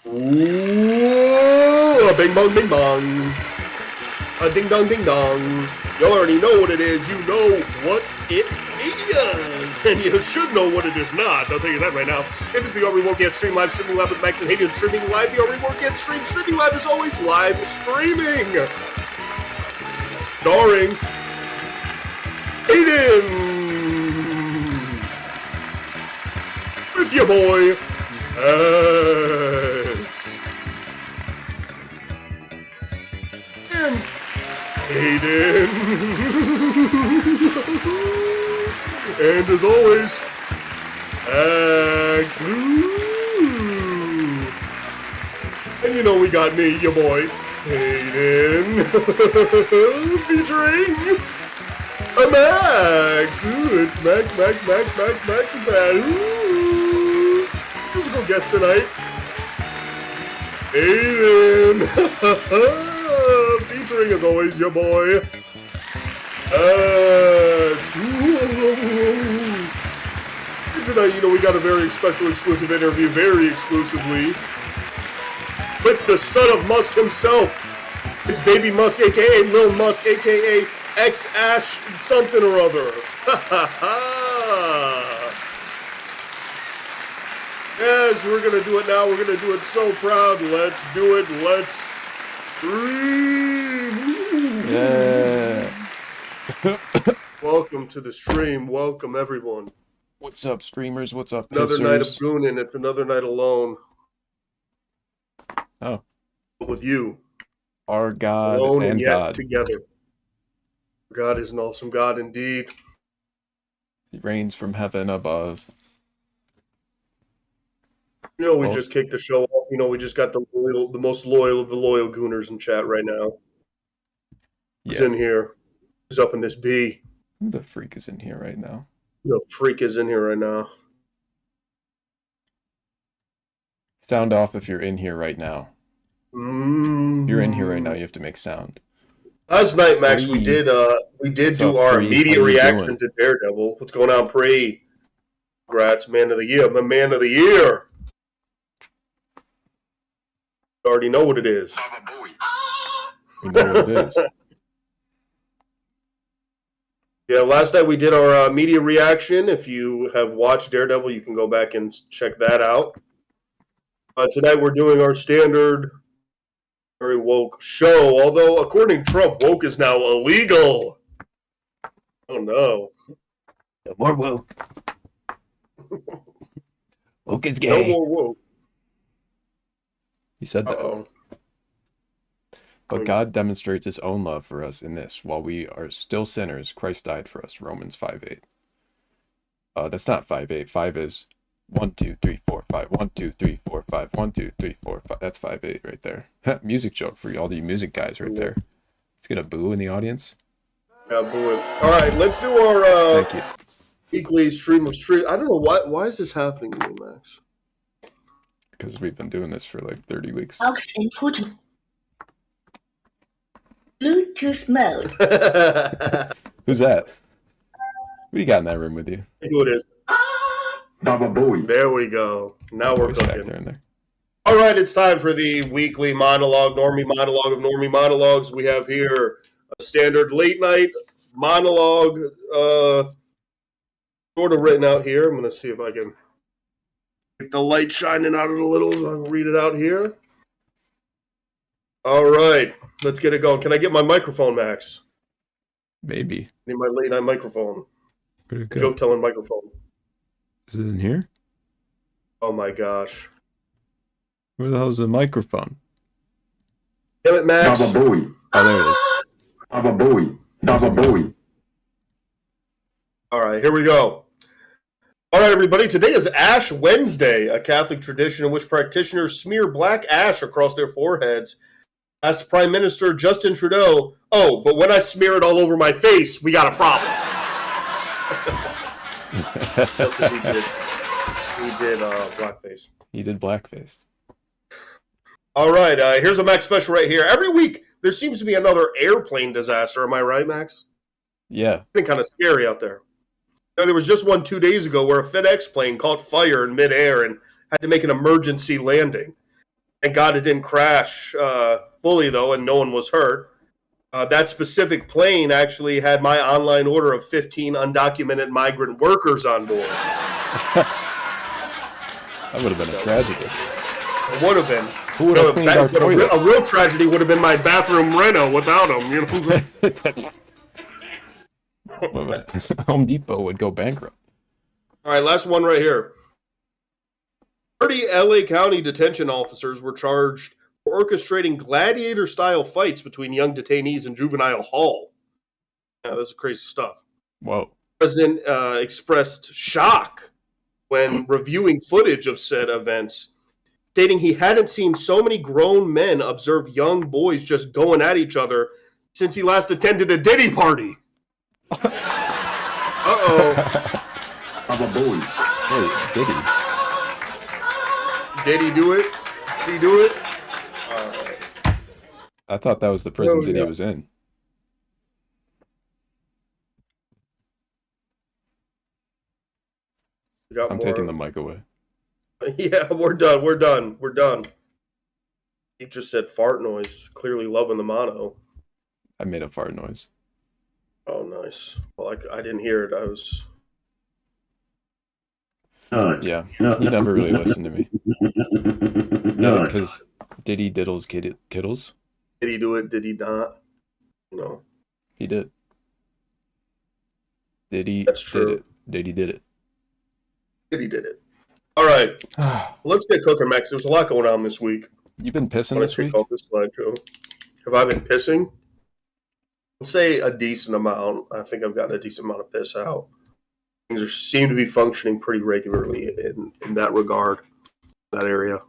Ooh, a bing bong, bing bong. A ding dong, ding dong. You already know what it is. You know what it is. And you should know what it is not. I'll tell you that right now. It is the Are We Won't Get Stream Live, streaming live with Max and Hayden, streaming live. The Are We Won't Get Stream, streaming live is always live streaming. Starring Hayden. With your boy, and Hayden. And as always, and you know we got me, your boy, Hayden, featuring a Max. Ooh, it's Max is bad. Ooh, musical guest tonight, Hayden, featuring as always your boy, tonight, you know, we got a very special exclusive interview, very exclusively, with the son of Musk himself. It's Baby Musk, a.k.a. Lil Musk, a.k.a. X-Ash something or other. Yes, we're going to do it now. We're going to do it so proud. Let's do it. Let's stream. Yeah. Welcome to the stream. Welcome, everyone. What's up, streamers? What's up, Another pissers? night of gooning. It's another night alone. Oh. With you. Our God alone and yet God. Together. God is an awesome God indeed. He reigns from heaven above. You know, we just kicked the show off. You know, we just got the most loyal of the loyal gooners in chat right now. Who's in here? Who's up in this B? Who the freak is in here right now? The freak is in here right now. Sound off if you're in here right now. If you're in here right now, you have to make sound. Last night, Max, we did do our immediate reaction to Daredevil. What's going on, Pre? Congrats, man of the year. My man of the year. You already know what it is. We know what it is. Yeah, last night we did our media reaction. If you have watched Daredevil, you can go back and check that out. Tonight we're doing our standard very woke show, although according to Trump, woke is now illegal. Oh no. No more woke. Woke is gay. No more woke. He said that. But God demonstrates his own love for us in this. While we are still sinners, Christ died for us. Romans 5:8. That's not 5:8. 5 is 1, 2, 3, 4, 5. 1, 2, 3, 4, 5. 1, 2, 3, 4, 5. That's 5:8 right there. Music joke for all the music guys right there. Let's get a boo in the audience. Yeah, boo it. All right, let's do our Thank you. weekly stream of stream. I don't know why is this happening to me, Max? Because we've been doing this for like 30 weeks. Aux input. Bluetooth mode. Who's that? What do you got in that room with you? Who it is? Baba Booey. There we go. Now we're cooking. There. All right, it's time for the weekly monologue, Normie monologue of Normie monologues. We have here a standard late night monologue, sort of written out here. I'm going to see if I can get the light shining out of it a little so I can read it out here. All right, let's get it going. Can I get my microphone, Max? Maybe. I need my late night microphone. Where'd it go? Joke telling microphone. Is it in here? Oh my gosh. Where the hell is the microphone? Damn it, Max. Baba Booey. Oh, there it is. Baba Booey. Baba Booey. All right, here we go. All right, everybody. Today is Ash Wednesday, a Catholic tradition in which practitioners smear black ash across their foreheads. Asked Prime Minister Justin Trudeau, "Oh, but when I smear it all over my face, we got a problem." He did blackface. He did blackface. All right, here's a Max special right here. Every week, there seems to be another airplane disaster. Am I right, Max? Yeah. It's been kind of scary out there. Now, there was just one 2 days ago where a FedEx plane caught fire in midair and had to make an emergency landing. Thank God it didn't crash fully, though, and no one was hurt. That specific plane actually had my online order of 15 undocumented migrant workers on board. That would have been a tragedy. It would have been. Who would have cleaned our toilets? A real tragedy would have been my bathroom reno without them. You know. Home Depot would go bankrupt. All right, last one right here. 30 LA County detention officers were charged for orchestrating gladiator-style fights between young detainees in juvenile hall. Yeah, this is crazy stuff. Whoa. The president expressed shock when reviewing footage of said events, stating he hadn't seen so many grown men observe young boys just going at each other since he last attended a Diddy party. Uh-oh. Baba Booey. Wait, Diddy? Did he do it? Did he do it? I thought that was the prison Oh, Diddy yeah. was in. We got I'm more. taking the mic away. Yeah, we're done. We're done. We're done. He just said fart noise. Clearly loving the mono. I made a fart noise. Oh, nice. Well, I didn't hear it. I was. Yeah, you never really listened to me. No, because Diddy diddles kiddles. Did he do it? Did he not? No. He did. Diddy That's true. did it. Diddy did it. Did he did it? All right. Let's get cooking, Max. There's a lot going on this week. You been pissing Let's this week? kick off this slideshow. Have I been pissing? I'd say a decent amount. I think I've gotten a decent amount of piss out. Things seem to be functioning pretty regularly in that regard, that area.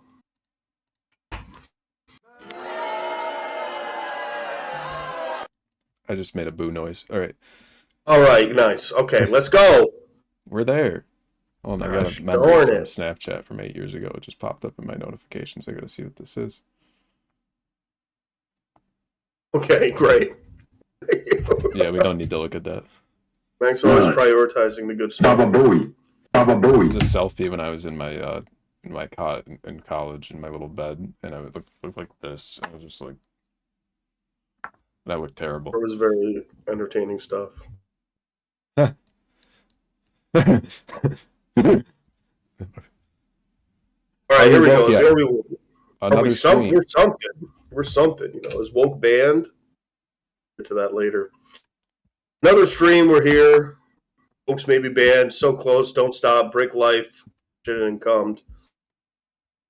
I just made a boo noise. All right, All right, nice. Okay, let's go. we're there. Oh, I got Gosh, a memory darn from it. Snapchat from 8 years ago. It just popped up in my notifications. I gotta see what this is. Okay, great. Yeah, we don't need to look at that. Max always Right. prioritizing the good stuff. Baba Booey. Baba It Booey. was a selfie when I was in my cot in college in my little bed, and I would look like this. I was just like, that looked terrible. It was very entertaining stuff. All right, here we go. Yeah. Here we go. Are Another we stream. We're something. We're something. You know, is woke band. Get to that later. Another stream. We're here. Folks may be banned. So close. Don't stop. Break life. Shit income.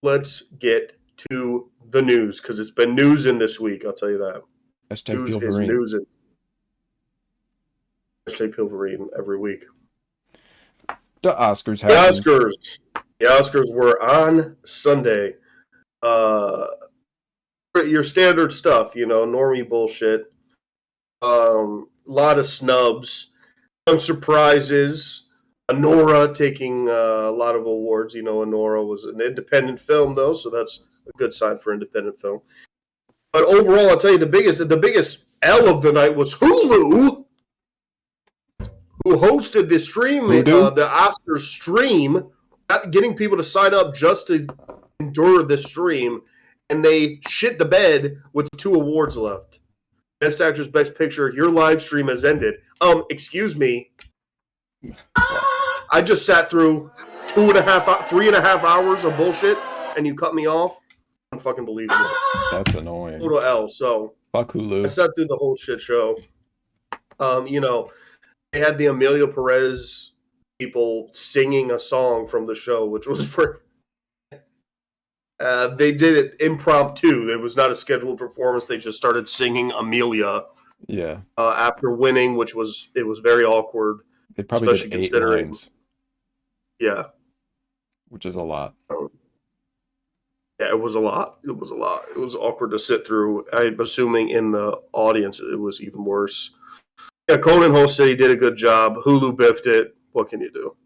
Let's get to the news because it's been news in this week. I'll tell you that. Hashtag News is Pilverine. news in. Hashtag Pilverine every week. The Oscars The happened. Oscars. The Oscars were on Sunday. Your standard stuff, you know, normie bullshit. Lot of snubs, some surprises. Anora taking a lot of awards. You know, Anora was an independent film, though, so that's a good sign for independent film. But overall, I'll tell you the biggest L of the night was Hulu, who hosted the stream, Voodoo? the Oscars stream, getting people to sign up just to endure the stream, and they shit the bed with 2 awards left. Best Actress, Best Picture, your live stream has ended. Excuse me. I just sat through 3.5 hours of bullshit, and you cut me off? Unfucking believable. That's annoying. Total L, so... Fuck I Hulu. sat through the whole shit show. You know, they had the Amelia Perez people singing a song from the show, which was pretty... they did it impromptu. It was not a scheduled performance. They just started singing Amelia Yeah, after winning, it was very awkward. they probably Especially did 8 considering- lines, Yeah. which is a lot. Yeah, it was a lot. It was a lot. It was awkward to sit through. I'm assuming in the audience it was even worse. Yeah, Conan hosted. He did a good job. Hulu biffed it. What can you do?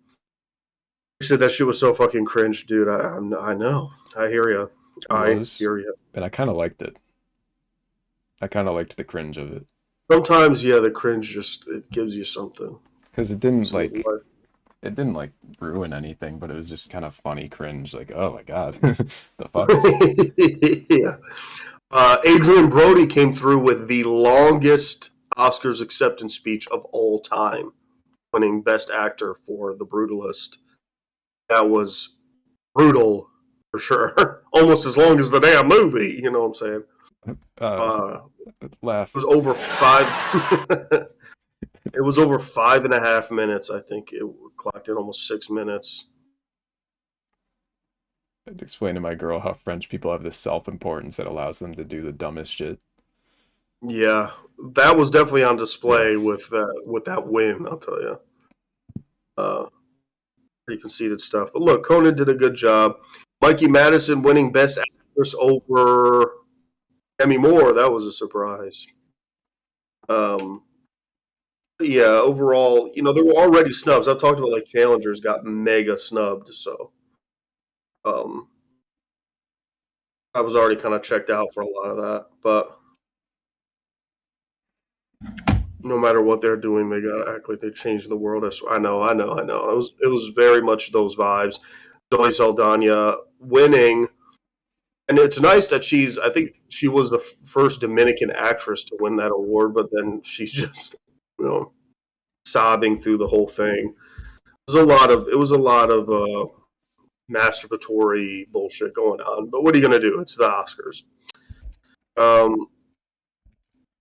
You said that shit was so fucking cringe, dude. I know. I hear you. I was. hear you. And I kind of liked it. I kind of liked the cringe of it. Sometimes, yeah, the cringe just it gives you something. Because it didn't, like, it didn't like ruin anything, but it was just kind of funny cringe. Like, oh my god, the fuck. Yeah. Adrian Brody came through with the longest Oscars acceptance speech of all time, winning Best Actor for The Brutalist. That was brutal for sure. Almost as long as the damn movie. You know what I'm saying? Laugh. It was over 5. It was over 5.5 minutes. I think it clocked in almost 6 minutes. I'd explain to my girl how French people have this self-importance that allows them to do the dumbest shit. Yeah, that was definitely on display with that win. I'll tell you. Pretty conceited stuff. But look, Conan did a good job. Mikey Madison winning Best Actress over Demi Moore. That was a surprise. Yeah, overall, there were already snubs. I've talked about like challengers got mega snubbed, so I was already kind of checked out for a lot of that. But no matter what they're doing, they gotta act like they changed the world. I know. It was very much those vibes. Zoe Saldana winning, and it's nice that I think she was the first Dominican actress to win that award, but then she's just sobbing through the whole thing. It was a lot of masturbatory bullshit going on. But what are you gonna do? It's the Oscars.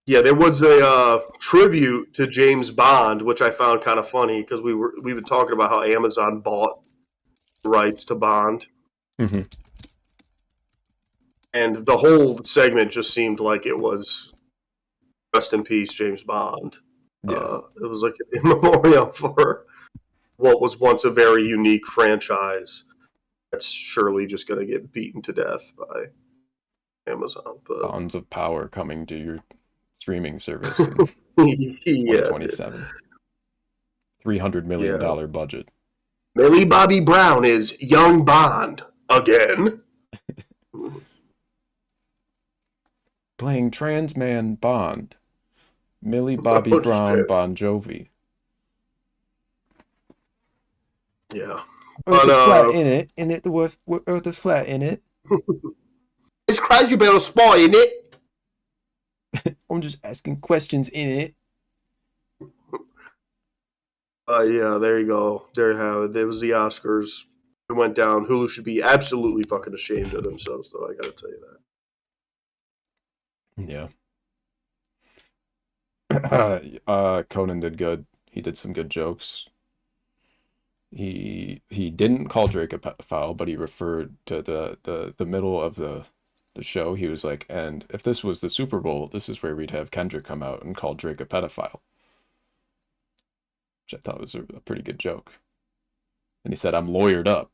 Yeah, there was a tribute to James Bond, which I found kind of funny because we've been talking about how Amazon bought rights to Bond, Mm-hmm. and the whole segment just seemed like it was rest in peace, James Bond. Yeah. It was like a memorial for what was once a very unique franchise that's surely just going to get beaten to death by Amazon. But Bonds of power coming to your streaming service in yeah, 2027. $300 million budget. Millie Bobby Brown is young Bond again. Playing trans man Bond. Millie Bobby Oh, Brown shit. Bon Jovi. Yeah. Earth But, is flat in it. The Earth is flat in it. It's crazy about a spy in it. I'm just asking questions in it. Yeah, there you go. There you have it. It was the Oscars. It went down. Hulu should be absolutely fucking ashamed of themselves, though. I gotta tell you that. Yeah. Conan did good. He did some good jokes. He didn't call Drake a pedophile, but he referred to the middle of the show. He was like, and if this was the Super Bowl, this is where we'd have Kendrick come out and call Drake a pedophile. Which I thought was a pretty good joke. And he said, I'm lawyered up.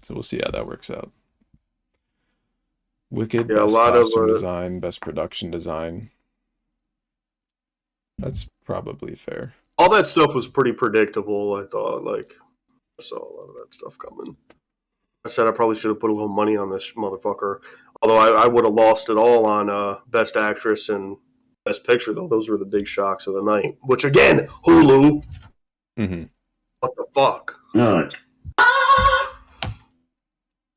So we'll see how that works out. Wicked, Yeah, best a lot of, costume design, best production design. That's probably fair. All that stuff was pretty predictable, I thought. Like, I saw a lot of that stuff coming. I said I probably should have put a little money on this motherfucker. Although I would have lost it all on Best Actress and Best Picture, though. Those were the big shocks of the night. Which, again, Hulu. Mm-hmm. What the fuck? Nut.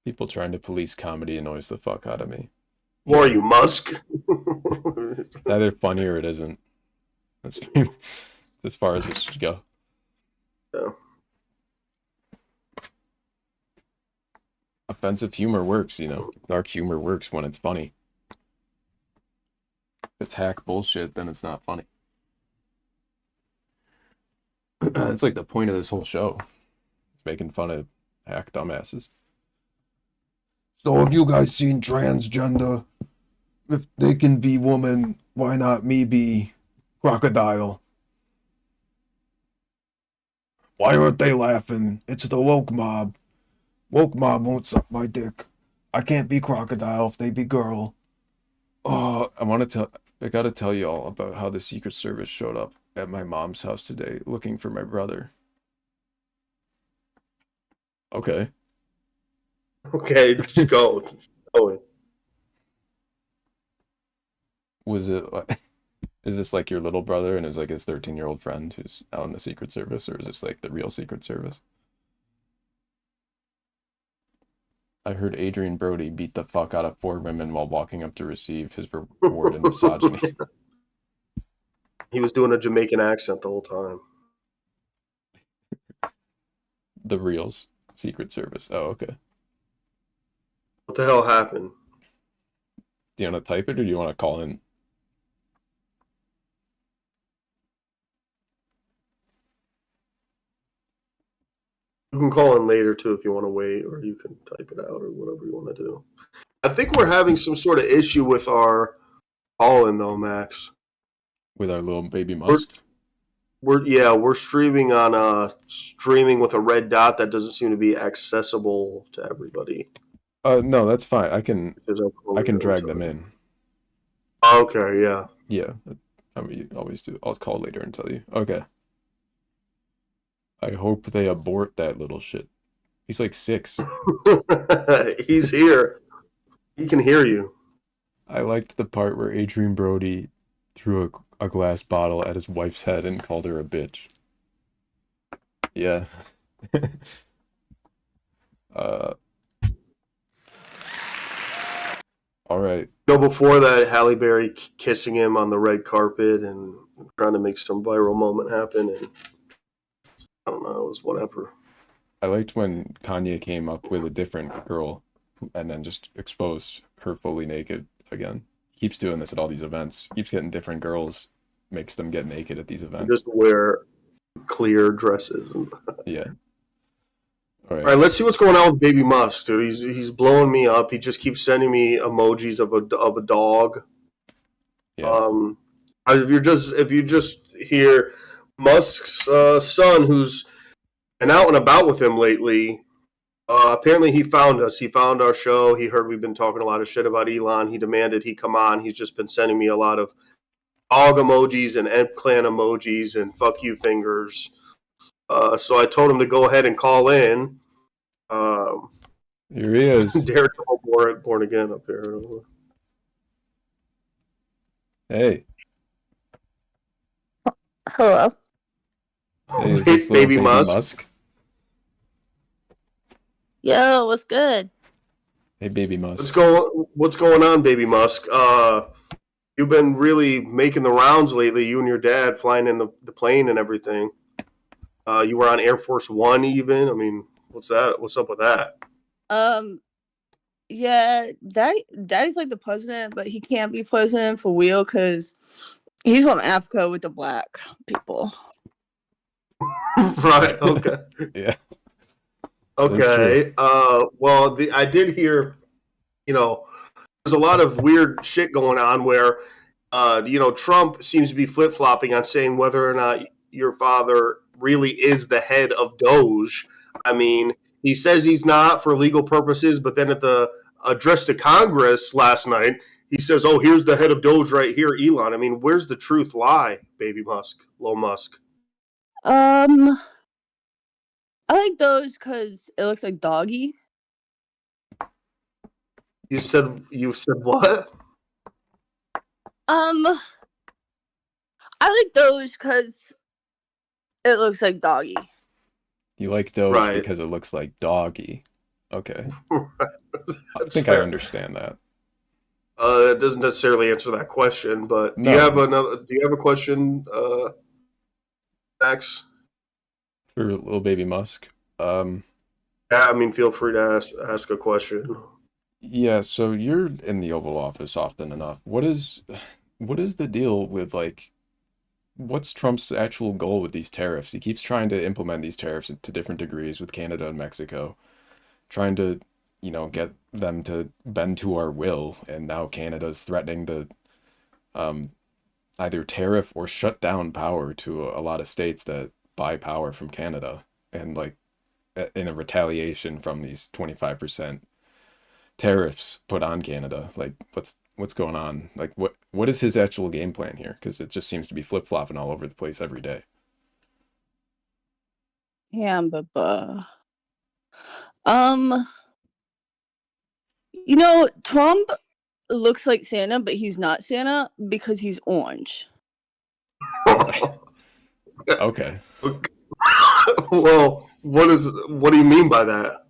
People trying to police comedy annoys the fuck out of me. Or are you, Musk? It's either funny or it isn't. That's as far as it should go. Yeah. Offensive humor works, Dark humor works when it's funny. If it's hack bullshit, then it's not funny. It's like the point of this whole show. It's making fun of hack dumbasses. So have you guys seen transgender? If they can be woman, why not me be crocodile? Why aren't they laughing? It's the woke mob. Woke mob won't suck my dick. I can't be crocodile if they be girl. Oh, I gotta tell y'all about how the Secret Service showed up at my mom's house today looking for my brother. Okay. Okay, just go. Oh, Was it Is this like your little brother and is like his 13-year-old friend who's out in the Secret Service, or is this like the real Secret Service? I heard Adrian Brody beat the fuck out of 4 women while walking up to receive his reward in misogyny. He was doing a Jamaican accent the whole time. The real Secret Service. Oh, okay. What the hell happened? Do you want to type it or do you want to call in? You can call in later too if you want to wait, or you can type it out, or whatever you want to do. I think we're having some sort of issue with our call-in though, Max. With our little baby Musk? We're streaming on streaming with a red dot that doesn't seem to be accessible to everybody. No, that's fine. I can drag them in. in. Okay, yeah. Yeah, I mean, you always do. I'll call later and tell you. Okay. I hope they abort that little shit. He's like 6. He's here. He can hear you. I liked the part where Adrian Brody threw a glass bottle at his wife's head and called her a bitch. Yeah. All right. No, before that, Halle Berry kissing him on the red carpet and trying to make some viral moment happen, and I don't know, it was whatever. I liked when Kanye came up with a different girl and then just exposed her fully naked again. He keeps doing this at all these events. Keeps getting different girls, makes them get naked at these events. Just wear clear dresses. Yeah. All right, let's see what's going on with Baby Musk, dude. He's blowing me up. He just keeps sending me emojis of a dog. Yeah. If you just hear Musk's son, who's been out and about with him lately, apparently he found us. He found our show. He heard we've been talking a lot of shit about Elon. He demanded he come on. He's just been sending me a lot of dog emojis and Ed Clan emojis and fuck you fingers. So I told him to go ahead and call in. Here he is. Daredevil born again up here. Hey. Hello. Hey, is this Baby Musk? Yo, what's good? Hey, Baby Musk. What's going on, Baby Musk? You've been really making the rounds lately. You and your dad flying in the plane and everything. You were on Air Force One, even. I mean, what's that? What's up with that? Yeah, Daddy's like the president, but he can't be president for real because he's from Africa with the black people. Right. Okay. Yeah. Okay. Well, I did hear. There's a lot of weird shit going on where, Trump seems to be flip flopping on saying whether or not your father really is the head of Doge. I mean, he says he's not for legal purposes, but then at the address to Congress last night, he says, "Oh, here's the head of Doge right here, Elon." I mean, where's the truth lie, Baby Musk, Lil Musk? I like those because it looks like doggy. You said what? I like those because it looks like doggy. You like Doge Right. because it looks like doggy. Okay. I think fair. I understand that. It doesn't necessarily answer that question, but do you have a question, Max? For little Baby Musk. Yeah, I mean, feel free to ask a question. Yeah, so you're in the Oval Office often enough. What is the deal with, like, what's Trump's actual goal with these tariffs? He keeps trying to implement these tariffs to different degrees with Canada and Mexico, trying to, get them to bend to our will, and now Canada's threatening to either tariff or shut down power to a lot of states that buy power from Canada, and like in a retaliation from these 25% tariffs put on Canada. Like, what's going on? Like, what is his actual game plan here? Because it just seems to be flip-flopping all over the place every day. Yeah, but Trump looks like Santa, but he's not Santa because he's orange. Okay. Well, what do you mean by that?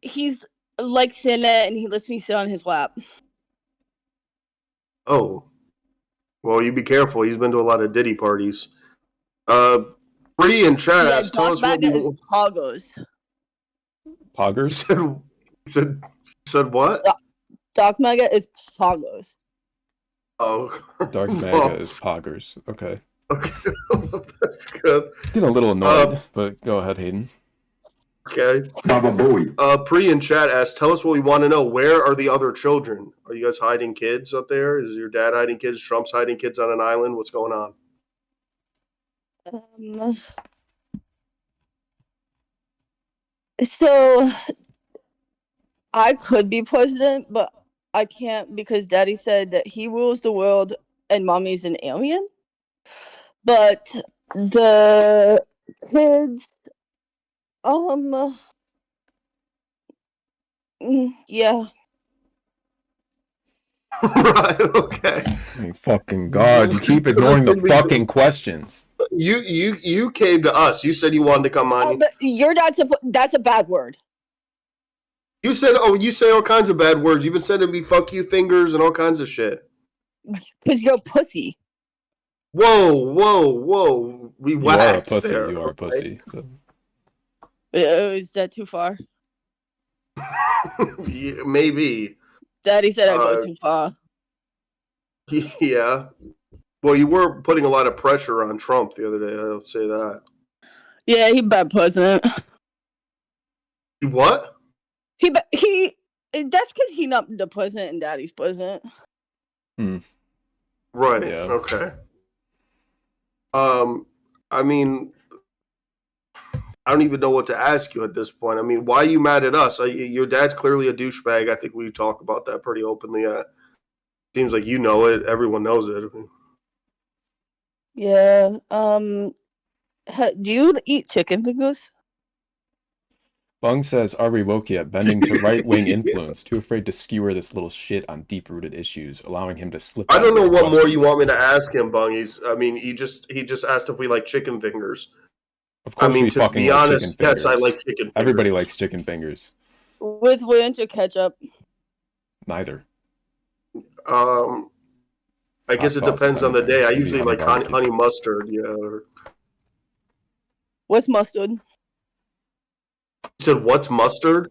He's like Santa, and he lets me sit on his lap. Oh, well, you be careful. He's been to a lot of Diddy parties. Bree in chat Yeah, asked, tell Doc us what Maga is you poggos. Poggers? said what? Doc Maga is poggos. Oh, Dark well, Maga is poggers. Okay. okay. That's good. Getting a little annoyed, but go ahead, Hayden. Okay. Baba Booey. Pre in chat asked, tell us what we want to know. Where are the other children? Are you guys hiding kids up there? Is your dad hiding kids? Trump's hiding kids on an island? What's going on? So I could be president, but I can't because Daddy said that he rules the world and Mommy's an alien. But the kids, yeah. Right, okay. I mean, fucking God, you keep ignoring the fucking questions. You came to us. You said you wanted to come on. But your dad's that's a bad word. You said, you say all kinds of bad words. You've been sending me fuck you fingers and all kinds of shit. Because you're a pussy. Whoa. We You are a waxed pussy. there. You are a pussy. So. Is that too far? Yeah, maybe. Daddy said I go too far. Yeah. Well, you were putting a lot of pressure on Trump the other day. I'll say that. Yeah, he bad president. What? He that's because he not the president and Daddy's president. Right. Yeah. Okay. I mean, I don't even know what to ask you at this point. I mean, why are you mad at us? Your dad's clearly a douchebag. I think we talk about that pretty openly. Seems like you know it. Everyone knows it. Yeah. Do you eat chicken fingers? Bung says, are we woke yet? Bending to right-wing influence, too afraid to skewer this little shit on deep-rooted issues, allowing him to slip. I don't know out what his more you questions. want me to ask him, Bungies. I mean, he just asked if we like chicken fingers. Of course, I mean, we to fucking be like honest, chicken fingers. yes, I like chicken fingers. Everybody likes chicken fingers. With ranch or ketchup? Neither. I guess it sauce, depends if on the anything. day. I Maybe usually honey like barbecue. honey mustard. Yeah. You What's mustard? said what's mustard?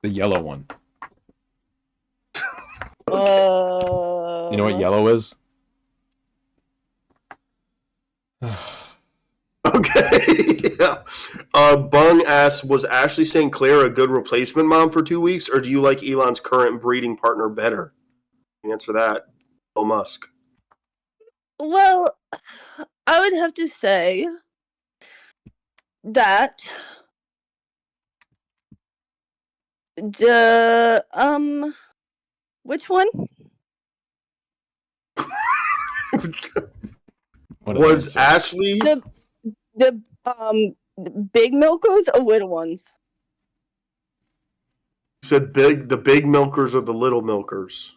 The yellow one. You You know what yellow is? Okay. Yeah. Bung asks, was Ashley St. Clair a good replacement mom for 2 weeks, or do you like Elon's current breeding partner better? Answer that, Elon Musk. Well, I would have to say that the which one? Was Ashley The big milkers or little ones? said the big milkers or the little milkers?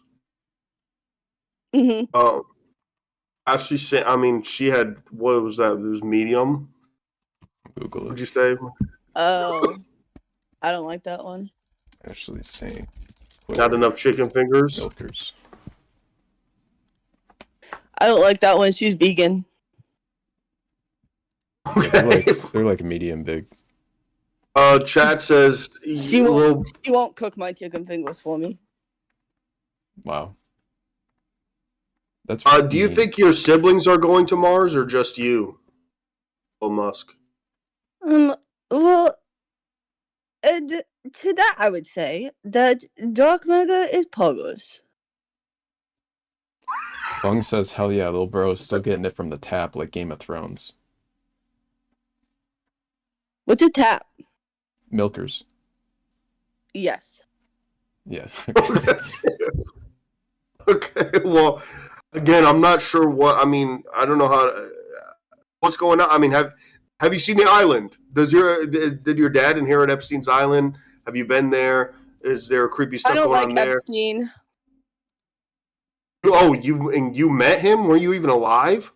Mm-hmm. Ashley said, I mean, she had, what was that? It was medium. Google What would it. you say? Oh, I don't like that one. Ashley St. Not enough chicken fingers. Milkers. I don't like that one. She's vegan. Okay. They're like medium big. Chat says She won't cook my chicken fingers for me. Wow. That's. Do you think your siblings are going to Mars or just you, Elon Musk? Well, and to that I would say that Dark Maga is poggers. Bung says, hell yeah, little bro is still getting it from the tap like Game of Thrones. What's a tap? Milkers. Yes. Yeah. Okay, well, again, I'm not sure what, I mean, I don't know what's going on. I mean, have you seen the island? Did your dad inherit Epstein's island? Have you been there? Is there creepy I stuff don't going like on there? Epstein. Oh, you met him? Were you even alive?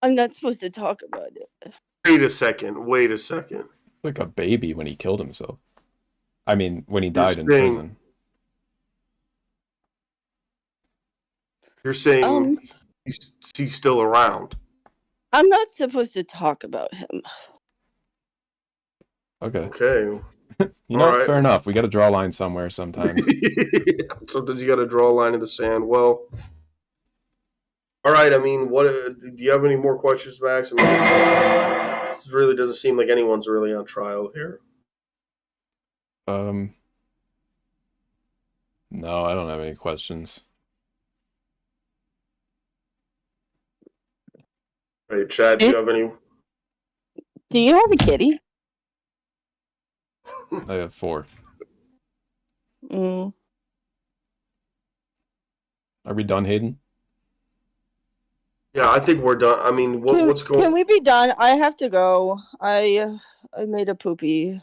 I'm not supposed to talk about it. Wait a second. Wait a second. Like a baby when he killed himself. I mean, when he You're died in saying- prison. You're saying Um, he's still around. I'm not supposed to talk about him. Okay. Okay. You know, Alright. fair enough. We got to draw a line somewhere sometimes. Sometimes you got to draw a line in the sand. Well, all right. I mean, what do you have any more questions, Max? I mean, this really doesn't seem like anyone's really on trial here. No, I don't have any questions. Hey, Chad, do you have any? Do you have a kitty? I have 4. Mm. Are we done, Hayden? Yeah, I think we're done. I mean, what's going? Can we be done? I have to go. I made a poopy.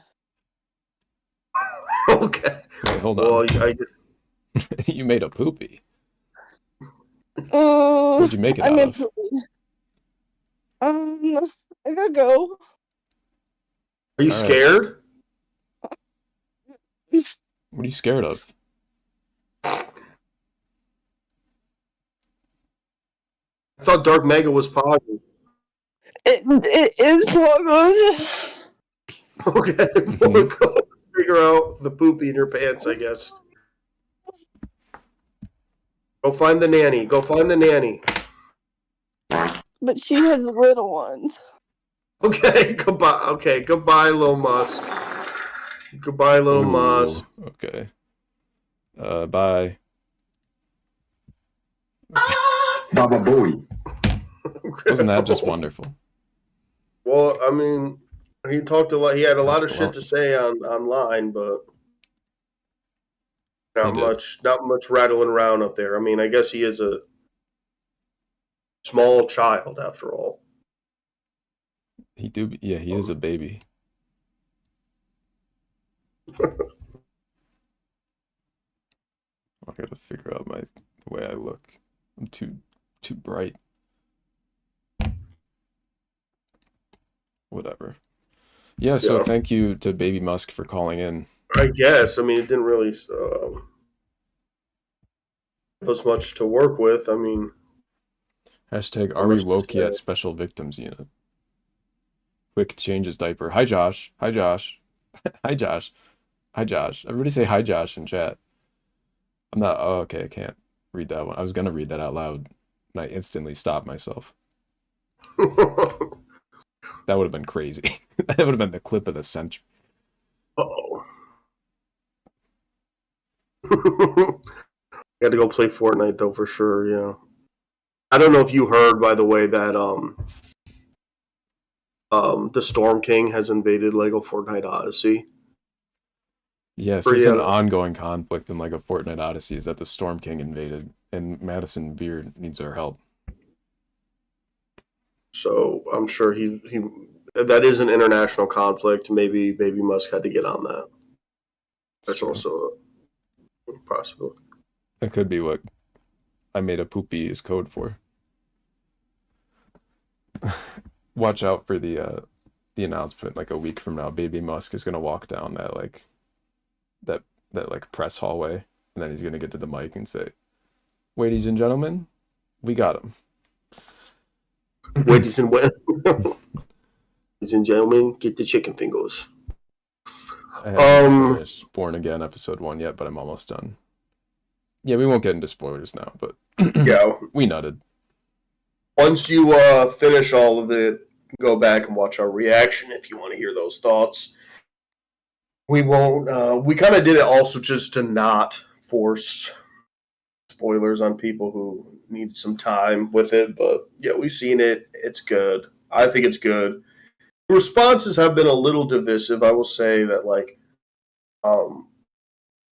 Okay. Wait, hold Well, on. You made a poopy. What'd you make it I out made of? poopy. I gotta go. Are you All right. scared? What are you scared of? I thought Dark Mega was positive. It is Poggles. Okay, well, go figure out the poopy in your pants, I guess. Go find the nanny. Go find the nanny. But she has little ones. Okay, goodbye. Okay, goodbye, Lil Musk. Goodbye, Little Musk. Ooh, okay. Bye. Baba Booey. Wasn't that just wonderful? Well, I mean, he talked a lot. He had a lot of Well- shit to say online, but He not did. much rattling around up there. I mean, I guess he is a small child after all. Yeah, he is a baby. I gotta figure out the way I look. I'm too bright. Whatever. Yeah, so Yeah. thank you to Baby Musk for calling in. I guess. I mean, it didn't really give us much to work with. I mean, Hashtag How are we much to woke yet say? special victims unit. Quick change his diaper. Hi Josh. Hi Josh. Hi Josh. Hi Josh. Everybody say hi Josh in chat. I'm not okay, I can't read that one. I was gonna read that out loud and I instantly stopped myself. That would have been crazy. That would have been the clip of the century. Uh-oh. Got to go play Fortnite though for sure. Yeah. I don't know if you heard, by the way, that the Storm King has invaded Lego Fortnite Odyssey. Yes, Or, it's an yeah. ongoing conflict in like a Fortnite Odyssey is that the Storm King invaded and Madison Beard needs our help. So I'm sure he that is an international conflict. Maybe Baby Musk had to get on that. That's true. also a possibility. That could be what I made a poopy is code for. Watch out for the announcement like a week from now. Baby Musk is gonna walk down that like press hallway, and then he's gonna get to the mic and say, "Ladies and gentlemen, we got him." Ladies and gentlemen, get the chicken fingers. I haven't finished Born Again episode 1 yet, but I'm almost done. Yeah, we won't get into spoilers now, but Yeah. we nutted. Once you finish all of it, go back and watch our reaction if you want to hear those thoughts. We won't. We kind of did it also just to not force spoilers on people who need some time with it. But yeah, we've seen it. It's good. I think it's good. Responses have been a little divisive. I will say that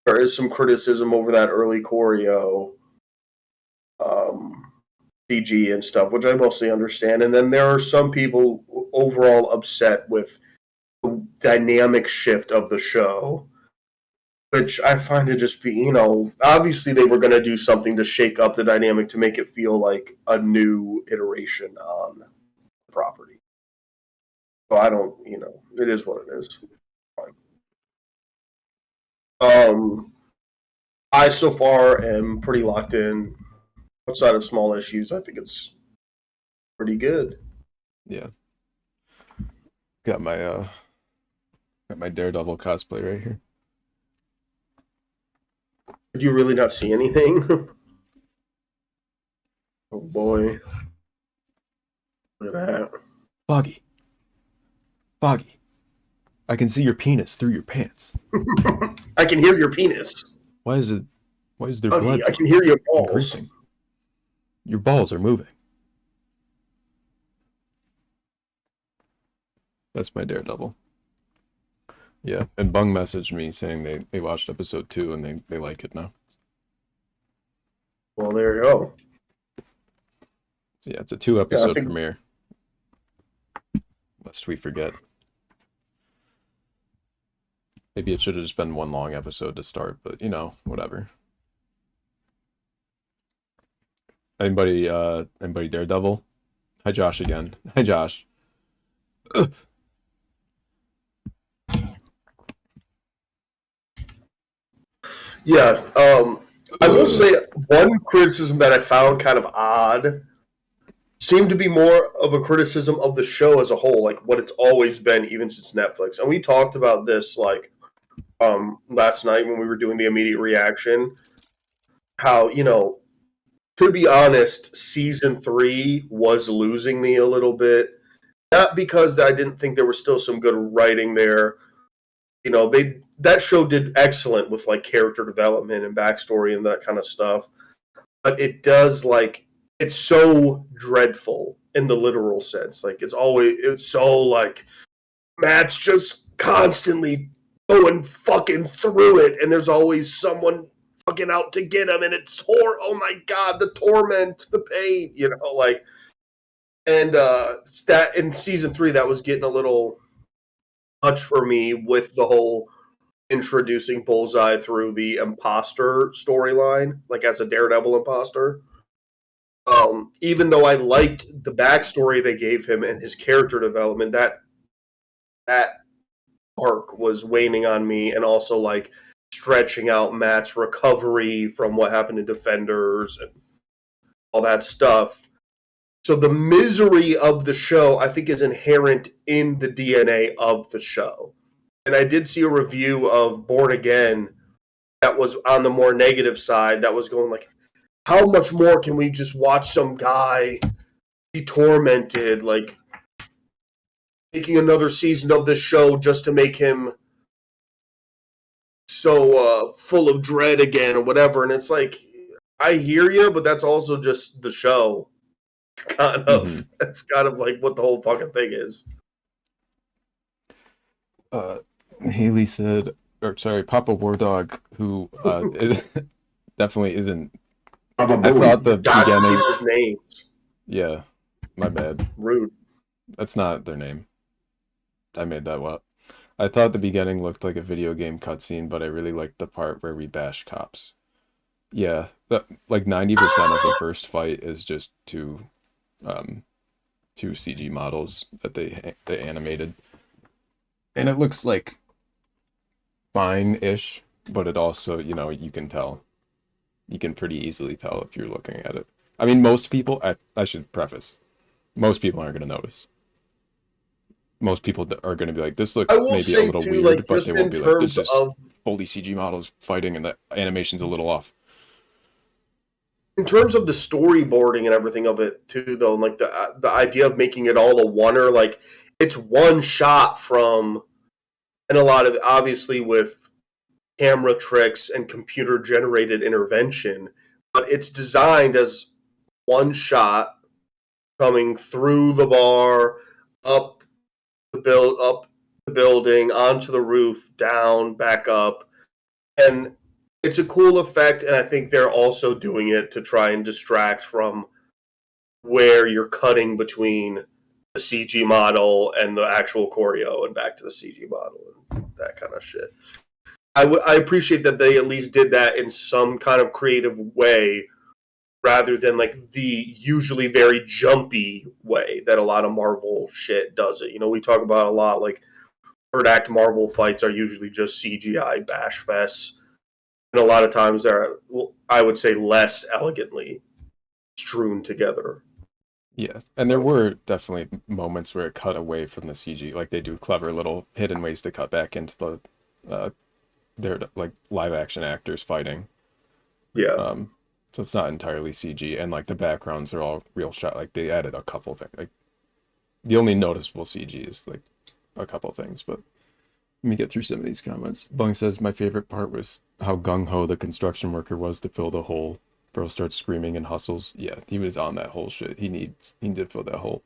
there is some criticism over that early choreo. CG and stuff, which I mostly understand. And then there are some people overall upset with dynamic shift of the show, which I find to just be, obviously they were going to do something to shake up the dynamic to make it feel like a new iteration on the property. So I don't, it is what it is. Fine. I so far am pretty locked in. Outside of small issues, I think it's pretty good. Yeah. Got my Daredevil cosplay right here. Did you really not see anything? Oh boy. Look at that. Foggy. I can see your penis through your pants. I can hear your penis. Why is there Foggy, blood? I can hear your balls. Increasing? Your balls are moving. That's my Daredevil. Yeah, and Bung messaged me saying they watched episode 2 and they like it now. Well, there you go. So yeah, it's a 2-episode think- premiere. Lest we forget. Maybe it should have just been one long episode to start, but whatever. Anybody Daredevil? Hi Josh again. Hi Josh. Yeah, I will say one criticism that I found kind of odd seemed to be more of a criticism of the show as a whole, like what it's always been, even since Netflix. And we talked about this last night when we were doing the immediate reaction. How, to be honest, season 3 was losing me a little bit. Not because I didn't think there was still some good writing there. That show did excellent with character development and backstory and that kind of stuff. But it does it's so dreadful in the literal sense. It's so Matt's just constantly going fucking through it, and there's always someone fucking out to get him, and it's oh my god, the torment, the pain, and that in season 3 that was getting a little much for me with the whole introducing Bullseye through the imposter storyline, as a Daredevil imposter. Even though I liked the backstory they gave him and his character development, that arc was waning on me, and also stretching out Matt's recovery from what happened to Defenders and all that stuff. So the misery of the show, I think, is inherent in the DNA of the show. And I did see a review of Born Again that was on the more negative side, that was going how much more can we just watch some guy be tormented, making another season of this show just to make him so full of dread again or whatever. And it's I hear you, but that's also just the show. That's kind of what the whole fucking thing is. Haley said, Papa War Dog, who definitely isn't. I thought the beginning. People's names. Yeah, my bad. Rude. That's not their name. I made that up. I thought the beginning looked like a video game cutscene, but I really liked the part where we bash cops. Yeah, 90% of the first fight is just two CG models that they animated, and it looks fine-ish, but it also, you can tell. You can pretty easily tell if you're looking at it. I mean, most people, I should preface, most people aren't going to notice. Most people are going to be this looks maybe a little weird, but they won't be this is fully CG models fighting and the animation's a little off. In terms of the storyboarding and everything of it, too, though, the idea of making it all a oneer, it's one shot from, and a lot of, obviously, with camera tricks and computer-generated intervention, but it's designed as one shot coming through the bar, up the building, onto the roof, down, back up, and it's a cool effect, and I think they're also doing it to try and distract from where you're cutting between the CG model and the actual choreo and back to the CG model and that kind of shit. I appreciate that they at least did that in some kind of creative way rather than like the usually very jumpy way that a lot of Marvel shit does it. You know, we talk about a lot like third act Marvel fights are usually just CGI bash fests. And a lot of times they're, I would say, less elegantly strewn together. Yeah, and there were definitely moments where it cut away from the CG. Like they do clever little hidden ways to cut back into the their like live action actors fighting. Yeah. So it's not entirely CG, and like the backgrounds are all real shot. Like they added a couple things. Like the only noticeable CG is like a couple things. But let me get through some of these comments. Bung says my favorite part was how gung ho the construction worker was to fill the hole. Bro starts screaming and hustles. Yeah, he was on that whole shit. He needed to fill that hole.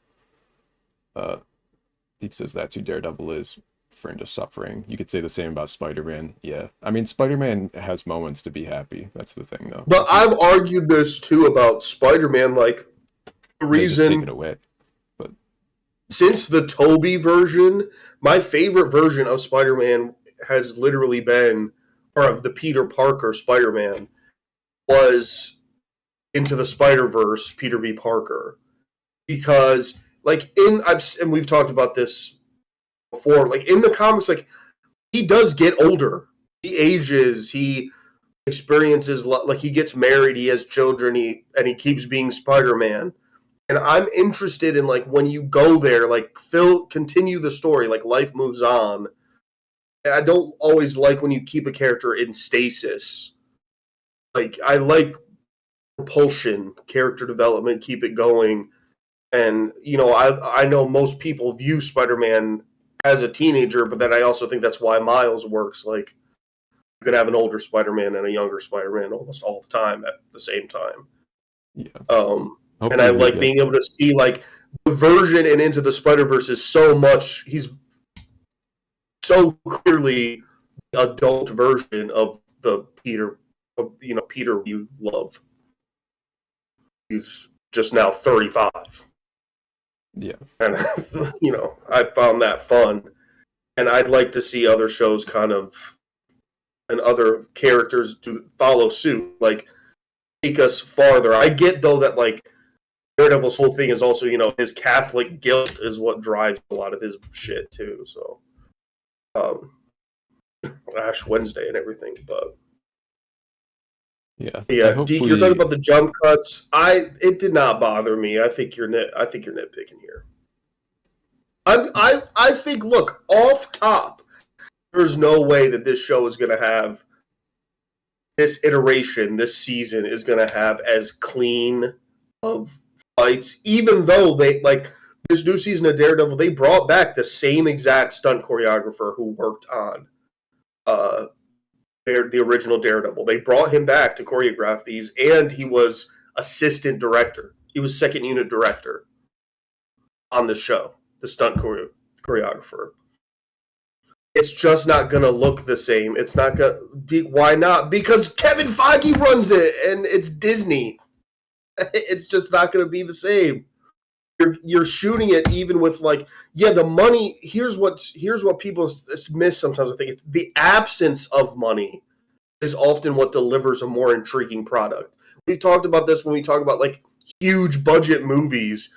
He says that's who Daredevil is, referring to suffering. You could say the same about Spider-Man. Yeah, I mean Spider-Man has moments to be happy. That's the thing, though. But I've argued this too about Spider-Man. Like the reason take it away, but since the Tobey version, my favorite version of Spider-Man has literally been, or of the Peter Parker Spider-Man, was Into the Spider-Verse Peter B. Parker, because like and we've talked about this before, like in the comics, like he does get older, he ages, he experiences like he gets married, he has children, he keeps being Spider-Man. And I'm interested in like when you go there, like continue the story, like life moves on. I don't always like when you keep a character in stasis. Like I like propulsion, character development, keep it going. And you know, I know most people view Spider-Man as a teenager, but then I also think that's why Miles works. Like you could have an older Spider-Man and a younger Spider-Man almost all the time at the same time. Yeah. And I like being able to see like the version in Into the Spider-Verse is so much. He's so clearly the adult version of the Peter, Peter you love. He's just now 35. Yeah. And, I found that fun. And I'd like to see other shows kind of, and other characters to follow suit, like take us farther. I get, though, that, like, Daredevil's whole thing is also, his Catholic guilt is what drives a lot of his shit, too. So, Ash Wednesday and everything, but... Yeah, Deke, you're talking about the jump cuts. It did not bother me. I think you're nitpicking here. I think, look, off top, there's no way that this show is going to have this iteration, this season is going to have as clean of fights, even though they like this new season of Daredevil. They brought back the same exact stunt choreographer who worked on the original Daredevil. They brought him back to choreograph these, and he was assistant director. He was second unit director on the show, the stunt choreographer. It's just not going to look the same. It's not going to... Why not? Because Kevin Feige runs it, and it's Disney. It's just not going to be the same. You're shooting it even with like, the money. Here's what people miss sometimes. I think the absence of money is often what delivers a more intriguing product. We've talked about this when we talk about like huge budget movies.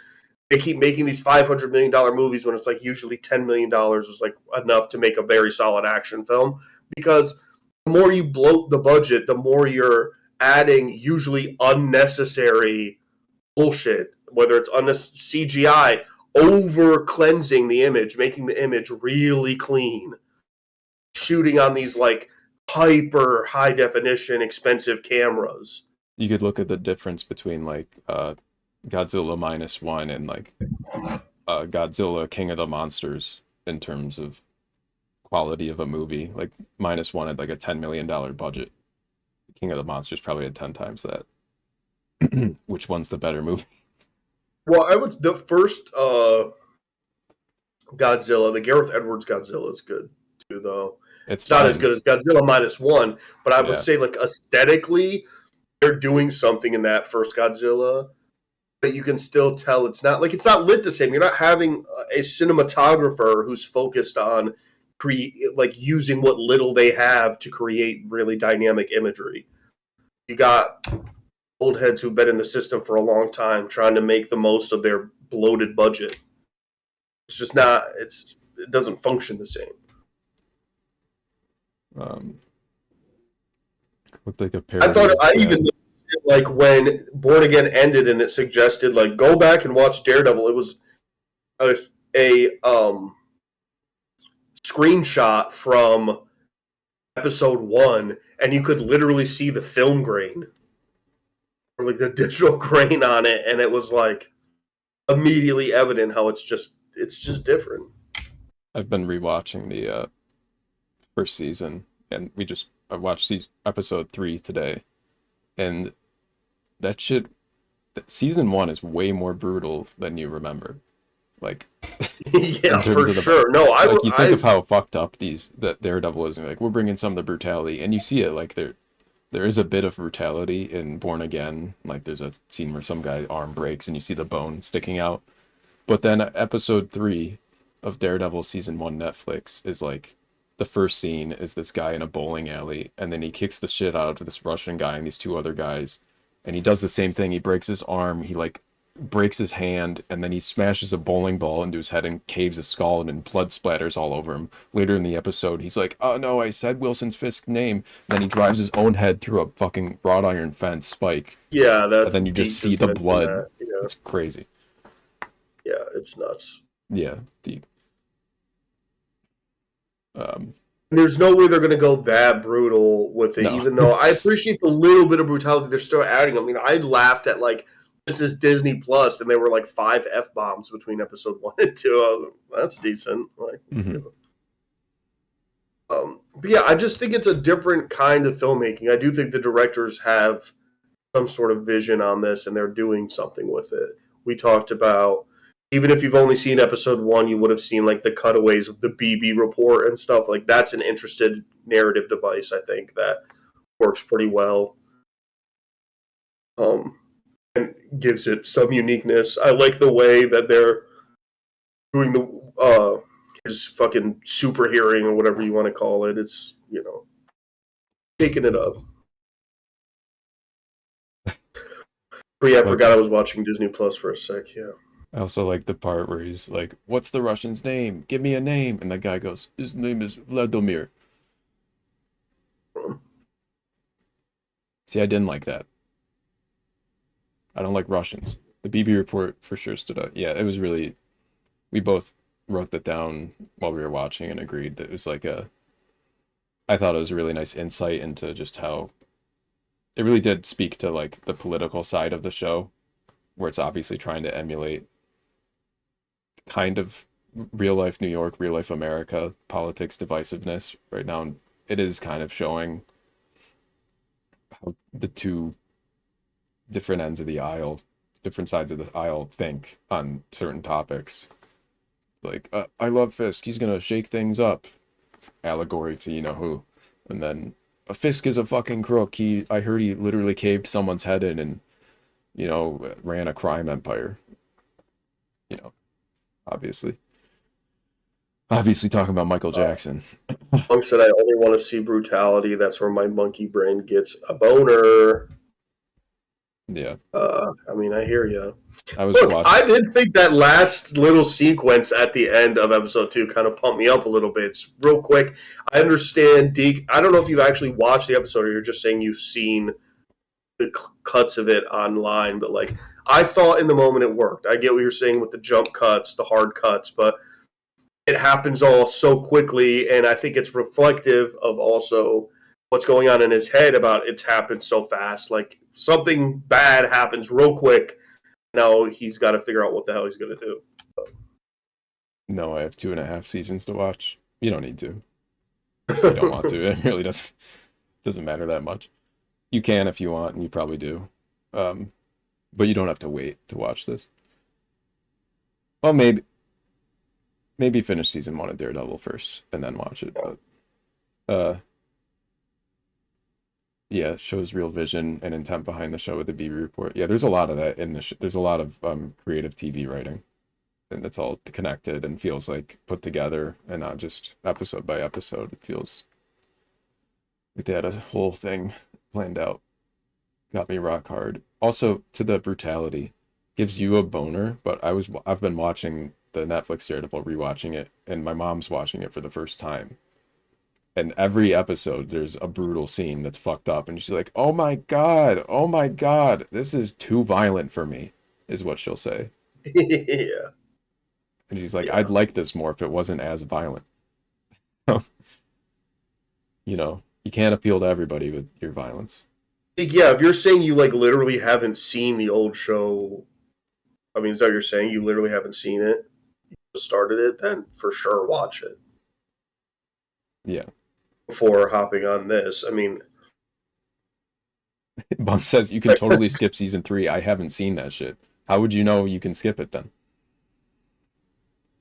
They keep making these $500 million movies when it's like usually $10 million is like enough to make a very solid action film. Because the more you bloat the budget, the more you're adding usually unnecessary bullshit. Whether it's CGI, over cleansing the image, making the image really clean, shooting on these like hyper high definition, expensive cameras. You could look at the difference between like Godzilla -1 and like Godzilla King of the Monsters in terms of quality of a movie. Like -1 had like a $10 million budget. King of the Monsters probably had 10 times that. Which one's the better movie? Well, the first Godzilla, the Gareth Edwards Godzilla is good too, though. It's not as good as Godzilla -1, but I would say like aesthetically, they're doing something in that first Godzilla but you can still tell it's not lit the same. You're not having a cinematographer who's focused on using what little they have to create really dynamic imagery. You got old heads who've been in the system for a long time trying to make the most of their bloated budget. It's just not. It doesn't function the same. Looked like a parody. I thought even like when Born Again ended and it suggested like go back and watch Daredevil. It was a screenshot from episode 1, and you could literally see the film grain or like the digital grain on it, and it was like immediately evident how it's just different. I've been rewatching the first season, and I watched episode 3 today, and that season 1 is way more brutal than you remember. Like, yeah, for sure. No, you think of how fucked up that Daredevil is, and like we're bringing some of the brutality, and you see it like there is a bit of brutality in Born Again. Like there's a scene where some guy's arm breaks and you see the bone sticking out. But then episode 3 of Daredevil season 1 Netflix is like the first scene is this guy in a bowling alley, and then he kicks the shit out of this Russian guy and these 2 other guys, and he does the same thing. He breaks his arm, he like breaks his hand, and then he smashes a bowling ball into his head and caves his skull, and then blood splatters all over him. Later in the episode, he's like, "Oh no, I said Wilson Fisk's name." And then he drives his own head through a fucking wrought iron fence spike. Yeah, and then you just see the blood. Yeah. It's crazy. Yeah, it's nuts. Yeah, deep. There's no way they're going to go that brutal with it, No. even though I appreciate the little bit of brutality they're still adding. I mean, I laughed at like, this is Disney Plus, and there were like 5 F-bombs between episode 1 and 2. I was like, that's decent. Like, but yeah, I just think it's a different kind of filmmaking. I do think the directors have some sort of vision on this, and they're doing something with it. We talked about, even if you've only seen episode 1, you would have seen like the cutaways of the BB report and stuff. Like that's an interested narrative device, I think, that works pretty well. And gives it some uniqueness. I like the way that they're doing his fucking super hearing or whatever you want to call it. It's, shaking it up. But yeah, I forgot I was watching Disney Plus for a sec, yeah. I also like the part where he's like, "What's the Russian's name? Give me a name." And the guy goes, "His name is Vladimir." See, I didn't like that. I don't like Russians. The BB report for sure stood out. Yeah, it was really... We both wrote that down while we were watching and agreed that it was like I thought it was a really nice insight into just how... It really did speak to like the political side of the show, where it's obviously trying to emulate kind of real-life New York, real-life America, politics, divisiveness right now. And it is kind of showing how the 2 different ends of the aisle, different sides of the aisle think on certain topics. Like, I love Fisk, he's gonna shake things up. Allegory to you-know-who. And then, Fisk is a fucking crook. I heard he literally caved someone's head in and, ran a crime empire. Obviously. Obviously talking about Michael Jackson. Monk said, I only want to see brutality. That's where my monkey brain gets a boner. Yeah. I mean, I hear you. Watching. I did think that last little sequence at the end of episode 2 kind of pumped me up a little bit. It's real quick. I understand, Deke. I don't know if you've actually watched the episode or you're just saying you've seen the cuts of it online, but like, I thought in the moment it worked. I get what you're saying with the jump cuts, the hard cuts, but it happens all so quickly, and I think it's reflective of also what's going on in his head about it's happened so fast. Like, something bad happens real quick. Now he's got to figure out what the hell he's going to do. No, I have 2.5 seasons to watch. You don't need to. You don't want to. It really doesn't matter that much. You can if you want, and you probably do. But you don't have to wait to watch this. Well, maybe finish season 1 of Daredevil first, and then watch it. But Yeah, it shows real vision and intent behind the show with the BB report. Yeah, there's a lot of that in the there's a lot of creative TV writing, and it's all connected and feels like put together and not just episode by episode. It feels like they had a whole thing planned out. Got me rock hard. Also, to the brutality, gives you a boner, but I've been watching the Netflix Daredevil, rewatching it, and my mom's watching it for the first time. And every episode, there's a brutal scene that's fucked up, and she's like, oh my God, this is too violent for me," is what she'll say. Yeah. And she's like, Yeah. "I'd like this more if it wasn't as violent." You know, you can't appeal to everybody with your violence. Yeah, if you're saying you like literally haven't seen the old show, I mean, is that what you're saying? You literally haven't seen it? You just started it? Then for sure watch it Yeah. before hopping on this. I mean, Bum says you can totally skip season 3. I haven't seen that shit. How would you know you can skip it then?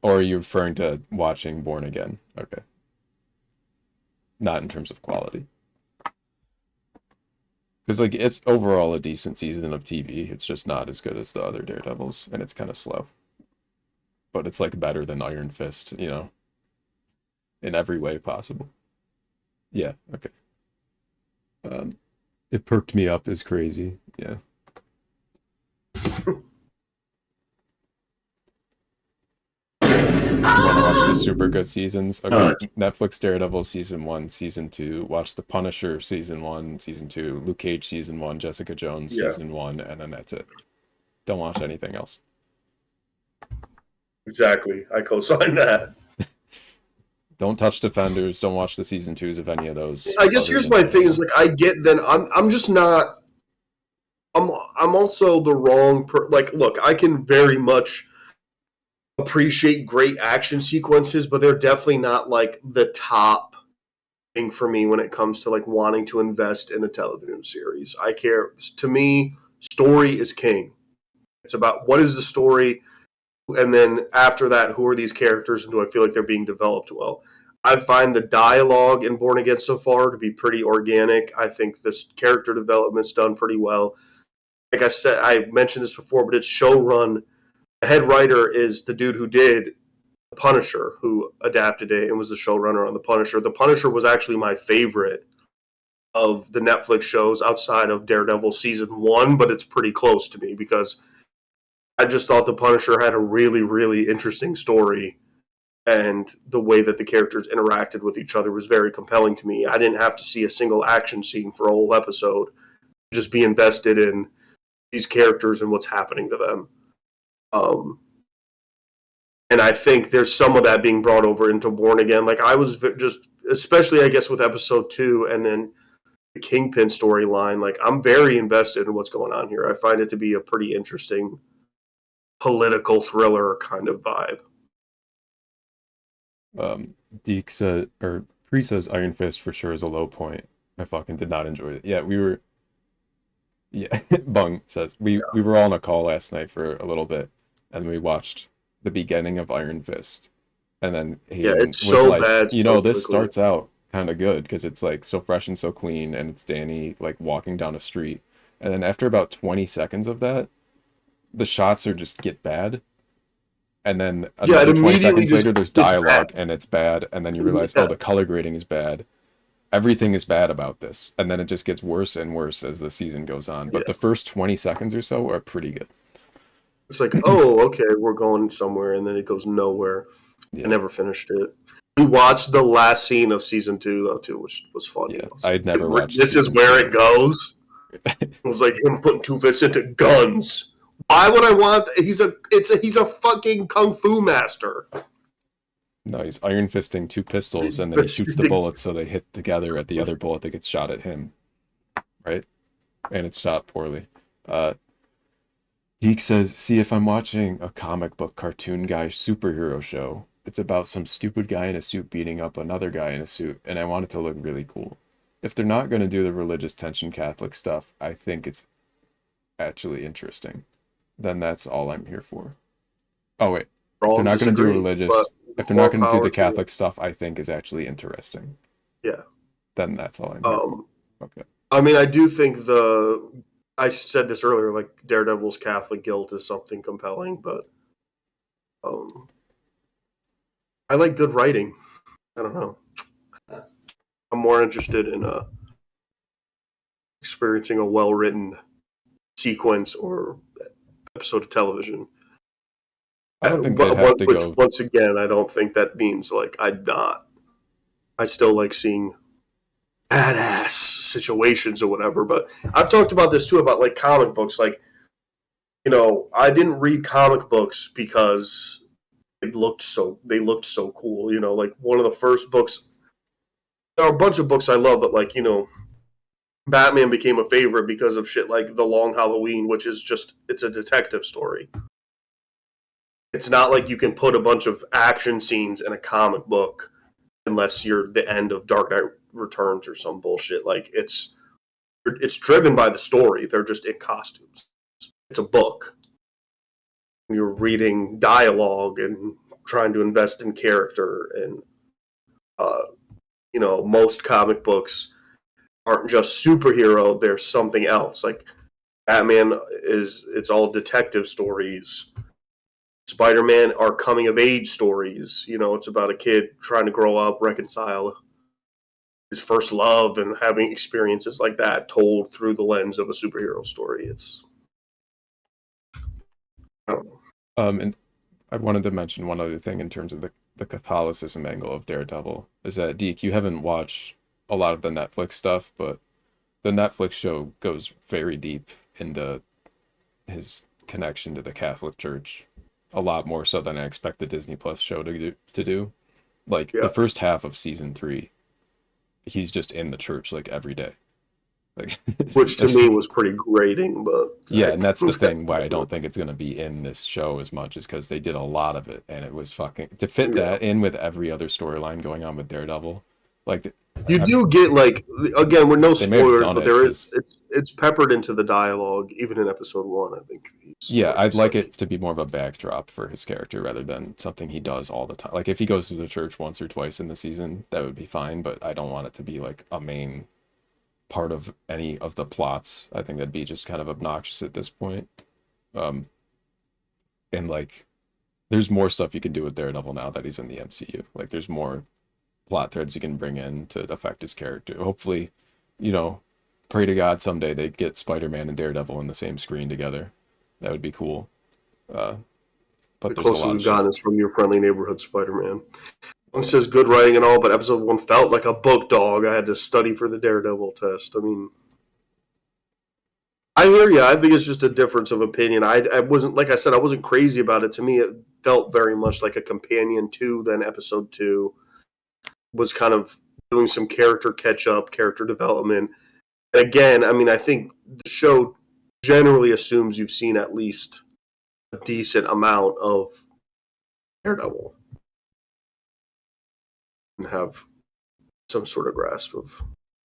Or are you referring to watching Born Again? Okay. Not in terms of quality. Because, like, it's overall a decent season of TV. It's just not as good as the other Daredevils, and it's kind of slow. But it's, like, better than Iron Fist, you know? In every way possible. Yeah, okay. It perked me up is crazy. Yeah. You want to watch the super good seasons? Okay. Alright. Netflix Daredevil season 1, season 2. Watch The Punisher season 1, season 2. Luke Cage season 1. Jessica Jones Yeah. season 1, and then that's it. Don't watch anything else. exactly. I co-sign that. Don't touch Defenders. Don't watch the season 2s of any of those. I guess other here's than my thing: Daredevil. is like I get then I'm just not. I'm also the wrong like. Look, I can very much appreciate great action sequences, but they're definitely not like the top thing for me when it comes to like wanting to invest in a television series. I care. To me, story is king. It's about what is the story, and then after that, who are these characters, and do I feel like they're being developed well? I find the dialogue in Born Again so far to be pretty organic. I think this character development's done pretty well. Like I said, I mentioned this before, but it's showrun. The head writer is the dude who did The Punisher, who adapted it and was the showrunner on The Punisher. The Punisher was actually my favorite of the Netflix shows outside of Daredevil season 1, but it's pretty close to me because I just thought The Punisher had a really, really interesting story, and the way that the characters interacted with each other was very compelling to me. I didn't have to see a single action scene for a whole episode, just be invested in these characters and what's happening to them. And I think there's some of that being brought over into Born Again. Like I was just, especially I guess with episode 2 and then the Kingpin storyline, like I'm very invested in what's going on here. I find it to be a pretty interesting political thriller kind of vibe. Deke said, or Pre says Iron Fist for sure is a low point. I fucking did not enjoy it. Yeah, we were. Yeah, Bung says we were all on a call last night for a little bit, and we watched the beginning of Iron Fist, and then Hayden it's was so like, bad you know, so this quickly. starts out kind of good because it's like so fresh and so clean, and it's Danny like walking down a street, and then after about 20 seconds of that, the shots are just get bad. And then Yeah, it another 20 immediately seconds just later, there's gets dialogue bad. and it's bad. And then you realize, Yeah. oh, the color grading is bad. Everything is bad about this. And then it just gets worse and worse as the season goes on. But Yeah. the first 20 seconds or so are pretty good. It's like, oh, okay, we're going somewhere, and then it goes nowhere. Yeah. I never finished it. We watched the last scene of season 2 though too, which was funny. Yeah, I was I'd like, never watched This is season where 2. it goes. It was like him putting two fists into guns. Why would I want? He's a fucking kung fu master. No, he's iron fisting 2 pistols and then he shoots the bullets so they hit together at the other bullet that gets shot at him. Right? And it's shot poorly. Geek says, see, if I'm watching a comic book cartoon guy superhero show, it's about some stupid guy in a suit beating up another guy in a suit, and I want it to look really cool. If they're not going to do the religious tension Catholic stuff, I think it's actually interesting. Then that's all I'm here for. Oh, wait. If they're not going to do religious, if they're not going to do the Catholic stuff, I think is actually interesting. Yeah. Then that's all I'm here for. Okay. I mean, I do think I said this earlier, like Daredevil's Catholic guilt is something compelling, but I like good writing. I don't know. I'm more interested in experiencing a well-written sequence or episode of television. I don't think they'd have to go. Once again, I don't think that means like I still like seeing badass situations or whatever. But I've talked about this too about like comic books. Like, I didn't read comic books because they looked so cool. Like one of the first books. There are a bunch of books I love, but like Batman became a favorite because of shit like The Long Halloween, which is it's a detective story. It's not like you can put a bunch of action scenes in a comic book unless you're the end of Dark Knight Returns or some bullshit. Like it's driven by the story. They're just in costumes. It's a book. You're reading dialogue and trying to invest in character, and most comic books aren't just superhero. There's something else. Like Batman it's all detective stories. Spider-Man are coming of age stories. It's about a kid trying to grow up, reconcile his first love, and having experiences like that told through the lens of a superhero story. I don't know. And I wanted to mention one other thing in terms of the Catholicism angle of Daredevil is that Deke, you haven't watched a lot of the Netflix stuff, but the Netflix show goes very deep into his connection to the Catholic Church. A lot more so than I expect the Disney Plus show to do. Like the first half of season 3, he's just in the church like every day. Like which to me was pretty grating, but yeah, and that's the thing why I don't think it's gonna be in this show as much is because they did a lot of it, and it was fucking to fit that in with every other storyline going on with Daredevil. Like you do get like again with no spoilers, but it's peppered into the dialogue even in episode 1. I think. Yeah, I'd like it to be more of a backdrop for his character rather than something he does all the time. Like if he goes to the church once or twice in the season, that would be fine, but I don't want it to be like a main part of any of the plots. I think that'd be just kind of obnoxious at this point. And like there's more stuff you can do with Daredevil now that he's in the MCU. Like there's more plot threads you can bring in to affect his character. Hopefully, pray to God someday they get Spider-Man and Daredevil in the same screen together. That would be cool. But the closest we've gotten is from Your Friendly Neighborhood Spider-Man. One says good writing and all, but episode 1 felt like a book dog. I had to study for the Daredevil test. I mean, I hear you. I think it's just a difference of opinion. I wasn't, like I said, I wasn't crazy about it. To me, it felt very much like a companion to then episode 2 was kind of doing some character catch-up, character development. And again, I mean, I think the show generally assumes you've seen at least a decent amount of Daredevil and have some sort of grasp of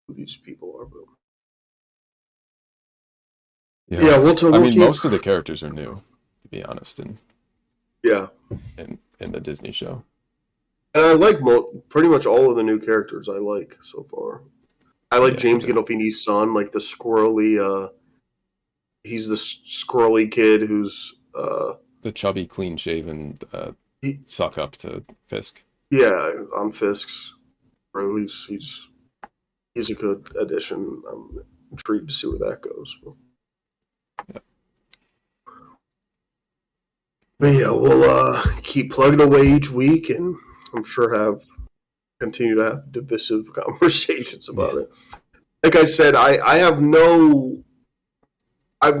who these people are. But yeah, we'll most of the characters are new, to be honest, in the Disney show. And I like pretty much all of the new characters I like so far. I like James Gandolfini's son, like the squirrely. He's the squirrely kid who's the chubby, clean-shaven suck up to Fisk. Yeah, on Fisk's. Bro, he's a good addition. I'm intrigued to see where that goes. But yeah, we'll keep plugging away each week, and I'm sure continue to have divisive conversations about it. Like I said, I've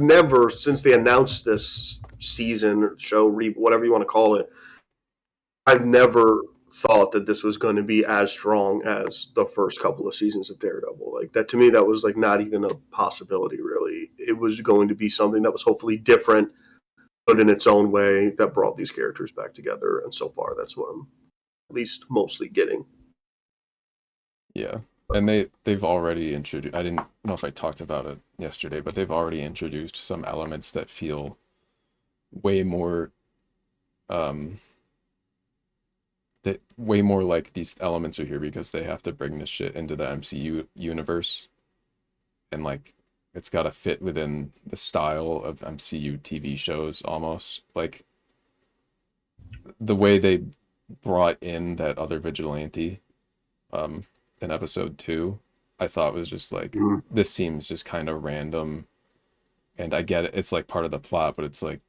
never, since they announced this season, show, whatever you want to call it, I've never thought that this was going to be as strong as the first couple of seasons of Daredevil. Like that, to me, that was like not even a possibility, really. It was going to be something that was hopefully different, but in its own way, that brought these characters back together. And so far, that's what I'm at least mostly getting. Yeah. And they've already introduced, I didn't know if I talked about it yesterday, but they've already introduced some elements that feel way more like these elements are here because they have to bring this shit into the MCU universe. and like it's got to fit within the style of MCU TV shows almost. Like the way they brought in that other vigilante in episode 2, I thought was just like, this seems just kind of random. And I get it, it's like part of the plot, but it's like,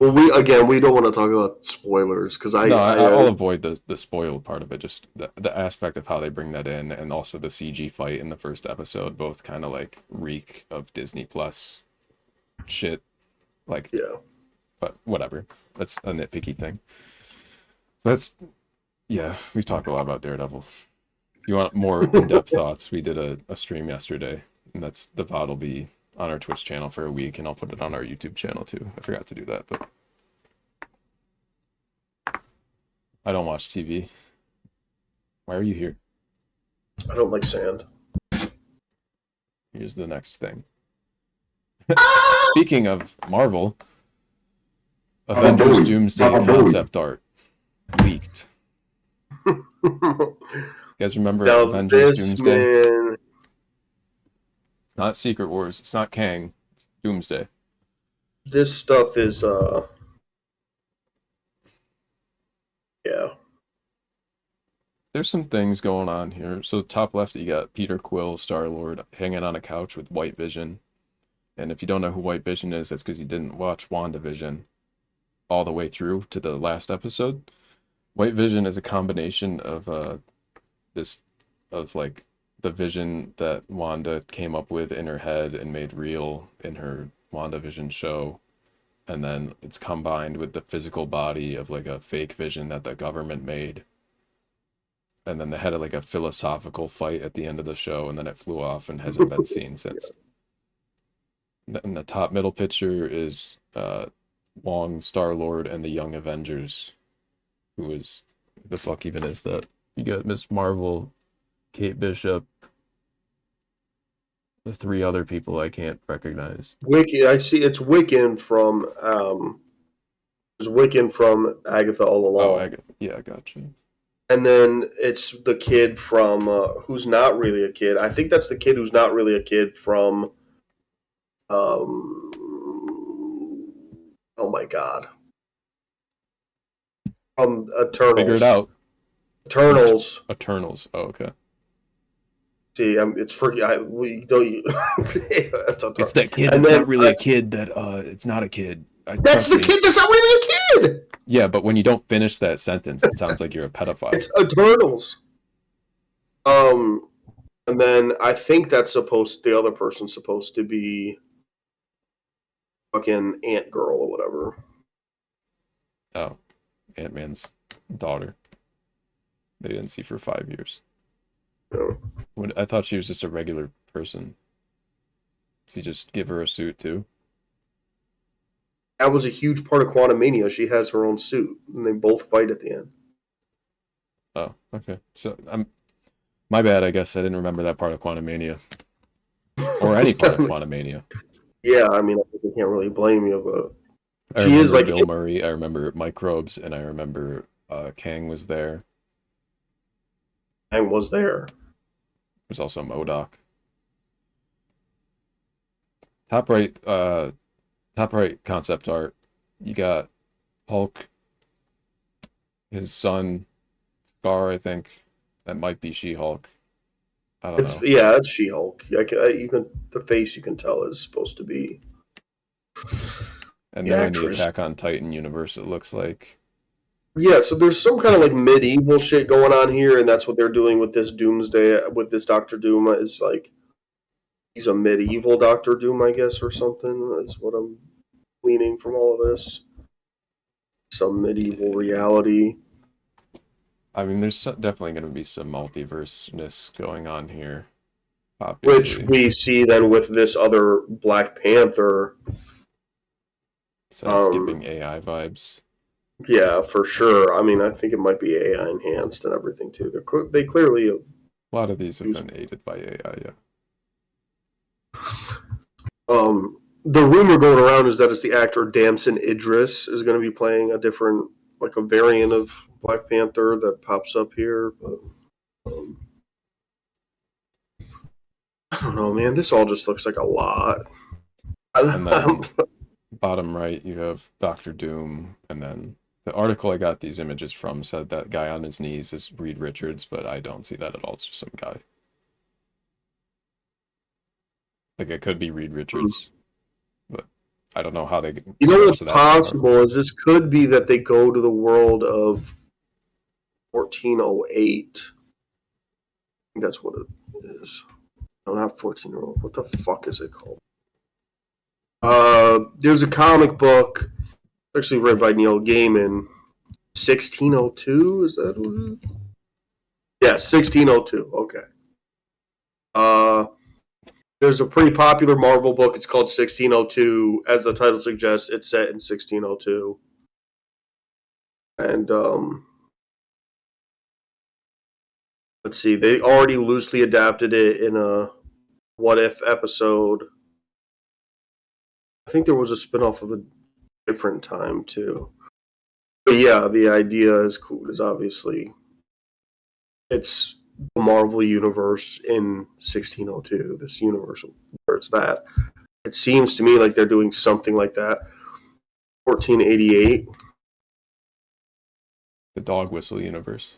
well, we don't want to talk about spoilers because I'll avoid the spoiled part of it. Just the aspect of how they bring that in, and also the CG fight in the first episode, both kind of like reek of Disney Plus shit. Like, yeah. But whatever. That's a nitpicky thing. We've talked a lot about Daredevil. If you want more in-depth thoughts, we did a stream yesterday, and the VOD will be on our Twitch channel for a week, and I'll put it on our YouTube channel too. I forgot to do that, but I don't watch TV. Why are you here? I don't like sand. Here's the next thing. Speaking of Marvel, Avengers Doomsday concept art leaked. You guys remember Now Avengers Doomsday? Man... It's not Secret Wars. It's not Kang. It's Doomsday. This stuff is, yeah. There's some things going on here. So top left, you got Peter Quill, Star-Lord, hanging on a couch with White Vision. And if you don't know who White Vision is, that's because you didn't watch WandaVision all the way through to the last episode. White Vision is a combination of like the vision that Wanda came up with in her head and made real in her WandaVision show, and then it's combined with the physical body of like a fake vision that the government made, and then they had like a philosophical fight at the end of the show, and then it flew off and hasn't been seen since. And the top middle picture is Wong, Star-Lord, and the Young Avengers. Who is the fuck even is that? You got Miss Marvel, Kate Bishop, the 3 other people I can't recognize. Wiccan. I see. It's Wiccan from. It's Wiccan from Agatha All Along. Oh, Agatha. Yeah, I got you. And then it's the kid from who's not really a kid. I think that's the kid who's not really a kid from. Oh my god. From Eternals. Figure it out. Eternals. Eternals. Oh, okay. See, it's for we don't. It's that kid and that's then, not really a kid. That it's not a kid. That's the kid that's not really a kid. Yeah, but when you don't finish that sentence, it sounds like you're a pedophile. It's Eternals. And then I think the other person's supposed to be fucking Ant Girl or whatever. Oh, Ant-Man's daughter. They didn't see for 5 years. No. I thought she was just a regular person. Does he just give her a suit too? That was a huge part of Quantumania. She has her own suit, and they both fight at the end. Oh, okay. So my bad. I guess I didn't remember that part of Quantumania, or any part of Quantumania. Yeah, I mean, I can't really blame you, but I she is like Bill Murray. I remember Microbes, and I remember Kang was there. Kang was there. There's also MODOK. Top right concept art. You got Hulk, his son, Scar. I think that might be She-Hulk. I don't know. Yeah, it's She-Hulk. The face you can tell is supposed to be. And then in the Attack on Titan universe, it looks like. Yeah, so there's some kind of like medieval shit going on here, and that's what they're doing with this Doomsday, with this Doctor Doom. Is like he's a medieval Doctor Doom, I guess, or something. That's what I'm gleaning from all of this. Some medieval reality. I mean, there's definitely going to be some multiverse-ness going on here. Obviously. Which we see then with this other Black Panther. So it's giving AI vibes. Yeah, for sure. I mean, I think it might be AI enhanced and everything too. They clearly a lot of these have been aided by AI. Yeah. The rumor going around is that it's the actor Damson Idris is going to be playing a different, like a variant of Black Panther that pops up here. But, I don't don't know, man. This all just looks like a lot. And then bottom right, you have Doctor Doom, and then the article I got these images from said that guy on his knees is Reed Richards, but I don't see that at all. It's just some guy. Like, it could be Reed Richards, but I don't know how they. You know what's possible is this could be that they go to the world of 1408. I think that's what it is. No, not 1408. What the fuck is it called? There's a comic book, actually written by Neil Gaiman. 1602, is that what it is? Yeah, 1602. Okay. There's a pretty popular Marvel book. It's called 1602. As the title suggests, it's set in 1602. And let's see, they already loosely adapted it in a What If episode. I think there was a spinoff of a different time too. But yeah, the idea is obviously it's the Marvel universe in 1602, this universe where it's that. It seems to me like they're doing something like that. 1488. The Dog Whistle universe.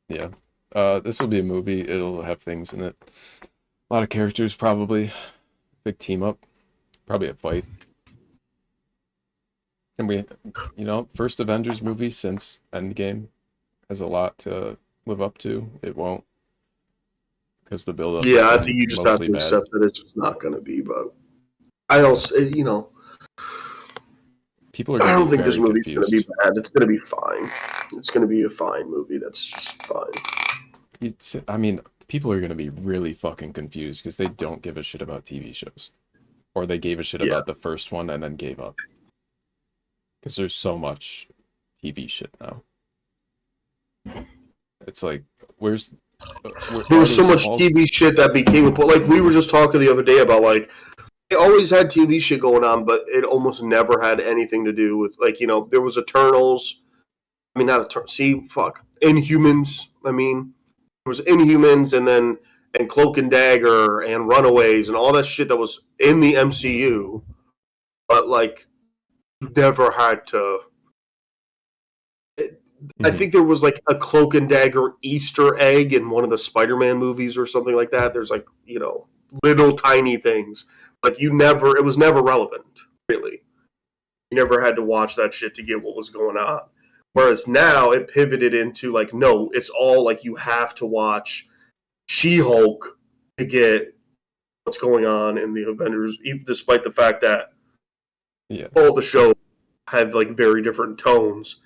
Yeah. This will be a movie. It'll have things in it. A lot of characters, probably. Big team up. Probably a fight. And we, first Avengers movie since Endgame has a lot to live up to. It won't. Because the build-up. Yeah, I think you just have to accept that it's just not going to be, but I also, people are. I don't think this movie's going to be bad. It's going to be fine. It's going to be a fine movie. That's just fine. People are going to be really fucking confused because they don't give a shit about TV shows. Or they gave a shit about the first one and then gave up. Because there's so much TV shit now. It's like, there was so much TV shit that became like we were just talking the other day about, like, they always had TV shit going on, but it almost never had anything to do with, like, there was Eternals. I mean, not Eternals. Inhumans. I mean, there was Inhumans and Cloak and Dagger and Runaways and all that shit that was in the MCU. But, like, you never had to. I think there was, like, a Cloak and Dagger Easter egg in one of the Spider-Man movies or something like that. There's, like, little tiny things. Like, it was never relevant, really. You never had to watch that shit to get what was going on. Whereas now it pivoted into, like, no, it's all, like, you have to watch She-Hulk to get what's going on in the Avengers, despite the fact that all the shows have, like, very different tones.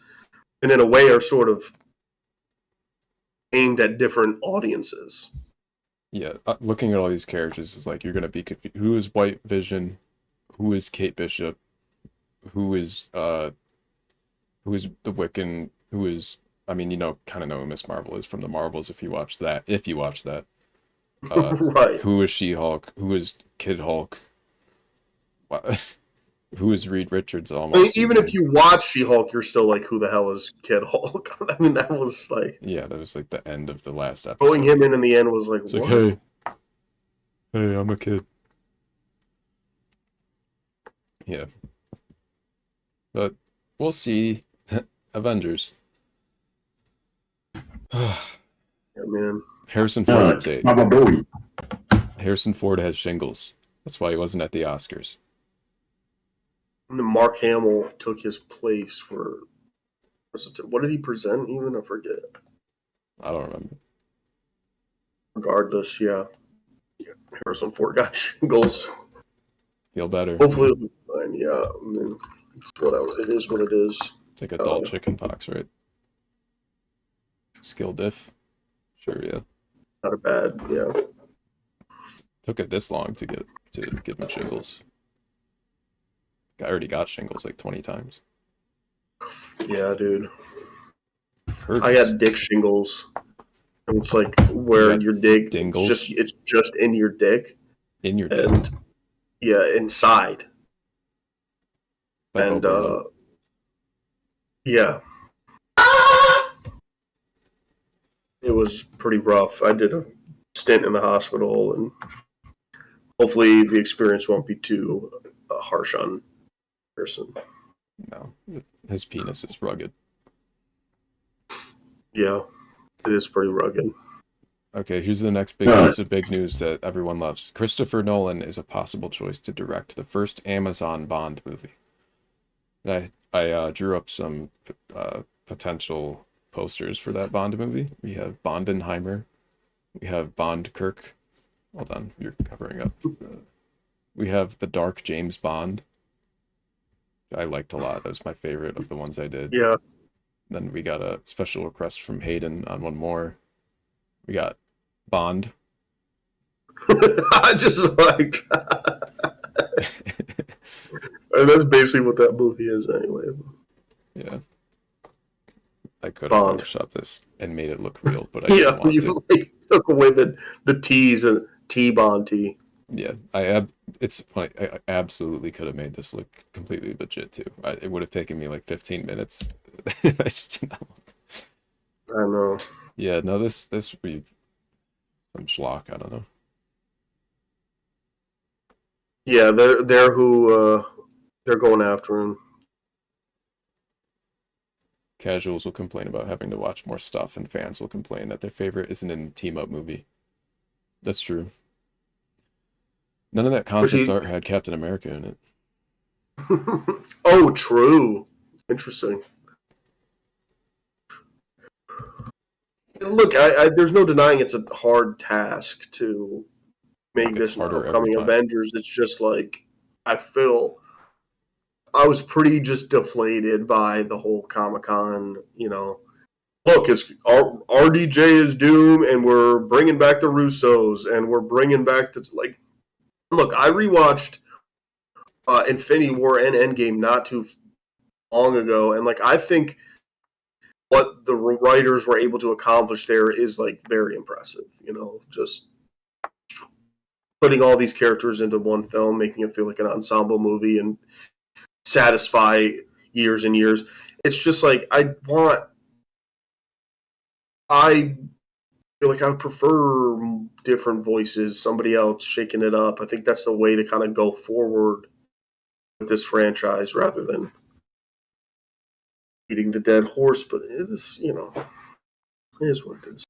And in a way are sort of aimed at different audiences. Yeah, looking at all these characters is like, you're going to be confused. Who is White Vision? Who is Kate Bishop? Who is the Wiccan? Who is, kind of know who Miss Marvel is from the Marvels if you watch that. Right. Who is She-Hulk? Who is Kid Hulk? Who is Reed Richards almost? I mean, even if you watch She-Hulk, you're still like, who the hell is Kid Hulk? I mean, that was like... Yeah, that was like the end of the last episode. Throwing him in the end was like, it's what? Like, hey, I'm a kid. Yeah. But we'll see. Avengers. Yeah, man. Harrison Ford update. Baba Booey. Harrison Ford has shingles. That's why he wasn't at the Oscars. And then Mark Hamill took his place for... What did he present even? I forget. I don't remember. Regardless, yeah. Harrison Ford got shingles. Feel better. Hopefully it'll be fine, yeah. I mean, it is what it is. It's like adult chicken pox, right? Skill diff? Sure, yeah. Not a bad, yeah. Took it this long to give him shingles. I already got shingles like 20 times. Yeah, dude. Hurts. I got dick shingles. And it's like where your dick dingles? It's just in your dick. In your dick. And yeah, inside. Like and yeah. It was pretty rough. I did a stint in the hospital, and hopefully the experience won't be too harsh on the person. No, his penis is rugged. Yeah, it is pretty rugged. Okay, here's the next big piece of big news that everyone loves. Christopher Nolan is a possible choice to direct the first Amazon Bond movie. I drew up some potential posters for that Bond movie. We have Bondenheimer. We have Bond Kirk. Hold on, you're covering up. We have the Dark James Bond. I liked a lot. That was my favorite of the ones I did. Yeah. Then we got a special request from Hayden on one more. We got Bond. I just liked. And that's basically what that movie is, anyway. Yeah. I could have Bond. photoshopped this and made it look real, but I didn't Yeah, want you to. like, took away the T's and T-Bond T. Yeah, it's funny. I absolutely could have made this look completely legit too. It would have taken me like 15 minutes. I just did not want to. I know. Yeah, no, this would be some schlock. I don't know. Yeah, they're who they're going after him. Casuals will complain about having to watch more stuff, and fans will complain that their favorite isn't in a team-up movie. That's true. None of that concept art had Captain America in it. Oh, true. Interesting. Look, there's no denying it's a hard task to make this upcoming Avengers. It's just like I feel I was pretty just deflated by the whole Comic-Con, Look, it's RDJ is Doom, and we're bringing back the Russos, and we're bringing back this, like, look, I rewatched Infinity War and Endgame not too long ago, and, like, I think what the writers were able to accomplish there is, like, very impressive, just putting all these characters into one film, making it feel like an ensemble movie and satisfy years and years. It's just like, I feel like I would prefer different voices, somebody else shaking it up. I think that's the way to kind of go forward with this franchise rather than beating the dead horse. But it is, it is what it is.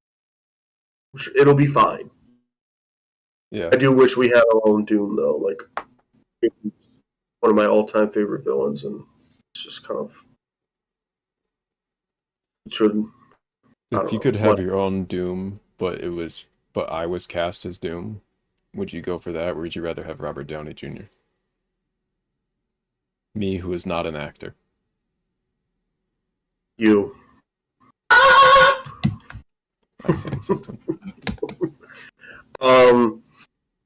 I'm sure it'll be fine. Yeah. I do wish we had our own Doom, though. Like, one of my all-time favorite villains, and it's just kind of If you could have your own Doom, but I was cast as Doom, would you go for that, or would you rather have Robert Downey Jr.? Me, who is not an actor. You. I said something.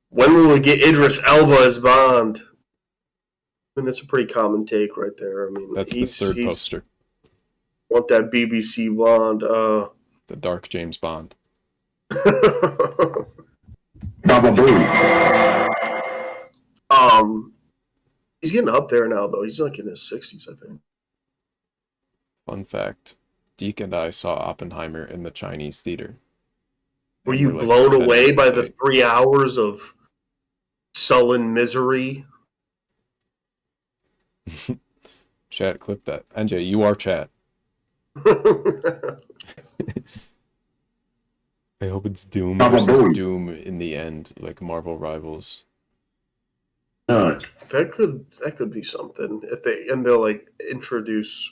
When will we get Idris Elba as Bond? I mean, that's a pretty common take right there. I mean, that's the third poster. Want that BBC Bond? The Dark James Bond. Baba Booey. He's getting up there now, though. He's like in his 60s, I think. Fun fact: Deke and I saw Oppenheimer in the Chinese theater. Were you blown away by the 3 hours of sullen misery? Chat, clip that. NJ, you are chat. I hope it's Doom versus Doom in the end, like Marvel Rivals. That could be something if they'll like introduce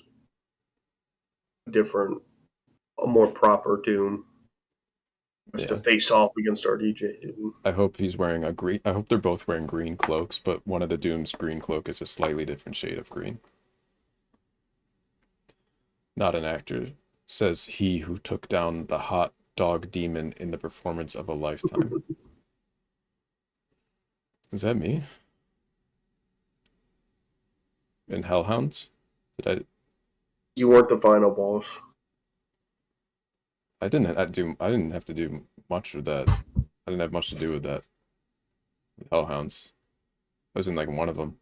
a more proper Doom to face off against RDJ Doom. I hope he's wearing I hope they're both wearing green cloaks, but one of the Doom's green cloak is a slightly different shade of green. Not an actor, says he who took down the hot dog demon in the performance of a lifetime. Is that me? In Hellhounds? You weren't the final boss. I didn't have to do much with that. I didn't have much to do with that. With Hellhounds. I was in like one of them.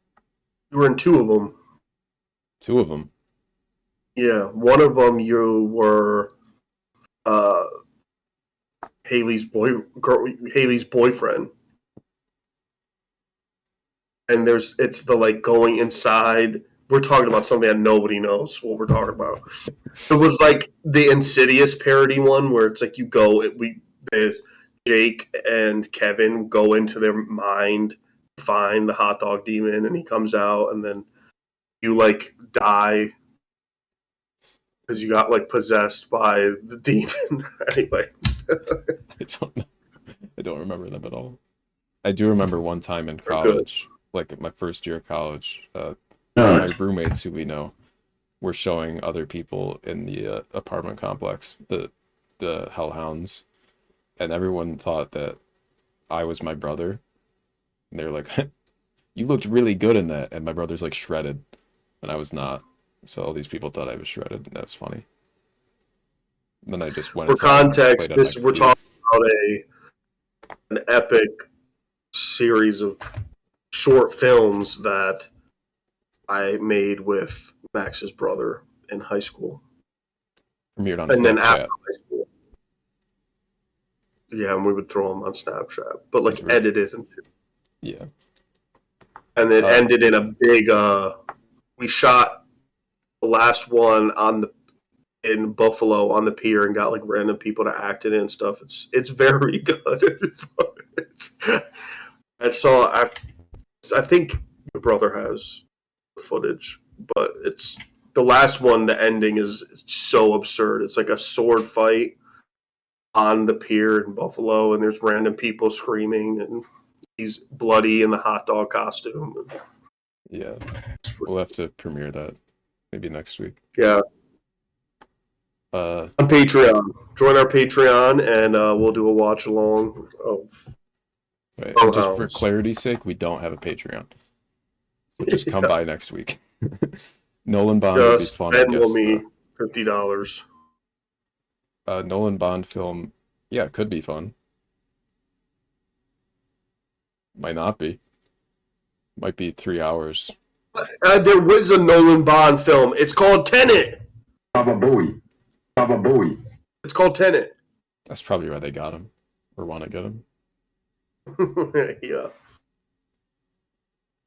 You were in two of them. Two of them? Yeah, one of them you were Haley's boyfriend. And it's the like going inside. We're talking about something that nobody knows what we're talking about. It was like the Insidious parody one where it's like you go, Jake and Kevin go into their mind, find the hot dog demon, and he comes out, and then you like die because you got like possessed by the demon. Anyway, I don't know. I don't remember them at all. I do remember one time in college, like my first year of college, my roommates who we know were showing other people in the apartment complex the Hellhounds, and everyone thought that I was my brother. And they were like, "You looked really good in that," and my brother's like shredded, and I was not. So all these people thought I was shredded, and that was funny. And then I just went. For inside and context, played on my we're computer. talking about an epic series of short films that I made with Max's brother in high school. Premiered on And then after Snapchat. high school. Yeah, and we would throw them on Snapchat, but like That's right. edited and shit. Yeah. And it ended in a big we shot the last one in Buffalo on the pier and got like random people to act in it and stuff. It's very good. I think my brother has footage, but it's the last one. The ending is so absurd. It's like a sword fight on the pier in Buffalo, and there's random people screaming, and he's bloody in the hot dog costume. Yeah. We'll have to premiere that maybe next week. Yeah. On Patreon. Join our Patreon, and we'll do a watch along of. Right. Just for clarity's sake, we don't have a Patreon. So just come by next week. Nolan Bond would be fun. Venmo me $50. Nolan Bond film, yeah, could be fun. Might not be. Might be 3 hours. There was a Nolan Bond film. It's called Tenet. Baba Booey. Baba Booey. It's called Tenet. That's probably why they got him. Or want to get him. Yeah.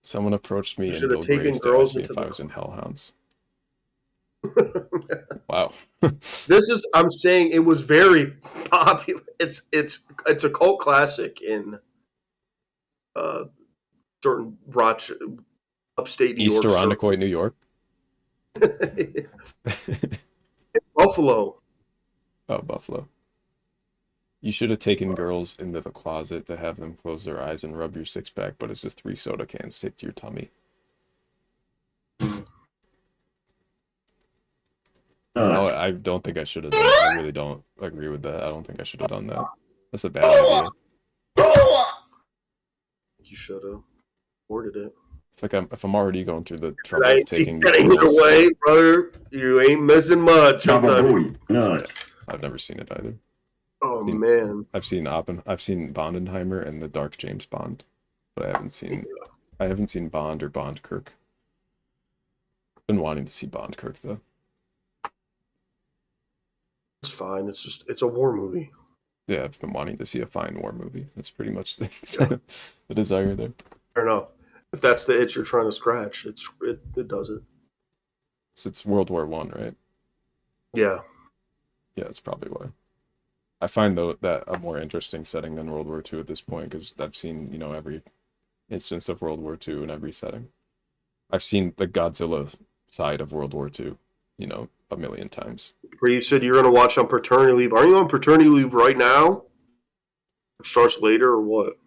Someone approached me Should in have Bill taken Grace to girls ask me into if I the- was in Hellhounds. Wow. I'm saying it was very popular. It's a cult classic in certain upstate New East York. Irondequoit, New York. Buffalo. Oh, Buffalo. You should have taken girls into the closet to have them close their eyes and rub your six pack, but it's just 3 soda cans taped to your tummy. No, I don't think I should have done that. I really don't agree with that. I don't think I should have done that. That's a bad idea. You should have ordered it. If I'm already going through the trouble Right, of taking getting these either girls, way, brother. You ain't missing much. Baba Booey. No. I've never seen it either. Oh man, I've seen Bondenheimer and the Dark James Bond, but I haven't seen Bond or Bondkirk. Been wanting to see Bondkirk though. it's fine. It's a war movie. Yeah, I've been wanting to see a fine war movie. That's pretty much the desire there. Fair enough. If that's the itch you're trying to scratch, it does it. So it's World War I, right? Yeah. Yeah, that's probably why. I find though that a more interesting setting than World War II at this point because I've seen every instance of World War II in every setting. I've seen the Godzilla side of World War II, a million times. Where you said you're going to watch on paternity leave. Are you on paternity leave right now? It starts later or what?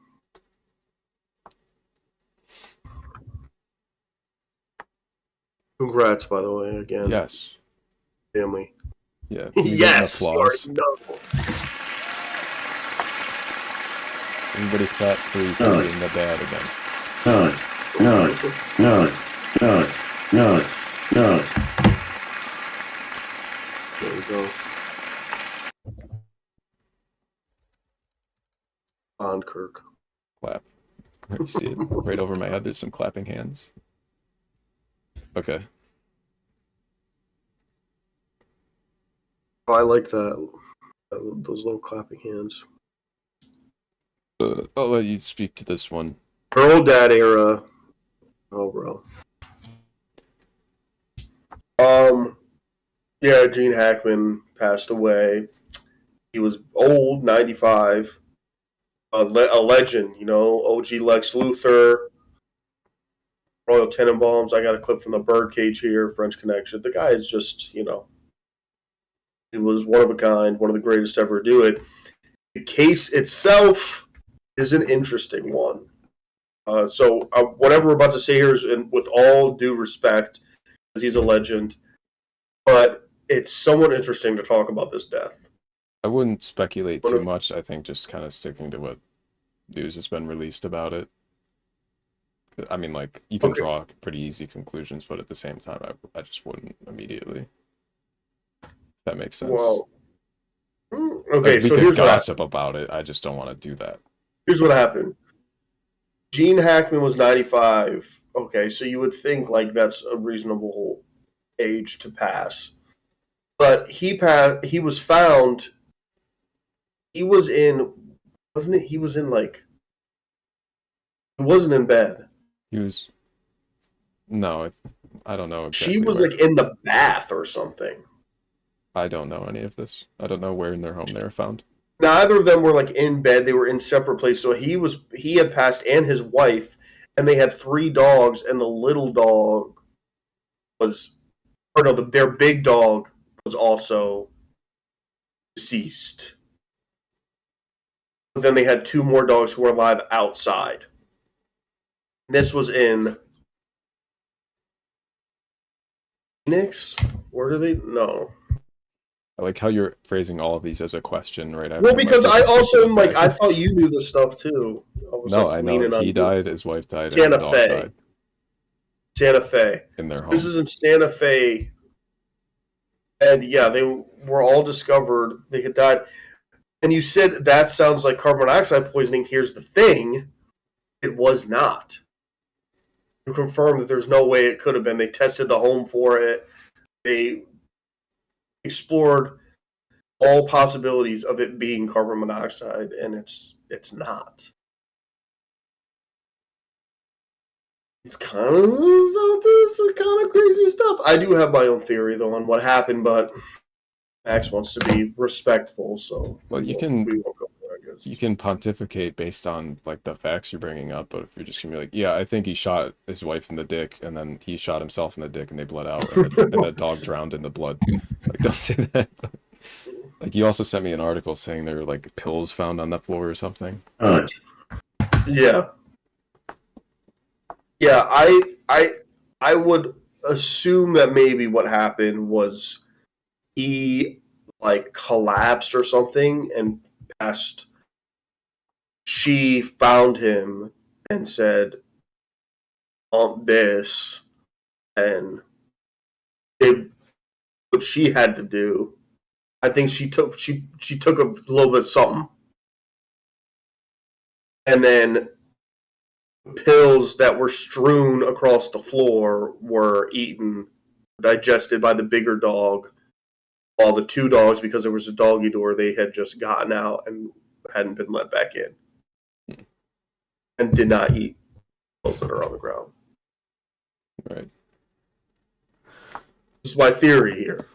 Congrats, by the way, again. Yes. Family. Yeah. Can we get an Yes. applause? No. Everybody clap for you being the dad again. No. There we go. Bondkirk. Clap. You see it right over my head. There's some clapping hands. Okay. Oh, I like that. Those little clapping hands. I'll let you speak to this one. Earl Dad era. Oh, bro. Yeah, Gene Hackman passed away. He was old, 95. A legend, you know. OG Lex Luthor, Royal Tenenbaums. I got a clip from the Birdcage here, French Connection. The guy is just, you know, he was one of a kind, one of the greatest ever to do it. The case itself is an interesting one. So whatever we're about to say here is, with all due respect, because he's a legend, but it's somewhat interesting to talk about this death. I wouldn't speculate too much. I think just kind of sticking to what news has been released about it. I mean, like, you can draw pretty easy conclusions, but at the same time, I just wouldn't immediately. If that makes sense. Well, okay, like, we so could here's gossip about it. I just don't want to do that. Here's what happened. Gene Hackman was 95. Okay, so you would think like that's a reasonable age to pass. But he was found, he was in, wasn't it? He was in like, he wasn't in bed. He was, no, I don't know exactly. She was like in the bath or something. I don't know any of this. I don't know where in their home they were found. Neither of them were like in bed. They were in separate places. So he had passed, and his wife, and they had 3 dogs, and the little dog was, or no, their big dog was also deceased. But then they had 2 more dogs who were alive outside. This was in Phoenix? Where do they? No. I like how you're phrasing all of these as a question, right? Well, because I also am like, I thought you knew this stuff too. No, I know. He died, his wife died, Santa Fe. Santa Fe. In their home. This is in Santa Fe. And yeah, they were all discovered. They had died. And you said that sounds like carbon monoxide poisoning. Here's the thing. It was not. You confirmed that there's no way it could have been. They tested the home for it. They explored all possibilities of it being carbon monoxide, and it's not. It's kind of crazy stuff. I do have my own theory though on what happened, but Max wants to be respectful, so well, we won't go there, I guess. You can pontificate based on like the facts you're bringing up, but if you're just gonna be like, yeah, I think he shot his wife in the dick, and then he shot himself in the dick, and they bled out, and the dog drowned in the blood. Like, don't say that. Like, you also sent me an article saying there were like pills found on the floor or something. Yeah. Yeah, I would assume that maybe what happened was he like collapsed or something and passed. She found him and said, this, and did what she had to do. I think she took a little bit of something, and then pills that were strewn across the floor were eaten, digested by the bigger dog, while the 2 dogs, because there was a doggy door, they had just gotten out and hadn't been let back in, and did not eat pills that are on the ground. Right. This is my theory here.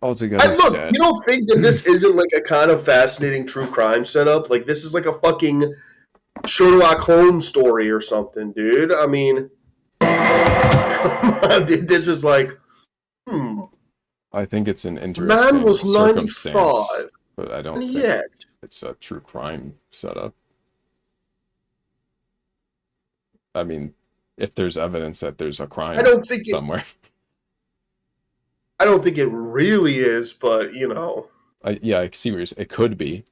Altogether, look, sad. You don't think that this isn't like a kind of fascinating true crime setup? Like, this is like a fucking Sherlock Holmes story or something, dude. I mean, come on, dude. This is like, I think it's an interesting man was circumstance, 95, but I don't think it's a true crime setup. I mean, if there's evidence that there's a crime somewhere. I don't think it really is, but, you know. Yeah, I see where you're saying. It could be.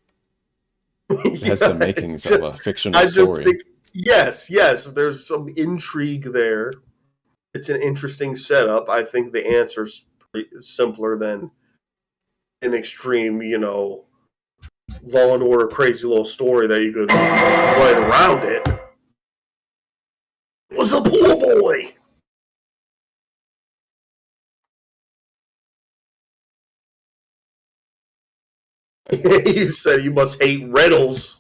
It has the makings of a fictional story. Think, yes, there's some intrigue there. It's an interesting setup. I think the answer's pretty simpler than an extreme, you know, Law and Order crazy little story that you could write around it. It was a pool boy! You said you must hate riddles.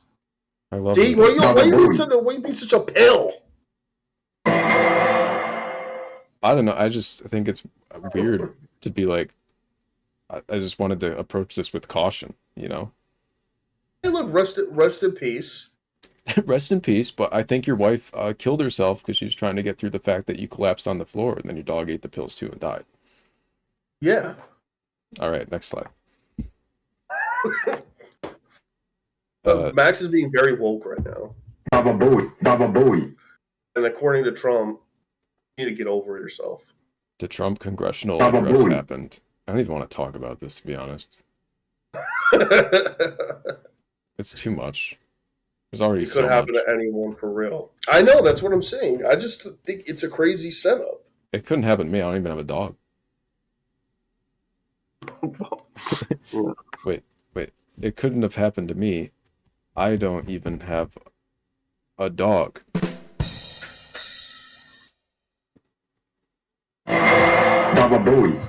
I love See, it. why you Baba being Booey. why you being such a pill? I don't know. I just think it's weird to be like, I just wanted to approach this with caution, you know? Hey, look, rest in peace. Rest in peace, but I think your wife killed herself because she was trying to get through the fact that you collapsed on the floor and then your dog ate the pills too and died. Yeah. All right, next slide. Max is being very woke right now. Baba Booey. Baba Booey. And according to Trump, you need to get over yourself. The Trump congressional Baba address Booey. happened. I don't even want to talk about this, to be honest. It's too much. There's already It so could happen much. to anyone for real. I know, that's what I'm saying. I just think it's a crazy setup. It couldn't happen to me. I don't even have a dog. Wait. It couldn't have happened to me. I don't even have a dog. Baba Booey.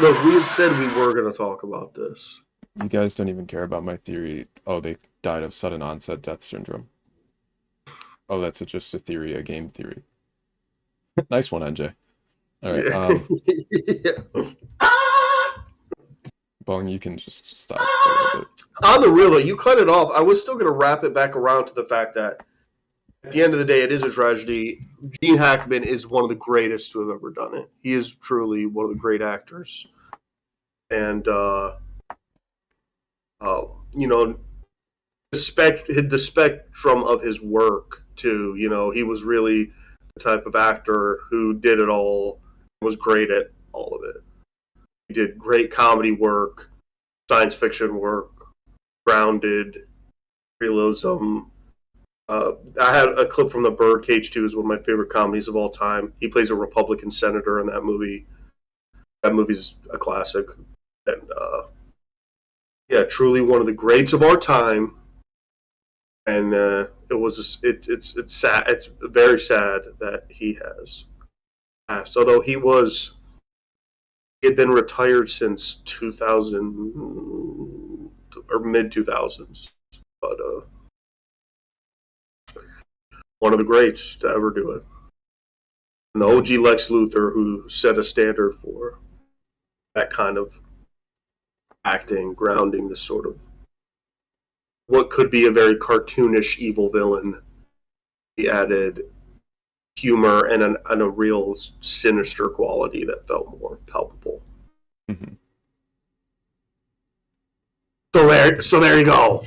Look, we had said we were going to talk about this. You guys don't even care about my theory. Oh, they died of sudden onset death syndrome. Oh, that's just a theory, a game theory. Nice one, NJ. All right, Yeah. Bong, you can just stop a little bit. On the real, though, you cut it off. I was still going to wrap it back around to the fact that at the end of the day, it is a tragedy. Gene Hackman is one of the greatest to have ever done it. He is truly one of the great actors. And, you know, the spectrum of his work, too. You know, he was really the type of actor who did it all, was great at all of it. He did great comedy work, science fiction work, grounded, realism. I had a clip from The Birdcage 2, is one of my favorite comedies of all time. He plays a Republican senator in that movie. That movie's a classic. And, yeah, truly one of the greats of our time. And it's sad. It's very sad that he has passed. Although he had been retired since 2000 or mid 2000s. But one of the greats to ever do it. And the OG Lex Luthor, who set a standard for that kind of acting, grounding this sort of what could be a very cartoonish evil villain. He added humor and a real sinister quality that felt more palpable. Mhm. So there you go.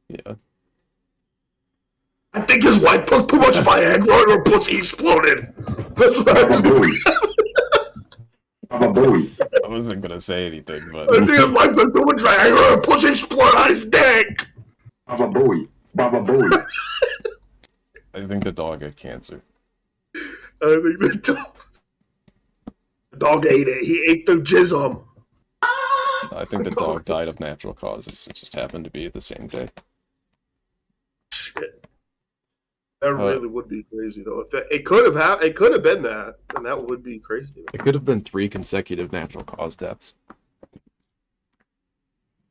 Yeah. I think his wife took too much Viagra and her pussy exploded. That's what I Baba Booey. Baba Booey. I wasn't gonna say anything, but think his wife took too much Viagra and her pussy exploded on his dick. Baba Booey. Baba Booey. I think the dog had cancer. I think the dog ate it. He ate the jism. I think the dog died of natural causes. It just happened to be at the same day. Shit. That really would be crazy, though. If it could have been that, and that would be crazy. It could have been 3 consecutive natural cause deaths.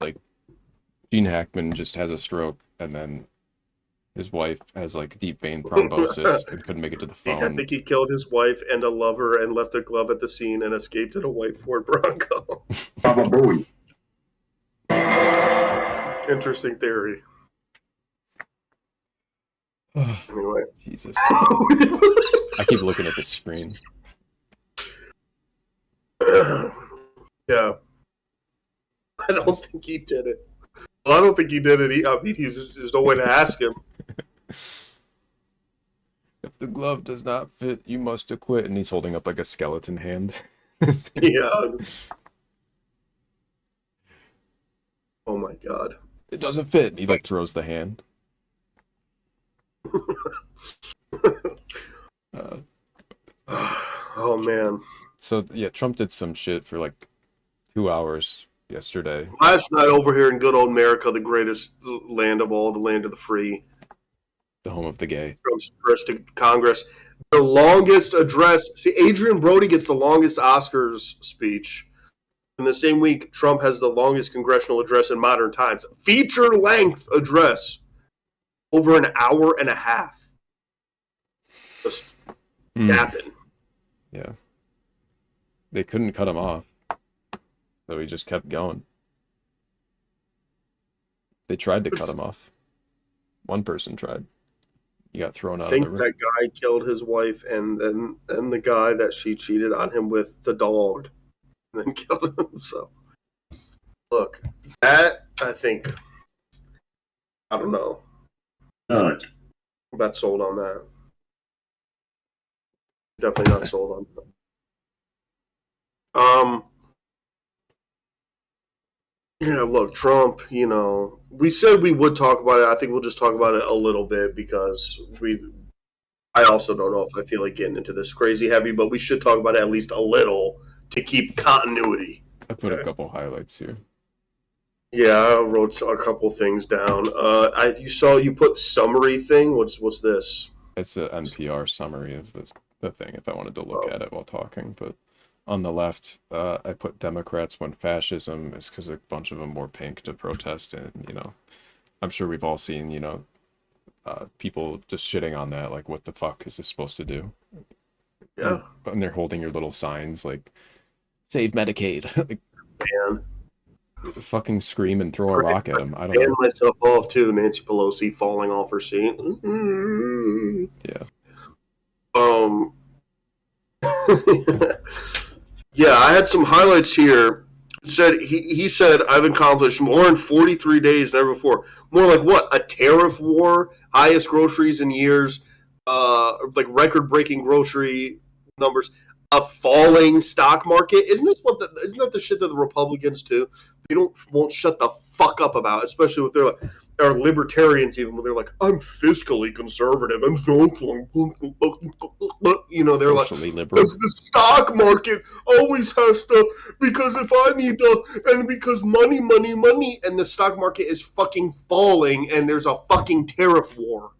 Like, Gene Hackman just has a stroke, and then his wife has like deep vein thrombosis and couldn't make it to the I phone. think he killed his wife and a lover and left a glove at the scene and escaped in a white Ford Bronco. Baba Booey. Interesting theory. Anyway. Jesus. I keep looking at the screen. Yeah. I don't think he did it. Well, I don't think he did it. I mean, there's no way to ask him. If the glove does not fit, you must acquit. And he's holding up like a skeleton hand. Yeah. Oh my god. It doesn't fit. He like throws the hand. Oh man. So yeah, Trump did some shit for like 2 hours yesterday. Last night over here in good old America, the greatest land of all, the land of the free. The home of the gay. Trump's address to Congress. The longest address. See, Adrian Brody gets the longest Oscars speech. In the same week, Trump has the longest congressional address in modern times. Feature-length address. Over an hour and a half. Just yapping. Yeah. They couldn't cut him off. So he just kept going. They tried to cut him off. One person tried. He got thrown out I think of the that room. guy killed his wife and the guy that she cheated on him with, the dog, and then killed him. So, look, that, I think, I don't know. Nut. I'm not sold on that. Definitely not sold on that. Yeah, look, Trump, we said we would talk about it. I think we'll just talk about it a little bit because I also don't know if I feel like getting into this crazy heavy, but we should talk about it at least a little to keep continuity. I put a couple highlights here. Yeah, I wrote a couple things down. You put summary thing. What's this? It's an NPR summary of the thing if I wanted to look at it while talking. But on the left, I put Democrats when fascism is because a bunch of them wore pink to protest. And, I'm sure we've all seen, people just shitting on that. Like, what the fuck is this supposed to do? Yeah. And they're holding your little signs like, save Medicaid. Like, Man. fucking scream and throw a rock at them. I don't And know. myself off too. Nancy Pelosi falling off her seat. Yeah. Yeah, I had some highlights here. It said he said I've accomplished more in 43 days than ever before. More like what? A tariff war, highest groceries in years, like record-breaking grocery numbers, a falling stock market. Isn't that the shit that the Republicans do? They won't shut the fuck up about, especially if they're like, or libertarians even when they're like, I'm fiscally conservative. I'm so, they're like, Socially liberal. the stock market always has to, because if I need to, and because money, and the stock market is fucking falling, and there's a fucking tariff war.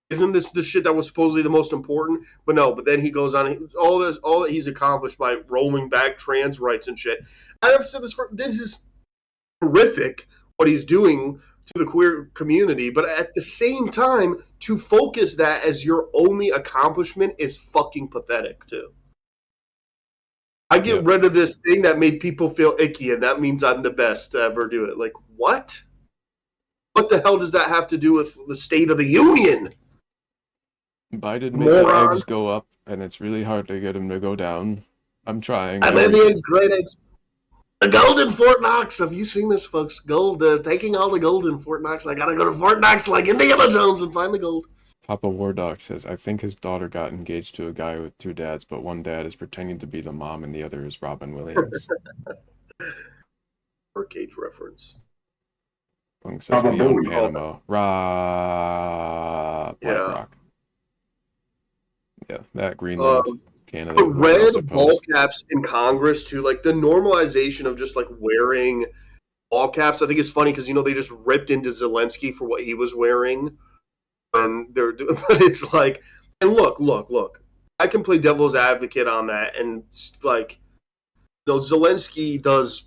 Isn't this the shit that was supposedly the most important? But no, but then he goes on, all that he's accomplished by rolling back trans rights and shit. I've said this is horrific what he's doing to the queer community, but at the same time, to focus that as your only accomplishment is fucking pathetic too. I get rid of this thing that made people feel icky, and that means I'm the best to ever do it. Like, what? What the hell does that have to do with the State of the Union? Biden made the eggs go up, and it's really hard to get them to go down. I'm trying. I made the eggs, great eggs. The gold in Fort Knox. Have you seen this, folks? Gold, taking all the gold in Fort Knox. I gotta go to Fort Knox like Indiana Jones and find the gold. Papa War Dog says, I think his daughter got engaged to a guy with two dads, but one dad is pretending to be the mom and the other is Robin Williams. Arcade reference. Punk says, we own Panama. Rock. Yeah, that Greenland, Canada. The red ball caps in Congress, too, like the normalization of just like wearing ball caps, I think is funny because, they just ripped into Zelensky for what he was wearing. And but it's like, and look. I can play devil's advocate on that. And like, Zelensky does.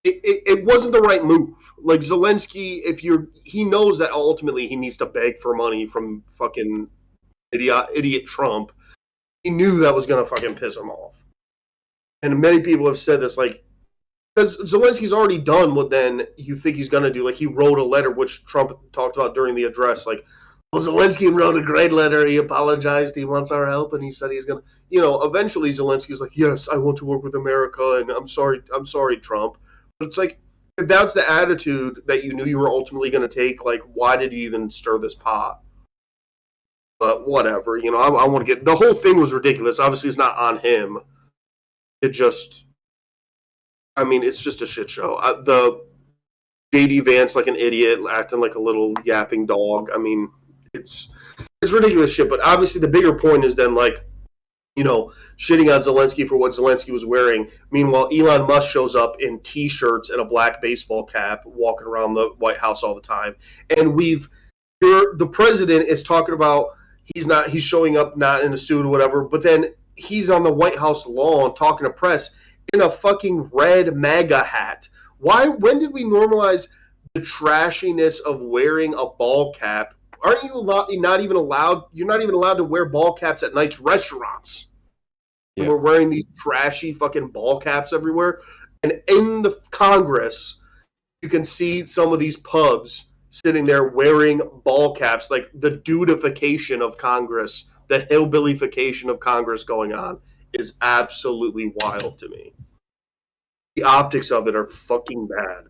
It wasn't the right move. Like Zelensky, he knows that ultimately he needs to beg for money from fucking idiot Trump. He knew that was gonna fucking piss him off. And many people have said this, like, because Zelensky's already done what then you think he's gonna do. Like, he wrote a letter, which Trump talked about during the address. Like, well, Zelensky wrote a great letter. He apologized. He wants our help, and he said he's gonna. Eventually Zelensky's like, yes, I want to work with America, and I'm sorry, Trump. But it's like, if that's the attitude that you knew you were ultimately going to take, like, why did you even stir this pot? But whatever, I want to get... The whole thing was ridiculous. Obviously, it's not on him. It just... it's just a shit show. The J.D. Vance like an idiot, acting like a little yapping dog. It's ridiculous shit. But obviously, the bigger point is then, like, shitting on Zelensky for what Zelensky was wearing. Meanwhile, Elon Musk shows up in T-shirts and a black baseball cap, walking around the White House all the time. And we've the president is talking about he's showing up not in a suit or whatever, but then he's on the White House lawn talking to press in a fucking red MAGA hat. When did we normalize the trashiness of wearing a ball cap? Aren't you not even allowed to wear ball caps at nice restaurants? Yeah. We're wearing these trashy fucking ball caps everywhere. And in the Congress, you can see some of these pubs sitting there wearing ball caps, like the dudification of Congress, the hillbillyfication of Congress going on is absolutely wild to me. The optics of it are fucking bad.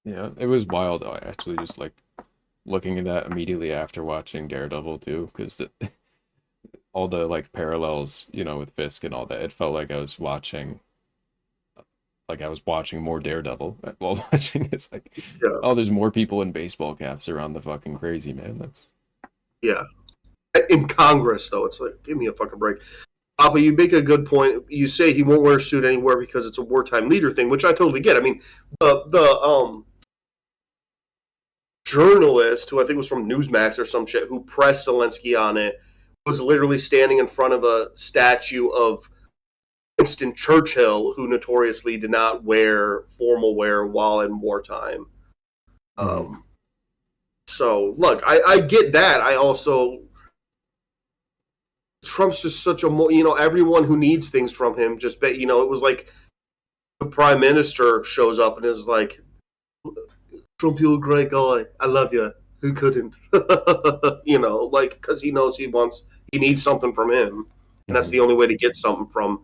Yeah, it was wild. I actually just like looking at that immediately after watching Daredevil too, because all the like parallels, with Fisk and all that, it felt like I was watching more Daredevil while watching. It's like, oh, there's more people in baseball caps around the fucking crazy man. That's in Congress though. It's like, give me a fucking break. Papa, you make a good point. You say he won't wear a suit anywhere because it's a wartime leader thing, which I totally get. I mean, the journalist who I think was from Newsmax or some shit who pressed Zelensky on it was literally standing in front of a statue of Winston Churchill, who notoriously did not wear formal wear while in wartime. So, look, I get that. I also... Trump's just such a... everyone who needs things from him just... it was like the prime minister shows up and is like, Trump, you're a great guy. I love you. Who couldn't? Because he knows he needs something from him. And that's the only way to get something from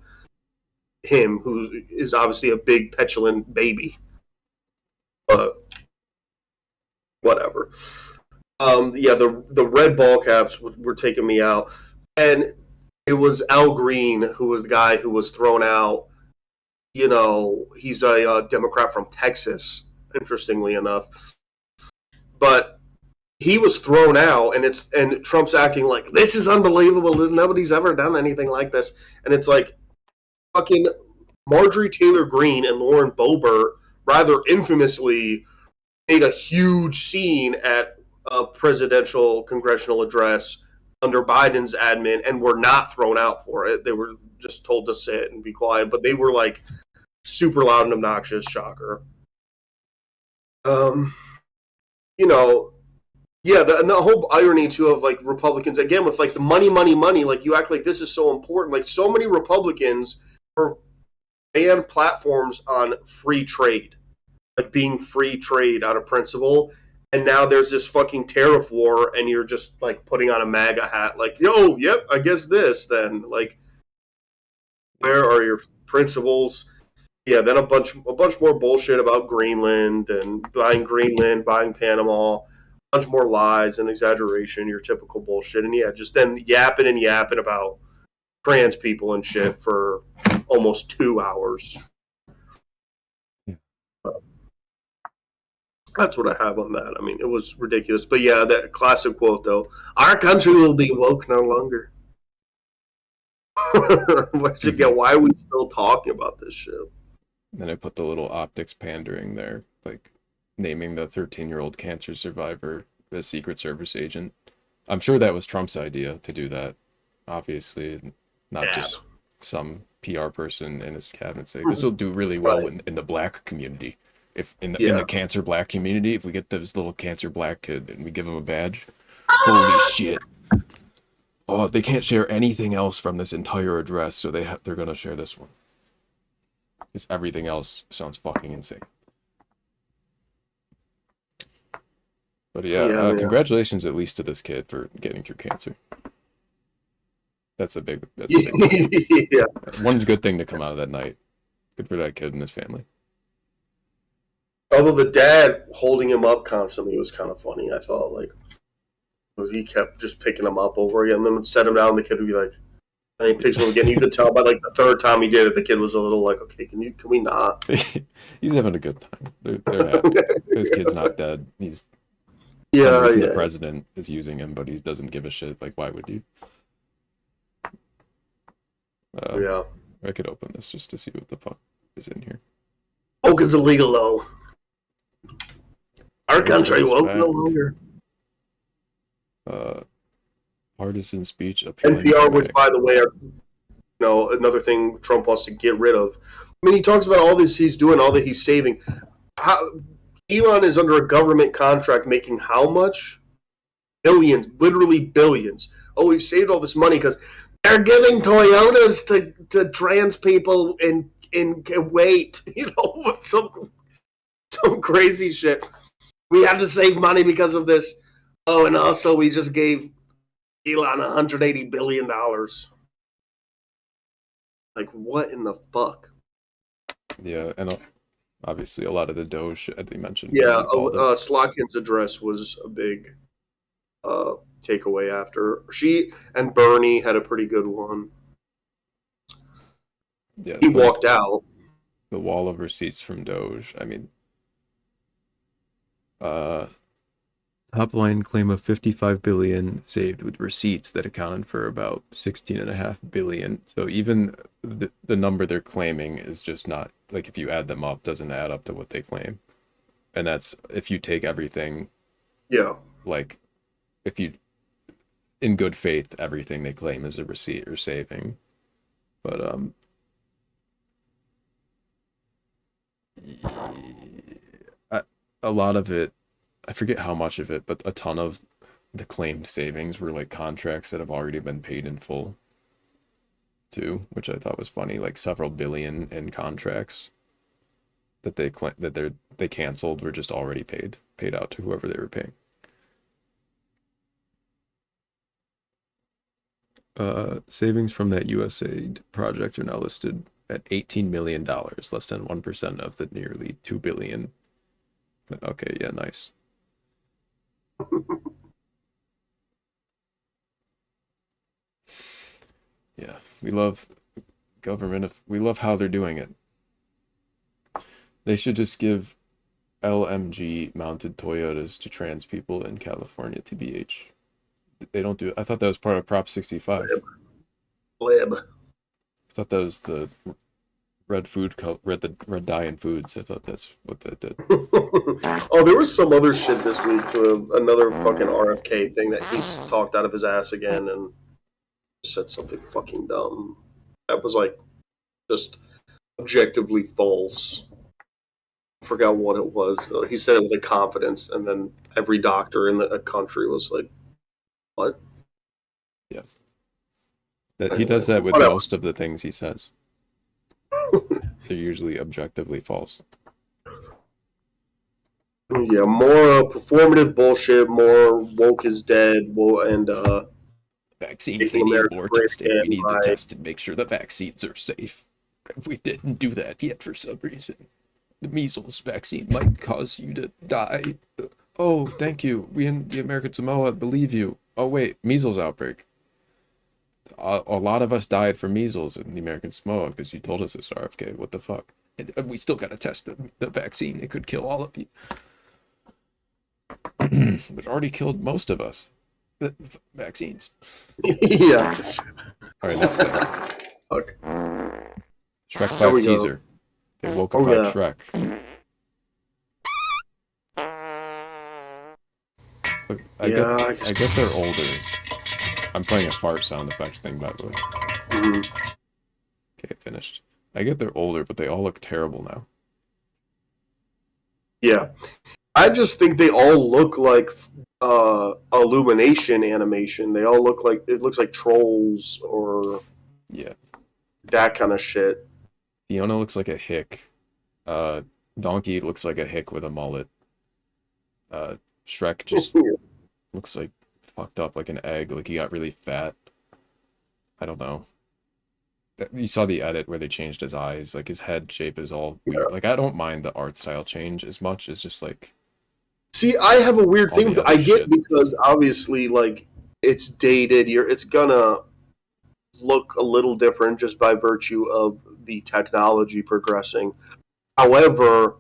him, who is obviously a big petulant baby. But whatever. The red ball caps were taking me out, and it was Al Green who was the guy who was thrown out. He's a Democrat from Texas, interestingly enough, but he was thrown out, and Trump's acting like this is unbelievable. Nobody's ever done anything like this, and it's like fucking Marjorie Taylor Greene and Lauren Boebert rather infamously made a huge scene at a presidential congressional address under Biden's admin and were not thrown out for it. They were just told to sit and be quiet, but they were like super loud and obnoxious. Shocker. And the whole irony too of like Republicans again with like the money, like you act like this is so important. Like so many Republicans are ban platforms on free trade, like being free trade out of principle. And now there's this fucking tariff war, and you're just like putting on a MAGA hat, like, yo, yep, I guess this then. Like, where are your principles? Yeah, then a bunch more bullshit about Greenland and buying Panama, a bunch more lies and exaggeration, your typical bullshit. And yeah, just then yapping about trans people and shit for almost 2 hours. That's what I have on that. I mean, it was ridiculous. But yeah, that classic quote, though. Our country will be woke no longer. Why are we still talking about this shit? And I put the little optics pandering there, like naming the 13-year-old cancer survivor a Secret Service agent. I'm sure that was Trump's idea to do that. Obviously, not just some PR person in his cabinet saying, this will do really well in the black community. If in the cancer black community, if we get this little cancer black kid and we give him a badge, holy shit! Oh, they can't share anything else from this entire address, so they're gonna share this one. Because everything else sounds fucking insane. But congratulations at least to this kid for getting through cancer. That's a big one good thing to come out of that night. Good for that kid and his family. Although the dad holding him up constantly was kind of funny, I thought. Like, he kept just picking him up over again, and then would set him down, and the kid would be like, and he picks him up again. You could tell by like the third time he did it, the kid was a little like, okay, can we not? He's having a good time. They're happy. His kid's not dead. The president is using him, but he doesn't give a shit. Like, why would you? I could open this just to see what the fuck is in here. Woke is illegal, though. Our country woke no longer. Partisan speech appealing NPR, to which, by the way, are another thing Trump wants to get rid of. I mean, he talks about all this he's doing, all that he's saving. Elon is under a government contract making how much? Billions, literally billions. Oh, we've saved all this money because they're giving Toyotas to trans people in Kuwait, with some crazy shit. We had to save money because of this. Oh, and also we just gave Elon $180 billion. Like, what in the fuck? Yeah, and obviously a lot of the Doge shit they mentioned. Yeah, Slotkin's address was a big takeaway after. She and Bernie had a pretty good one. Yeah, he walked out. The wall of receipts from Doge. I mean, top line claim of 55 billion saved with receipts that accounted for about 16.5 billion. So even the number they're claiming is just not, like, if you add them up, doesn't add up to what they claim. And that's if you take everything. Yeah. Like, if you, in good faith, everything they claim is a receipt or saving. But a lot of it, I forget how much of it, but a ton of the claimed savings were like contracts that have already been paid in full too, which I thought was funny, like several billion in contracts that they canceled were just already paid out to whoever they were paying. Savings from that USAID project are now listed at $18 million, less than 1% of the nearly $2 billion. Okay, yeah, nice. Yeah, we love government. We love how they're doing it. They should just give LMG mounted Toyotas to trans people in California, TBH. They don't do it. I thought that was part of Prop 65. Lib. I thought that was the red dye in foods. I thought that's what that did. Oh, there was some other shit this week. Another fucking RFK thing that he talked out of his ass again and said something fucking dumb. That was like just objectively false. I forgot what it was though. He said it with a confidence, and then every doctor in the country was like, "What?" Yeah. He does that with most of the things he says. They're usually objectively false. Yeah, more performative bullshit, more woke is dead, and vaccines, they need more testing. We need to test and make sure the vaccines are safe. We didn't do that yet for some reason. The measles vaccine might cause you to die. Oh, thank you. We in the American Samoa believe you. Oh, wait, measles outbreak. A lot of us died from measles in the American Samoa because you told us this, RFK. What the fuck? And we still got to test the vaccine. It could kill all of you. It already killed most of us. The vaccines. Yeah. All right, next thing. Fuck. Shrek 5 teaser. They woke up Shrek. Look, I get they're older. I'm playing a fart sound effect thing, by the way. Mm-hmm. Okay, finished. I get they're older, but they all look terrible now. Yeah. I just think they all look like Illumination animation. They all look like, it looks like trolls or that kind of shit. Fiona looks like a hick. Donkey looks like a hick with a mullet. Shrek just looks like fucked up like an egg, like he got really fat. I don't know. You saw the edit where they changed his eyes, like his head shape is all weird. Like I don't mind the art style change as much as just like. See, I have a weird thing with I get because obviously like it's dated. It's gonna look a little different just by virtue of the technology progressing. However,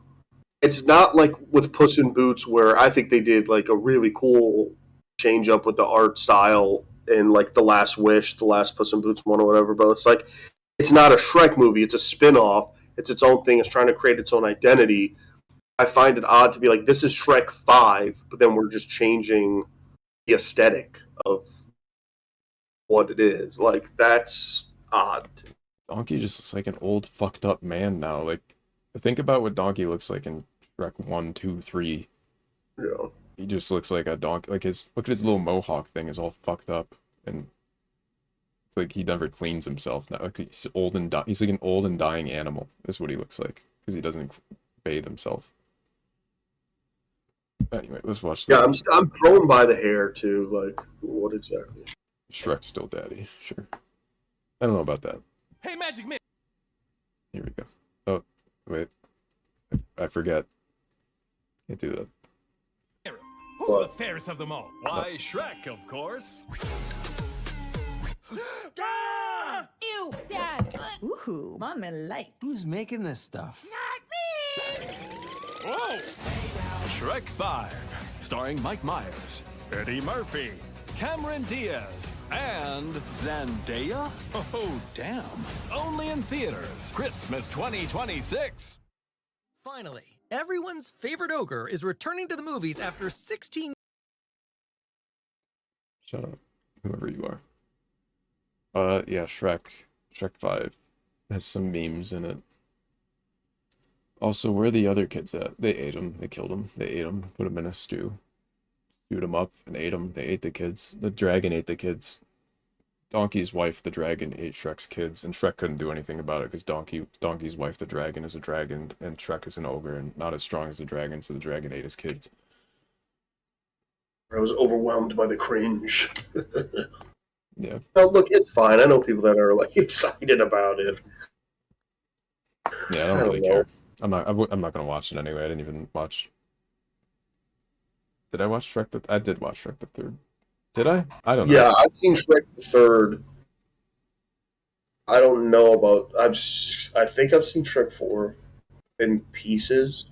it's not like with Puss in Boots where I think they did like a really cool change up with the art style in like The Last Wish, the last Puss in Boots one or whatever, but it's like it's not a Shrek movie, it's a spin-off, it's its own thing, it's trying to create its own identity. I find it odd to be like, this is Shrek 5, but then we're just changing the aesthetic of what it is. Like, that's odd. Donkey just looks like an old fucked up man now. Like, think about what Donkey looks like in Shrek 1, 2, 3. Yeah. He just looks like a donkey. Like look at his little mohawk thing is all fucked up, and it's like he never cleans himself now. Like he's old and he's like an old and dying animal. Is what he looks like because he doesn't bathe himself. Anyway, let's watch. Yeah, I'm thrown by the hair too. Like, what exactly? Shrek's still daddy. Sure. I don't know about that. Hey, Magic Man. Here we go. Oh, wait. I forget. Can't do that. Who's What? the fairest of them all? Why, Shrek, of course. Ah! Ew, Dad. Ooh, mommy like. Who's making this stuff? Whoa! Shrek 5, starring Mike Myers, Eddie Murphy, Cameron Diaz, and Zendaya? Oh, damn. Only in theaters, Christmas 2026. Finally, everyone's favorite ogre is returning to the movies after 16. Shut up, whoever you are. Yeah, Shrek 5 has some memes in it. Also, where are the other kids at? They ate them. They killed them. They ate them. Put them in a stew. Stewed them up and ate them. They ate the kids. The dragon ate the kids. Donkey's wife, the dragon, ate Shrek's kids, and Shrek couldn't do anything about it because Donkey's wife, the dragon, is a dragon, and Shrek is an ogre and not as strong as the dragon, so the dragon ate his kids. I was overwhelmed by the cringe. Yeah. No, look, it's fine. I know people that are like excited about it. Yeah, I don't really care. I'm not gonna watch it anyway. I didn't even watch. Did I watch Shrek? I did watch Shrek the Third. Did I? I don't know. Yeah, I've seen Shrek the Third. I don't know about. I think I've seen Shrek 4 in pieces.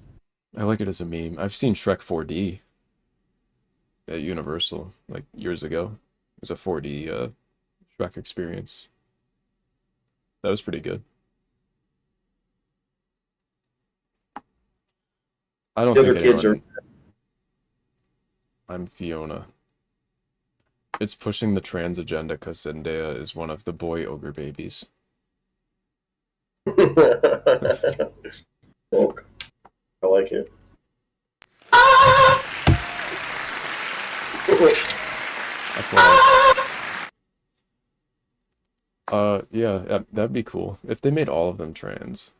I like it as a meme. I've seen Shrek 4D at Universal like years ago. It was a 4D Shrek experience. That was pretty good. I don't The think other kids anyone... I'm Fiona. It's pushing the trans agenda because Zendaya is one of the boy ogre babies. Look, I like it. Applause. Yeah, that'd be cool. If they made all of them trans,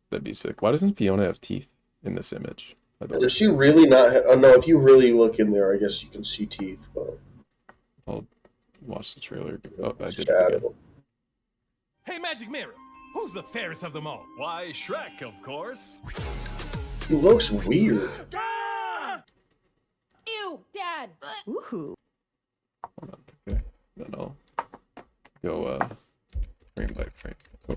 that'd be sick. Why doesn't Fiona have teeth in this image? Does she really not? Oh no! If you really look in there, I guess you can see teeth. But I'll watch the trailer. Oh, I did it shadow. again. Hey, Magic Mirror. Who's the fairest of them all? Why, Shrek, of course. He looks weird. Ah! Ew, Dad. Ooh. Hold on. Okay. Then I'll go frame by frame. Oh.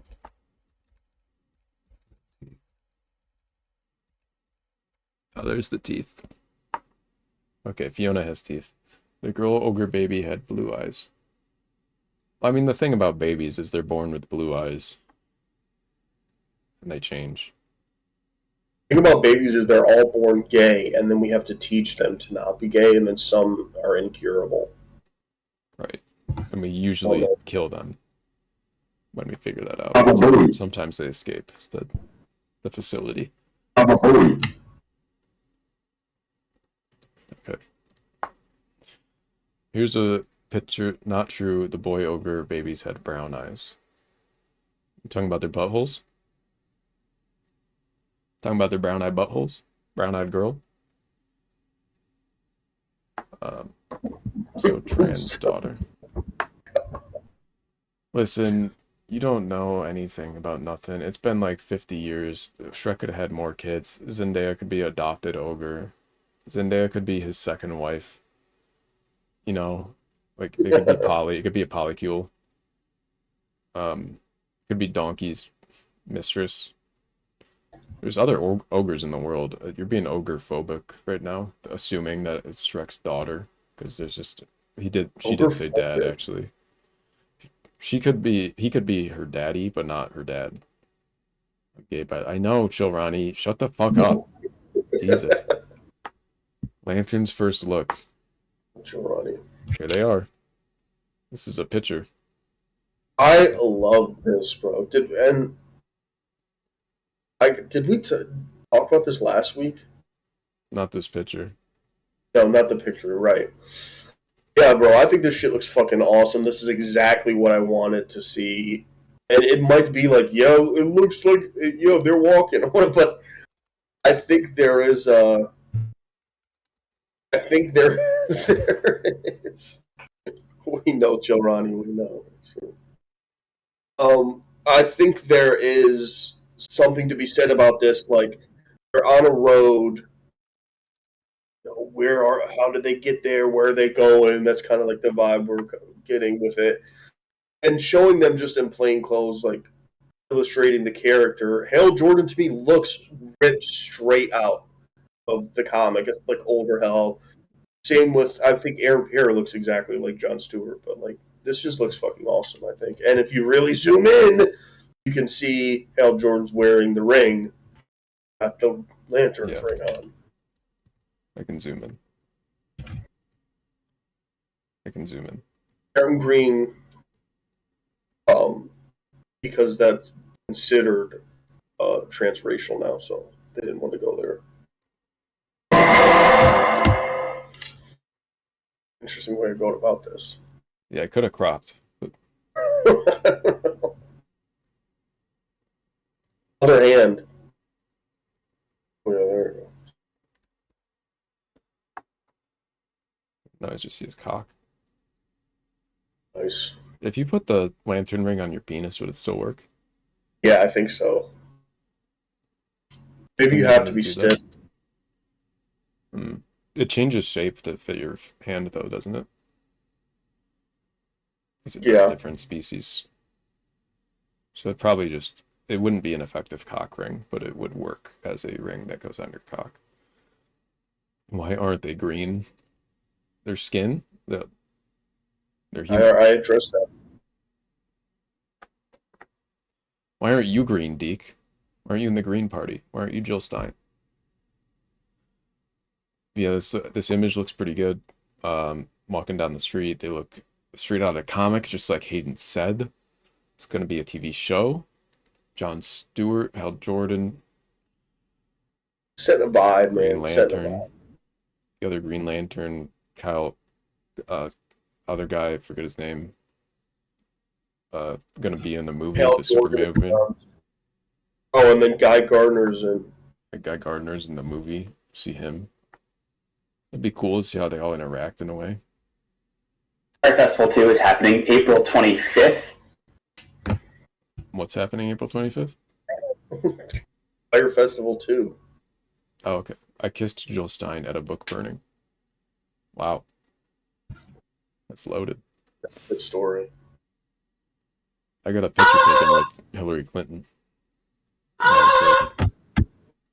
Oh, there's the teeth. Okay, Fiona has teeth. The girl ogre baby had blue eyes. I mean, the thing about babies is they're born with blue eyes. And they change. The thing about babies is they're all born gay, and then we have to teach them to not be gay, and then some are incurable. Right. And we usually kill them when we figure that out. Probably. Sometimes they escape the facility. Probably. Okay. Here's a picture. Not true. The boy ogre babies had brown eyes. You talking about their buttholes? Talking about their brown-eyed buttholes? Brown-eyed girl? So trans daughter. Listen, you don't know anything about nothing. It's been like 50 years. Shrek could have had more kids. Zendaya could be adopted ogre. Zendaya could be his second wife. You know, like it could be poly. It could be a polycule. Could be Donkey's mistress. There's other ogres in the world. You're being ogre phobic right now, assuming that it's Shrek's daughter, because there's just she did say dad actually. He could be her daddy, but not her dad. Okay, but I know, Chilrani, shut the fuck up. Jesus. Lantern's first look. Giovanni. Here they are. This is a picture. I love this, bro. Did we talk about this last week? Not this picture. No, not the picture, right. Yeah, bro, I think this shit looks fucking awesome. This is exactly what I wanted to see. And it might be like, yo, it looks like, yo, they're walking. But I think there is I think there is. We know, Joe Ronnie, we know. I think there is something to be said about this. Like, they're on a road. How did they get there? Where are they going? That's kind of like the vibe we're getting with it. And showing them just in plain clothes, like illustrating the character. Hale Jordan to me looks ripped straight out of the comic. It's like older Hal. Same with, I think Aaron Pierre looks exactly like Jon Stewart, but like this just looks fucking awesome, I think. And if you really zoom in, you can see Hal Jordan's wearing the ring, got the lanterns ring on. I can zoom in. Aaron Green, because that's considered transracial now, so they didn't want to go there. Interesting way of going about this. Yeah, I could have cropped. But... Other hand. Oh, yeah, there you go. No, I just see his cock. Nice. If you put the lantern ring on your penis, would it still work? Yeah, I think so. Maybe you have to be stiff. It changes shape to fit your hand, though, doesn't it? Because it does different species. So it probably just... It wouldn't be an effective cock ring, but it would work as a ring that goes on your cock. Why aren't they green? Their skin? They're human. I addressed that. Why aren't you green, Deke? Why aren't you in the Green Party? Why aren't you Jill Stein? Yeah, this image looks pretty good. Walking down the street, they look straight out of comics, just like Hayden said. It's going to be a TV show. Jon Stewart, Hal Jordan. Setting a vibe, man. Green Lantern. The other Green Lantern, Kyle, other guy, I forget his name. Gonna be in the movie, the Superman movie. Oh, and then Guy Gardner's in. Guy Gardner's in the movie. See him. It'd be cool to see how they all interact in a way. Fire Festival 2 is happening April 25th. What's happening April 25th? Fire Festival 2. Oh, okay. I kissed Jill Stein at a book burning. Wow. That's loaded. That's a good story. I got a picture taken with Hillary Clinton.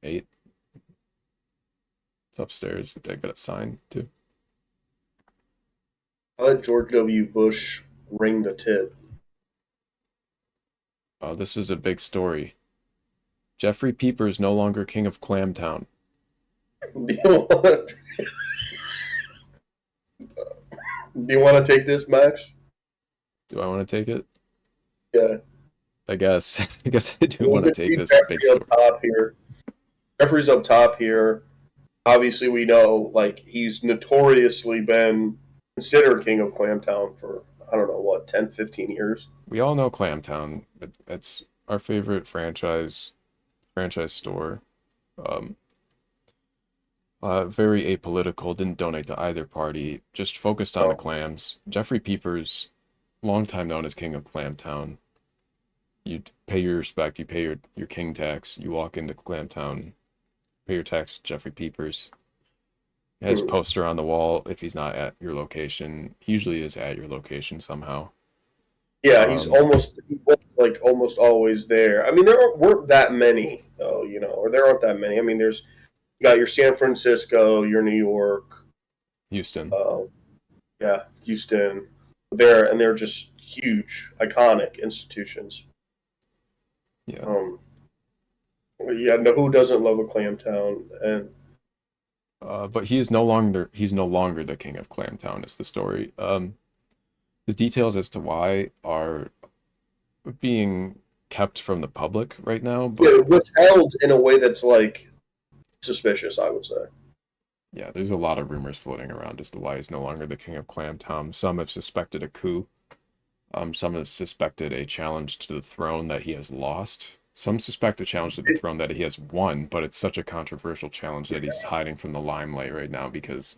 8. It's upstairs. I got a sign, too. I let George W. Bush ring the tip. Oh, this is a big story. Jeffrey Pieper's no longer king of Clamtown. Do you want to take this, Max? Do I want to take it? Yeah. I guess I do want to take this big story. Jeffrey's up top here. Obviously, we know, like, he's notoriously been considered king of Clamtown for, I don't know, what, 10, 15 years? We all know Clamtown. It's our favorite franchise store. Very apolitical, didn't donate to either party, just focused on the clams. Jeffrey Pieper's long time known as king of Clamtown. You pay your respect, you pay your king tax, you walk into Clamtown, pay your tax to Jeffrey Pieper's. He has a poster on the wall if he's not at your location. He usually is at your location somehow. Yeah, he's almost always there. I mean, there weren't that many, though, or there aren't that many. I mean, you got your San Francisco, your New York. Houston. Houston. They're just huge, iconic institutions. Yeah. Who doesn't love a Clamtown? And But he is no longer the king of Clamtown, is the story. The details as to why are being kept from the public right now, but Yeah, withheld in a way that's like suspicious, I would say. yeah, there's a lot of rumors floating around as to why he's no longer the king of Clamtown. Some have suspected a coup. Some have suspected a challenge to the throne that he has lost. Some suspect a challenge to the throne that he has won, but it's such a controversial challenge that he's hiding from the limelight right now because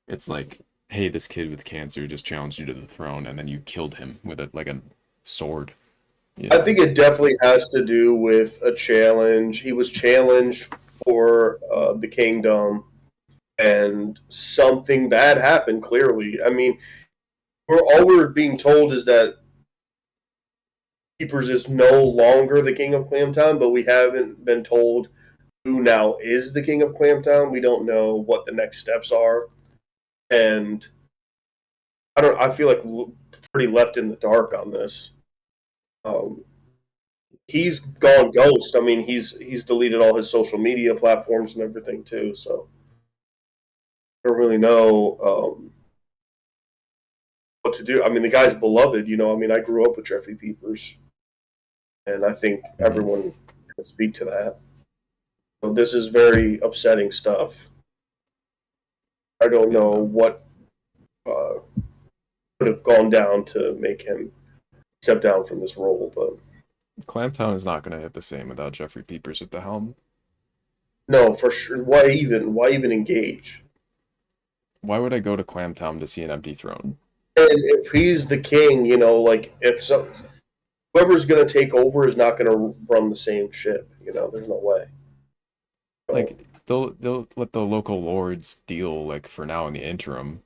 it's like, hey, this kid with cancer just challenged you to the throne, and then you killed him with a sword. You know? I think it definitely has to do with a challenge. He was challenged for the kingdom, and something bad happened, clearly. I mean, all we're being told is that Keepers is no longer the king of Clamtown, but we haven't been told who now is the king of Clamtown. We don't know what the next steps are, and I feel like pretty left in the dark on this. He's gone ghost. I mean, he's deleted all his social media platforms and everything too. So I don't really know what to do. I mean, the guy's beloved. You know, I mean, I grew up with Jeffrey Peepers, and I think everyone can speak to that. So this is very upsetting stuff. I don't know what would have gone down to make him step down from this role, but Clamtown is not going to hit the same without Jeffrey Peepers at the helm. no, for sure. Why even engage? Why would I go to Clamtown to see an empty throne? And if he's the king, you know, like whoever's going to take over is not going to run the same ship. You know, there's no way. So, Like they'll let the local lords deal, like, for now in the interim,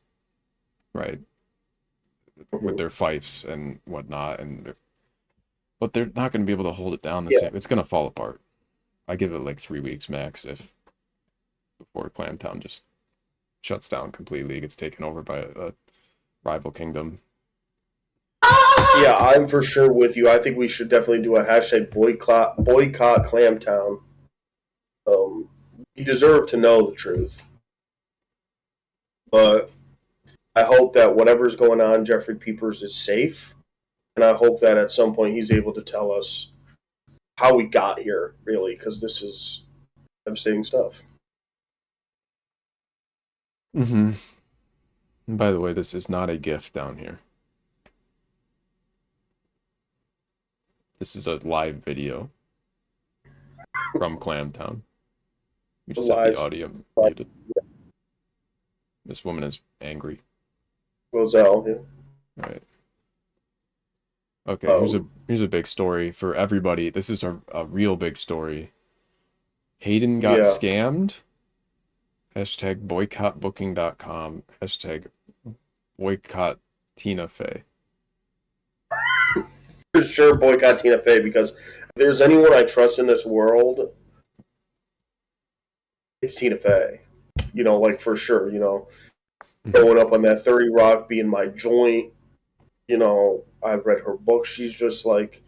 right? With their fiefs and whatnot, but they're not going to be able to hold it down the same. It's going to fall apart. I give it like 3 weeks max before Clamtown just shuts down completely, gets taken over by a rival kingdom. Yeah, I'm for sure with you. I think we should definitely do a hashtag boycott Clamtown. You deserve to know the truth. But I hope that whatever's going on, Jeffrey Peepers is safe. And I hope that at some point he's able to tell us how we got here, really, because this is devastating stuff. Mm-hmm. And by the way, this is not a GIF down here. This is a live video from Clamtown. We just have the audio muted. This woman is angry. Roselle, yeah. All right. Okay, here's a big story for everybody. This is a real big story. Hayden got scammed. Hashtag boycottbooking.com. Hashtag boycott Tina Fey. For sure boycott Tina Fey, because if there's anyone I trust in this world, it's Tina Fey. You know, like, for sure, you know. Growing up on that 30 Rock, being my joint, you know, I've read her book. She's just like,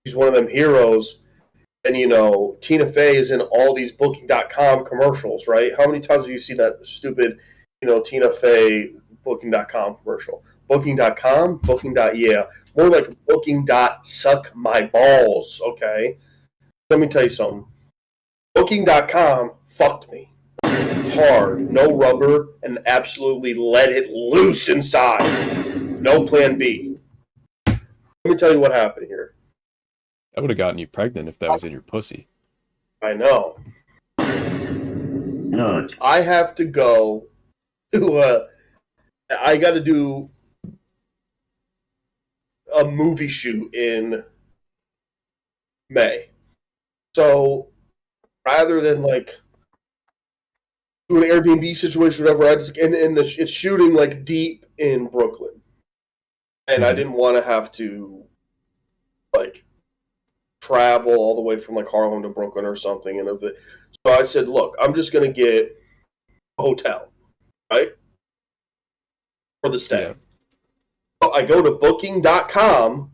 she's one of them heroes. And, you know, Tina Fey is in all these Booking.com commercials, right? How many times have you seen that stupid, you know, Tina Fey Booking.com commercial? Booking.com? Booking.yeah. More like Booking.suck my balls, okay? Let me tell you something. Booking.com fucked me. Hard, no rubber, and absolutely let it loose inside. No plan B. Let me tell you what happened here. That would have gotten you pregnant if that was in your pussy. I know. I have to go to I got to do a movie shoot in May. So rather than like do an Airbnb situation, whatever, it's shooting like deep in Brooklyn, and I didn't want to have to like travel all the way from like Harlem to Brooklyn or something. And so I said, look, I'm just gonna get a hotel, right, for the stay. Yeah. So I go to Booking.com,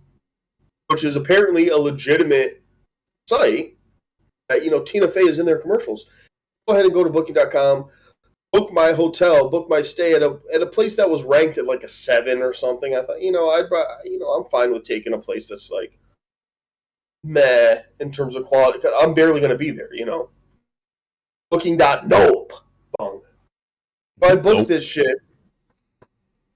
which is apparently a legitimate site that, you know, Tina Fey is in their commercials. Go ahead and go to Booking.com, book my hotel, book my stay at a place that was ranked at like a 7 or something. I thought, I'm fine with taking a place that's like meh in terms of quality. 'Cause I'm barely going to be there, Booking.nope. Bong. If I book this shit,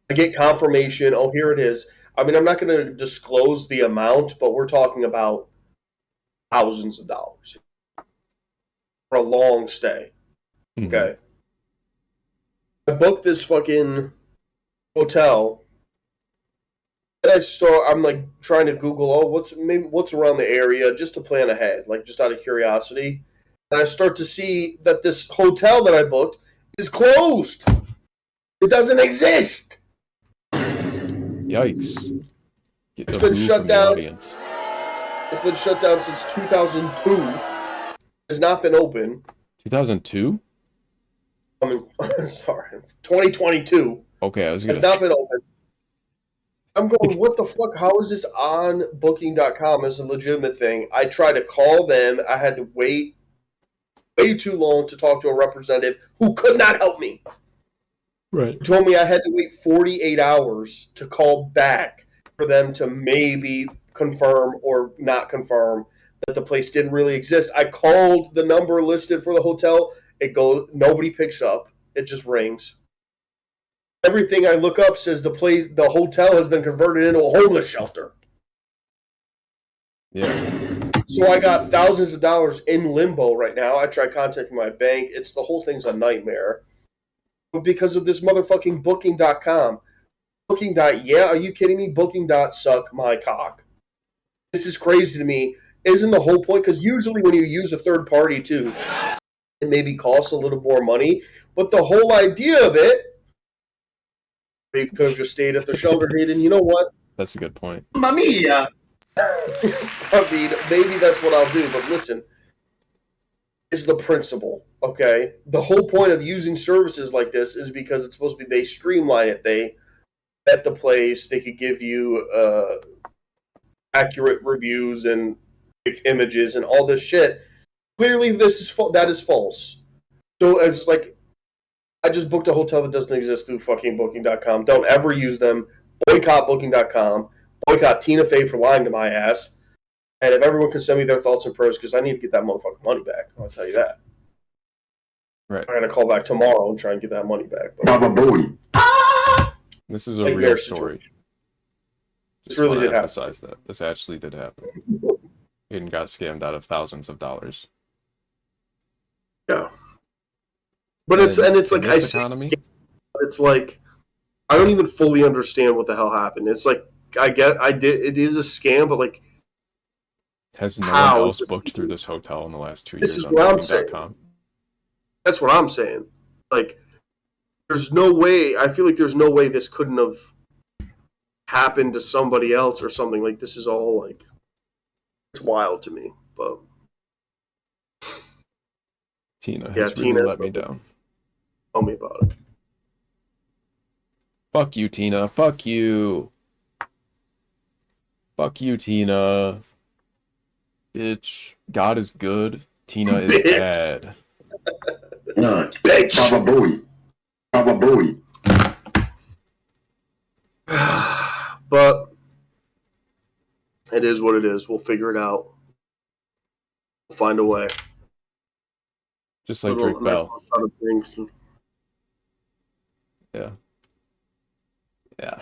I get confirmation. Oh, here it is. I mean, I'm not going to disclose the amount, but we're talking about thousands of dollars for a long stay. Okay. I booked this fucking hotel, and I'm like trying to Google, what's around the area just to plan ahead, like just out of curiosity. And I start to see that this hotel that I booked is closed. It doesn't exist. Yikes. Get It's the been boo shut from the down. audience. It's been shut down since 2002. Has not been open. 2002? I mean, sorry, 2022. Okay, I was Has gonna not been open. I'm going, what the fuck? How is this on Booking.com as a legitimate thing? I tried to call them. I had to wait way too long to talk to a representative who could not help me. Right. He told me I had to wait 48 hours to call back for them to maybe confirm or not confirm that the place didn't really exist. I called the number listed for the hotel. It goes, nobody picks up. It just rings. Everything I look up says the hotel has been converted into a homeless shelter. Yeah. So I got thousands of dollars in limbo right now. I tried contacting my bank. The whole thing's a nightmare. But because of this motherfucking Booking.com. Yeah, are you kidding me? Booking.suck my cock. This is crazy to me. Isn't the whole point? Because usually when you use a third party too, it maybe costs a little more money. But the whole idea of it, you could have just stayed at the shelter, and you know what? That's a good point. Mamma mia! I mean, maybe that's what I'll do, but listen, is the principle, okay? The whole point of using services like this is because it's supposed to be, they streamline it, they vet the place, they could give you accurate reviews and images and all this shit. Clearly, that is false. So it's like, I just booked a hotel that doesn't exist through fucking Booking.com. Don't ever use them. Boycott Booking.com. Boycott Tina Fey for lying to my ass. And if everyone can send me their thoughts and prayers, because I need to get that motherfucking money back. I'll tell you that. Right. I'm going to call back tomorrow and try and get that money back. Baba Booey. This is a Like real their story. This really wanna did happen. emphasize that. This actually did happen. Hayden got scammed out of thousands of dollars. Yeah. But it's like, in I this say, economy, it's like, I don't even fully understand what the hell happened. It's like, it is a scam, but like, has no how? one else booked through this hotel in the last 2 This years is on what I'm saying. Booking.com? That's what I'm saying. Like, there's no way, I feel like there's no way this couldn't have happened to somebody else or something. Like, this is all like, it's wild to me. But Tina Yeah, has really Tina has let me nothing. down. tell me about it. Fuck you, Tina. Fuck you. Fuck you, Tina. Bitch. God is good. Tina is Bitch. bad. Bitch! Baba Booey. Baba Booey. But it is what it is. We'll figure it out. We'll find a way. Just like Little Drake Bell. national shot of drinks. Yeah. Yeah.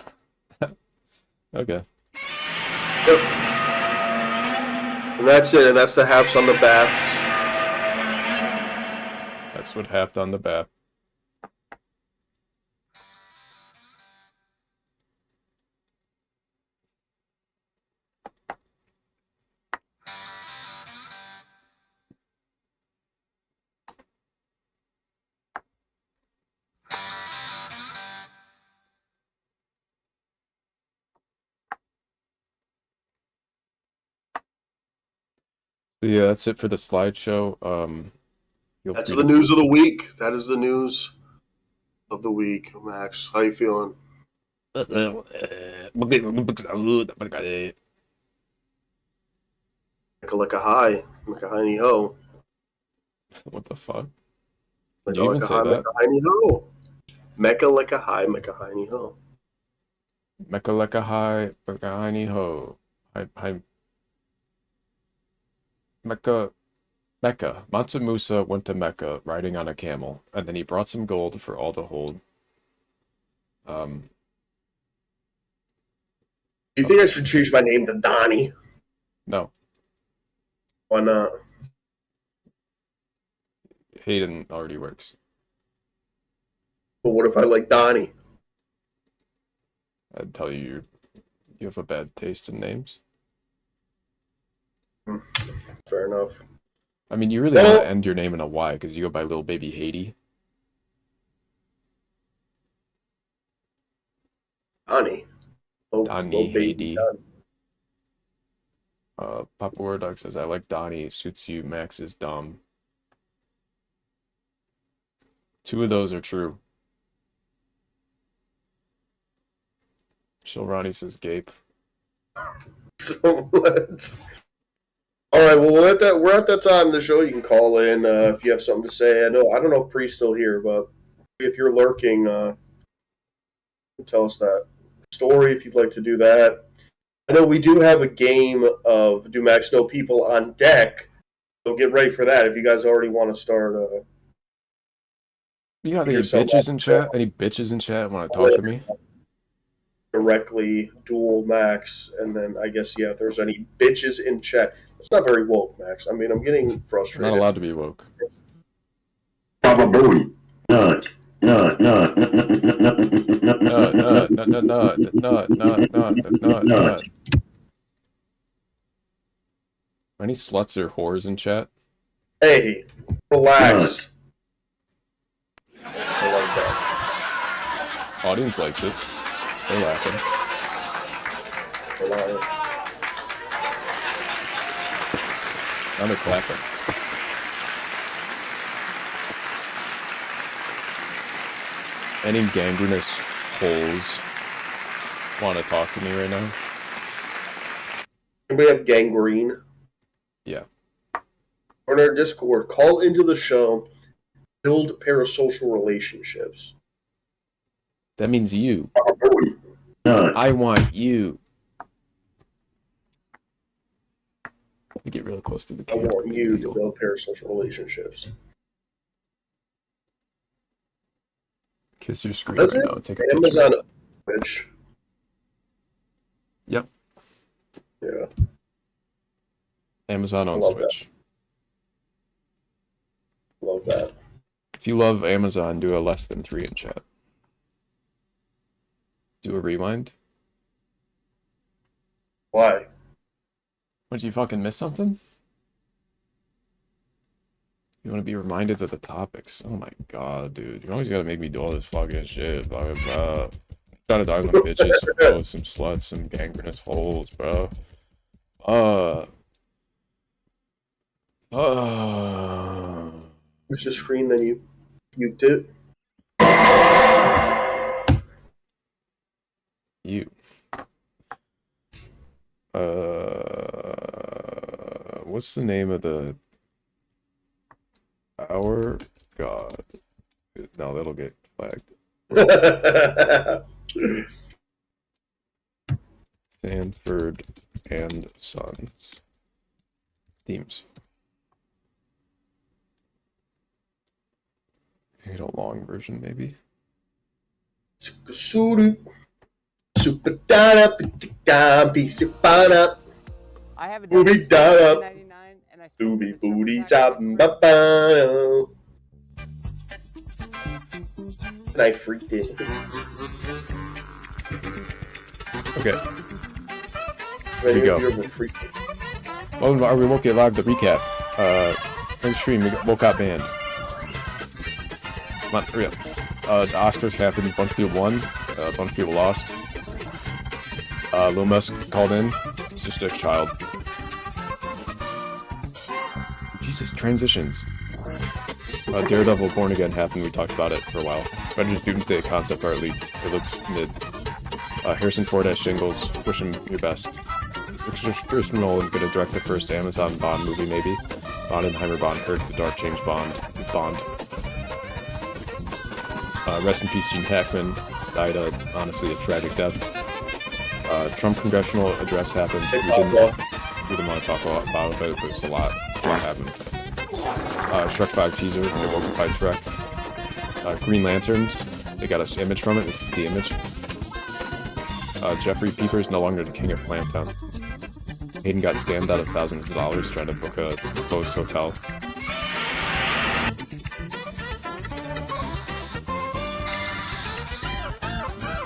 Okay. Yep. And that's it. And that's the haps on the baps. That's what happened on the BAP. So yeah, that's it for the slideshow. Feel That's free the to- news of the week. That is the news of the week. Max, how you feeling? Like a high. Like a hiney ho. What the fuck? Did you even say that? Mecca hiney ho. Mecca lecca hi, Mecca hiney ho. Mecca lecca hi, Mecca hiney ho. Hi. Mecca. Mansa Musa went to Mecca riding on a camel, and then he brought some gold for all to hold. You think I should change my name to Donnie? No. Why not? Hayden already works. But what if I like Donnie? I'd tell you you have a bad taste in names. Fair enough. I mean, you really want to end your name in a Y because you go by Little Baby Haiti. Donnie. Donnie Haiti. Papa War Dog says, I like Donnie. Suits you. Max is dumb. 2 of those are true. Chill Ronnie says, Gape. So much. All right, well, we're at that time of the show. You can call in if you have something to say. I don't know if Pre's still here, but if you're lurking, tell us that story if you'd like to do that. I know we do have a game of Do Max Know People on deck, so get ready for that if you guys already want to start. You got any bitches in chat? Any bitches in chat want to talk to me? Directly duel Max, and then I guess, yeah, if there's any bitches in chat. It's not very woke, Max. I mean, I'm getting frustrated. Not allowed to be woke. Baba Booey. Nut. Any sluts or whores in chat? Hey, relax. I like that. Audience likes it. They're laughing. Now they're clapping. Any gangrenous holes want to talk to me right now? Anybody have gangrene? Yeah. Or in our Discord, call into the show, build parasocial relationships. That means you. Baba Booey. Nut. I want you. You get real close to the I camera. want you to build parasocial relationships. Kiss your screen Does right it? now. Take a picture. Amazon Twitch. Yep. Yeah. Amazon on love Switch. Love that. If you love Amazon, do a less than 3 in chat. Do a rewind. Why? Did you fucking miss something? You want to be reminded of the topics. Oh my god, dude. You always gotta make me do all this fucking shit. Blah, blah, blah. Gotta talk some bitches, some hoes, some sluts, some gangrenous holes, bro. Push the screen, then you puked it. You. What's the name of the... Our God. No, that'll get flagged. Sanford and Sons. Themes. Hate a long version, maybe. I have a Booby da and I Booby booty and I freaked it. Okay. Here we go. Welcome to We Won't Get Live, the recap. In stream, we woke up band. Come on, hurry up. The Oscars happened, a bunch of people won, a bunch of people lost. Lil Musk called in. It's just a child. Jesus, transitions. Daredevil Born Again happened, we talked about it for a while. Avengers Doomsday concept art leaked. It looks mid. Harrison Ford has shingles. Wish him your best. Christopher Nolan gonna direct the first Amazon Bond movie, maybe. Bondenheimer, Bond, Kirk, The Dark James Bond. Rest in peace, Gene Hackman. Died honestly a tragic death. Trump congressional address happened. We didn't want to talk about it, but it's a lot happened. Shrek 5 teaser. They wokified Shrek. Green Lanterns. They got an image from it. This is the image. Jeffrey Pieper is no longer the king of Clamtown. Hayden got scammed out of thousands of dollars trying to book a proposed hotel.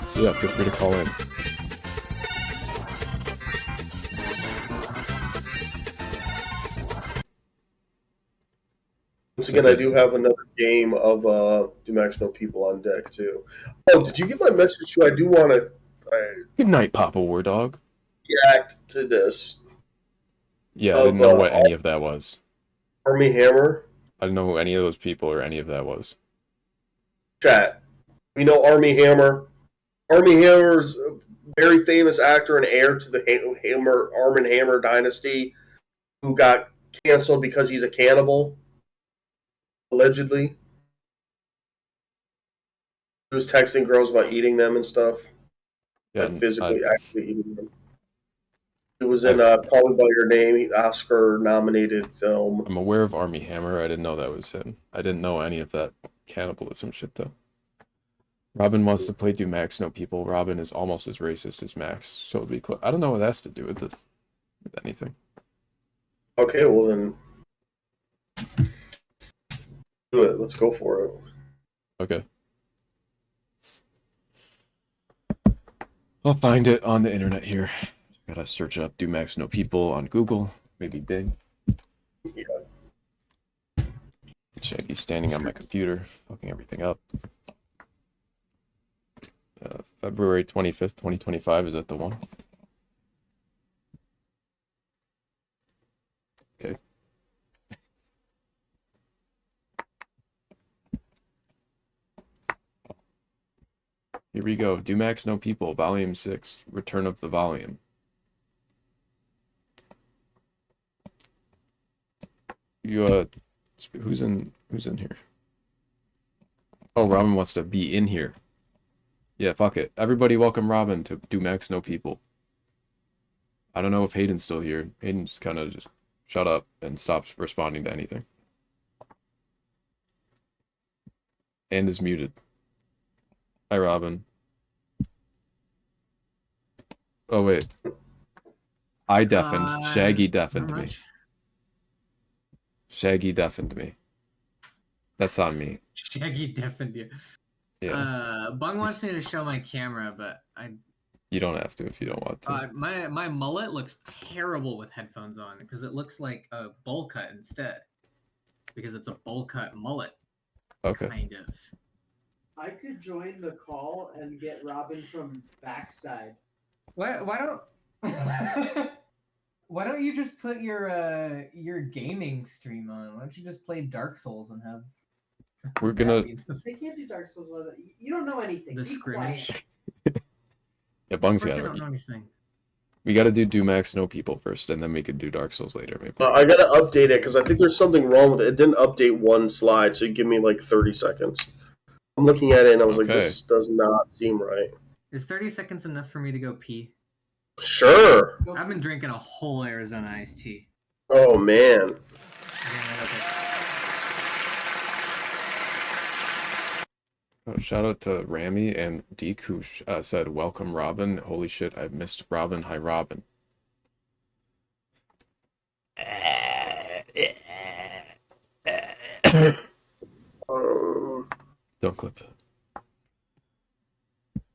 So yeah, feel free to call in. Once again, I do have another game of Do Max Know People on deck, too. Oh, did you get my message, too? I do want to Good night, Papa War Dog. react to this. Yeah, I didn't know what any of that was. Army Hammer. I didn't know who any of those people or any of that was. Chat. We know Army Hammer. Army Hammer's a very famous actor and heir to the Arm and Hammer dynasty, who got canceled because he's a cannibal. Allegedly. He was texting girls about eating them and stuff. Yeah, Like physically, actually eating them. It was in Call Me By Your Name, Oscar-nominated film. I'm aware of Army Hammer. I didn't know that was him. I didn't know any of that cannibalism shit, though. Robin wants to play Do Max Know People. Robin is almost as racist as Max, so it'd be cool. I don't know what that has to do with anything. Okay, well then, do it. Let's go for it. Okay. I'll find it on the internet here. Gotta search up Do Max Know People on Google, maybe Bing. Yeah. Shaggy's standing on my computer, fucking everything up. February 25th, 2025, is that the one? Okay. Here we go. Do Max Know People, Volume 6, Return of the Volume. You, who's in here? Oh, Robin wants to be in here. Yeah, fuck it. Everybody welcome Robin to Do Max Know People. I don't know if Hayden's still here. Hayden just kind of just shut up and stops responding to anything. And is muted. Hi, Robin. Oh, wait. I deafened. Shaggy deafened me. Shaggy deafened me. That's on me. Shaggy deafened you. Yeah. Bung wants me to show my camera, but you don't have to if you don't want to. My mullet looks terrible with headphones on because it looks like a bowl cut instead. Because it's a bowl cut mullet. Okay. Kind of. I could join the call and get Robin from backside. Why don't you just put your gaming stream on? Why don't you just play Dark Souls and have? We're gonna. They can't do Dark Souls with it. You don't know anything. The scrimmage. Yeah, Bung's got I don't know anything. We gotta do Max Know People first, and then we could do Dark Souls later, maybe. I gotta update it because I think there's something wrong with it. It didn't update one slide, so you give me like 30 seconds. I'm looking at it and I was like, this does not seem right. Is 30 seconds enough for me to go pee? Sure. I've been drinking a whole Arizona iced tea. Oh man. Oh, shout out to Rami and Deke who said, welcome Robin. Holy shit, I've missed Robin. Hi, Robin. Don't clip that.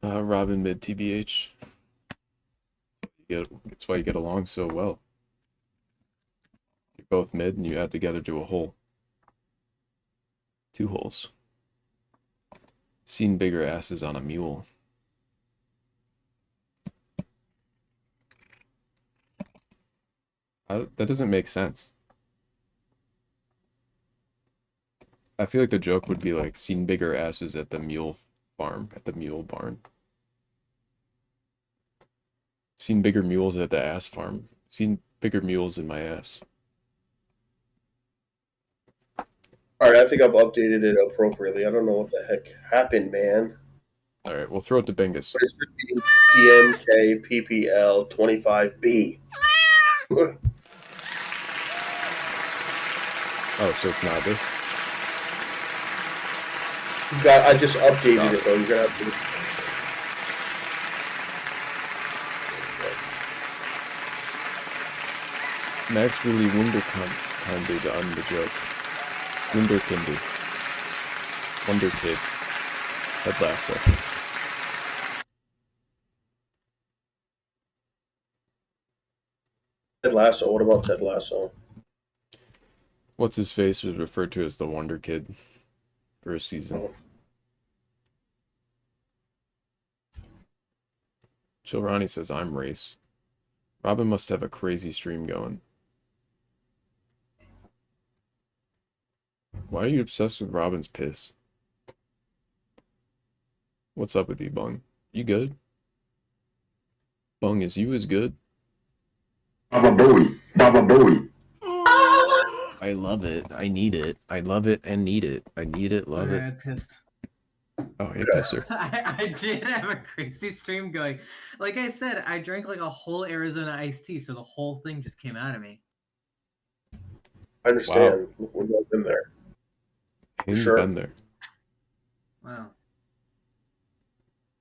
Robin mid TBH. That's why you get along so well. You're both mid and you add together to a hole. 2 holes. Seen bigger asses on a mule. That doesn't make sense. I feel like the joke would be like, seen bigger asses at the mule farm, at the mule barn. Seen bigger mules at the ass farm. Seen bigger mules in my ass. All right, I think I've updated it appropriately. I don't know what the heck happened, man. All right, we'll throw it to Bingus. But it should be DMK PPL 25B. Oh, so it's not this? I just updated it though. You're gonna have to. Max really Wunderkind on the joke. Wunderkind. Wonder Kid. Ted Lasso. Ted Lasso. What about Ted Lasso? What's his face was referred to as the Wonder Kid for a season. Chilrani says I'm race. Robin must have a crazy stream going. Why are you obsessed with Robin's piss? What's up with you, Bung? You good? Bung, is you as good? Baba Booey. Baba Booey. I love it. I need it. I love it and need it. I need it, love it. I pissed. Oh, hey, pisser. I did have a crazy stream going. Like I said, I drank like a whole Arizona iced tea, so the whole thing just came out of me. I understand. We've all been there. He's Sure. been there. Wow.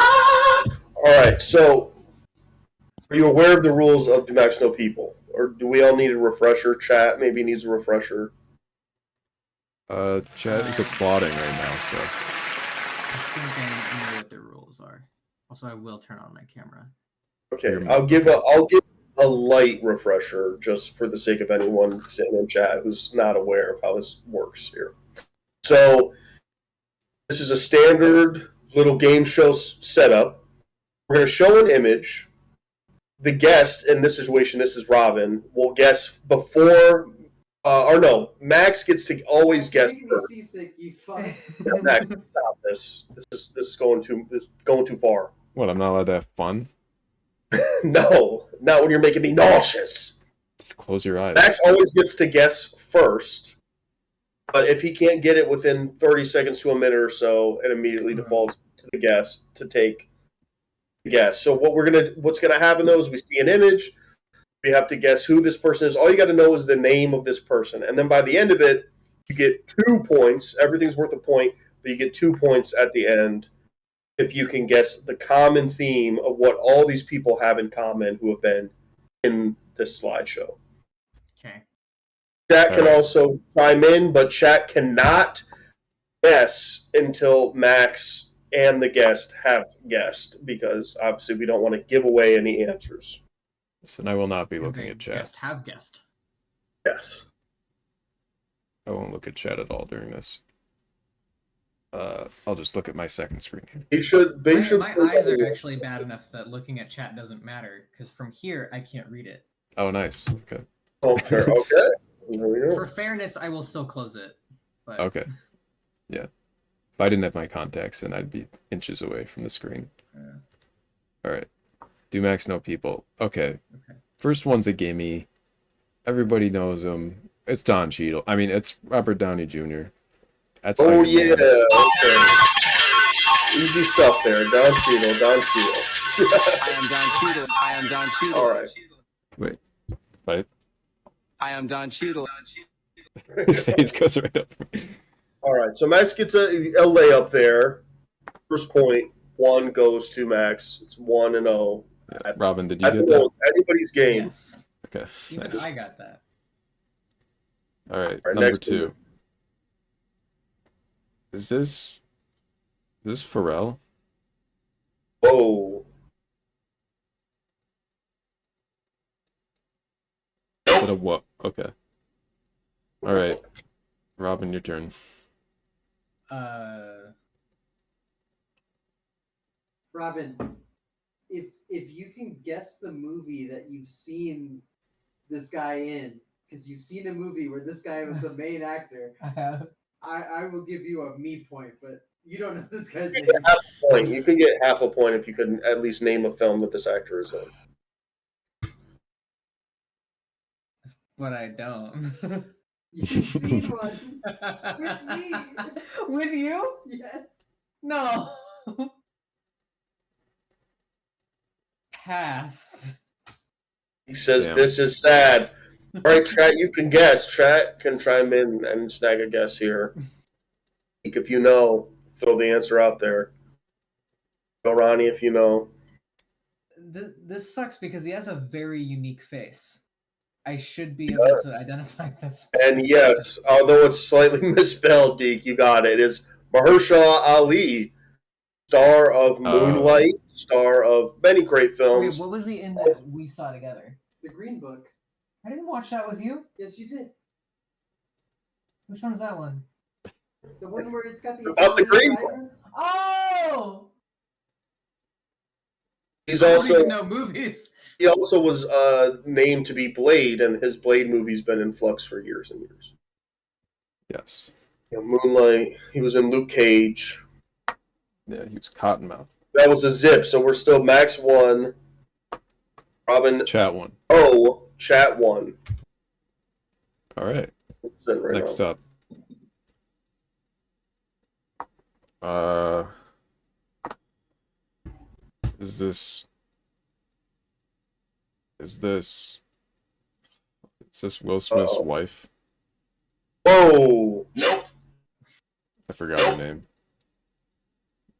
All right. So, are you aware of the rules of Do Max Know People, or do we all need a refresher? Chat maybe needs a refresher. Chat is applauding right now, so. I think I know what the rules are. Also, I will turn on my camera. Okay, I'll give a light refresher just for the sake of anyone sitting in chat who's not aware of how this works here. So, this is a standard little game show setup. We're going to show an image. The guest, in this situation, this is Robin, will guess before, or no, Max gets to always guess Making me first. seasick, you fuck. Max, stop this. This is going too far. What, I'm not allowed to have fun? No, not when you're making me nauseous. Just close your eyes. Max always gets to guess first, but if he can't get it within 30 seconds to a minute or so, it immediately defaults to the guest to take the guess. So what's gonna happen though is we see an image, we have to guess who this person is. All you got to know is the name of this person, and then by the end of it, you get 2 points. Everything's worth a point, but you get 2 points at the end if you can guess the common theme of what all these people have in common who have been in this slideshow. Okay. Chat can also chime in, but chat cannot guess until Max and the guest have guessed, because obviously we don't want to give away any answers. Listen, I will not be looking at chat. Guest have guessed. Yes. I won't look at chat at all during this. I'll just look at my second screen here. My eyes are actually bad enough that looking at chat doesn't matter, because from here I can't read it. Oh, nice. Okay. Okay. Okay. There we go. For fairness, I will still close it. But... Okay. Yeah. If I didn't have my contacts in, I'd be inches away from the screen. Yeah. All right. Do Max Know People? Okay. First one's a gimme. Everybody knows him. It's Don Cheadle. I mean, it's Robert Downey Jr. That's Oh, Iron yeah. Man. Okay. Easy stuff there. Don Cheadle. I am Don Cheadle. I am Don Cheadle. All right. Wait. Wait. I am Don Cheadle. His face goes right up. All right. So Max gets a layup there. First point. 1 goes to Max. It's 1-0. Robin, did you get that? Anybody's game. Yes. Okay. Even Nice. I got that. All right. All right, Number next 2. Is this Pharrell? Whoa. Is that a what? Okay. All right. Robin, your turn. Robin, if you can guess the movie that you've seen this guy in, because you've seen a movie where this guy was the main actor, I will give you a me point, but you don't know this guy's name. Half a point. You can get half a point if you could at least name a film that this actor is in. But I don't. You've seen one with me. With you? Yes. No. Pass. He says, Damn. "This is sad." All right, chat, you can guess. Chat can chime in and snag a guess here. If you know, throw the answer out there. Go, Ronnie, if you know. This sucks because he has a very unique face. I should be able to identify this. And yes, although it's slightly misspelled, Deke, you got it. It's Mahershala Ali, star of Moonlight, star of many great Wait, films. what was he in that we saw together? The Green Book. I didn't watch that with you. Yes, you did. Which one's that one? The one where it's got the About the Italian Green driver? Oh! He's I don't also even know movies. he also was named to be Blade, and his Blade movie's been in flux for years and years. Yes. You know, Moonlight. He was in Luke Cage. Yeah, he was Cottonmouth. That was a zip. So we're still Max 1, Robin Chat 1. Oh, Chat 1. All right. Right Next now. up. Is this Will Smith's wife? Whoa! Nope. I forgot her name.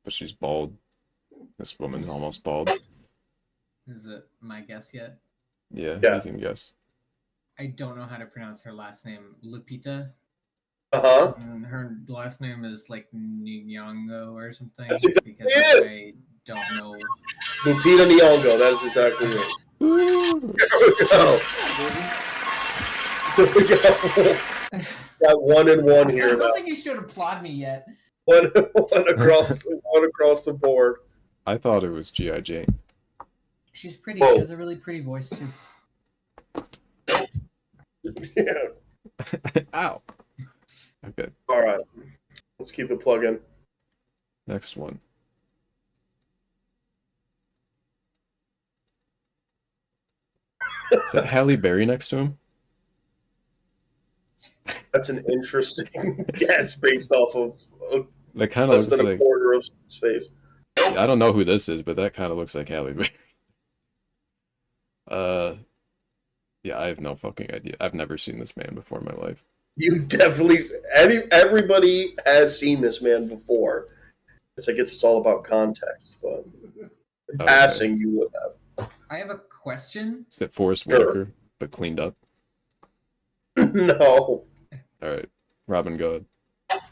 But she's bald. This woman's almost bald. Is it my guess yet? Yeah, Yeah. you can guess. I don't know how to pronounce her last name. Lupita. Uh-huh. And her last name is like Nyong'o or something. That's exactly because it. I don't know. Lupita Nyong'o. That is exactly it. There we go. Got 1 and 1 I here don't now. think you should applaud me yet. One across the board. I thought it was G.I. Jane. She's pretty. Whoa. She has a really pretty voice too. Yeah. Ow. Okay, All right. Let's keep it plugging. next one. Is that Halle Berry next to him? That's an interesting guess based off of That kind of less looks than a like... quarter of space. I don't know who this is, but that kind of looks like Halle Berry. Yeah, I have no fucking idea. I've never seen this man before in my life. You definitely everybody has seen this man before. It's like it's all about context, but in Okay. passing you would have. I have a question. Is it Forrest Sure. Whitaker, but cleaned up? No. All right, Robin, go ahead.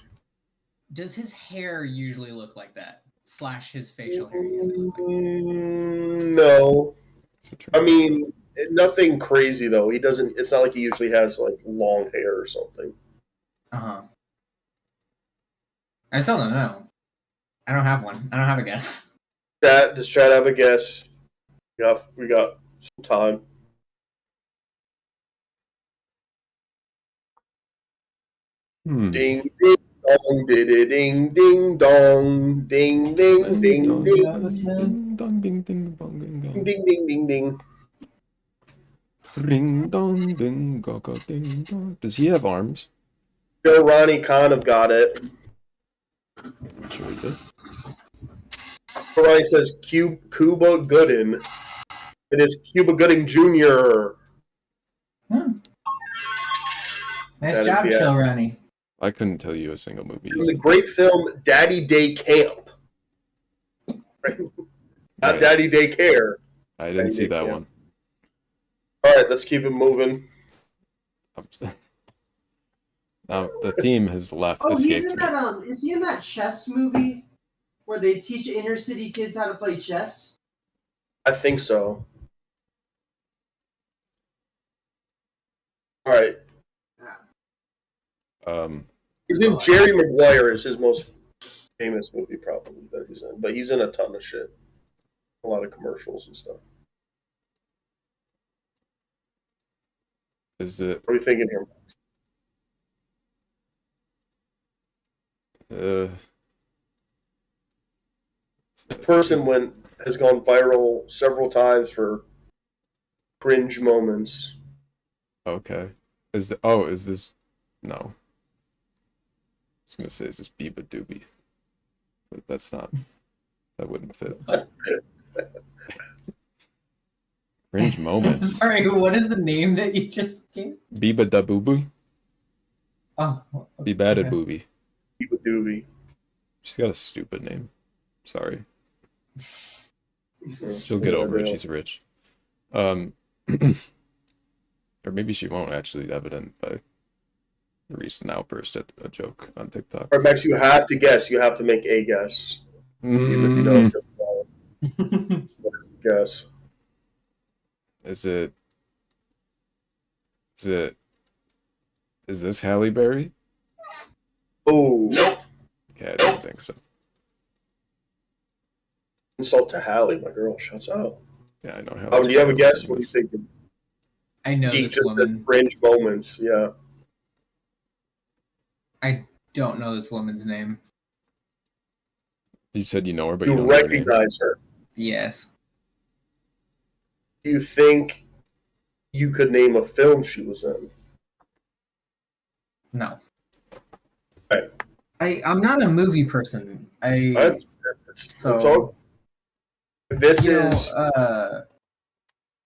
Does his hair usually look like that? Slash his facial hair usually look like that? No. I mean, nothing crazy though. He doesn't. It's not like he usually has like long hair or something. Uh-huh. I still don't know. I don't have one. I don't have a guess. Does Chad have a guess? We got some time. Hmm. Ding ding dong, ding ding dong, ding ding ding ding Ding dong, ding ding bong, ding dong. ding ding ding ding. Ring dong, ding go go ding dong. Does he have arms? Joe Ronnie kind of got it. I'm sure he did. Ronnie says Cuba Gooding. It is Cuba Gooding Jr. Nice That is job, the Chill ad. Ronnie. I couldn't tell you a single movie. It was a great film, Daddy Day Camp. Right? Not Right. Daddy Day Care. I didn't see that Yeah. one. All right, let's keep it moving. Now the theme has left. Oh, he's escaped in me. that. Is he in that chess movie where they teach inner city kids how to play chess? I think so. All right. He's in Jerry Maguire is his most famous movie probably that he's in, but he's in a ton of shit. A lot of commercials and stuff. Is it? What are you thinking here? The person has gone viral several times for cringe moments. Okay. Is this No. I was gonna say, is this Biba Doobie? But that's not. That wouldn't fit. Cringe moments. Sorry, what is the name that you just gave? Biba da Boobie? Oh. Biba da Boobie. Biba Doobie. She's got a stupid name. Sorry. She'll get over it. She's rich. Or maybe she won't, actually, evident by the recent outburst at a joke on TikTok. All right, Max, you have to guess. You have to make a guess. Even if you know it's going to guess. Is this Halle Berry? Oh. Nope. Okay, I don't think so. Insult to Halle, my girl. Shuts out. Yeah, I know Halle. Oh, do you have a guess? What do you think? I know Deep, this woman. Fringe moments, yeah. I don't know this woman's name. You said you know her, but you You don't know her name. recognize her. Yes. Do you think you could name a film she was in? No. Right. I'm not a movie person. It's all. This is.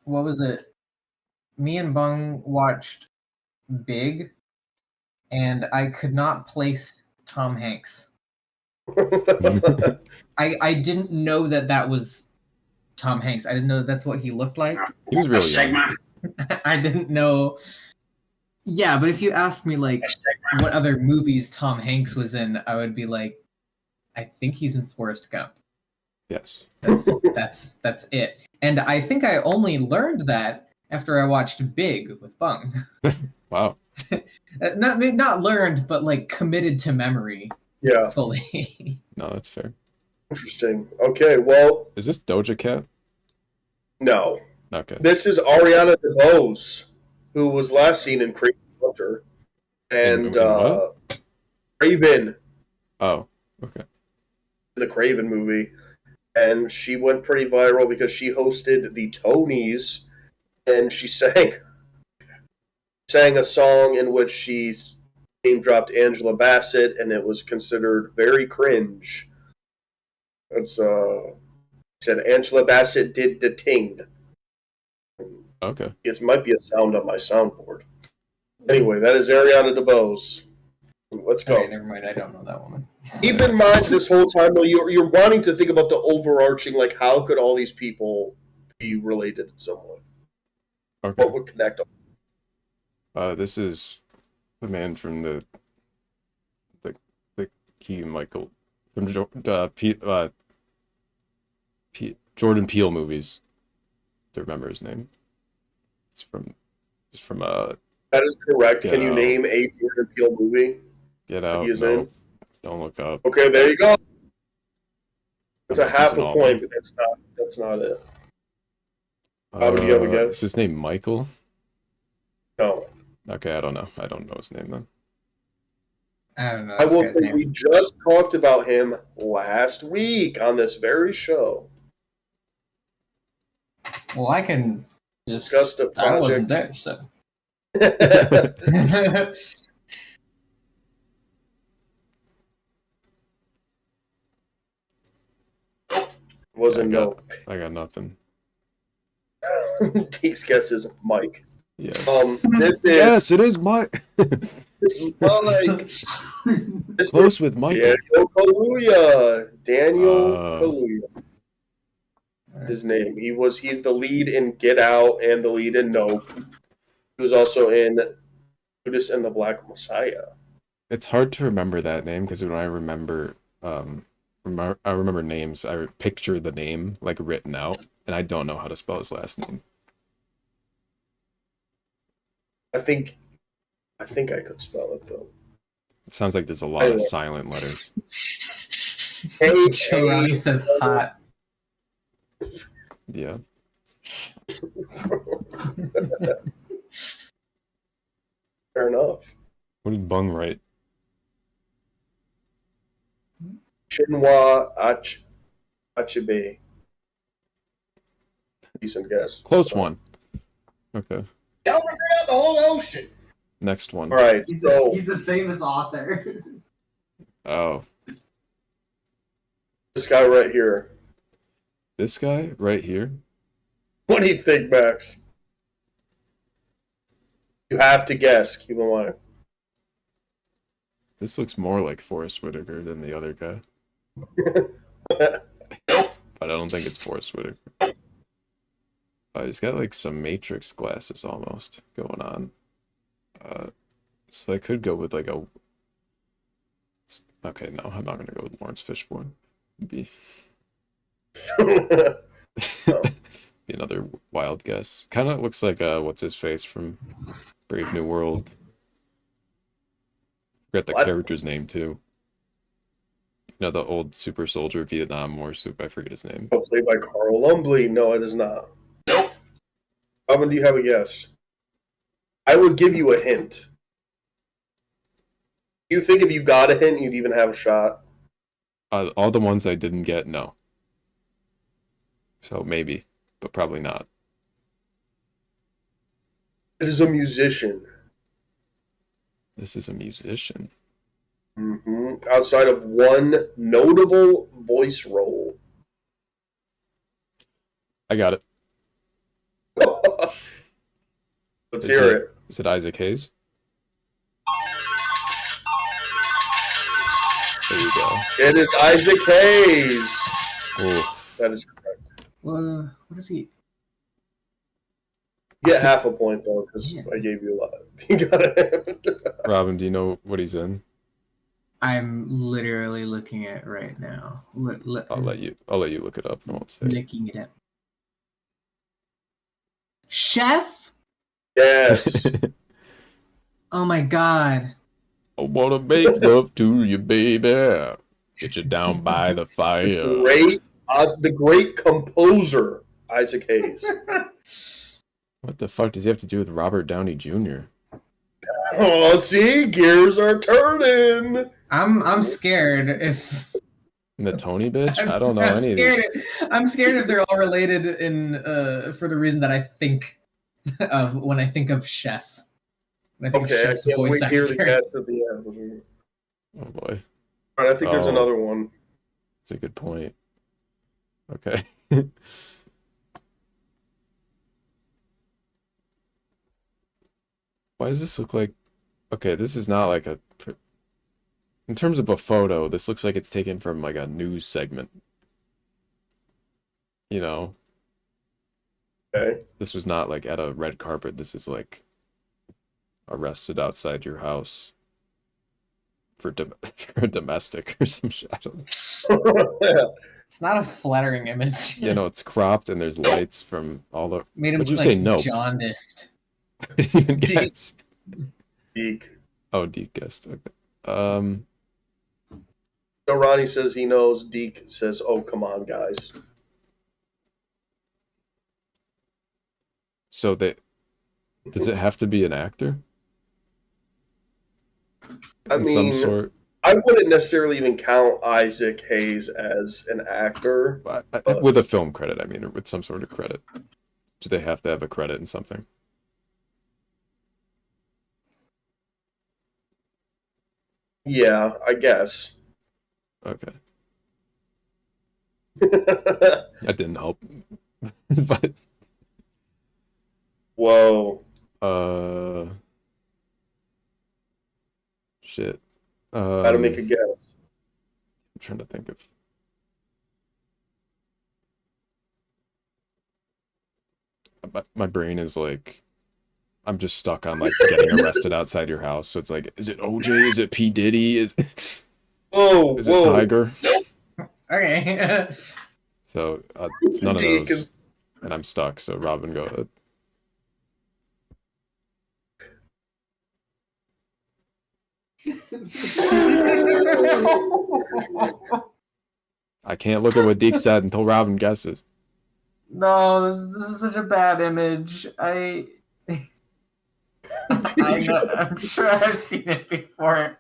What was it? Me and Bung watched Big, and I could not place Tom Hanks. I didn't know that was Tom Hanks. I didn't know that's what he looked like. He was really young. I didn't know. Yeah, but if you asked me like what other movies Tom Hanks was in, I would be like, I think he's in Forrest Gump. Yes. That's it. And I think I only learned that after I watched Big with Bung. Wow. Not learned, but like committed to memory. Yeah. Fully. No, that's fair. Interesting. Okay, well. Is this Doja Cat? No. Okay. This is Ariana DeBose, who was last seen in Craven Hunter. And Craven. Oh, okay. The Craven movie. And she went pretty viral because she hosted the Tonys, and she sang a song in which she name dropped Angela Bassett, and it was considered very cringe. It's said Angela Bassett did the ting. Okay. It might be a sound on my soundboard. Anyway, that is Ariana DeBose. Let's go. Okay, never mind. I don't know that woman. Keep in mind this whole time, though, you're wanting to think about the overarching, like, how could all these people be related in some way? Okay. What would connect them? This is the man from the Key Michael from Jordan Peele movies. To remember his name. It's from That is correct. Get Can you Out. name a Jordan Peele movie? Get Out. He is No, in? don't look up. Okay, there you go. That's a He's half in a all point, of but that's not it. Do you have a guess? Is his name Michael? No. Okay, I don't know. I don't know his name then. I don't know. I this will guy's say name. we just talked about him last week on this very show. Well, I can just. Just a I wasn't project. there, so. Wasn't no. I got nothing. Deke's guess is Mike. Yeah. This is Yes, it is Mike. Mike. Close with Michael. Daniel Kaluuya. Daniel Kaluuya. His name. He's the lead in Get Out and the lead in Nope. He was also in Judas and the Black Messiah. It's hard to remember that name because when I remember names, I picture the name like written out, and I don't know how to spell his last name. I think I could spell it, but It sounds like there's a lot of silent letters. Ronnie says hot. Yeah. Fair enough. What did Bung write? Chinua Achebe. Decent guess. Close one. Okay. Y'all figured out the whole ocean. Next one. All right, so He's a famous author. Oh, this guy right here. this guy right here. What do you think, Max? You have to guess. Keep in mind. This looks more like Forrest Whitaker than the other guy. But I don't think it's Forrest Whitaker. He's got like some Matrix glasses almost going on. So I could go with like a... Okay, no, I'm not going to go with Lawrence Fishburne. Be another wild guess. Kind of looks like what's his face from Brave New World. Forgot the character's name too. You know, the old super soldier Vietnam War soup. I forget his name. Oh, played by Carl Lumbly. No, it is not. Nope. Robin, do you have a guess? I would give you a hint. You think if you got a hint, you'd even have a shot? All the ones I didn't get, no. So maybe, but probably not. It is a musician. This is a musician. Mm-hmm. Outside of one notable voice role. I got it. Let's hear it. Is it Isaac Hayes? There you go. It is Isaac Hayes. Ooh. That is correct. What is he? You get half a point, though, because I gave you a lot. You got it. Robin, do you know what he's in? I'm literally looking at it right now. I'll let you look it up. I won't say. Looking it up. Chef? Yes. Oh my god. I wanna make love to you, baby. Get you down by the fire. The great composer, Isaac Hayes. What the fuck does he have to do with Robert Downey Jr.? Oh, see, gears are turning. I'm scared if The Tony bitch? I don't know any of these. I'm scared if they're all related in for the reason that I think of when I think of Chef. When I think of Okay, I Chef's can't voice wait to hear the actor. guess at the end. Oh boy. All right, I think there's Oh. another one. That's a good point. Okay. Why does this look like... Okay, this is not like a... In terms of a photo, this looks like it's taken from like a news segment. You know? Okay. This was not like at a red carpet. This is like arrested outside your house for, for domestic or some shit. I don't know. It's not a flattering image. You know, it's cropped and there's lights from all the... Made him Would you look say like no? jaundiced. I didn't even guess. Deke. Oh, Deke guessed. Okay. So Ronnie says he knows. Deke says, "Oh, come on, guys." So does it have to be an actor? I In mean, some sort? I wouldn't necessarily even count Isaac Hayes as an actor. But With a film credit, I mean, or with some sort of credit. Do they have to have a credit in something? yeah, I guess. Okay. That didn't help. But Whoa. Shit. How to make a guess. I'm trying to think of... My brain is like... I'm just stuck on like getting arrested outside your house. So it's like, is it OJ? Is it P. Diddy? Is it Tiger? Okay. So it's none of those. And I'm stuck. So Robin, go ahead. I can't look at what Deke said until Robin guesses. No, this is such a bad image. I'm sure I've seen it before.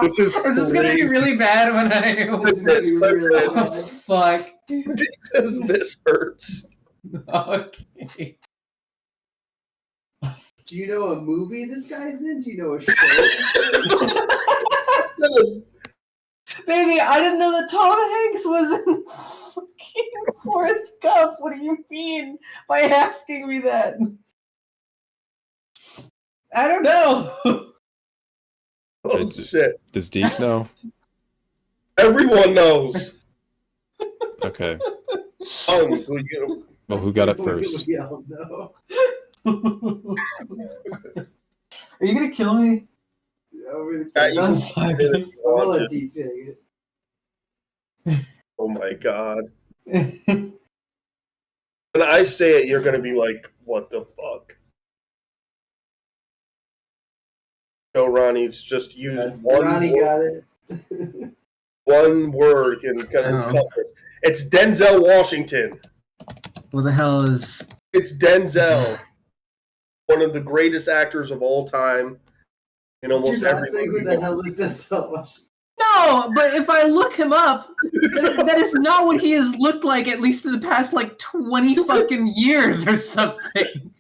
This is this gonna be really bad when I... Oh, fuck. Deke says this hurts. Okay. Do you know a movie this guy's in? Do you know a show? Baby, I didn't know that Tom Hanks was in fucking Forrest Gump. What do you mean by asking me that? I don't know. Oh shit! Does Deke know? Everyone knows. Okay. Well, who got it first? We all know. Are you gonna kill me? I'm gonna let D take it. Oh my god. When I say it, you're gonna be like, what the fuck? So Ronnie's just used one Ronnie word. got it. One word can encompass. It's Denzel Washington. What the hell is... It's Denzel. One of the greatest actors of all time. In almost every movie. Who the hell is Denzel Washington? No, but if I look him up, that is not what he has looked like, at least in the past, 20 fucking years or something.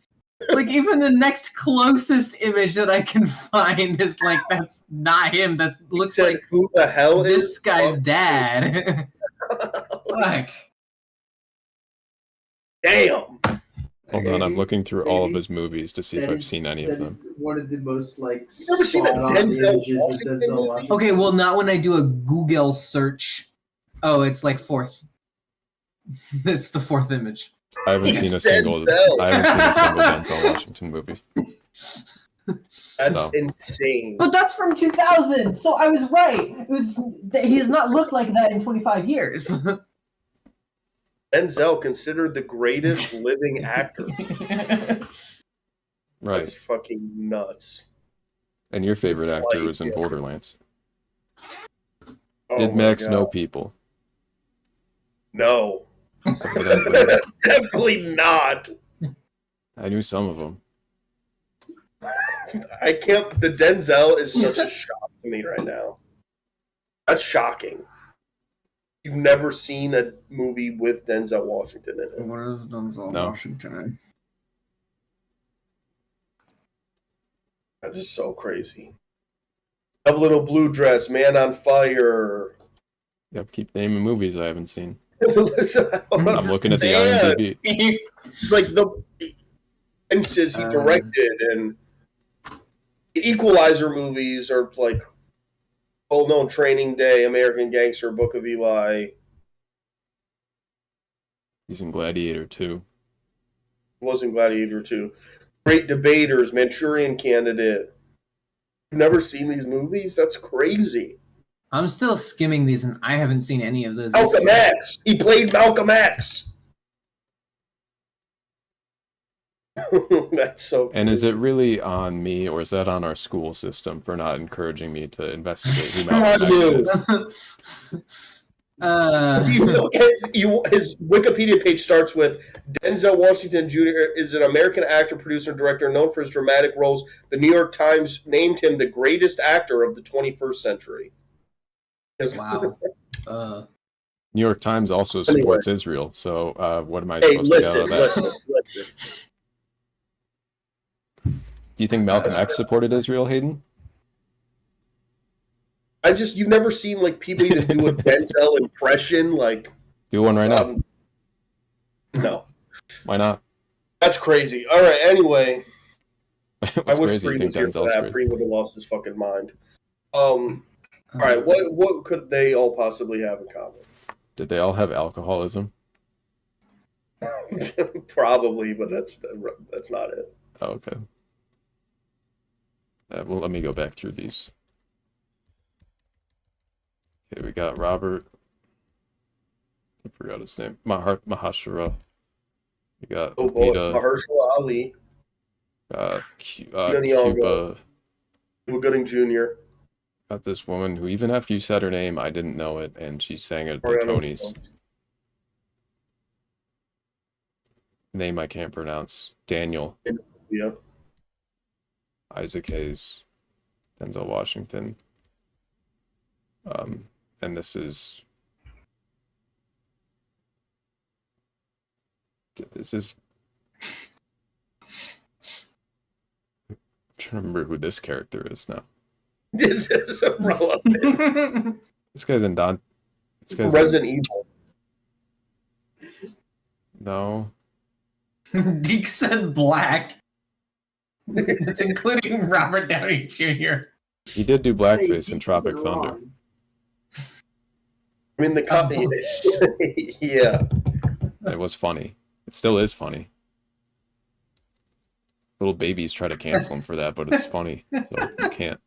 Even the next closest image that I can find is that's not him. That looks like who the hell this is guy's dad. Fuck. Damn. Hold on, I'm looking through all of his movies to see if I've seen any of them. That is one of the most never seen a Denzel Washington? Okay, well, not when I do a Google search. Oh, it's fourth. It's the fourth image. I haven't seen a single Denzel Washington movie. That's insane. But that's from 2000, so I was right. He has not looked like that in 25 years. Denzel considered the greatest living actor. Right. That's fucking nuts. And your favorite actor was in Borderlands. Oh Did my Max God. know people? No. Definitely not. I knew some of them. I can't. The Denzel is such a shock to me right now. That's shocking. You've never seen a movie with Denzel Washington in it. What is Denzel Washington? That is so crazy. Have a Little Blue Dress, Man on Fire. Yep, keep naming movies I haven't seen. I'm looking at the IMDb. Like the instances he directed and the Equalizer movies are well-known. Training Day, American Gangster, Book of Eli. He's in Gladiator 2. He was in Gladiator 2. Great Debaters, Manchurian Candidate. You've never seen these movies? That's crazy. I'm still skimming these, and I haven't seen any of those. Malcolm X. He played Malcolm X. That's so. And is it really on me, or is that on our school system for not encouraging me to investigate who Malcolm X is? His Wikipedia page starts with Denzel Washington Jr. is an American actor, producer, and director known for his dramatic roles. The New York Times named him the greatest actor of the 21st century. Wow. New York Times also supports Israel, so what am I supposed to get out of that? Listen. Do you think Malcolm X supported Israel, Hayden? You've never seen people even do a Denzel impression, do one right now. No. Why not? That's crazy. All right. Anyway, I wish crazy? Bree was here for that. Bree would have lost his fucking mind. All right. What could they all possibly have in common? Did they all have alcoholism? Probably, but that's not it. Oh, okay. Well, let me go back through these. Okay, we got Robert. I forgot his name. Mahashara. We got Mahershala Ali. Cuba. Cuba Gooding Jr. Got this woman who, even after you said her name, I didn't know it, and she sang at the Tonys. Name I can't pronounce. Daniel. Yeah. Isaac Hayes. Denzel Washington. And this is remember who this character is now. This is irrelevant. This guy's in Don. This guy's Resident Evil. No. Deke said black. It's including Robert Downey Jr. He did do blackface in Hey, Tropic these are Thunder. wrong. I mean, the copy. Yeah. It was funny. It still is funny. Little babies try to cancel him for that, but it's funny. So you can't.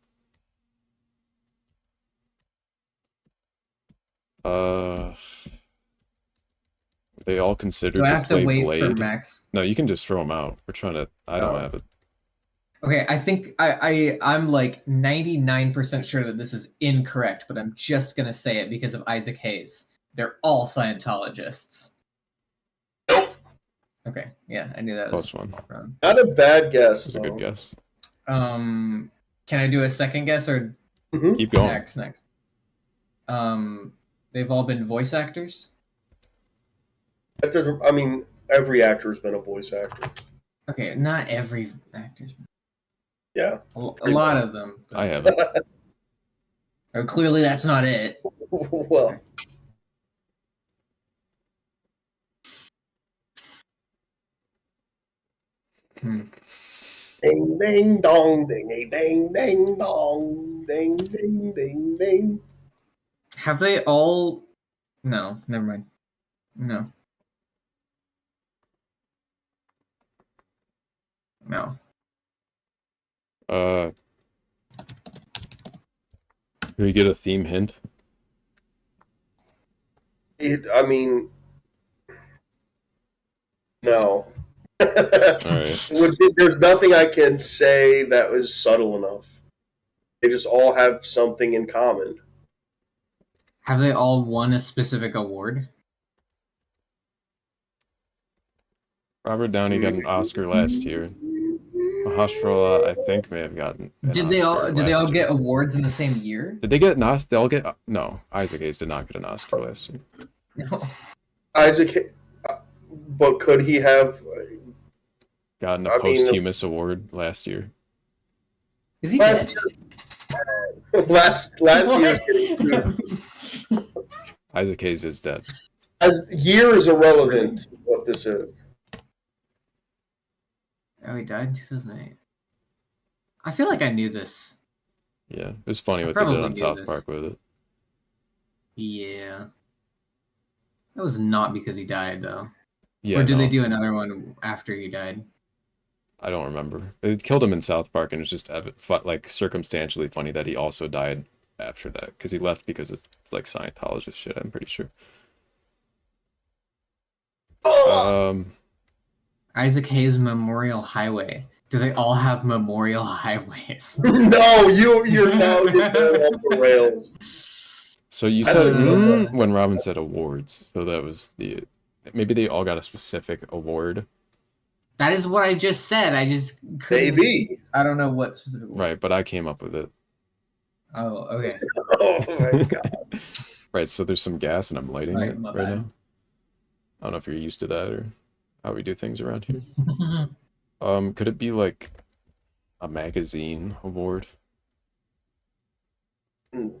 They all considered Do I to have to play wait Blade. for Max? No, you can just throw them out. We're trying to. I don't Oh. have it. Okay, I think I'm like 99% sure that this is incorrect, but I'm just gonna say it because of Isaac Hayes. They're all Scientologists. Nope. Okay, yeah, I knew that was Close one. wrong. Not a bad guess. That's a good guess. Can I do a second guess or Keep going. next? They've all been voice actors. That doesn't, I mean, every actor's been a voice actor. Okay, not every actor. Yeah. A lot of them. I haven't. Oh, clearly that's not it. Well. Ding ding dong, ding ding ding dong, ding ding ding ding. Have they all? No, never mind. No. No. Do we get a theme hint? I mean, no. Alright. There's nothing I can say that was subtle enough. They just all have something in common. Have they all won a specific award? Robert Downey got an Oscar last year. Mahershala, I think, may have gotten. Did they all get awards in the same year? Did they get an Oscar? They all get. No, Isaac Hayes did not get an Oscar last year. No. Isaac, but could he have Gotten a posthumous award last year. Is he last dead? year? last year. Isaac Hayes is dead. As year is irrelevant to what this is. Oh, he died in 2008. I feel like I knew this. Yeah, it was funny I what they did probably on knew South this. Park with it. Yeah. That was not because he died, though. Yeah, Or did no, they do another one after he died? I don't remember. They killed him in South Park, and it's just like circumstantially funny that he also died after that because he left because of like Scientologist shit. I'm pretty sure. Isaac Hayes Memorial Highway. Do they all have memorial highways? No, you're now going off the rails. So you That's said a good one. when Robin said awards, so that was maybe they all got a specific award. That is what I just said. I just couldn't. Maybe. I don't know what specific. Right, but I came up with it. Oh, okay. Oh my god. Right, so there's some gas and I'm lighting Right, it my right bad. now. I don't know if you're used to that or how we do things around here. Could it be like a magazine award? No.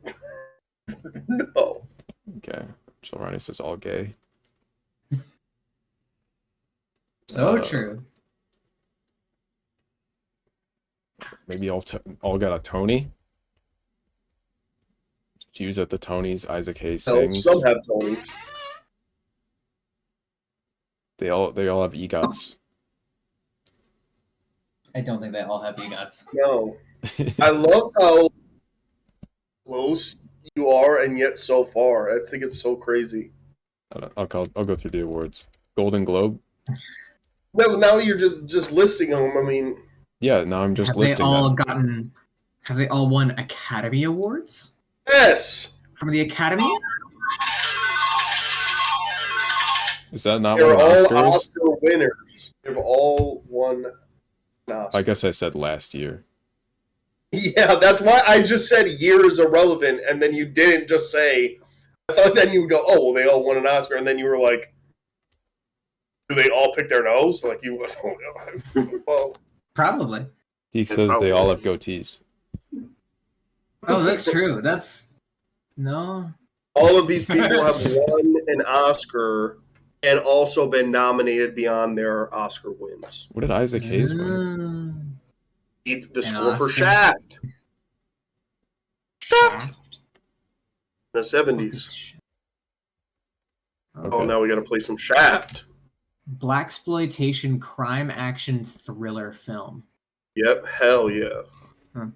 Okay. Jill Ronnie says all gay. So true. Maybe all got a Tony. Just use at the Tonys. Isaac Hayes sings. Some have Tonys. They all have EGOTs. I don't think they all have EGOTs. No. I love how close you are and yet so far. I think it's so crazy. I'll go through the awards. Golden Globe. No, now you're just listing them. I mean, Yeah, now I'm just Have they listing all them. gotten? Have they all won Academy Awards yes. from the Academy? Is that not They're one of all the Oscars? Oscar winners. They've all won an Oscar. I guess I said last year. Yeah, that's why I just said year is irrelevant, and then you didn't just say. I thought then you would go, oh, well, they all won an Oscar, and then you were like, do they all pick their nose? Like you, well, Probably. Deke says they all have goatees. Oh, that's true. That's no. All of these people have won an Oscar and also been nominated beyond their Oscar wins. What did Isaac Hayes win? The score for Shaft. Shaft. The 70s. Okay. Oh, now we got to play some Shaft. Blaxploitation crime action thriller film. Yep, hell yeah. Huh.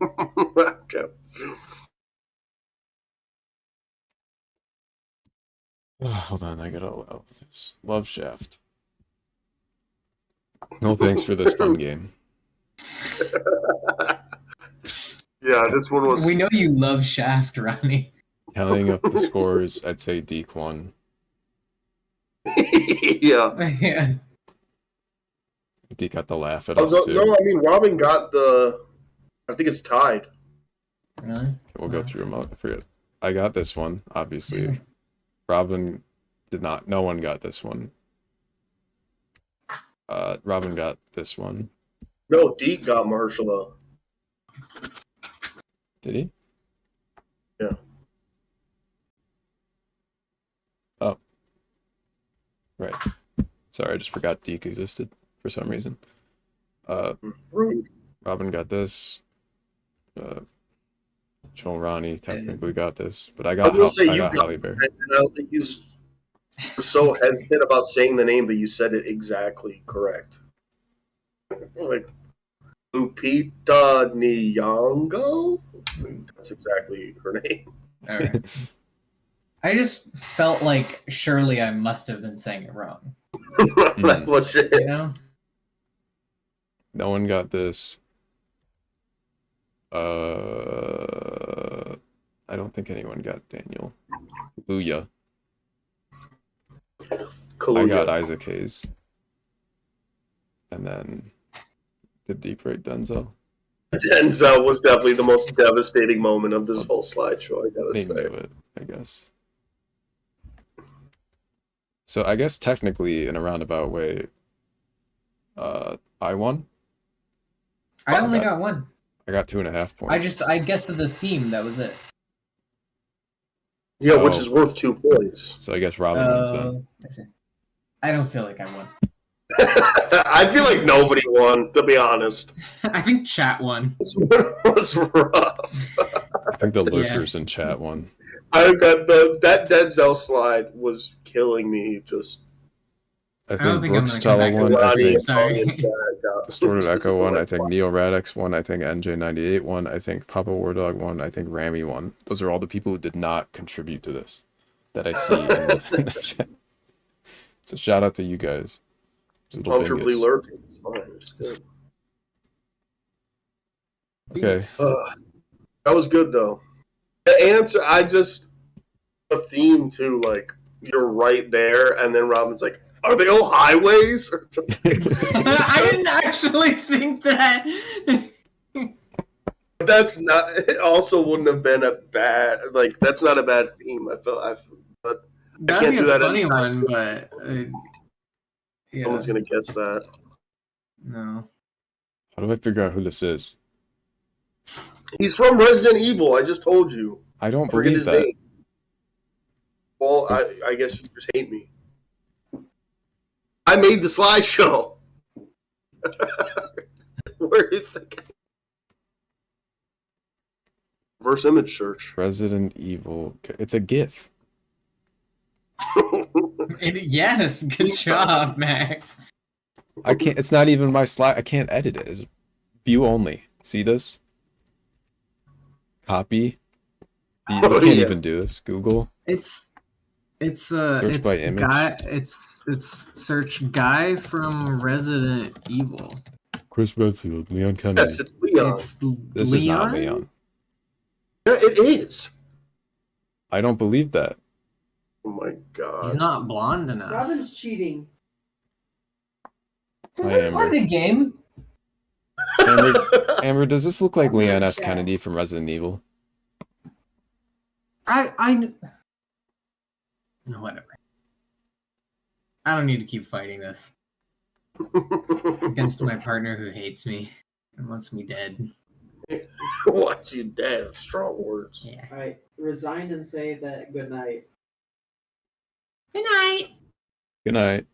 Okay. Oh, hold on, I gotta allow this. Love Shaft. No thanks for this fun game. Yeah, this one was. We know you love Shaft, Ronnie. Tallying up the scores, I'd say Deke won. Yeah. Yeah. Deke got the laugh at us too. No, I mean Robin got the. I think it's tied. Really? Okay, we'll go through them. I forget. I got this one, obviously. Robin did not. No one got this one. Robin got this one. No, Deke got Mahershala. Did he? Yeah. Oh. Right. Sorry, I just forgot Deke existed for some reason. Robin got this. Joel Ronnie technically got this, but I got Halle Berry. And I don't think you were so hesitant about saying the name, but you said it exactly correct. Like Lupita Nyong'o? That's exactly her name. All right. I just felt like surely I must have been saying it wrong. That was it. You know? No one got this. I don't think anyone got Daniel Kaluuya. I got Isaac Hayes. And then did Deep rate Denzel? Denzel was definitely the most devastating moment of this whole slideshow, I gotta They say. knew it, I guess. So I guess technically, in a roundabout way, I won. I only got one. I got 2.5 points. I guessed the theme, that was it. Yeah, which is worth 2 points. So I guess Robin wins then. I don't feel like I won. I feel like nobody won, to be honest. I think chat won. This one was rough. I think the lurkers in chat won. I got that Denzel slide was killing me. Just I think Brooks Tala won. I think Distorted Echo won. I think Neo Radix won. I think NJ98 won. I think Papa War Dog won. I think Rami won. Those are all the people who did not contribute to this that I see in the chat. So shout out to you guys. comfortably lurking. It's fine. It's good. Okay. That was good though. The answer, the theme too. Like you're right there, and then Robin's like, "Are they all highways?" Or I didn't actually think that. That's not. It also wouldn't have been a bad. Like that's not a bad theme. But That'd I can't be do a that. funny one, but yeah. Someone's gonna guess that. No. How do I figure out who this is? He's from Resident Evil. I just told you. I don't Forget believe his that. name. Well, I guess you just hate me. I made the slideshow. Where do you think? Reverse image search. Resident Evil. It's a GIF. Yes, good job, Max. I can't. It's not even my slide. I can't edit it. It's view only. See this? Copy. You can't even do this. Google. It's Search by image. guy. It's search guy from Resident Evil. Chris Redfield, Leon Kennedy. Yes, it's Leon. It's This is not Leon. Yeah, it is. I don't believe that. Oh my god. He's not blonde enough. Robin's cheating. This Hi, is part of the game. Amber, does this look like Leon S. Kennedy from Resident Evil? No, whatever. I don't need to keep fighting this against my partner who hates me and wants me dead. Wants you dead. Strong words. Yeah. All right, resign and say that good night. Good night. Good night.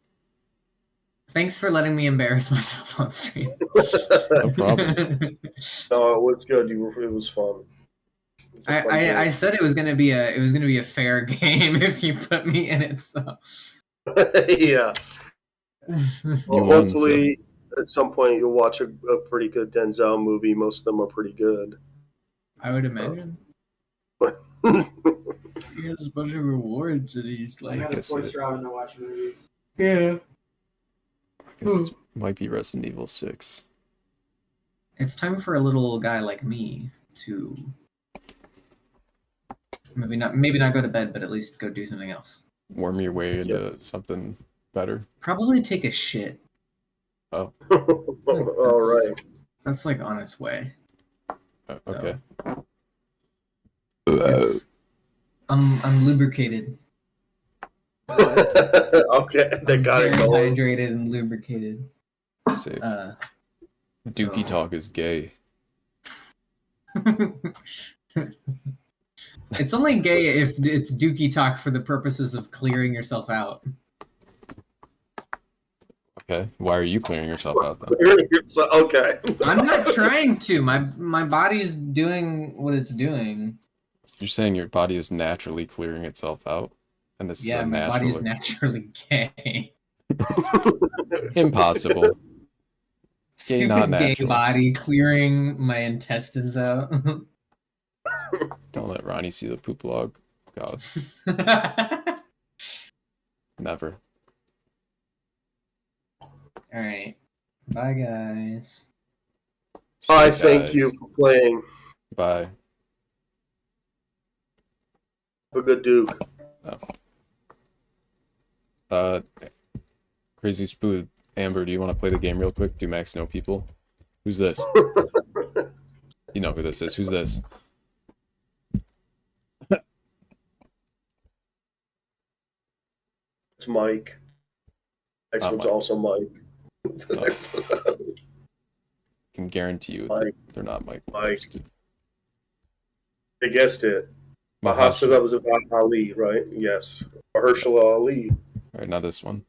Thanks for letting me embarrass myself on stream. No problem. No, it was good. It was fun. It was a fun I game. said it was gonna be a fair game if you put me in it. So Yeah. Well, won, hopefully, at some point, you'll watch a pretty good Denzel movie. Most of them are pretty good. I would imagine. He has a bunch of rewards and he's I like, gotta force Robin to watch movies. yeah. It might be Resident Evil 6. It's time for a little guy like me to maybe not go to bed, but at least go do something else. Worm your way into something better. Probably take a shit. Oh. All right. That's like on its way. Okay. I'm lubricated. Okay, they got it Very going. hydrated and lubricated. Sick. Dookie talk is gay. It's only gay if it's dookie talk for the purposes of clearing yourself out. Okay. Why are you clearing yourself out then? Okay. I'm not trying to. My body's doing what it's doing. You're saying your body is naturally clearing itself out? And this Yeah, is my unnatural. body's naturally gay. Impossible. Stupid not gay natural. body clearing my intestines out. Don't let Ronnie see the poop log. God. Never. Alright. Bye, guys. I See thank guys. you for playing. Bye. Have a good Duke. Crazy Spood. Amber, do you want to play the game real quick? Do Max know people? Who's this? You know who this is. Who's this? It's Mike. Next not one's Mike. also Mike. No. Can guarantee you Mike. they're not Mike. Mike. They guessed it. Mahershala. Mahershala was about Ali, right? Yes. Mahershala Ali. Alright, now this one.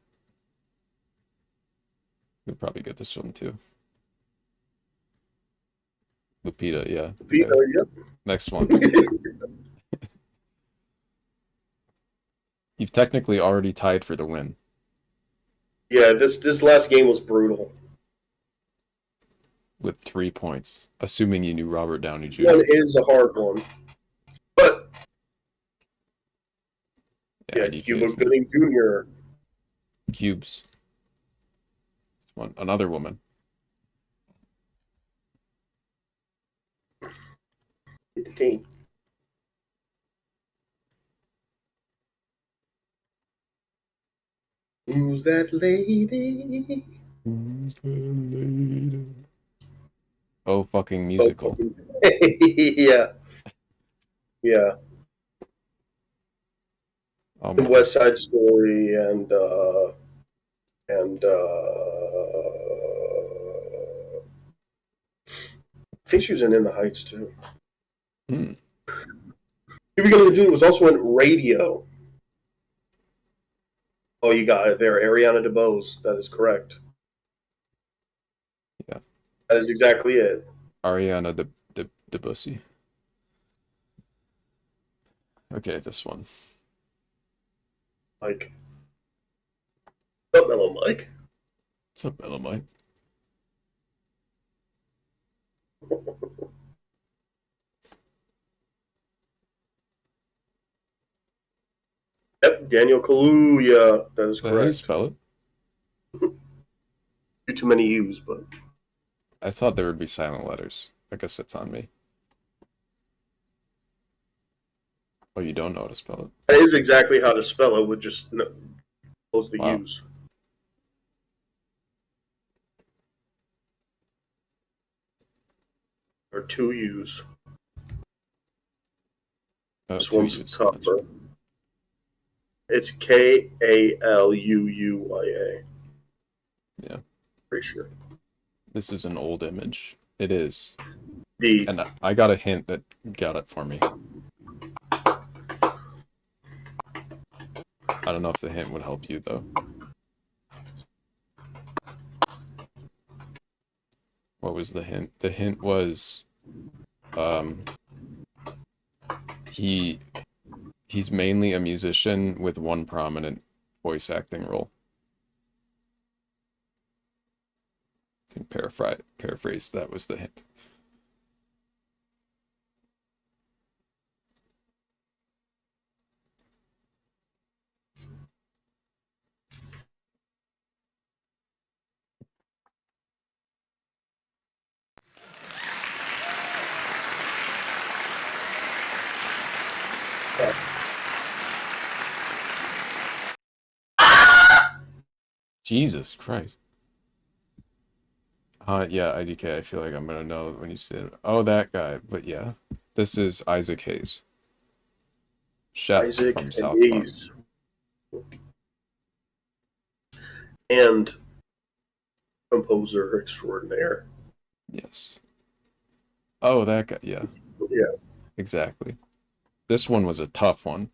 You'll probably get this one too. Lupita, yeah. Lupita, Okay. yep. Next one. You've technically already tied for the win. Yeah, this last game was brutal. With 3 points. Assuming you knew Robert Downey Jr. One is a hard one. But yeah, IDK Cuba is- Gooding Jr. Cubes. This one, another woman. Hit the team. Who's that lady? Who's the lady? Oh, fucking musical. Yeah. Yeah. Oh The my West Side Story and I think she was in The Heights too. Hmm. Cuba Gooding Jr. was also in Radio. Oh, you got it there. Ariana DeBose. That is correct. Yeah. That is exactly it. Ariana DeBussy. Okay, this one. Mike. What's up, Mellow Mike? What's up, Mellow Mike? Yep, Daniel Kaluuya. That is How do you correct. spell it? Too many U's, but I thought there would be silent letters. I guess that's on me. Oh, you don't know how to spell it? that is exactly how to spell it. With just close the Wow. U's. Or two U's. This 2 one's U's. tougher. It's Kaluuya. Yeah. Pretty sure. This is an old image. It is. D. And I got a hint that got it for me. I don't know if the hint would help you, though. What was the hint? The hint was... He's mainly a musician with one prominent voice acting role. I think paraphrase, that was the hint. Jesus Christ. Yeah, IDK, I feel like I'm gonna know when you say it. Oh, that guy. But yeah, this is Isaac Hayes. Chef Isaac from South Park. Hayes. And composer extraordinaire. Yes. Oh, that guy. Yeah. Yeah. Exactly. This one was a tough one.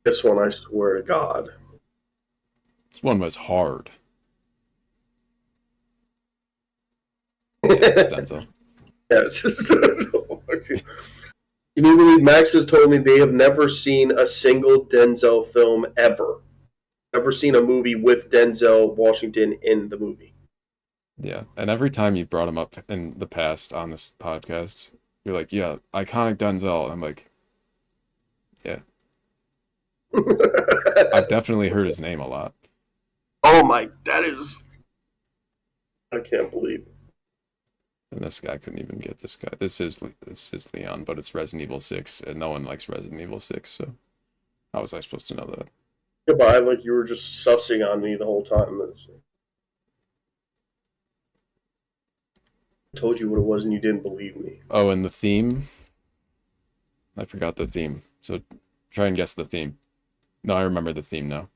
This one, I swear to God. This one was hard. It's Denzel. Yeah. Can you believe Max has told me they have never seen a single Denzel film ever? Never seen a movie with Denzel Washington in the movie. Yeah, and every time you've brought him up in the past on this podcast, you're like, yeah, iconic Denzel. And I'm like, yeah. I've definitely heard his name a lot. Oh my, that is... I can't believe it. And this guy couldn't even get this guy. This is Leon, but it's Resident Evil 6, and no one likes Resident Evil 6, so how was I supposed to know that? Goodbye, like you were just sussing on me the whole time. I told you what it was and you didn't believe me. Oh, and the theme? I forgot the theme, so try and guess the theme. No, I remember the theme now.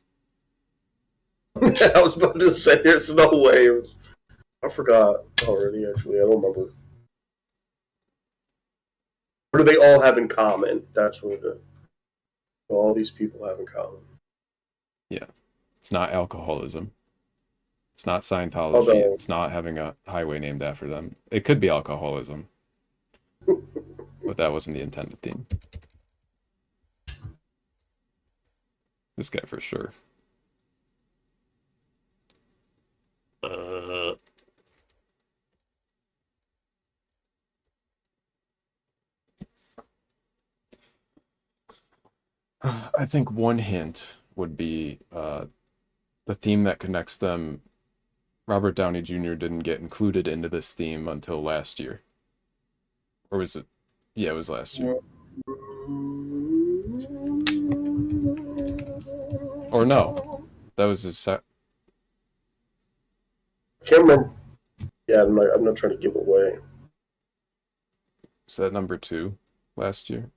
I was about to say, there's no way. I forgot already, actually. I don't remember. What do they all have in common? That's what all these people have in common. Yeah. It's not alcoholism. It's not Scientology. Although, it's not having a highway named after them. It could be alcoholism. But that wasn't the intended theme. This guy for sure. I think one hint would be the theme that connects them. Robert Downey Jr. didn't get included into this theme until last year. Or was it? Yeah, it was last year. Or no. That was his set. I can't remember. Yeah, I'm not trying to give away. Was that number 2 last year?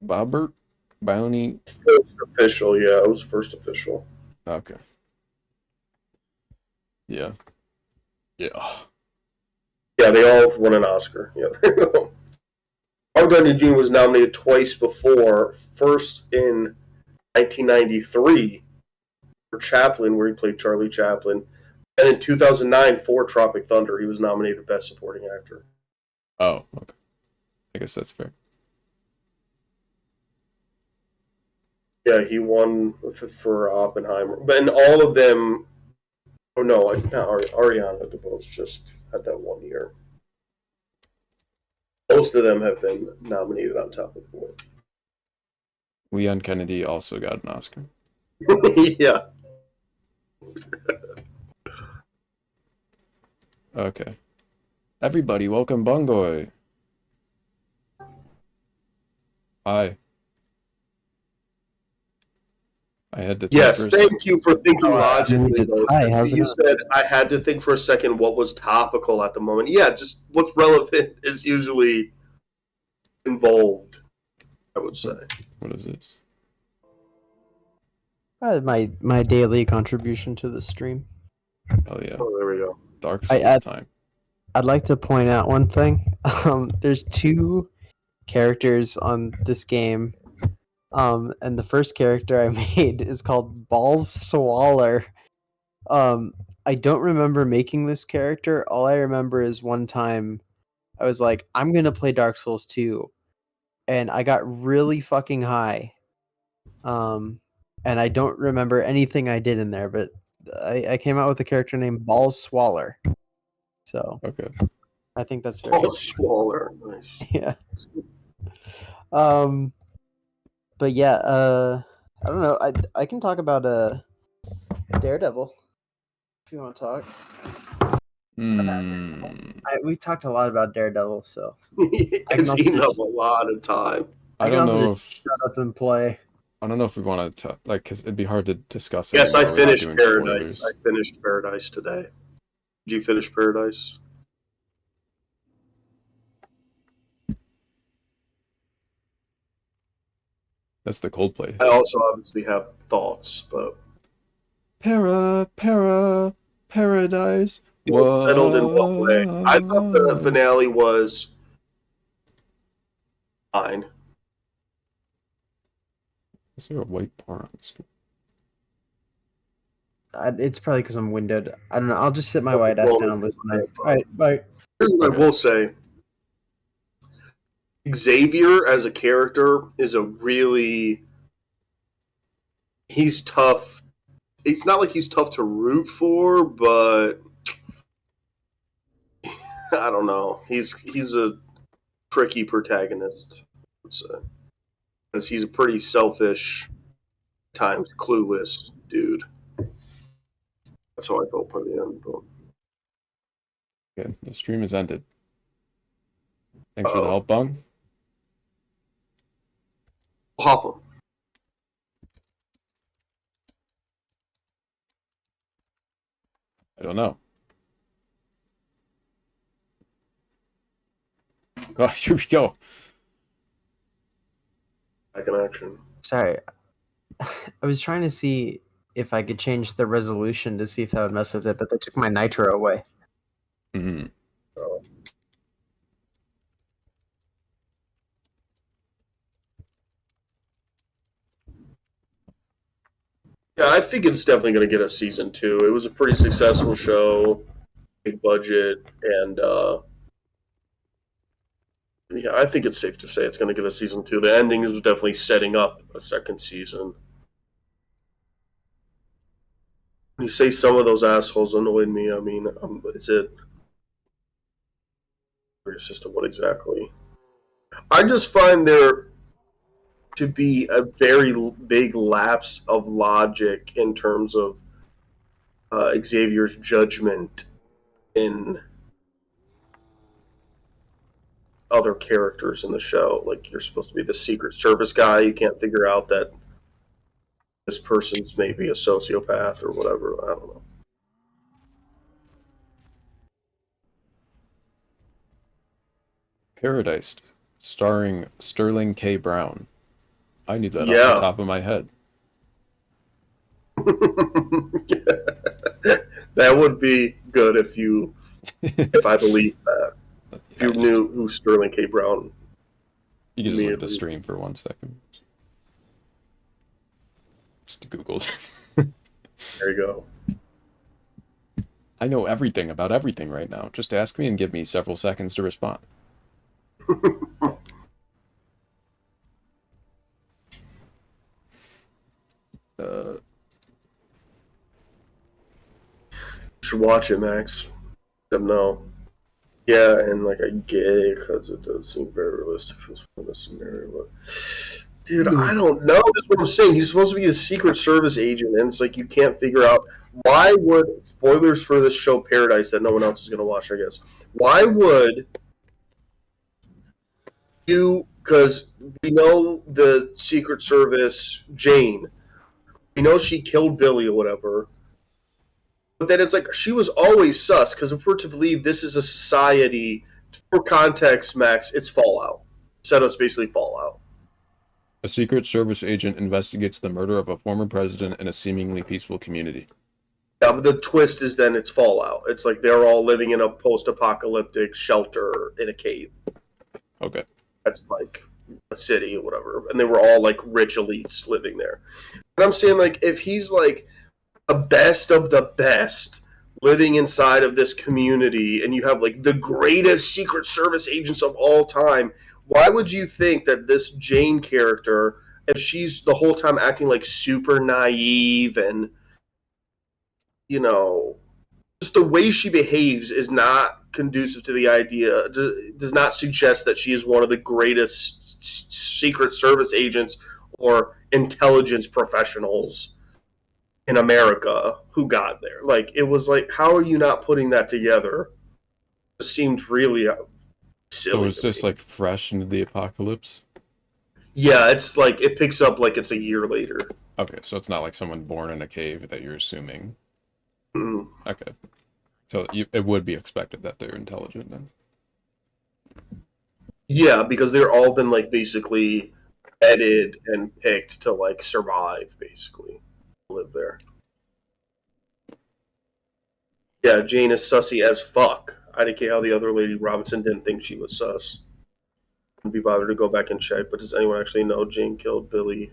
Bobbert Bounty. First official, yeah, it was first official. Okay. Yeah. Yeah. Yeah, they all won an Oscar. Yeah. Robert Downey Jr. was nominated twice before. First in 1993 for Chaplin, where he played Charlie Chaplin. And in 2009 for Tropic Thunder, he was nominated Best Supporting Actor. Oh, okay. I guess that's fair. Yeah, he won for Oppenheimer. But in all of them... Oh, no, it's not Ariana DeBose just had that 1 year. Most of them have been nominated on top of the win. Leon Kennedy also got an Oscar. Yeah. Okay. Everybody, welcome Bungoy. Hi. I had to. Yes, thank you for thinking logically. Though. Hi, how's it You going? said I had to think for a second what was topical at the moment. Yeah, just what's relevant is usually involved, I would say. What is this? My daily contribution to the stream. Oh yeah. Oh, there we go. Dark Souls time. I'd like to point out one thing. There's 2 characters on this game. And the first character I made is called Balls Swaller. I don't remember making this character. All I remember is one time I was like, I'm gonna play Dark Souls 2. And I got really fucking high. And I don't remember anything I did in there, but I came out with a character named Balls Swaller. So okay. I think that's very Balls Swaller. Nice. Yeah. But yeah, I don't know. I can talk about Daredevil if you want to talk. We talked a lot about Daredevil, so It's eaten up a lot of time. I don't know if shut up and play. I don't know if we want to like, because it'd be hard to discuss. Yes, I anymore without finished doing Paradise. spoilers. I finished Paradise today. Did you finish Paradise? That's the Coldplay. I also obviously have thoughts, but Paradise. Settled in what way? I thought the finale was fine. Is there a white bar on the screen? It's probably because I'm windowed. I don't know. I'll just sit my white ass down and listen. All right, bye. Here's what I will say. Xavier as a character is a really... He's tough. It's not like he's tough to root for, but... I don't know. He's a tricky protagonist, I would say. Because he's a pretty selfish, times clueless dude. That's how I felt by the end. Okay, the stream has ended. Thanks for the help, Bung. Hop him. I don't know. Oh, here we go. Back in action. Sorry. I was trying to see if I could change the resolution to see if that would mess with it, but they took my nitro away. Mm-hmm. Oh. Yeah, I think it's definitely going to get a season 2. It was a pretty successful show, big budget, and yeah, I think it's safe to say it's going to get a season 2. The ending was definitely setting up a second season. When you say some of those assholes annoyed me, I mean, is it? Curious as to what exactly. I just find there to be a very big lapse of logic in terms of Xavier's judgment in other characters in the show. Like, you're supposed to be the Secret Service guy. You can't figure out that this person's maybe a sociopath or whatever. I don't know. Paradise, starring Sterling K. Brown. I knew that off the top of my head. That would be good if I believed that. If you knew who Sterling K. Brown. You can just look at the stream for 1 second. Just Googled. There you go. I know everything about everything right now. Just ask me and give me several seconds to respond. Should watch it, Max. Except no. Yeah, and like I get it because it does seem very realistic in this scenario. But dude, I don't know. That's what I'm saying. He's supposed to be a Secret Service agent, and it's like you can't figure out why would spoilers for this show Paradise that no one else is going to watch. I guess why would you? Because we know the Secret Service Jane. We know she killed Billy or whatever. But then it's like, she was always sus, because if we're to believe this is a society, for context, Max, it's Fallout. Setup's basically Fallout. A Secret Service agent investigates the murder of a former president in a seemingly peaceful community. Yeah, but the twist is then it's Fallout. It's like they're all living in a post-apocalyptic shelter in a cave. Okay. That's like a city or whatever. And they were all like rich elites living there. And I'm saying, like, if he's like the best of the best living inside of this community and you have like the greatest Secret Service agents of all time, why would you think that this Jane character, if she's the whole time acting like super naive and, you know, just the way she behaves is not conducive to the idea, does not suggest that she is one of the greatest Secret Service agents or intelligence professionals in America who got there. Like, it was like, how are you not putting that together? It seemed really silly. So it's just like fresh into the apocalypse? Yeah, it's like, it picks up like it's a year later. Okay, so it's not like someone born in a cave that you're assuming. Mm. Okay. So it would be expected that they're intelligent then. Yeah, because they're all been like basically vetted and picked to like survive, basically. Live there. Yeah, Jane is sussy as fuck. I didn't care how the other lady Robinson didn't think she was sus. Couldn't be bothered to go back and check, but does anyone actually know Jane killed Billy?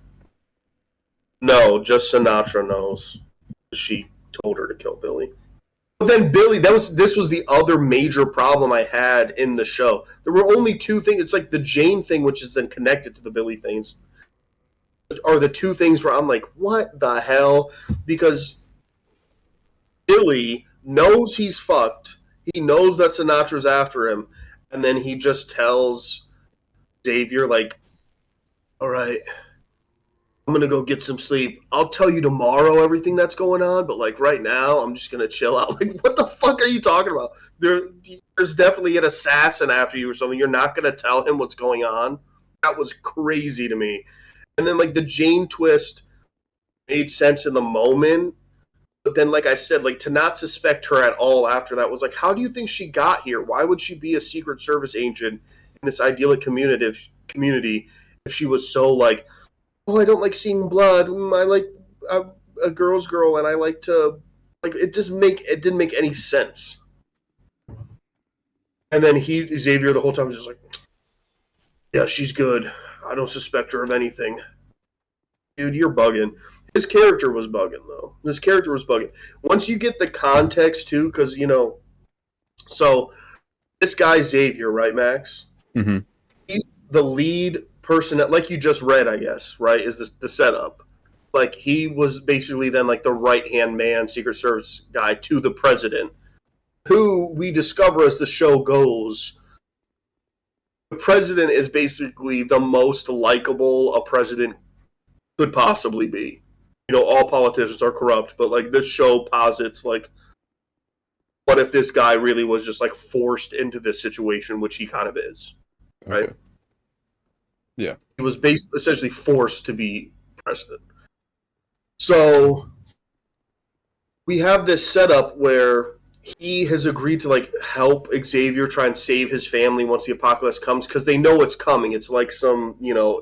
No, just Sinatra knows. She told her to kill Billy. But then Billy, this was the other major problem I had in the show. There were only two things. It's like the Jane thing, which is then connected to the Billy things, are the two things where I'm like, what the hell? Because Billy knows he's fucked. He knows that Sinatra's after him. And then he just tells Xavier, like, all right, I'm going to go get some sleep. I'll tell you tomorrow everything that's going on, but, like, right now, I'm just going to chill out. Like, what the fuck are you talking about? There's definitely an assassin after you or something. You're not going to tell him what's going on? That was crazy to me. And then, like, the Jane twist made sense in the moment. But then, like I said, like, to not suspect her at all after that was like, how do you think she got here? Why would she be a Secret Service agent in this idyllic community if she was so, like, oh, I don't like seeing blood. I like a girl's girl, and I like to, like, it didn't make any sense. And then Xavier the whole time was just like, yeah, she's good. I don't suspect her of anything. Dude, you're bugging. His character was bugging, though. His character was bugging. Once you get the context, too, because, you know, so this guy Xavier, right, Max? Mm-hmm. He's the lead person, like you just read, I guess, right, is the setup. Like, he was basically then like the right-hand man, Secret Service guy to the president, who we discover as the show goes, the president is basically the most likable a president could possibly be. You know, all politicians are corrupt, but, like, this show posits, like, what if this guy really was just, like, forced into this situation, which he kind of is, right? Okay. Yeah. He was essentially forced to be president. So we have this setup where he has agreed to, like, help Xavier try and save his family once the apocalypse comes, because they know it's coming. It's like some, you know,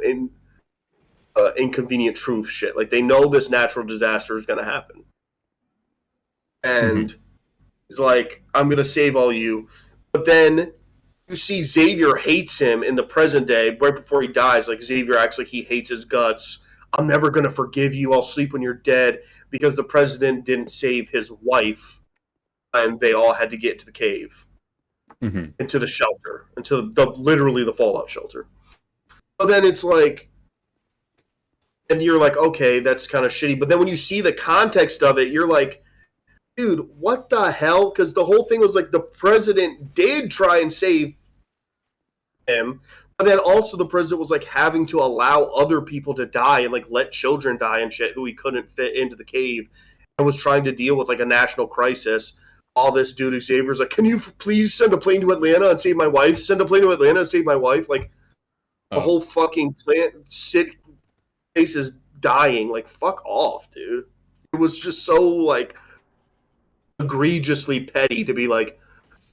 inconvenient truth shit. Like, they know this natural disaster is going to happen. And he's like, I'm going to save all you. But then you see Xavier hates him in the present day, right before he dies. Like, Xavier acts like he hates his guts. I'm never going to forgive you. I'll sleep when you're dead, because the president didn't save his wife, and they all had to get into the cave, into the shelter, into literally the fallout shelter. But then it's like, and you're like, okay, that's kind of shitty. But then when you see the context of it, you're like, dude, what the hell? Because the whole thing was like the president did try and save him, but then also the president was like having to allow other people to die and like let children die and shit who he couldn't fit into the cave, and was trying to deal with like a national crisis. All this dude Xavier's like, can you please send a plane to Atlanta and save my wife? Send a plane to Atlanta and save my wife. Like, the whole fucking plant faces dying. Like, fuck off, dude. It was just so, like, egregiously petty to be like,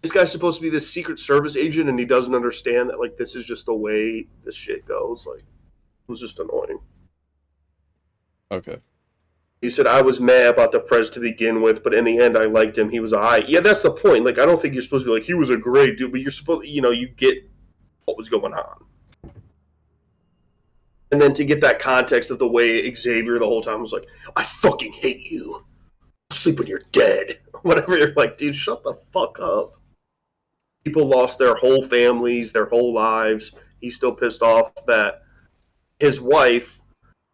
this guy's supposed to be this Secret Service agent and he doesn't understand that, like, this is just the way this shit goes. Like, it was just annoying. Okay. He said, I was mad about the Prez to begin with, but in the end I liked him. He was alright. Yeah, that's the point. Like, I don't think you're supposed to be like, he was a great dude, but you're supposed to, you get what was going on. And then to get that context of the way Xavier the whole time was like, I fucking hate you. I'll sleep when you're dead. Whatever. You're like, dude, shut the fuck up. People lost their whole families, their whole lives. He's still pissed off that his wife,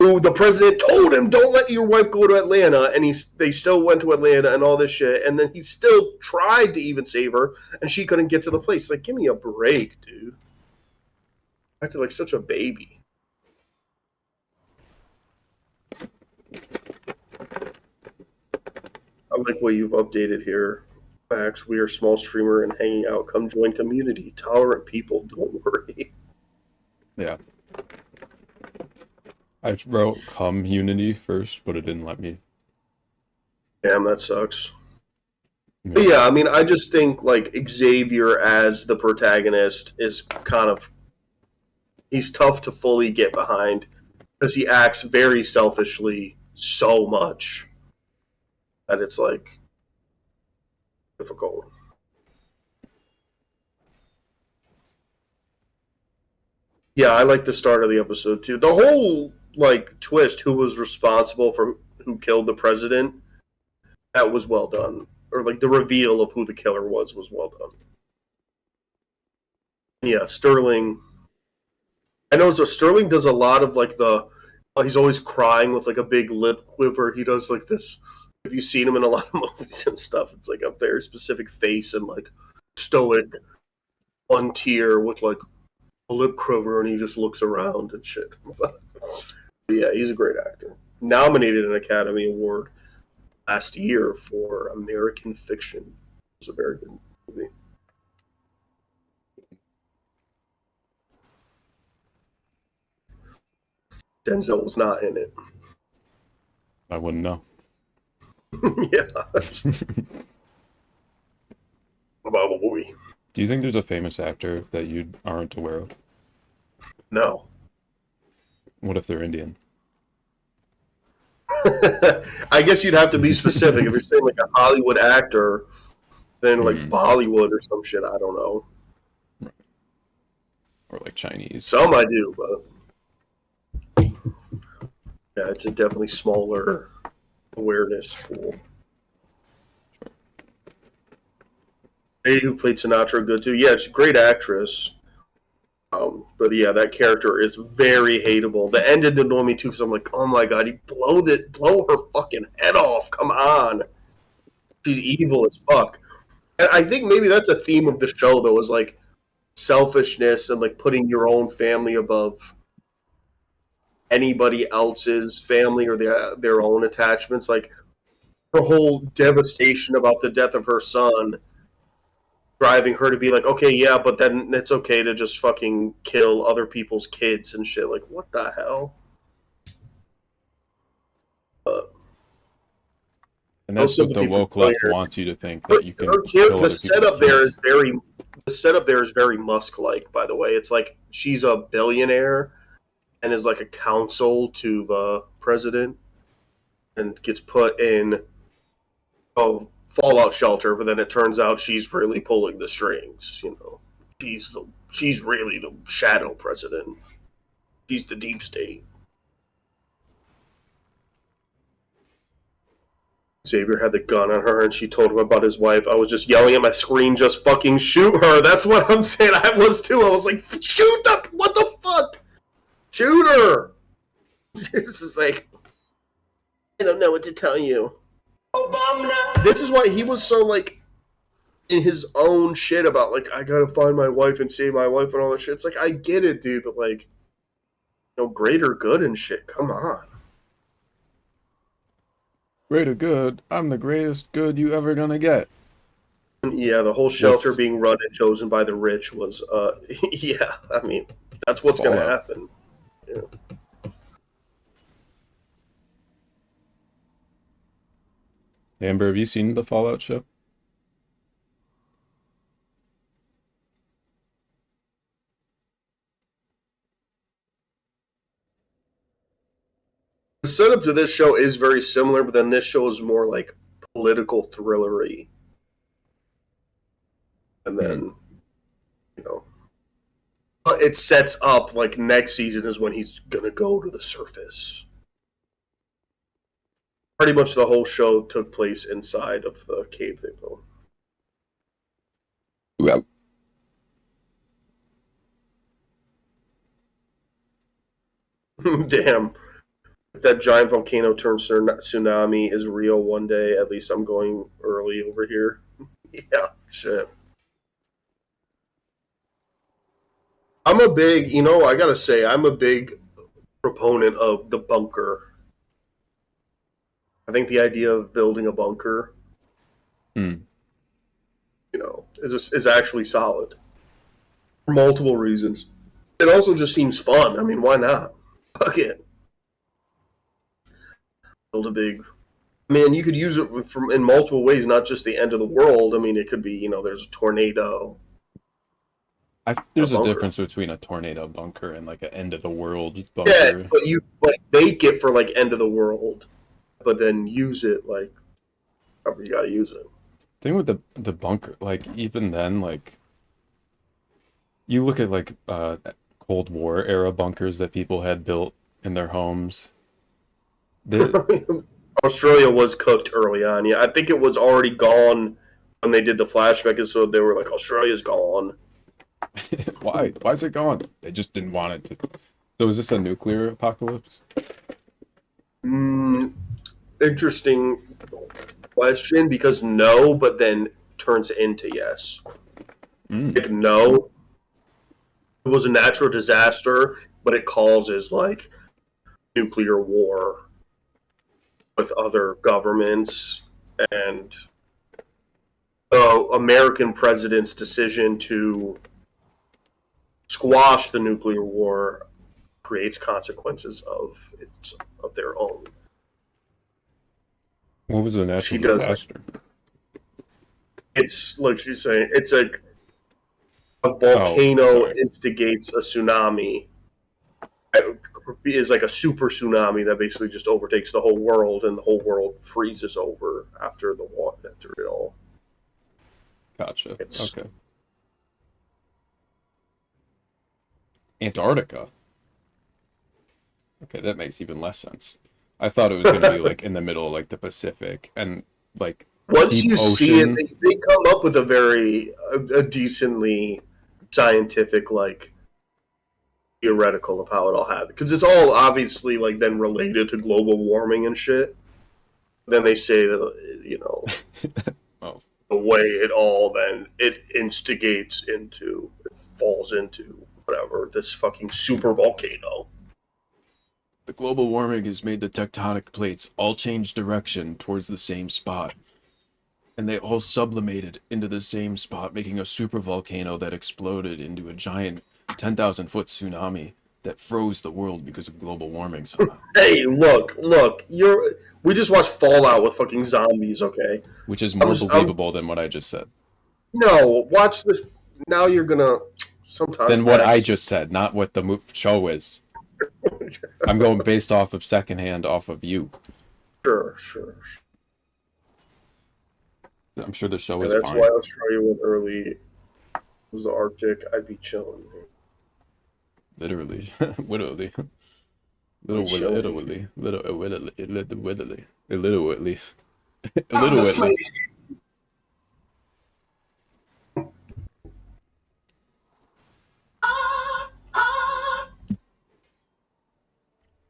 who the president told him, don't let your wife go to Atlanta, and they still went to Atlanta and all this shit, and then he still tried to even save her, and she couldn't get to the place. Like, give me a break, dude. Acted like such a baby. I like what you've updated here. Max, we are small streamer and hanging out. Come join community. Tolerant people, don't worry. Yeah. I wrote community first, but it didn't let me. Damn, that sucks. Yeah. But yeah, I mean, I just think, like, Xavier as the protagonist is kind of... He's tough to fully get behind because he acts very selfishly so much that it's, like, difficult. Yeah, I like the start of the episode, too. The whole, like, twist, who was responsible for who killed the president, that was well done. Or, like, the reveal of who the killer was well done. Yeah, Sterling... I know, so Sterling does a lot of, like, he's always crying with, like, a big lip quiver. He does, like, this... If you've seen him in a lot of movies and stuff, it's, like, a very specific face and, like, stoic, one tear with, like, a lip quiver, and he just looks around and shit. But yeah, he's a great actor. Nominated an Academy Award last year for American Fiction. It was a very good movie. Denzel was not in it. I wouldn't know. Yeah. About a movie. Do you think there's a famous actor that you aren't aware of? No. What if they're Indian? I guess you'd have to be specific. If you're saying like a Hollywood actor, then like Bollywood or some shit, I don't know. Right. Or like Chinese. Some I do, but yeah, it's a definitely smaller awareness pool. Lady who played Sinatra good too. Yeah, she's a great actress. But yeah, that character is very hateable. The end didn't annoy me too because I'm like, oh my god, he blow her fucking head off. Come on. She's evil as fuck. And I think maybe that's a theme of the show though, is like selfishness and like putting your own family above anybody else's family or their own attachments. Like her whole devastation about the death of her son, driving her to be like, okay, yeah, but then it's okay to just fucking kill other people's kids and shit. Like, what the hell? And that's what the woke left wants you to think, that you can kill the setup there is very Musk-like, by the way. It's like she's a billionaire and is like a counsel to the president and gets put in a fallout shelter, but then it turns out she's really pulling the strings, you know. She's really the shadow president. She's the deep state. Xavier had the gun on her and she told him about his wife. I was just yelling at my screen, just fucking shoot her. That's what I'm saying. I was too. I was like, shoot up! What the fuck? Shoot her! This is like, I don't know what to tell you. Obama. This is why he was so like in his own shit about like, I gotta find my wife and save my wife and all that shit. It's like, I get it, dude, but like, you know, greater good and shit. Come on. Greater good. I'm the greatest good you ever gonna get. Yeah, the whole shelter being run and chosen by the rich was, yeah, I mean, that's what's gonna happen. Yeah. Amber, have you seen the Fallout show? The setup to this show is very similar, but then this show is more like political thrillery. And then, you know, it sets up like next season is when he's gonna go to the surface. Pretty much the whole show took place inside of the cave they built. Well. Damn. If that giant volcano turns tsunami is real one day, at least I'm going early over here. Yeah, shit. I'm a big, I gotta say, I'm a big proponent of the bunker. I think the idea of building a bunker, is actually solid. For multiple reasons. It also just seems fun. I mean, why not? Fuck it. Build a big... I mean, you could use it in multiple ways, not just the end of the world. I mean, it could be, there's a tornado. There's a difference between a tornado bunker and like an end of the world bunker. Yes, but you bake it for like end of the world, but then use it like however you gotta use it. Thing with the bunker, like even then, like you look at like Cold War era bunkers that people had built in their homes. Australia was cooked early on. Yeah, I think it was already gone when they did the flashback episode. They were like, Australia's gone. Why? Why is it gone? They just didn't want it to. So is this a nuclear apocalypse? Interesting question, because no, but then turns into yes. Like no, it was a natural disaster, but it causes like nuclear war with other governments, and the American president's decision to squash the nuclear war creates consequences of their own. What was the natural disaster? It's like she's saying, it's like a volcano instigates a tsunami. It is like a super tsunami that basically just overtakes the whole world, and the whole world freezes over after it all. Gotcha. Okay. Antarctica. Okay, that makes even less sense. I thought it was going to be like in the middle of like the Pacific and like once deep you ocean. see it, they come up with a decently scientific like theoretical of how it all happened, because it's all obviously like then related to global warming and shit. Then they say that the way it all then it instigates into, it falls into whatever, this fucking super volcano. The global warming has made the tectonic plates all change direction towards the same spot. And they all sublimated into the same spot, making a supervolcano that exploded into a giant 10,000 foot tsunami that froze the world because of global warming somehow. Hey, look, we just watched Fallout with fucking zombies, okay? Which is more believable than what I just said. No, watch this. Now you're gonna sometimes. Than what I just said, not what the show is. I'm going based off of secondhand off of you. Sure. I'm sure the show is that's fine. Why Australia went early. It was the Arctic. I'd be chilling. Literally. Literally.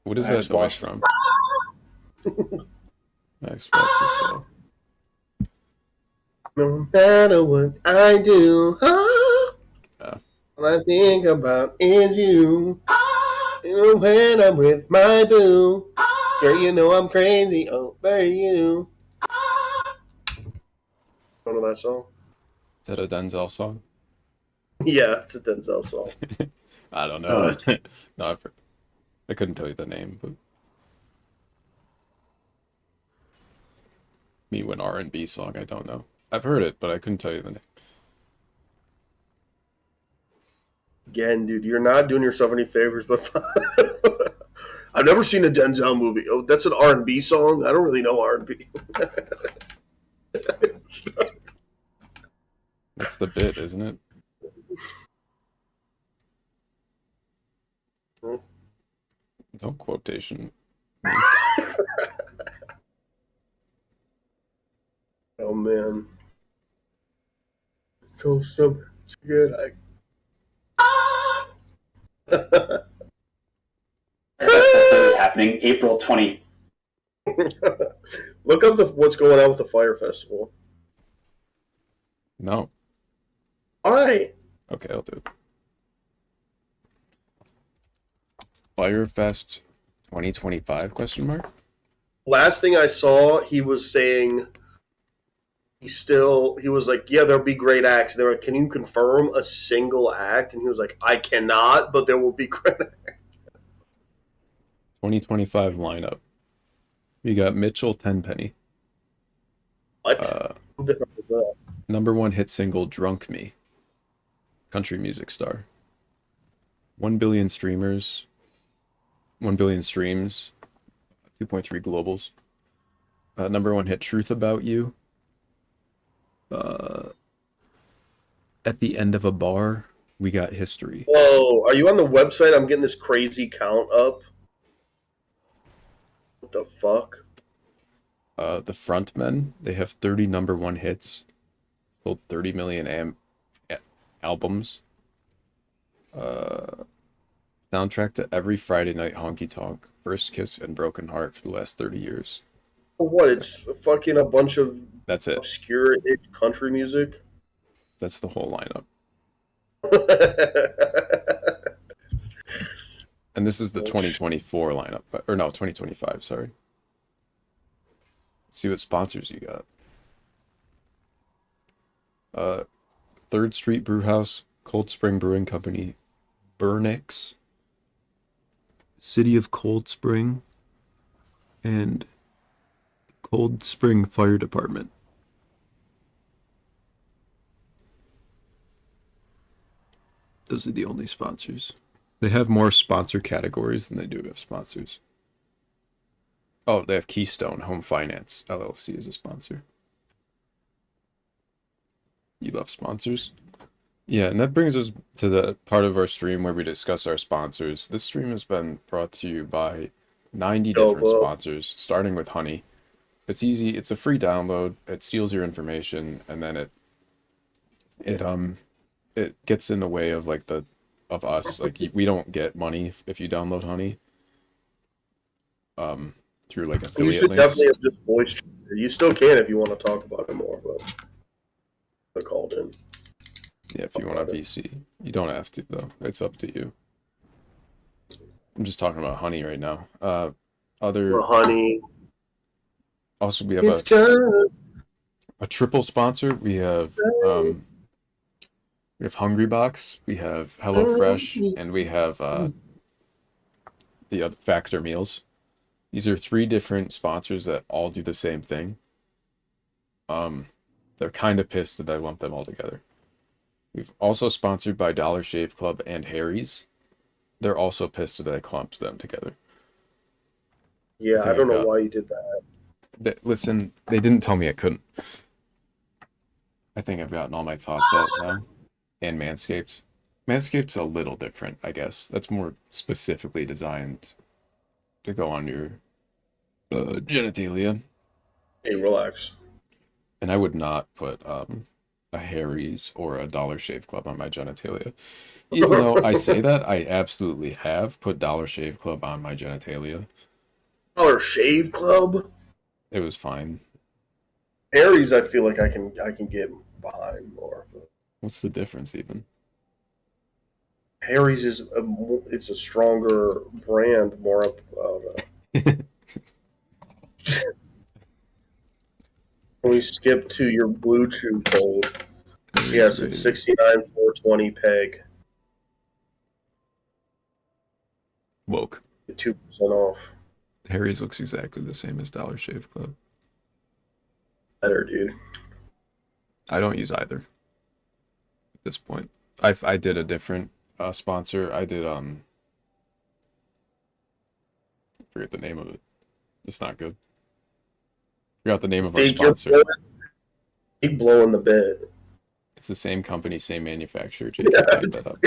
What is that noise from? Xbox show. No matter what I do, all I think about is you. When I'm with my boo, girl, you know I'm crazy over you. Don't know that song? Is that a Denzel song? Yeah, it's a Denzel song. I don't know. No, I couldn't tell you the name, but me an R&B song. I don't know. I've heard it, but I couldn't tell you the name. Again, dude, you're not doing yourself any favors, but I've never seen a Denzel movie. Oh, that's an R&B song? I don't really know R&B. That's the bit, isn't it? Don't quotation. Oh, man. Go so good. Festival is happening April 20. Look up what's going on with the Fire Festival. No. All right. Okay, I'll do it. Firefest 2025 question mark? Last thing I saw, he was saying he was like, yeah, there'll be great acts. And they were like, can you confirm a single act? And he was like, I cannot, but there will be great acts. 2025 lineup. We got Mitchell Tenpenny. What? Who the hell is that? #1 hit single Drunk Me. Country music star. 1 billion streamers. 1 billion streams. 2.3 globals. #1 hit Truth About You. At the End of a Bar, we got History. Whoa, are you on the website? I'm getting this crazy count up. What the fuck? The Frontmen, they have 30 #1 hits. Sold 30 million albums. Soundtrack to every Friday Night Honky Tonk, First Kiss, and Broken Heart for the last 30 years. What? It's fucking a bunch of That's it. obscure-ish country music. That's the whole lineup. And this is the 2024 lineup, or no, 2025, sorry. Let's see what sponsors you got. 3rd Street Brewhouse, Cold Spring Brewing Company, Burnix, City of Cold Spring, and Cold Spring Fire Department. Those are the only sponsors. They have more sponsor categories than they do have sponsors. Oh, they have Keystone Home Finance LLC as a sponsor. You love sponsors? Yeah, and that brings us to the part of our stream where we discuss our sponsors. This stream has been brought to you by 90 different sponsors, starting with Honey. It's easy, it's a free download, it steals your information, and then it gets in the way of like of us. Like we don't get money if you download Honey. Through like affiliate You should links. definitely have just voice chat. You still can if you want to talk about it more, but I called in. Yeah, if you want a VC. You don't have to, though. It's up to you. I'm just talking about Honey right now. Other Honey. Also, we have a triple sponsor. We have Hungrybox, we have HelloFresh, and we have the other Factor Meals. These are 3 different sponsors that all do the same thing. They're kind of pissed that I lumped them all together. We've also sponsored by Dollar Shave Club and Harry's. They're also pissed that I clumped them together. Yeah, I don't know why you did that. Listen, they didn't tell me I couldn't. I think I've gotten all my thoughts out now. And Manscaped. Manscaped's a little different, I guess. That's more specifically designed to go on your genitalia. Hey, relax. And I would not put a Harry's or a Dollar Shave Club on my genitalia. Even though I say that, I absolutely have put Dollar Shave Club on my genitalia. Dollar Shave Club? It was fine. Harry's, I feel like I can get behind more. But What's the difference even? Harry's is it's a stronger brand, more up. When we skip to your Blue Chew code, yes, it's 69,420 peg. Woke. 2% off. Harry's looks exactly the same as Dollar Shave Club. Better, dude. I don't use either at this point. I did a different sponsor. I did I forget the name of it. It's not good. Forgot the name of our Dude, you're sponsor. blowing the bed. It's the same company, same manufacturer. Jake, Yeah, made that up.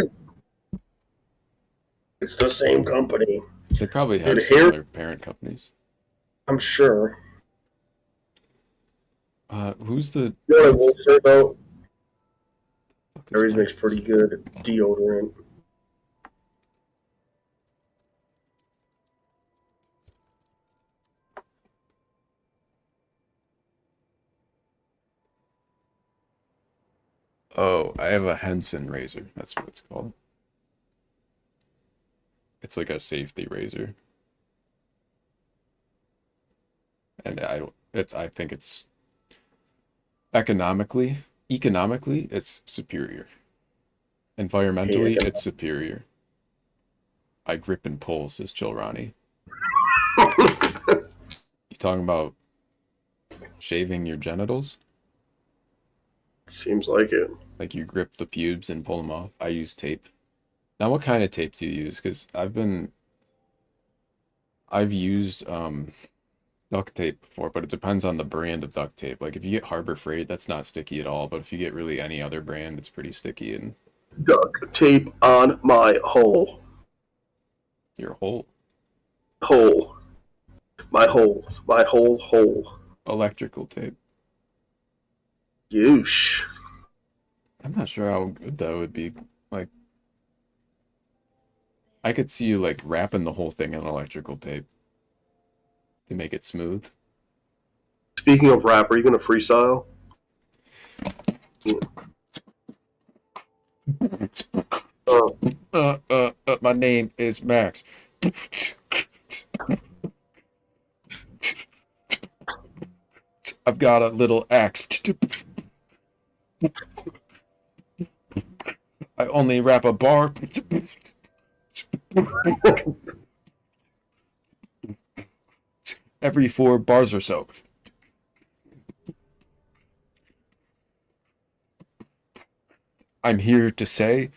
It's the same company. They probably have Dude, here- similar parent companies. I'm sure. Who's the? You know what I will say though? Harry's makes pretty good deodorant. Oh, I have a Henson razor. That's what it's called. It's like a safety razor. And I think it's economically, it's superior. Environmentally, it's superior. I grip and pull, says Chilrani. You talking about shaving your genitals? Seems like it. Like you grip the pubes and pull them off? I use tape. Now, what kind of tape do you use? Because I've used duct tape before, but it depends on the brand of duct tape. Like if you get Harbor Freight, that's not sticky at all. But if you get really any other brand, it's pretty sticky. And Duct tape on my hole. your hole. Hole. My hole. My hole. Electrical tape. Goosh. I'm not sure how good that would be. Like, I could see you like wrapping the whole thing in electrical tape to make it smooth. Speaking of rap, are you gonna freestyle? My name is Max. I've got a little axe. I only rap a bar. Every 4 bars or so. I'm here to say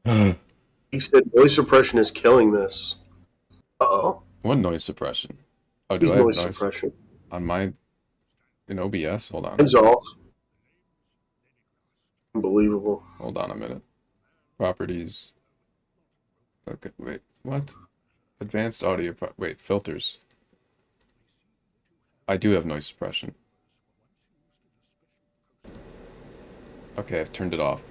He said noise suppression is killing this. Uh-oh. what noise suppression? Oh, do Who's I have noise noise suppression? on my in OBS? Hold on. Hands off. Unbelievable. Hold on a minute. Properties. Okay, wait. What? Advanced audio. Wait, filters. I do have noise suppression. Okay, I've turned it off.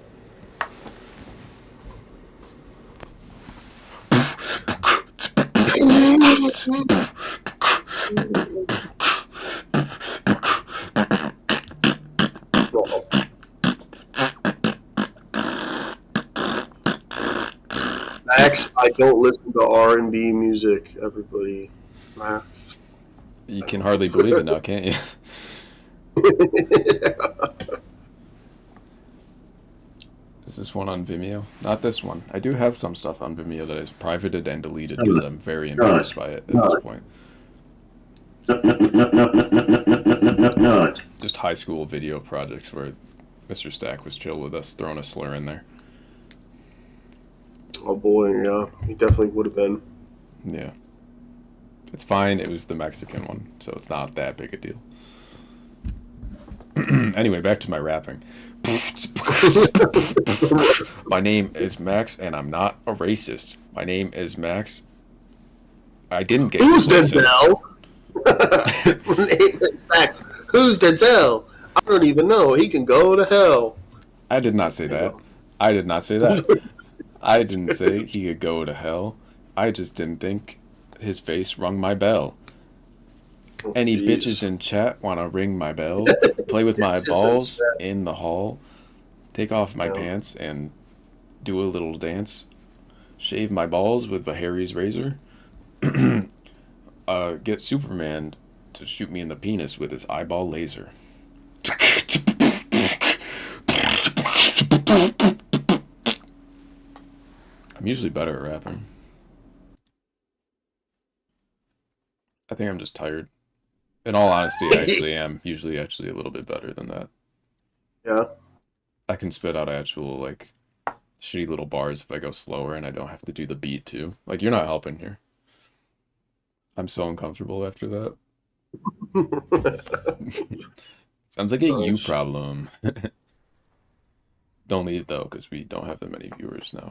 Max, I don't listen to R&B music, everybody. You can hardly believe it now, can't you? Is this one on Vimeo? Not this one. I do have some stuff on Vimeo that is privated and deleted because I'm very embarrassed by it at this point. Just high school video projects where Mr. Stack was chill with us, throwing a slur in there. Oh boy, yeah. He definitely would have been. Yeah. It's fine. It was the Mexican one, so it's not that big a deal. Anyway, back to my rapping. My name is Max, and I'm not a racist. My name is Max. I didn't get Who's complicit. Denzel? Max, who's Denzel? I don't even know. He can go to hell. I did not say that. I did not say that. I didn't say he could go to hell. I just didn't think his face rung my bell. Any bitches in chat want to ring my bell? Play with my balls in the hall? Take off my pants and do a little dance? Shave my balls with a Harry's razor? Get Superman to shoot me in the penis with his eyeball laser. I'm usually better at rapping. think I'm just tired. In all honesty, I actually am usually actually a little bit better than that. Yeah. I can spit out actual, like, shitty little bars if I go slower and I don't have to do the beat too. Like, you're not helping here. I'm so uncomfortable after that. Sounds like a you problem. Don't leave though, because we don't have that many viewers now.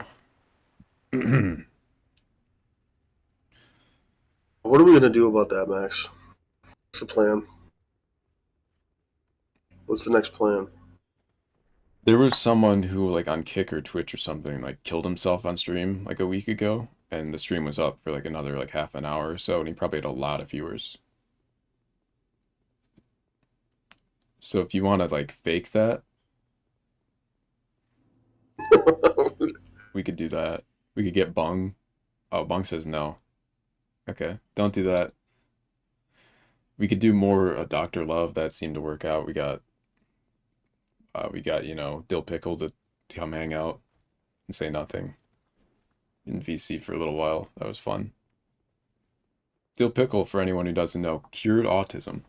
What are we gonna do about that, Max? What's the plan? What's the next plan? There was someone who, like, on Kick or Twitch or something, like, killed himself on stream, like, a week ago, and the stream was up for, like, another, like, half an hour or so, and he probably had a lot of viewers. So if you want to, like, fake that, we could do that. We could get Bung. Oh, Bung says no. Okay, don't do that. We could do more Dr. Love. That seemed to work out. We got, you know, Dill Pickle to come hang out and say nothing in VC for a little while. That was fun. Dill Pickle, for anyone who doesn't know, cured autism.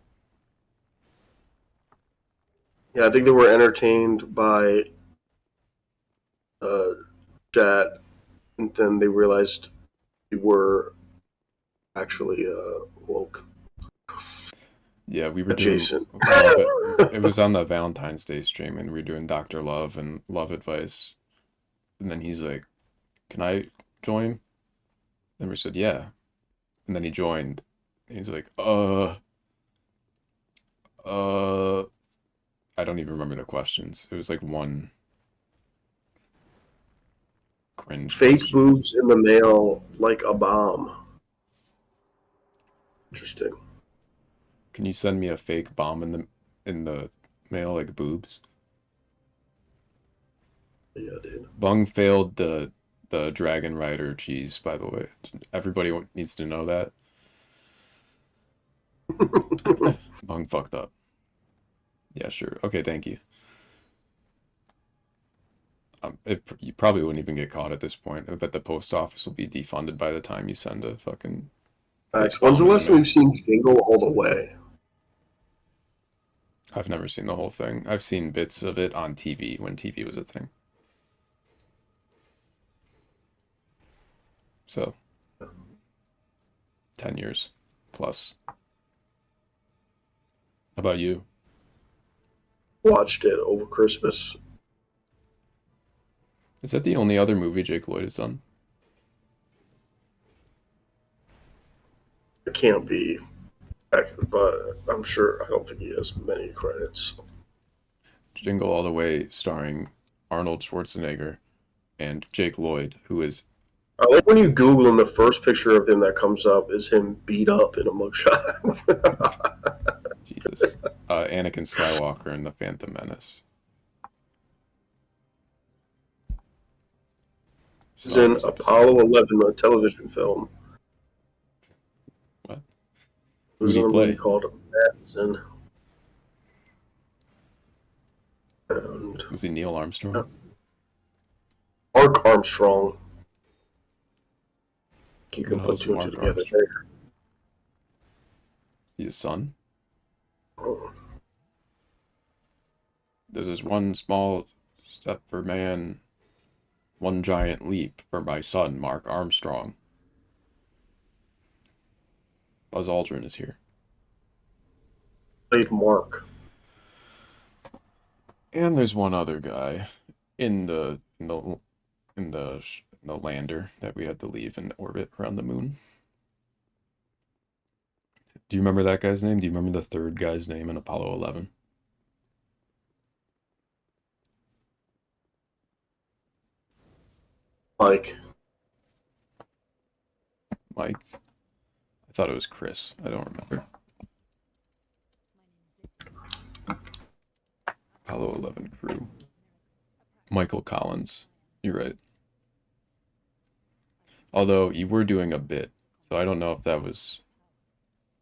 Yeah, I think they were entertained by chat, and then they realized we were actually woke. Yeah, we were adjacent. It was on the Valentine's Day stream, and we were doing Dr. Love and love advice. And then he's like, "Can I join?" And we said, "Yeah." And then he joined. And he's like, I don't even remember the questions. It was like one cringe. Fake question. boobs in the mail like a bomb. Interesting. Can you send me a fake bomb in the mail, like boobs? Yeah, dude. Bung failed the Dragon Rider cheese, by the way. Everybody needs to know that. Bung fucked up. Yeah, sure. Okay, thank you. You probably wouldn't even get caught at this point. I bet the post office will be defunded by the time you send a fucking... Max, when's the last time we've seen Jingle All the Way? I've never seen the whole thing. I've seen bits of it on TV when TV was a thing. So, 10 years plus. How about you? Watched it over Christmas. Is that the only other movie Jake Lloyd has done? It can't be, but I'm sure. I don't think he has many credits. Jingle All the Way, starring Arnold Schwarzenegger and Jake Lloyd, who is... I like when you Google and the first picture of him that comes up is him beat up in a mugshot. Jesus. Anakin Skywalker in The Phantom Menace. He's in Apollo 11, a television film. What? It was in a movie called Madison. And was he Neil Armstrong? Mark Armstrong. You can Who put the two and hell's two Mark together Armstrong? there. He's a son? Oh. This is one small step for man, one giant leap for my son, Mark Armstrong. Buzz Aldrin is here. Played Mark. And there's one other guy in the lander that we had to leave in orbit around the moon. Do you remember that guy's name? Do you remember the third guy's name in Apollo 11? Mike. Mike? I thought it was Chris. I don't remember. Apollo 11 crew. Michael Collins. You're right. Although you were doing a bit, so I don't know if that was...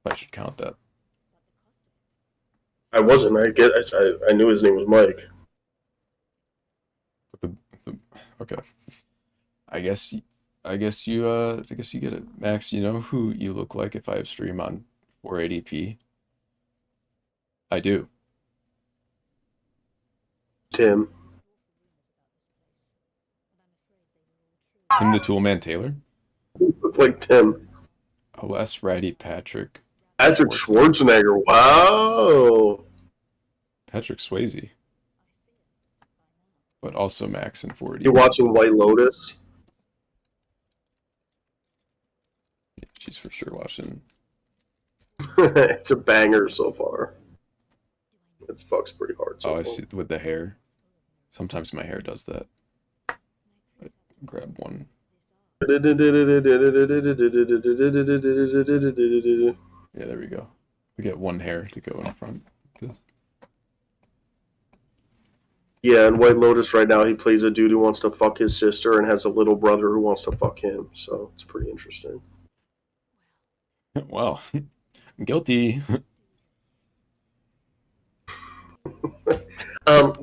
if I should count that. I wasn't. I knew his name was Mike. Okay. I guess you get it. Max, you know who you look like if I have stream on 480p. I do. Tim. Tim the Toolman Taylor? Look like Tim. OS Ratty Patrick. Patrick Schwarzenegger. Wow. Patrick Swayze. But also Max and 480. You're watching White Lotus? Yeah, she's for sure watching. It's a banger so far. It fucks pretty hard. So I see with the hair. Sometimes my hair does that. Grab one. Yeah, there we go. We get one hair to go in front. Yeah, in White Lotus right now, he plays a dude who wants to fuck his sister and has a little brother who wants to fuck him. So it's pretty interesting. Well, guilty.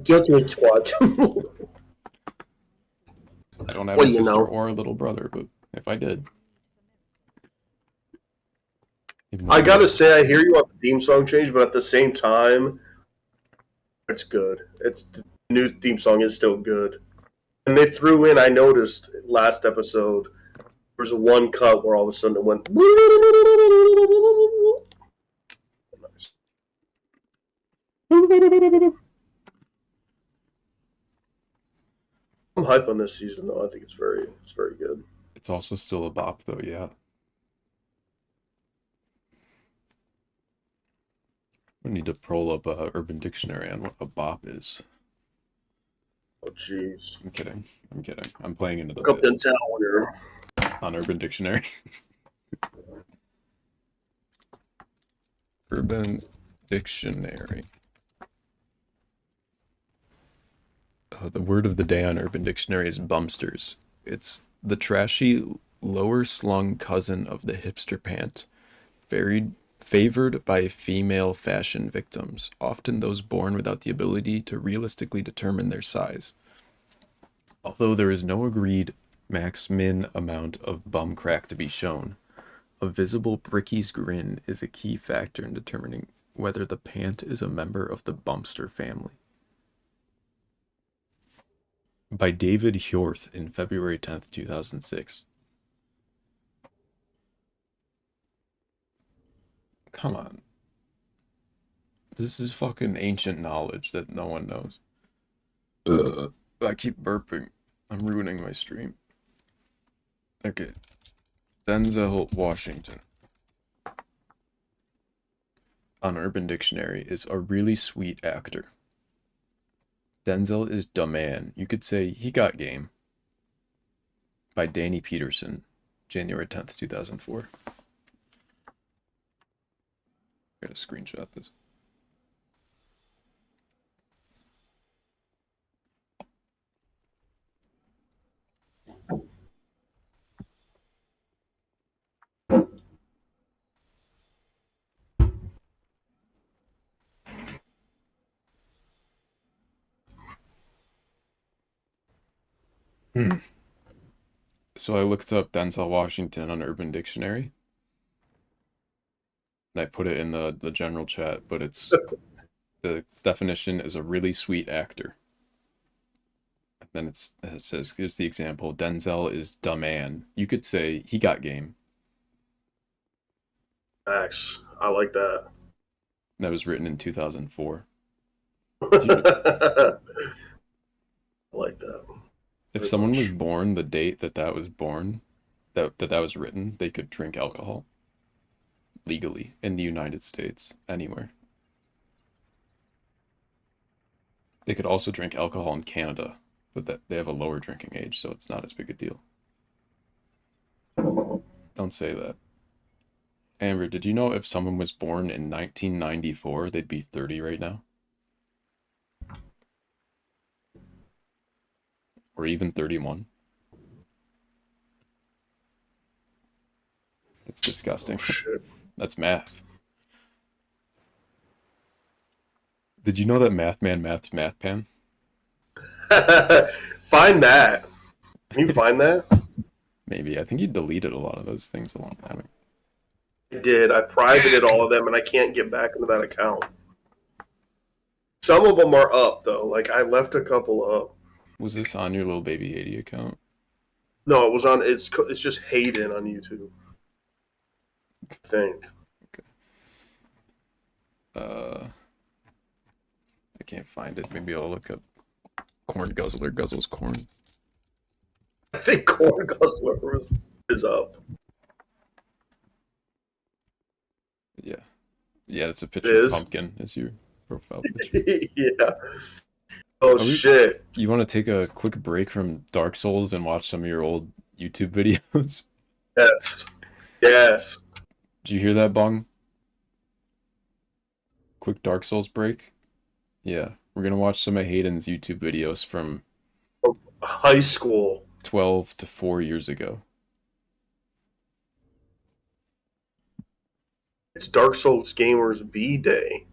Guilty as what? I don't have Well, a you sister know. or a little brother, but if I did. I gotta say, I hear you on the theme song change, but at the same time, it's good. It's the new theme song is still good. And they threw in, I noticed last episode, there was one cut where all of a sudden it went. I'm hype on this season though. I think it's very good. It's also still a bop though, yeah. We need to pull up Urban Dictionary on what a bop is. Oh jeez. I'm kidding. I'm kidding. I'm playing into the Look up bit Denzel when you're on Urban Dictionary. Urban Dictionary. The word of the day on Urban Dictionary is bumpsters. It's the trashy, lower-slung cousin of the hipster pant, favored by female fashion victims, often those born without the ability to realistically determine their size. Although there is no agreed max-min amount of bum crack to be shown, a visible bricky's grin is a key factor in determining whether the pant is a member of the bumpster family. By David Hjorth in February 10th, 2006. Come on. This is fucking ancient knowledge that no one knows. I keep burping. I'm ruining my stream. Okay. Denzel Washington on Urban Dictionary is a really sweet actor. Denzel is da man. You could say he got game. By Danny Peterson, January 10th, 2004. Gotta screenshot this. So I looked up Denzel Washington on Urban Dictionary. And I put it in the general chat, but it's the definition is a really sweet actor. And then it says, here's the example, Denzel is da man. You could say he got game. Max. I like that. That was written in 2004. I like that. If someone was born the date that was born, that was written, they could drink alcohol legally in the United States, anywhere. They could also drink alcohol in Canada, but that they have a lower drinking age, so it's not as big a deal. Don't say that. Amber, did you know if someone was born in 1994, they'd be 30 right now? Or even 31. It's disgusting. Oh, shit. That's math. Did you know that Mathman mathed Mathpan? Find that. Can you find that? Maybe. I think he deleted a lot of those things a long time ago. I did. I privated all of them, and I can't get back into that account. Some of them are up though. Like I left a couple up. Was this on your little baby Haiti account? No, it was on. It's just Hayden on YouTube. I think. I can't find it. Maybe I'll look up Corn Guzzler guzzles corn. I think Corn Guzzler is up. Yeah. Yeah, it's a picture of Pumpkin as your profile picture. Yeah. Oh, shit. You want to take a quick break from Dark Souls and watch some of your old YouTube videos? Yes. Yes. Did you hear that, Bong? Quick Dark Souls break? Yeah. We're going to watch some of Hayden's YouTube videos from high school. 12 to 4 years ago. It's Dark Souls Gamers B-Day.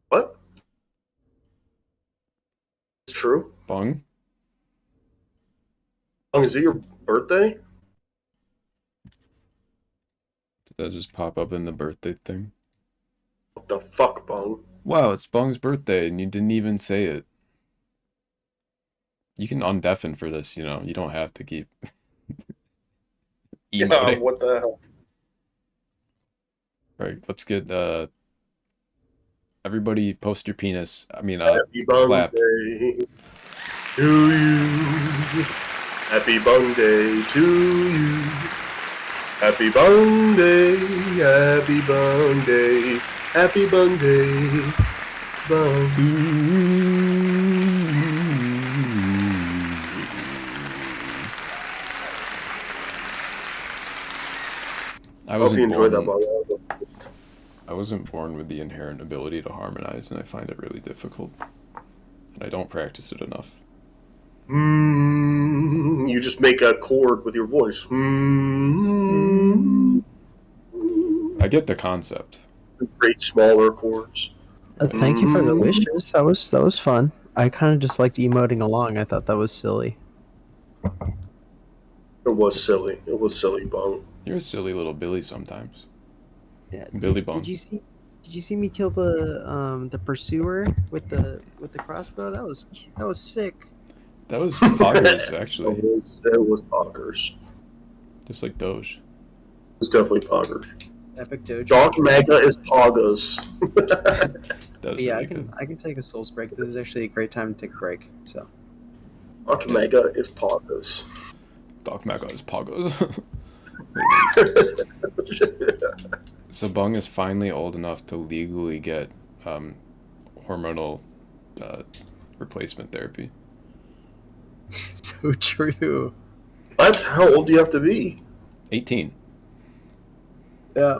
What? It's true? Bong? Bong, is it your birthday? Did that just pop up in the birthday thing? What the fuck, Bong? Wow, it's Bong's birthday and you didn't even say it. You can undeafen for this, you know. You don't have to keep Yeah, what the hell? Right, let's get everybody post your penis. I mean Happy clap. birthday to you. Happy birthday to you. Happy birthday, happy birthday, happy birthday, I hope you enjoyed that, born- Bong. I wasn't born with the inherent ability to harmonize, and I find it really difficult. And I don't practice it enough. You just make a chord with your voice. I get the concept. Create smaller chords. Thank you for the wishes. That was fun. I kind of just liked emoting along. I thought that was silly. It was silly. It was silly, Bong. You're a silly little Billy sometimes. Yeah. Billy Bong. Did you see me kill the pursuer with the crossbow? That was sick. That was poggers, actually. It was poggers. Just like Doge. It's definitely poggers. Epic Doge. Dark Mega is poggers. That was Yeah, really I can take a souls break. This is actually a great time to take a break. So. Dark Mega is poggers. Dark Mega is poggers. So Bung is finally old enough to legally get hormonal replacement therapy. So true. What? How old do you have to be? 18. Yeah.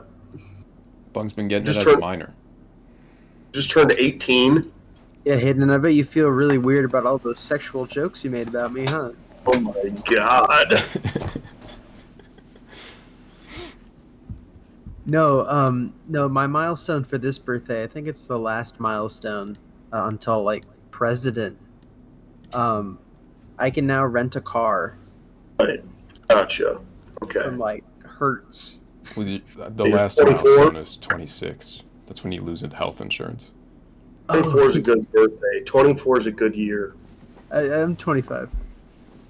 Bung's been getting Just it as a turned- minor. Just turned 18? Yeah, Hayden, I bet you feel really weird about all those sexual jokes you made about me, huh? Oh my god. No, my milestone for this birthday, I think it's the last milestone until, like, president. I can now rent a car. Right. Gotcha. Okay. From, like, Hertz. Well, the You're last 24? milestone is 26. That's when you lose health insurance. 24 is a good birthday. 24 is a good year. I'm 25.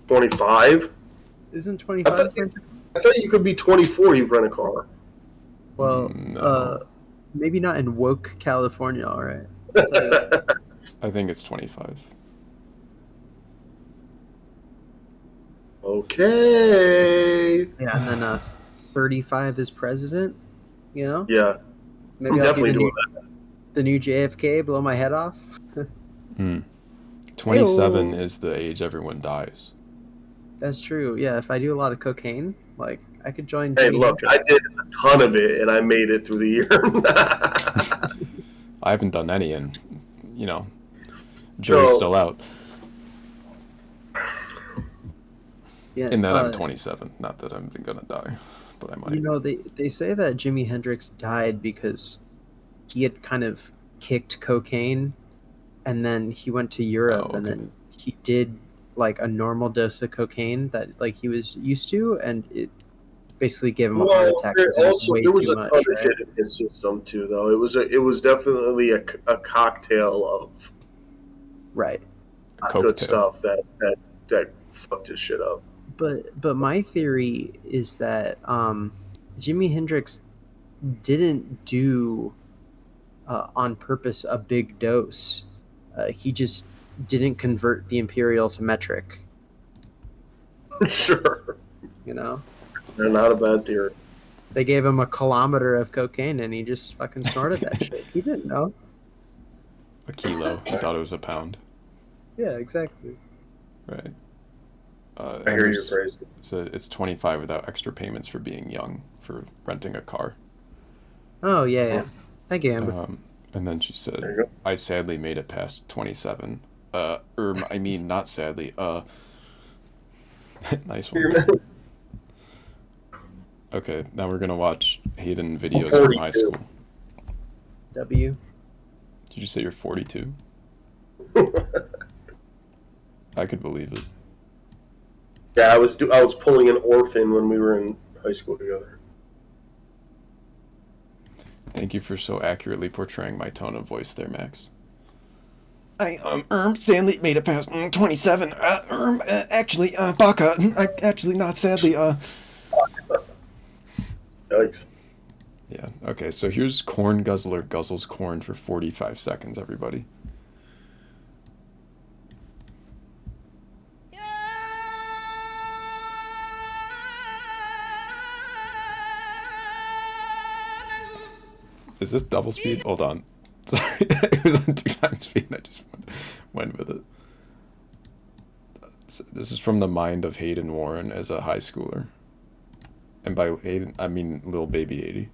25? Isn't 25? I thought you could be 24, you rent a car. Well, No. maybe not in woke California, all right. I think it's 25. Okay. Yeah, and then 35 is president, you know? Yeah. Maybe I'm I'll be definitely the doing new, the new JFK, blow my head off. 27 Ew. is the age everyone dies. That's true. Yeah, if I do a lot of cocaine, like, I could join Hey, Jimi look, I Hendrix. did a ton of it, and I made it through the year. I haven't done any, and, you know, jury's So- still out. Yeah, In that I'm 27. Not that I'm gonna die, but I might. You know, they say that Jimi Hendrix died because he had kind of kicked cocaine, and then he went to Europe, and then he did like a normal dose of cocaine that like he was used to, and it basically gave him a heart attack. 'Cause it was way there was too a much, ton of right? shit in his system too, though. It was definitely a cocktail of Right. not good stuff that fucked his shit up. But my theory is that Jimi Hendrix didn't do on purpose a big dose. He just didn't convert the imperial to metric. Sure. You know? They're not a bad theory. They gave him a kilometer of cocaine and he just fucking snorted that shit. He didn't know. A kilo. He thought it was a pound. Yeah, exactly. Right. I hear you crazy. So it's 25 without extra payments for being young for renting a car. Oh, yeah. Thank you, Amber. And then she said, I sadly made it past 27. I mean, not sadly. Nice one. Okay, now we're going to watch Hayden videos from high school. W. Did you say you're 42? I could believe it. Yeah, I was pulling an orphan when we were in high school together. Thank you for so accurately portraying my tone of voice there, Max. I sadly made it past 27. Actually, Baka, actually not sadly. Yikes. Yeah. Okay. So here's Corn Guzzler guzzles corn for 45 seconds. Everybody. Is this double speed? Hold on. Sorry, it was on 2x speed and I just went with it. So this is from the mind of Hayden Warren as a high schooler. And by Hayden, I mean little baby 80.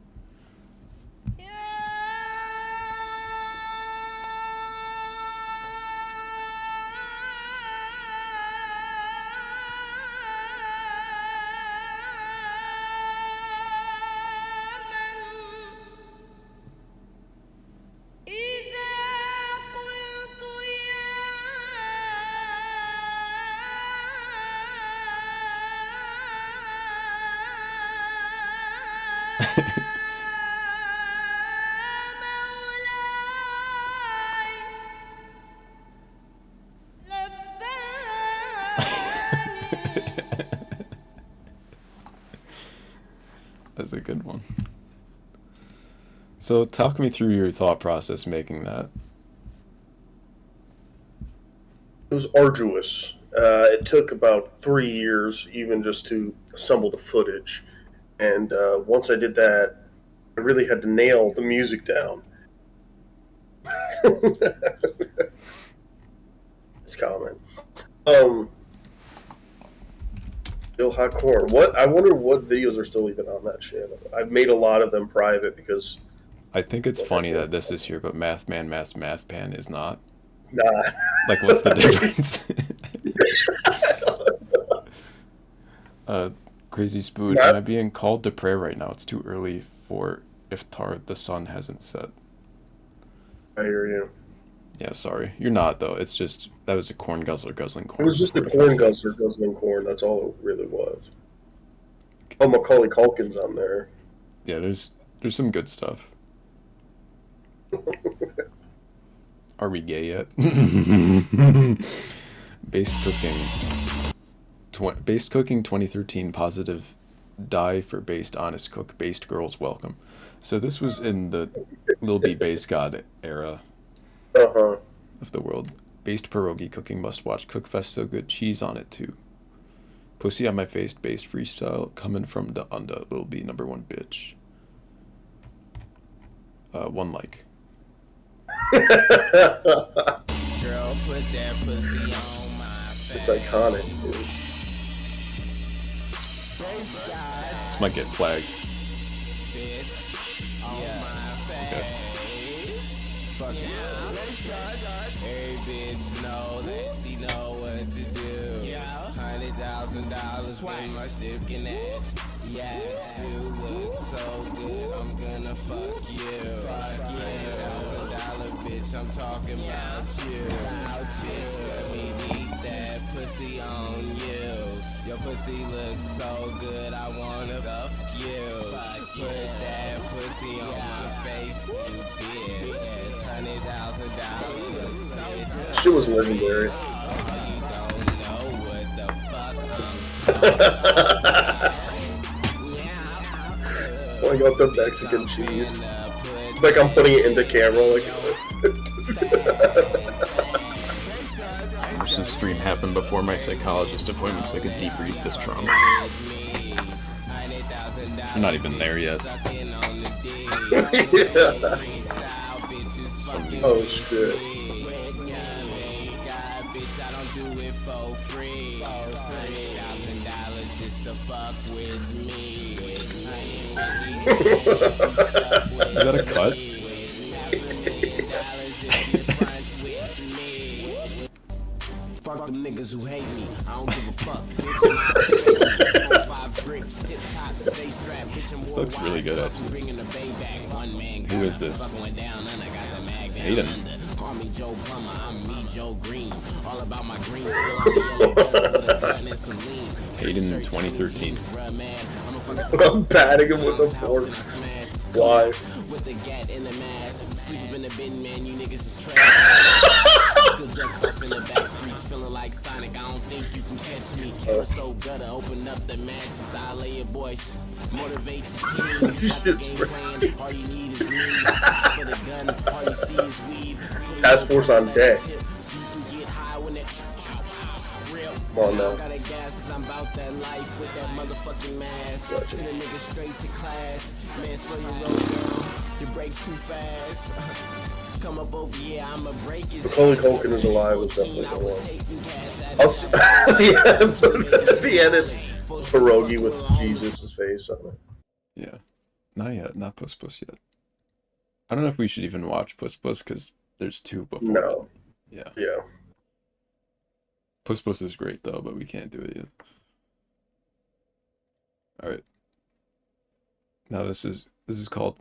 That's a good one. So talk me through your thought process making that. It was arduous. It took about 3 years even just to assemble the footage. And once I did that, I really had to nail the music down. It's common. Bill Hot Corn. What? I wonder what videos are still even on that channel. I've made a lot of them private because I think it's funny that this is here, but Math Pan is not. Nah. Like, what's the difference? Crazy Spood, am I being called to prayer right now? It's too early for iftar. The sun hasn't set. I hear you. Yeah, sorry. You're not, though. It's just, that was a corn guzzler guzzling corn. It was just a corn guzzler guzzling corn. That's all it really was. Oh, Macaulay Culkin's on there. Yeah, there's some good stuff. Are we gay yet? Based cooking 2013 positive die for based honest cook based girls welcome. So this was in the Lil B Base God era of the world. Based pierogi cooking must watch Cookfest so good cheese on it too. Pussy on my face based freestyle coming from the under Lil B #1 bitch. 1 like. Girl, put that pussy on my face. It's iconic, dude. This might get flagged. Okay. Fuck it. Every bitch know that she know what to do. $100,000 in my sticking ass. Yes, you look so good. I'm gonna fuck you. $100,000 bitch. I'm talking about you. Bitch, let me beat that pussy on you. Your pussy looks so good, I wanna fuck you. Put that pussy on my face, you bitch. $100,000. Shit was legendary. You don't know what the fuck I'm talking about. Pulling out the Mexican cheese. Like I'm putting it into camera. Like. I wish this stream happened before my psychologist appointment so I could debrief this trauma. I'm not even there yet. Yeah. Oh shit. Is that a cut? Fuck them niggas who hate me. I don't give a fuck. This looks really good, actually. Who is this? This is Hayden. Call me Joe Plumber, I'm me, Joe Green. All about my green, still on the yellow bus with a gun and some lean. It's Hayden in 2013. I'm batting him with a fork. Why? With the gat in the mask, sleep in the bin, man. You niggas is trash. Still ducked off in the back streets, feeling like Sonic. I don't think you can catch me. I'm so gutter, open up the matches. I lay your boys, motivate your team. Got the game plan. All you need is me. With a gun, all you see is weed. Task Force on deck. Come on now. Got a gas cause I'm about that life with that motherfucking mask. Send a nigga straight to class. Man, slow your roll down. Your brakes too fast. Come up over here, I'ma break his Macaulay Culkin is alive was definitely the one. I'll see, yeah, at the end it's pierogi with Jesus' face on it. Yeah. Not yet. Not Puss Puss yet. I don't know if we should even watch Puss Puss because there's two before. No. It. Yeah. Yeah. Puss Puss is great though, but we can't do it yet. Alright. Now this is called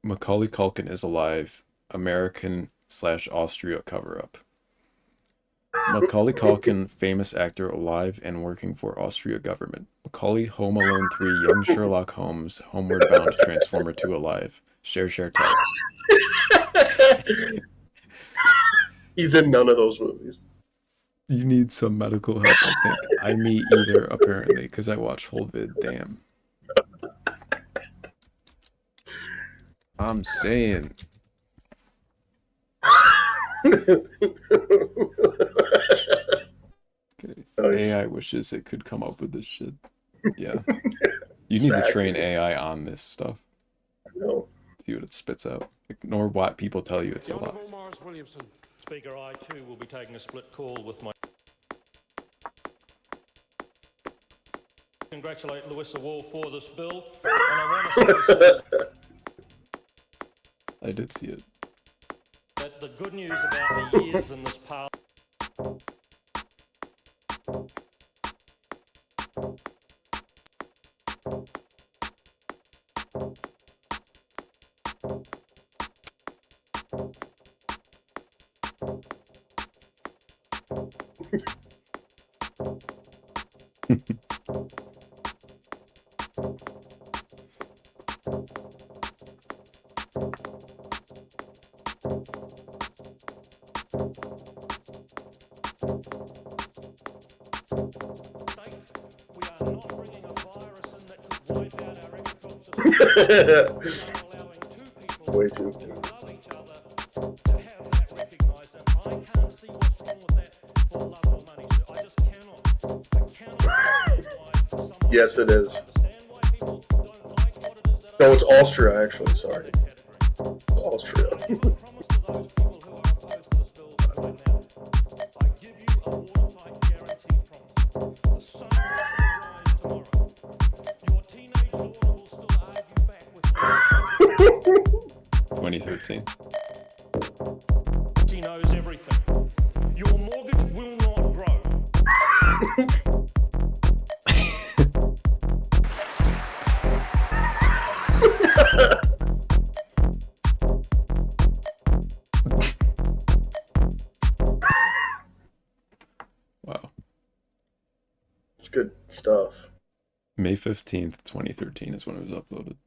Macaulay Culkin is Alive, American/Austria cover-up. Macaulay Culkin, famous actor alive and working for Austria government. Macaulay, Home Alone 3, Young Sherlock Holmes, Homeward Bound, Transformer 2 Alive. Share, tell. He's in none of those movies. You need some medical help, I think. I me either, apparently, because I watched whole vid. Damn. I'm saying. Okay. Nice. AI wishes it could come up with this shit. Yeah. You need to train AI on this stuff. No. See what it spits out. Ignore what people tell you it's a lot. Morris Williamson. Speaker, I too will be taking a split call with my... Congratulate Louisa Wall for this bill. And I want to say I did see it. that the good news about the years in this parliament... Way too. Yes, it is. No, it's Austria, actually. Sorry. It's Austria. He knows everything. Your mortgage will not grow. Wow. It's good. It's stuff. May 15th, 2013 is when it was uploaded.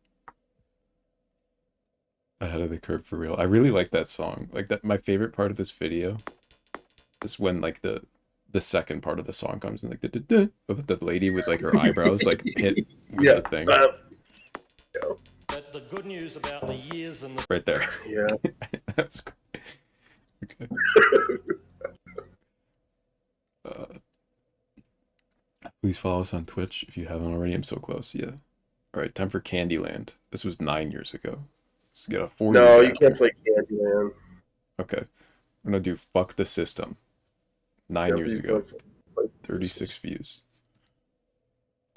Ahead of the curve for real. I really like that song. Like that, my favorite part of this video is when like the second part of the song comes and like the lady with like her eyebrows like hit with the thing. But the good news about the years and the Right there. Yeah. That's great. Okay. Please follow us on Twitch if you haven't already. I'm so close. Yeah. All right. Time for Candyland. This was 9 years ago. Let's get a 4. No, you can't play Candyland. Okay. I'm gonna do Fuck the System. 9 years ago. 36 views.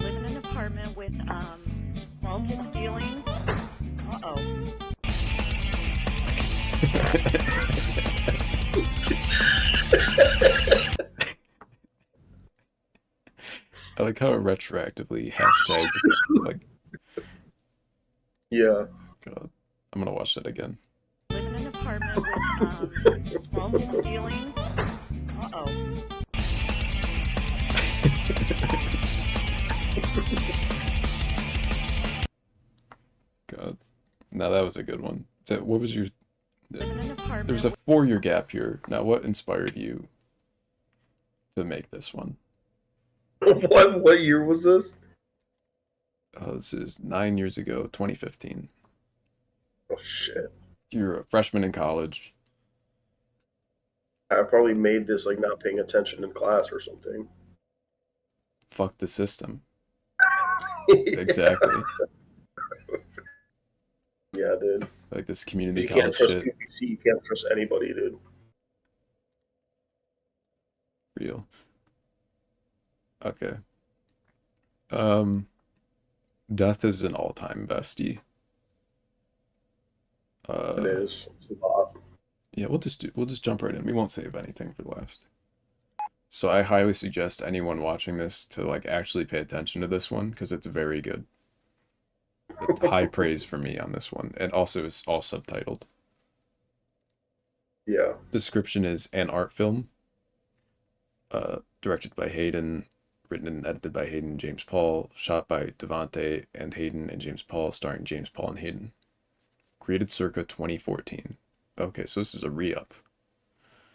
Live in an apartment with multiple ceilings. Uh-oh. I like how it retroactively hashtag like. Yeah. God, I'm gonna watch that again. Live in an apartment with multiple ceilings. Uh-oh. God, now that was a good one. So what was your? Live in an apartment. There was a 4-year gap here. Now, what inspired you to make this one? What year was this? This is 9 years ago, 2015. Oh shit! You're a freshman in college. I probably made this like not paying attention in class or something. Fuck the system. Exactly. Yeah, dude. Like this community You can't college trust shit. PPC. You can't trust anybody, dude. Real. Okay. Death is an all-time bestie. It is. It's a lot. Yeah, we'll just jump right in. We won't save anything for last. So I highly suggest anyone watching this to like actually pay attention to this one because it's very good. High praise for me on this one, and also it's all subtitled. Yeah. Description is an art film. Directed by Hayden, written and edited by Hayden and James Paul, shot by Devante and Hayden and James Paul, starring James Paul and Hayden. Created circa 2014. Okay, so this is a re-up.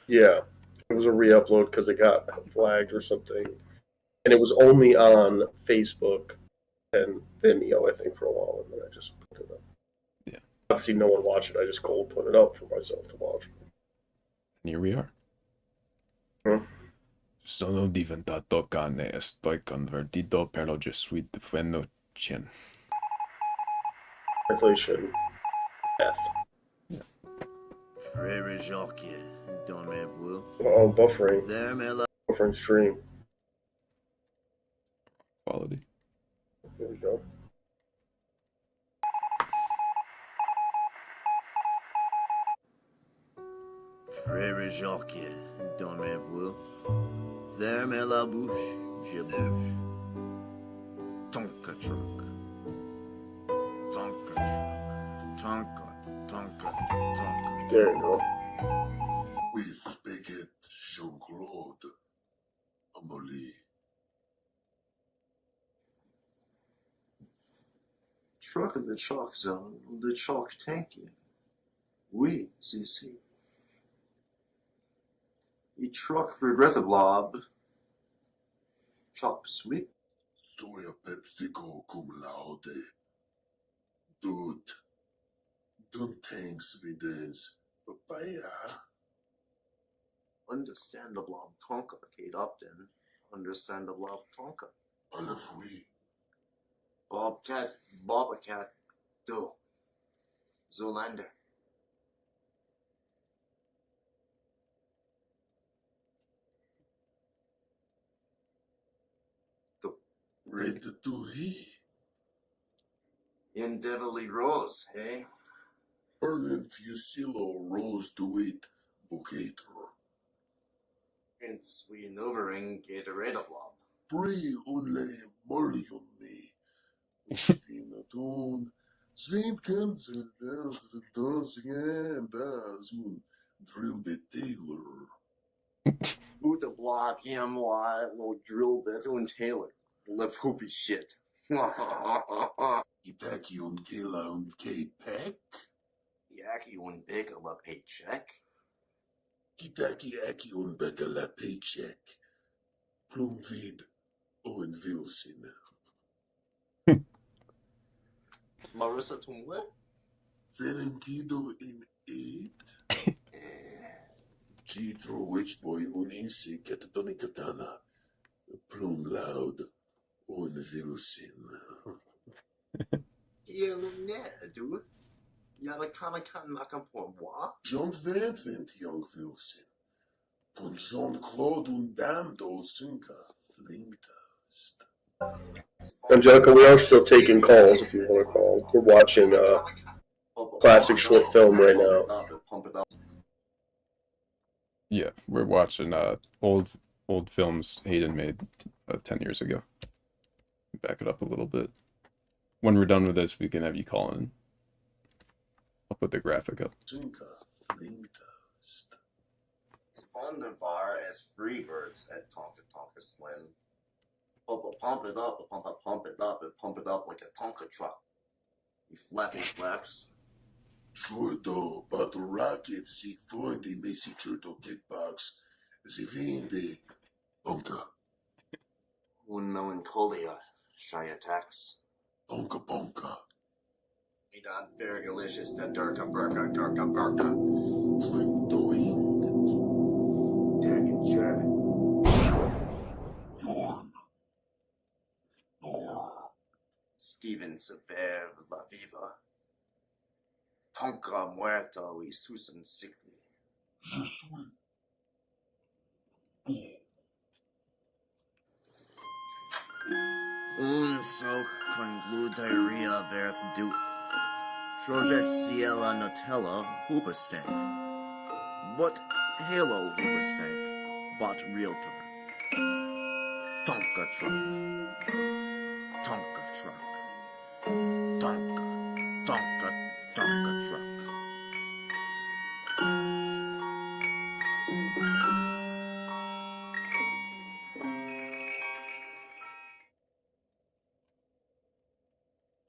Yeah. It was a re-upload because it got flagged or something. And it was only on Facebook and Vimeo, I think, for a while, and then I just put it up. Yeah. Obviously, no one watched it. I just cold put it up for myself to watch. And here we are. Huh? Sono diventato cane, estoy convertido, pero yo soy bueno cien. Translation F. Frère Jacques, dormez-vous? Oh, buffering. Dormez-la. Buffering stream. Quality. There we go. Frère Jacques, dormez-vous? Fermez la bouche, je bouge. Tonka truck. Tonka truck. Tonka. There you go. We speak it, Jean-Claude. Amelie. Truck of the chalk zone, the chalk tanky. Oui, si. E truck regretted blob. Chop sweet. Soy a PepsiCo cum laude. Dude. Don't thanks me this. Papaya. Understand the blob tonka, Kate Upton. Understand the blob tonka. Aleph oui. Bobcat, Bobacat. Do. Zoolander. Red to he. In Devilly Rose, hey? Erlen Fusilo Rose to it, Bucator. In Sweet Novering, Gatorade Blob. Pre only Marley on me. Fina tune. Sweet cancer down to the dancing and as drill bit Taylor. Who the block him why little drill bit and Taylor. lip hoopy shit. Itaki un kila un K-Pack? Yaki un big la paycheck? Itaki aki un bega la paycheck. Plumvid Owen Wilson. Marissa Tumwe? Valentino in 8? Chitro Witch Boy Unisi Katatoni Katana. Plum Loud Owen Wilson. Dude. J'avais Comic Con maken pour moi. John Van Young Wilson. Von Jean-Claude und Dame Dolcinka. Flame Toast. Angelica, we are still taking calls if you want to call. We're watching classic short film right now. Yeah, we're watching old films Hayden made 10 years ago. Back it up a little bit. When we're done with this, we can have you call in. I'll put the graphic up. Wonderbar as Freebirds at Tonka Tonka Slim. Pump it up, pump it up like a Tonka truck. You flappy flaps. Sure though, but the rockets see for the Macy Turtle kickbox. Sie vende Tonka. Un melancholia, shy attacks. Tonka Bonka. We got very delicious to Durka Burka Gurka Burka. Flindoing. Dragon German. Steven Sever La Viva. Tonka Muerta y Susan Sickly. Je suis. Un soak con glue diarrhea verth doof. Project Ciela Nutella hoopastank. But Halo hoopastank. Bought realtor. Tonka truck. Tonka truck. Tonka truck.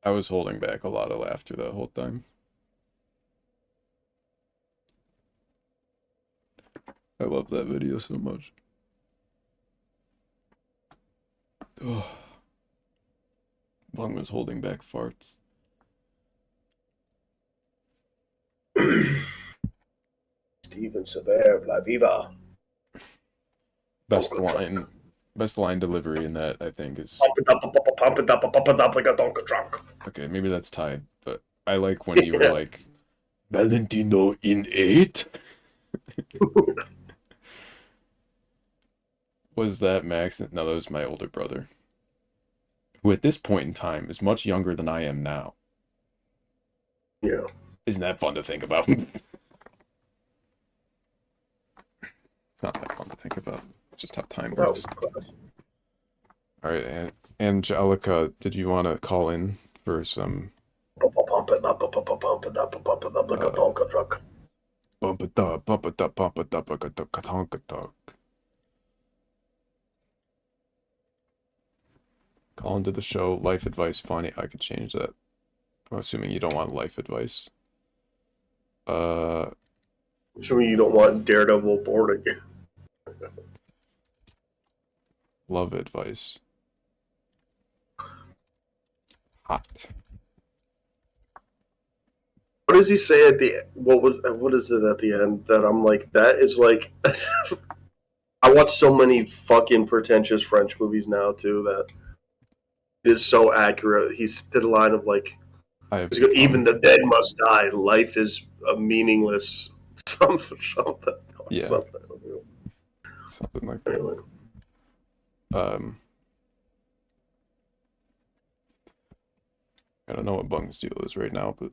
I was holding back a lot of laughter the whole time. I love that video so much. Oh. Bong was holding back farts. Steven Sever La Viva. Best line delivery in that, I think, is pump it up like a Tonka truck. Okay, maybe that's tied, but I like when you were like Valentino in 8. Was that Max? No, that was my older brother, who at this point in time is much younger than I am now. Yeah. Isn't that fun to think about? It's not that fun to think about. It's just how time works. Alright, Angelica, did you want to call in for some... Pump it up like a Tonka truck. Bump it up like a Tonka truck. Call into the show, life advice, funny. I could change that. I'm assuming you don't want life advice. Assuming you don't want Daredevil board again. Love advice. Hot. What does he say at the what is it at the end that I'm like, that is like I watch so many fucking pretentious French movies now too that it is so accurate. He did a line of like, even the dead must die. Life is a meaningless something. Yeah. Something like that. Anyway. I don't know what Bung's deal is right now, but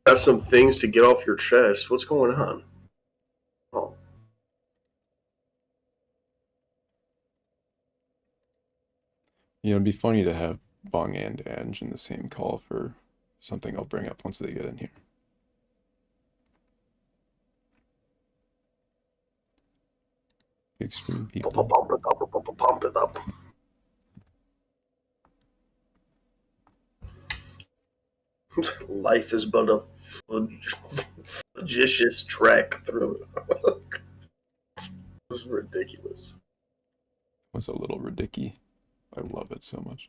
got some things to get off your chest. What's going on? Oh. You know, it'd be funny to have Bung and Ange in the same call for something I'll bring up once they get in here. Big screen people. Pump it up. Life is but a flagitious trek through. It was ridiculous. It was a little ridiculous. I love it so much.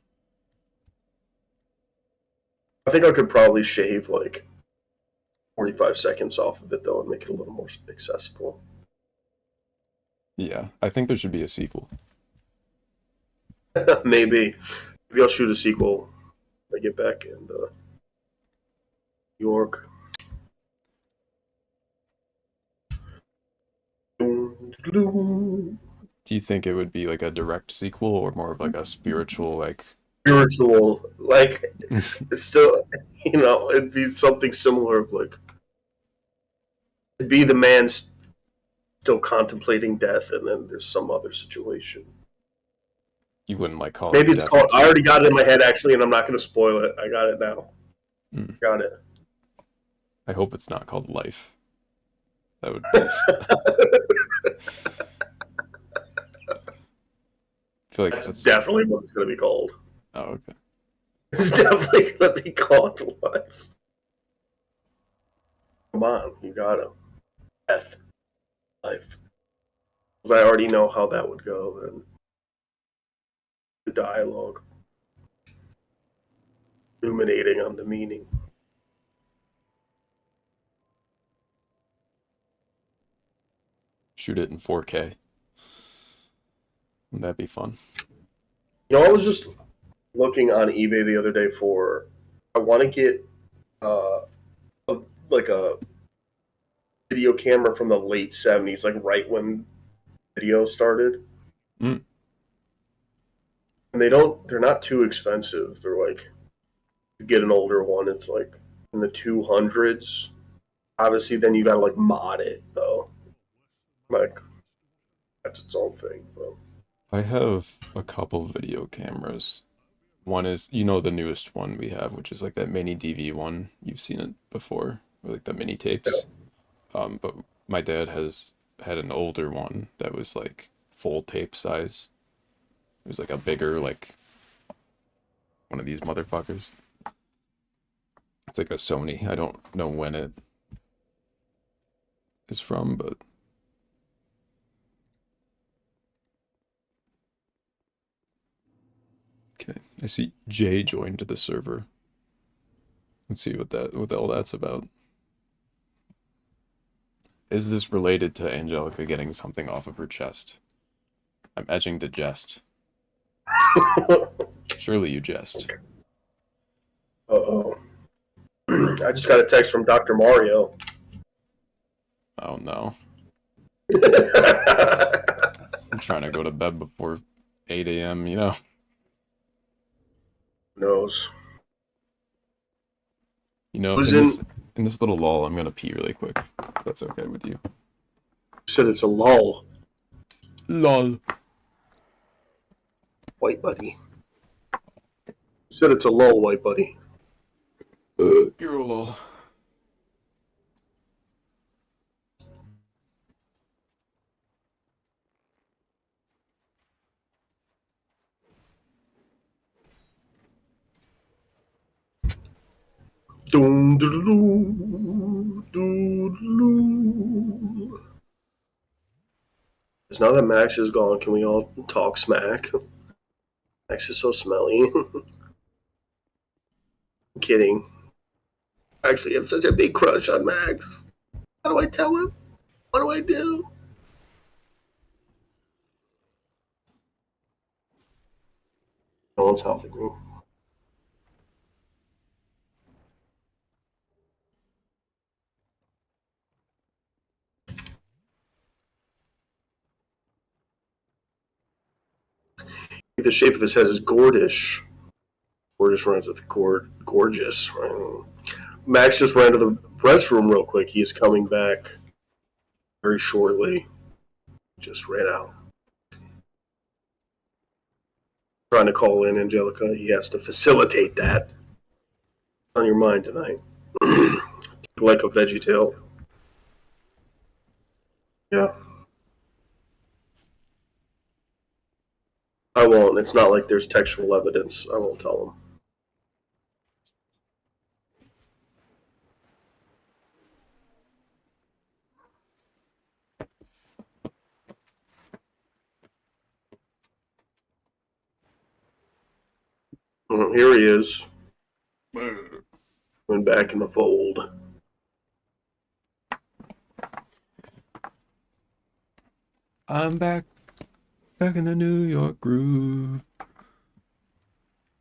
I think I could probably shave like 45 seconds off of it though and make it a little more accessible. Yeah, I think there should be a sequel. Maybe I'll shoot a sequel when I get back in New York. Do you think it would be like a direct sequel or more of like a spiritual, like... Spiritual, like, it's still, you know, it'd be something similar of like, it'd be the man still contemplating death and then there's some other situation. You wouldn't like call Maybe it it's called, I already got it in my head actually, and I'm not going to spoil it. I got it now. Got it. I hope it's not called Life. That would be... I feel like that's definitely what it's going to be called. Oh, okay. It's definitely going to be called Life. Come on, you got to. Death. Life. Because I already know how that would go then. The dialogue. Illuminating on the meaning. Shoot it in 4K. Wouldn't that be fun? You know, I was just looking on eBay the other day for, I want to get like a video camera from the late 70s, like right when video started. And they're not too expensive. They're like, you get an older one, it's like in the 200s. Obviously, then you gotta like mod it though. Like, that's its own thing, though. I have a couple video cameras. One is, you know, the newest one we have, which is like that mini DV one. You've seen it before, or like the mini tapes. Yeah. But my dad had an older one that was like full tape size. It was like a bigger, like one of these motherfuckers. It's like a Sony. I don't know when it is from, but okay. I see Jay joined the server. Let's see what all that's about. Is this related to Angelica getting something off of her chest? I'm edging to jest. Surely you jest. Uh-oh. I just got a text from Dr. Mario. Oh no. I'm trying to go to bed before 8 a.m., you know. Who knows? You know, in this little lull, I'm gonna pee really quick. If that's okay with you. You said it's a lull. Lol. White buddy. You said it's a lull, white buddy. You're a lull. Doom, doo, doo, doo, doo. Now that Max is gone, can we all talk smack? Max is so smelly. I'm kidding. I actually have such a big crush on Max. How do I tell him? What do I do? No one's helping me. The shape of his head is gordish. Gordish rhymes with gorgeous. Right? Max just ran to the restroom real quick. He is coming back very shortly. Just ran out. Trying to call in Angelica. He has to facilitate that. On your mind tonight. Like a VeggieTale. Yeah. I won't. It's not like there's textual evidence. I won't tell him. Oh, here he is. Went back in the fold. I'm back in the New York groove.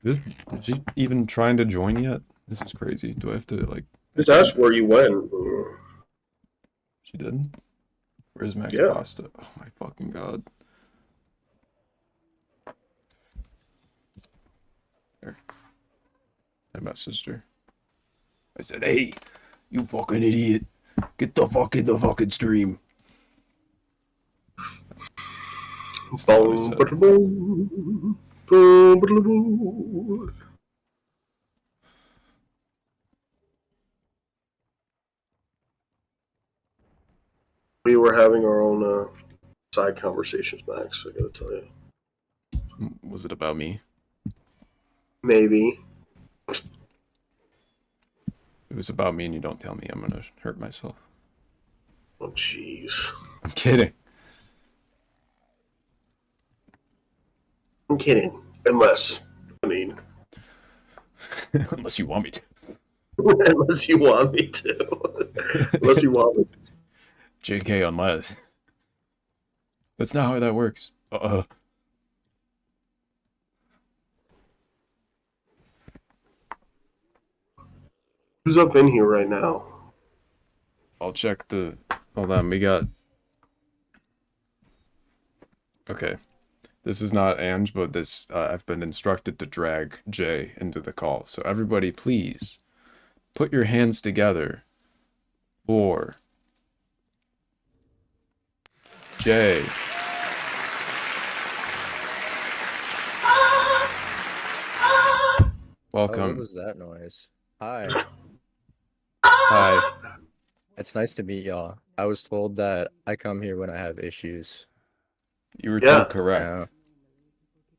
Is she even trying to join yet? This is crazy. Do I have to like? Just ask where you went. She did. Where's Max Yeah. Pasta? Oh my fucking god. There. I messaged her. I said, "Hey, you fucking idiot! Get the fuck in the fucking stream." That's not what I said. We were having our own side conversations, Max. I gotta tell you. Was it about me? Maybe. If it was about me and you don't tell me, I'm gonna hurt myself. Oh, jeez. I'm kidding. I'm kidding. Unless you want me to. Unless you want me to. Unless you want me to. JK, unless. That's not how that works. Who's up in here right now? I'll check the... Hold on, we got... Okay. This is not Ange, but this I've been instructed to drag Jay into the call. So everybody, please, put your hands together for Jay. Welcome. What was that noise? Hi. Hi. It's nice to meet y'all. I was told that I come here when I have issues. You were told correct.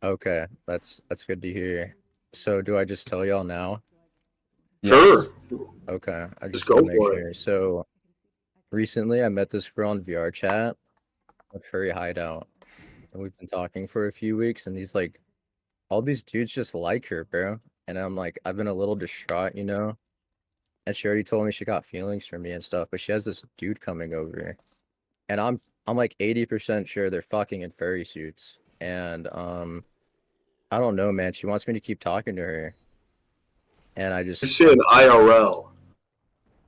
Okay, that's good to hear. So do I just tell y'all now? Sure. Okay, I just go want to make for it. sure. So recently I met this girl on VR chat at Furry Hideout. And we've been talking for a few weeks and all these dudes just like her, bro. And I'm like, I've been a little distraught, you know? And she already told me she got feelings for me and stuff, but she has this dude coming over. And I'm like 80% sure they're fucking in furry suits. And I don't know, man. She wants me to keep talking to her. And I just You're saying IRL.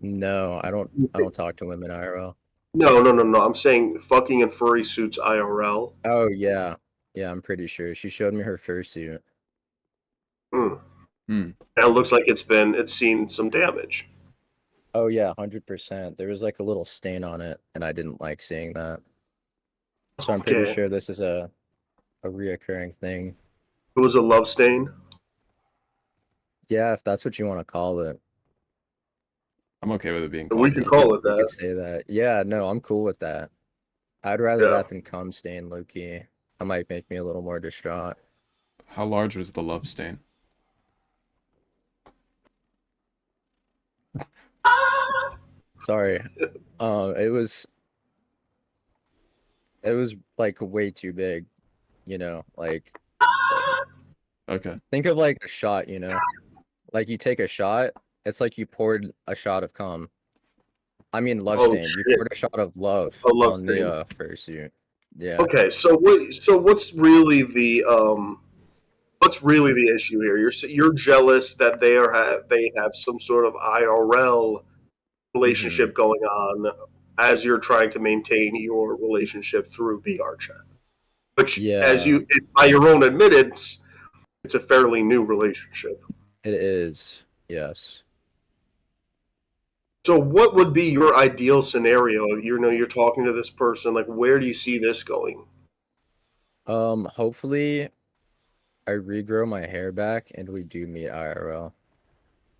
No, I don't talk to women IRL. No. I'm saying fucking in furry suits IRL. Oh yeah. Yeah, I'm pretty sure. She showed me her fursuit. And it looks like it's seen some damage. Oh yeah, 100%. There was like a little stain on it, and I didn't like seeing that. So I'm pretty Okay. sure this is a reoccurring thing. It was a love stain. Yeah, if that's what you want to call it. I'm okay with it being We can call it You that. could say that. Yeah, no, I'm cool with that. I'd rather Yeah. that than cum stain, low-key. That might make me a little more distraught. How large was the love stain? Sorry. It was like way too big, you know, like Okay. think of like a shot, you know. Like you take a shot, it's like you poured a shot of cum. I mean love Oh, stain. You shit. poured a shot of love A love on stain. the fursuit. Yeah. Okay, so what's really the issue here? You're jealous that they have some sort of IRL relationship going on as you're trying to maintain your relationship through VR chat. Which, by your own admittance, it's a fairly new relationship. It is. Yes. So what would be your ideal scenario? You're talking to this person, like where do you see this going? Hopefully I regrow my hair back and we do meet IRL.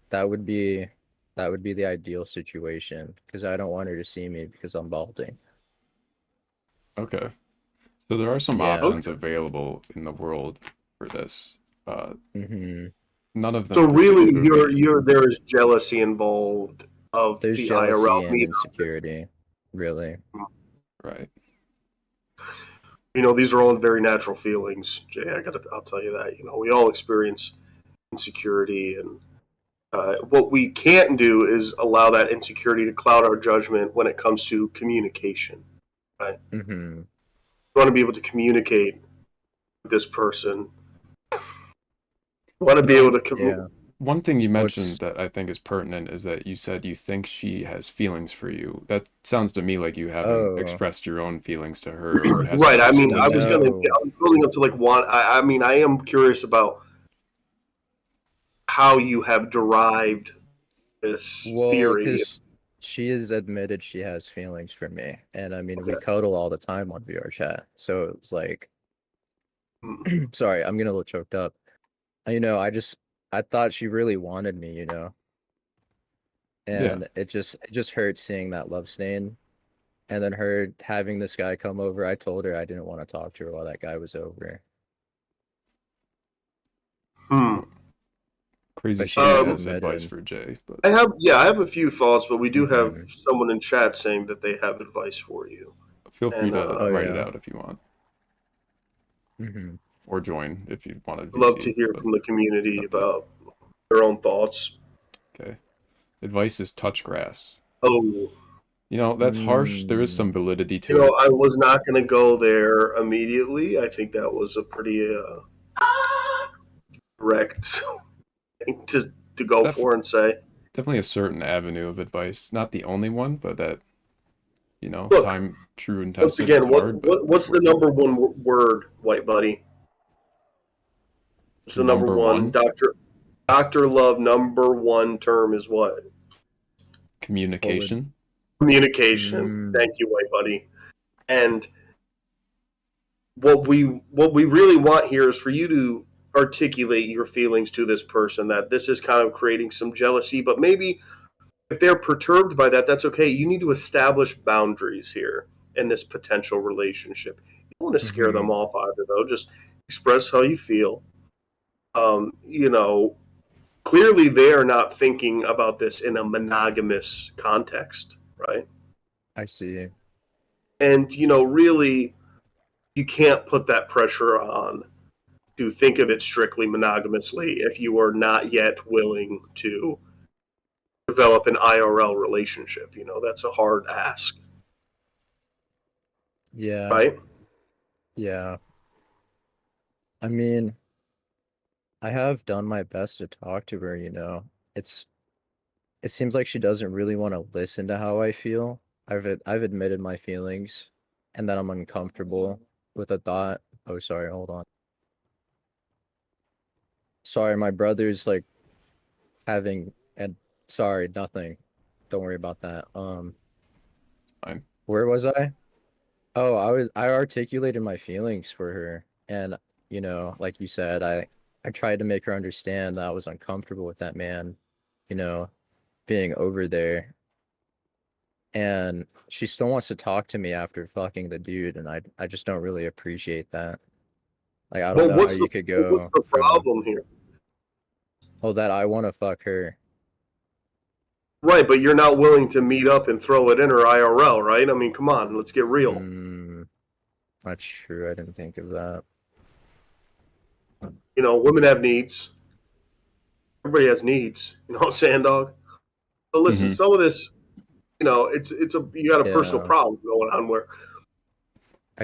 That would be the ideal situation because I don't want her to see me because I'm balding. Okay. So there are some Yeah. options available in the world for this. None of them. So really, particularly- there is jealousy involved of There's the jealousy IRL and meetup. insecurity, really. Right. These are all very natural feelings, Jay. I'll tell you that. We all experience insecurity, and what we can't do is allow that insecurity to cloud our judgment when it comes to communication. Right? Mm-hmm. You want to be able to communicate with this person. You want to be able to communicate. One thing you mentioned that I think is pertinent is that you said you think she has feelings for you. That sounds to me like you haven't expressed your own feelings to her. Or it Right. I mean, I was building up to like one. I mean, I am curious about how you have derived this theory. Because she has admitted she has feelings for me, and I mean, we cuddle all the time on VR chat, so it's like, sorry, I'm getting a little choked up. You know, I thought she really wanted me, you know, and it just hurt seeing that love stain, and then her having this guy come over. I told her I didn't want to talk to her while that guy was over. Crazy But she has advice for Jay. But I have a few thoughts, but we do have someone in chat saying that they have advice for you. feel free to And, write it out if you want. Or join if you want to. I'd love to hear from the community about their own thoughts. Okay. Advice is touch grass. Oh. You know, that's harsh. There is some validity to You know, it. I was not going to go there immediately. I think that was a pretty direct thing to go for and say. Definitely a certain avenue of advice. Not the only one, but that, you know, Look, time true and Once tested. again, It's hard, but what's the number one word, white buddy? What's the number one? Dr. Love, number one term is what? Communication. Communication. Thank you, white buddy. And what we really want here is for you to articulate your feelings to this person, that this is kind of creating some jealousy, but maybe if they're perturbed by that, that's okay. You need to establish boundaries here in this potential relationship. You don't want to scare them off either, though. Just express how you feel. You know, clearly they are not thinking about this in a monogamous context, right? I see. And, you know, really, you can't put that pressure on to think of it strictly monogamously if you are not yet willing to develop an IRL relationship. You know, that's a hard ask. Yeah. Right? Yeah. I mean, I have done my best to talk to her, you know. It seems like she doesn't really want to listen to how I feel. I've admitted my feelings and that I'm uncomfortable with the thought. Oh, sorry, hold on. Sorry, my brother's like having sorry, nothing. Don't worry about that. Fine. Where was I? Oh, I articulated my feelings for her, and you know, like you said, I tried to make her understand that I was uncomfortable with that man, you know, being over there. And she still wants to talk to me after fucking the dude, and I just don't really appreciate that. Like, I don't know how you could go. What's the problem here? Oh, that I want to fuck her. Right, but you're not willing to meet up and throw it in her IRL, right? I mean, come on, let's get real. That's true. I didn't think of that. You know, women have needs. Everybody has needs. You know what I'm saying, dog? So listen, some of this, you know, you got a personal problem going on where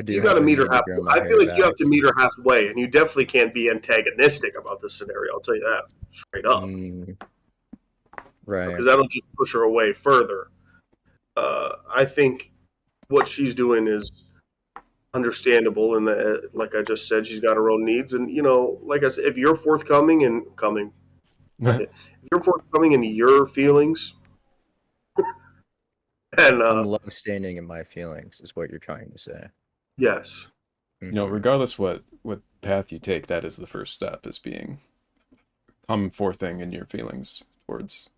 you got to meet her halfway. I feel like you have to meet her halfway, and you definitely can't be antagonistic about this scenario. I'll tell you that straight up. Right. Because that'll just push her away further. I think what she's doing is understandable, and like I just said, she's got her own needs, and you know, like I said, if you're forthcoming and if you're forthcoming in your feelings, and I'm love standing in my feelings is what you're trying to say. Yes. You know, regardless what path you take, that is the first step, is being come forthing in your feelings towards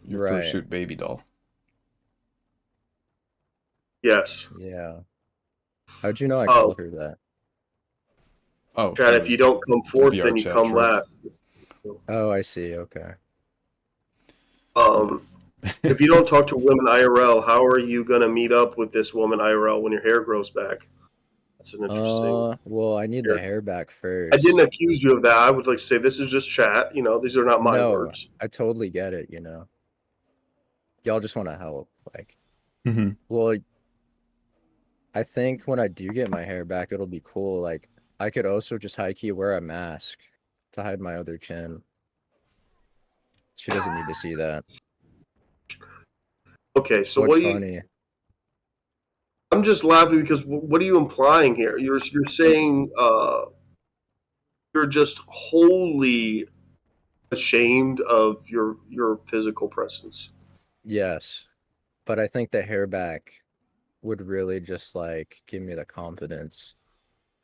your pursuit baby doll. Yes. Yeah. How'd you know I called her that? Oh, Chad, if you don't come forth, then you come last. Oh, I see. Okay. If you don't talk to women IRL, how are you going to meet up with this woman IRL when your hair grows back? That's an interesting. Well, I need the hair back first. I didn't accuse you of that. I would like to say this is just chat. You know, these are not my words. I totally get it, you know. Y'all just want to help. Like, Mhm. well, I think when I do get my hair back, it'll be cool. Like, I could also just high-key wear a mask to hide my other chin. She doesn't need to see that. Okay, so What's what do you? funny? I'm just laughing because what are you implying here? You're saying you're just wholly ashamed of your physical presence. Yes, but I think the hair back would really just like give me the confidence.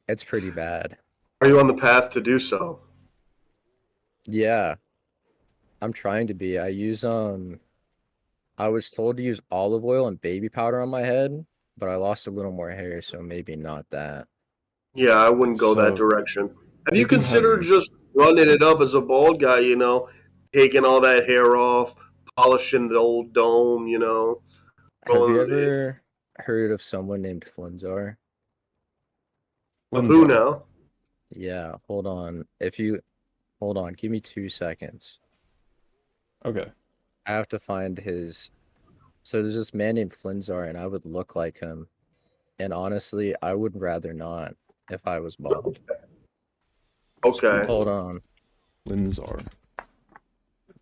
It's pretty bad. Are you on the path to do so? Yeah, I'm trying to be. I was told to use olive oil and baby powder on my head, but I lost a little more hair, so maybe not that. Yeah, I wouldn't go that So, direction. Have you you can have considered just running it up as a bald guy? You know, taking all that hair off, polishing the old dome. You know. Have you rolling it in. ever heard of someone named Flinzar? Who now? Yeah, hold on. Hold on, give me 2 seconds. Okay. I have to find his. So there's this man named Flinzar, and I would look like him. And honestly, I would rather not if I was bald. Okay. Hold on. Flinzar.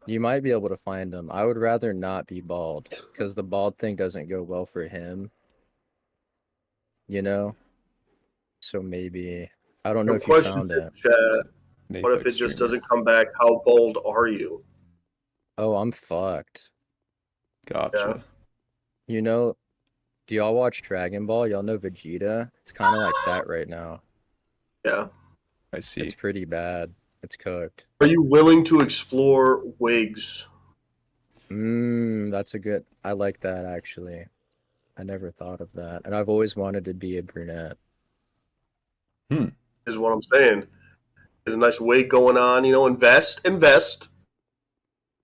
You might be able to find him. I would rather not be bald because the bald thing doesn't go well for him. You know? So maybe. I don't know if you Question found to it. chat. What if it just doesn't come back? How bold are you? Oh, I'm fucked. Gotcha. You know, do y'all watch Dragon Ball? Y'all know Vegeta? It's kind of like that right now. Yeah. I see. It's pretty bad. It's cooked. Are you willing to explore wigs? That's a good. I like that actually. I never thought of that, and I've always wanted to be a brunette. Is what I'm saying. There's a nice wig going on. You know, invest.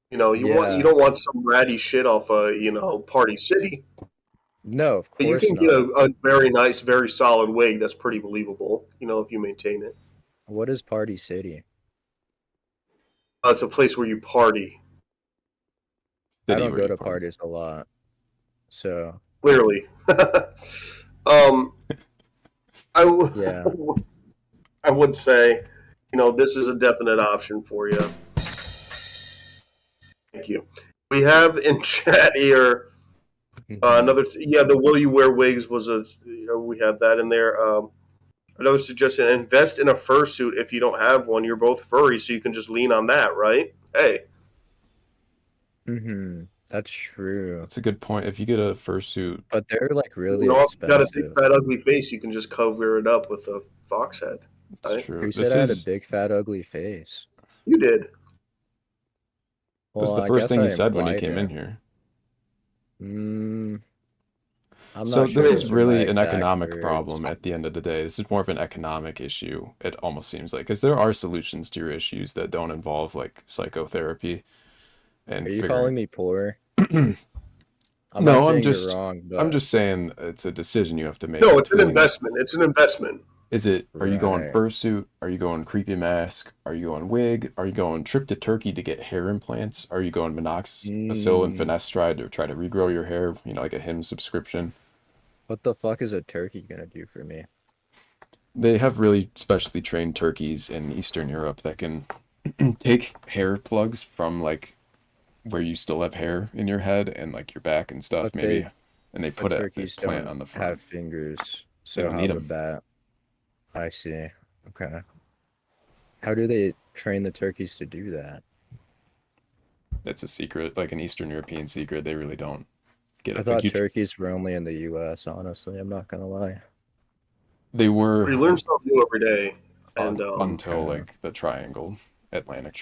You know, you don't want some ratty shit off Party City. No, of But you course can not. get a very nice, very solid wig that's pretty believable. You know, if you maintain it. What is Party City? It's a place where you party. I don't go to parties a lot, so Clearly. yeah. I would say, you know, this is a definite option for you. Thank you. We have in chat here another. The will you wear wigs was we have that in there. Another suggestion: invest in a fursuit if you don't have one. You're both furry, so you can just lean on that, right? Hey. That's true. That's a good point. If you get a fursuit, But they're like really You know, if you got a expensive. big fat ugly face, you can just cover it up with a fox head. That's right? true. Who This said I had a is big fat ugly face? You did. It was the I first guess thing I he said when he implied came it. in here. I'm So not sure this those is are my really an exact economic words. problem at the end of the day. This is more of an economic issue, it almost seems like, because there are solutions to your issues that don't involve like psychotherapy and Are you figuring. calling me poor? I'm not No, saying I'm just you're wrong, I'm but just saying it's a decision you have to make No, it's an between investment. It's an investment. Is it, are you going Right. fursuit? Are you going creepy mask? Are you going wig? Are you going trip to Turkey to get hair implants? Are you going minoxidil and finasteride to try to regrow your hair, you know, like a Hims subscription? what the fuck is a turkey gonna do for me? They have really specially trained turkeys in Eastern Europe that can take hair plugs from like where you still have hair in your head and like your back and stuff, But maybe, and they but put a turkeys plant don't on the front. have fingers, They so don't how need would 'em. that? I see. Okay. How do they train the turkeys to do that? That's a secret, like an Eastern European secret. They really don't get I it. Like thought you, turkeys were only in the U.S. Honestly, I'm not gonna lie. they were You learn something new every day, and until Okay. like the Atlantic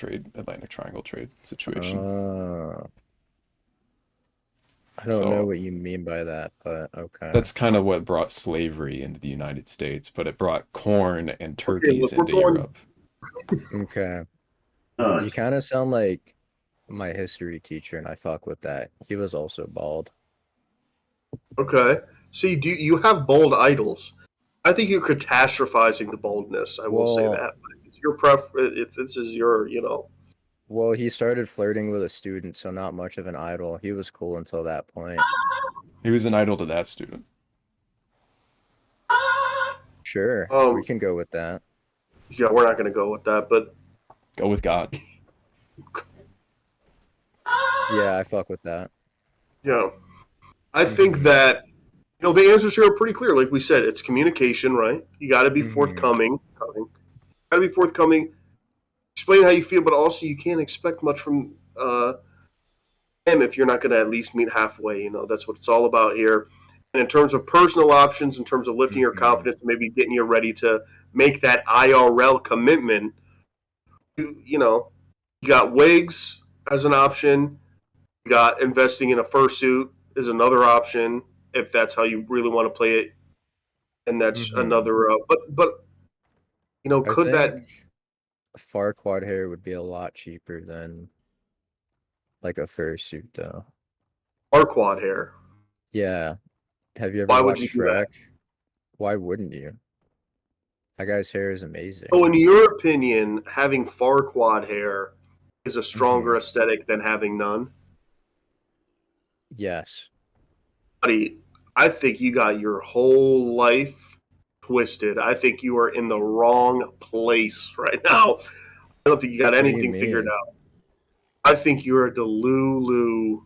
Triangle trade situation. I don't know So what you mean by that, but okay. that's kind of what brought slavery into the United States, but it brought corn and turkeys look, we're into going- Europe. Okay. You kind of sound like my history teacher, and I fuck with that. He was also bald. Okay. See, you have bold idols. I think you're catastrophizing the baldness. I will say Well- that. But if it's your if this is your, you know, Well, he started flirting with a student, so not much of an idol. He was cool until that point. He was an idol to that student. Sure, we can go with that. yeah, we're not going to go with that, but Go with God. Yeah, I fuck with that. yeah, I think that, you know, the answers here are pretty clear. Like we said, it's communication, right? You got to be forthcoming. Got to be forthcoming. Explain how you feel, but also you can't expect much from him if you're not going to at least meet halfway. You know, that's what it's all about here. And in terms of personal options, in terms of lifting your confidence, maybe getting you ready to make that IRL commitment, you know, you got wigs as an option. You got investing in a fursuit is another option if that's how you really want to play it, and that's another. But you know, could that Farquaad hair would be a lot cheaper than like a fursuit, though. Farquaad hair? Yeah. Have you ever Why would watched you do that? Shrek? Why wouldn't you? That guy's hair is amazing. So, in your opinion, having Farquaad hair is a stronger aesthetic than having none? Yes. Buddy, I think you got your whole life twisted. I think you are in the wrong place right now. I don't think you got What do you anything figured mean? out. I think you're a Delulu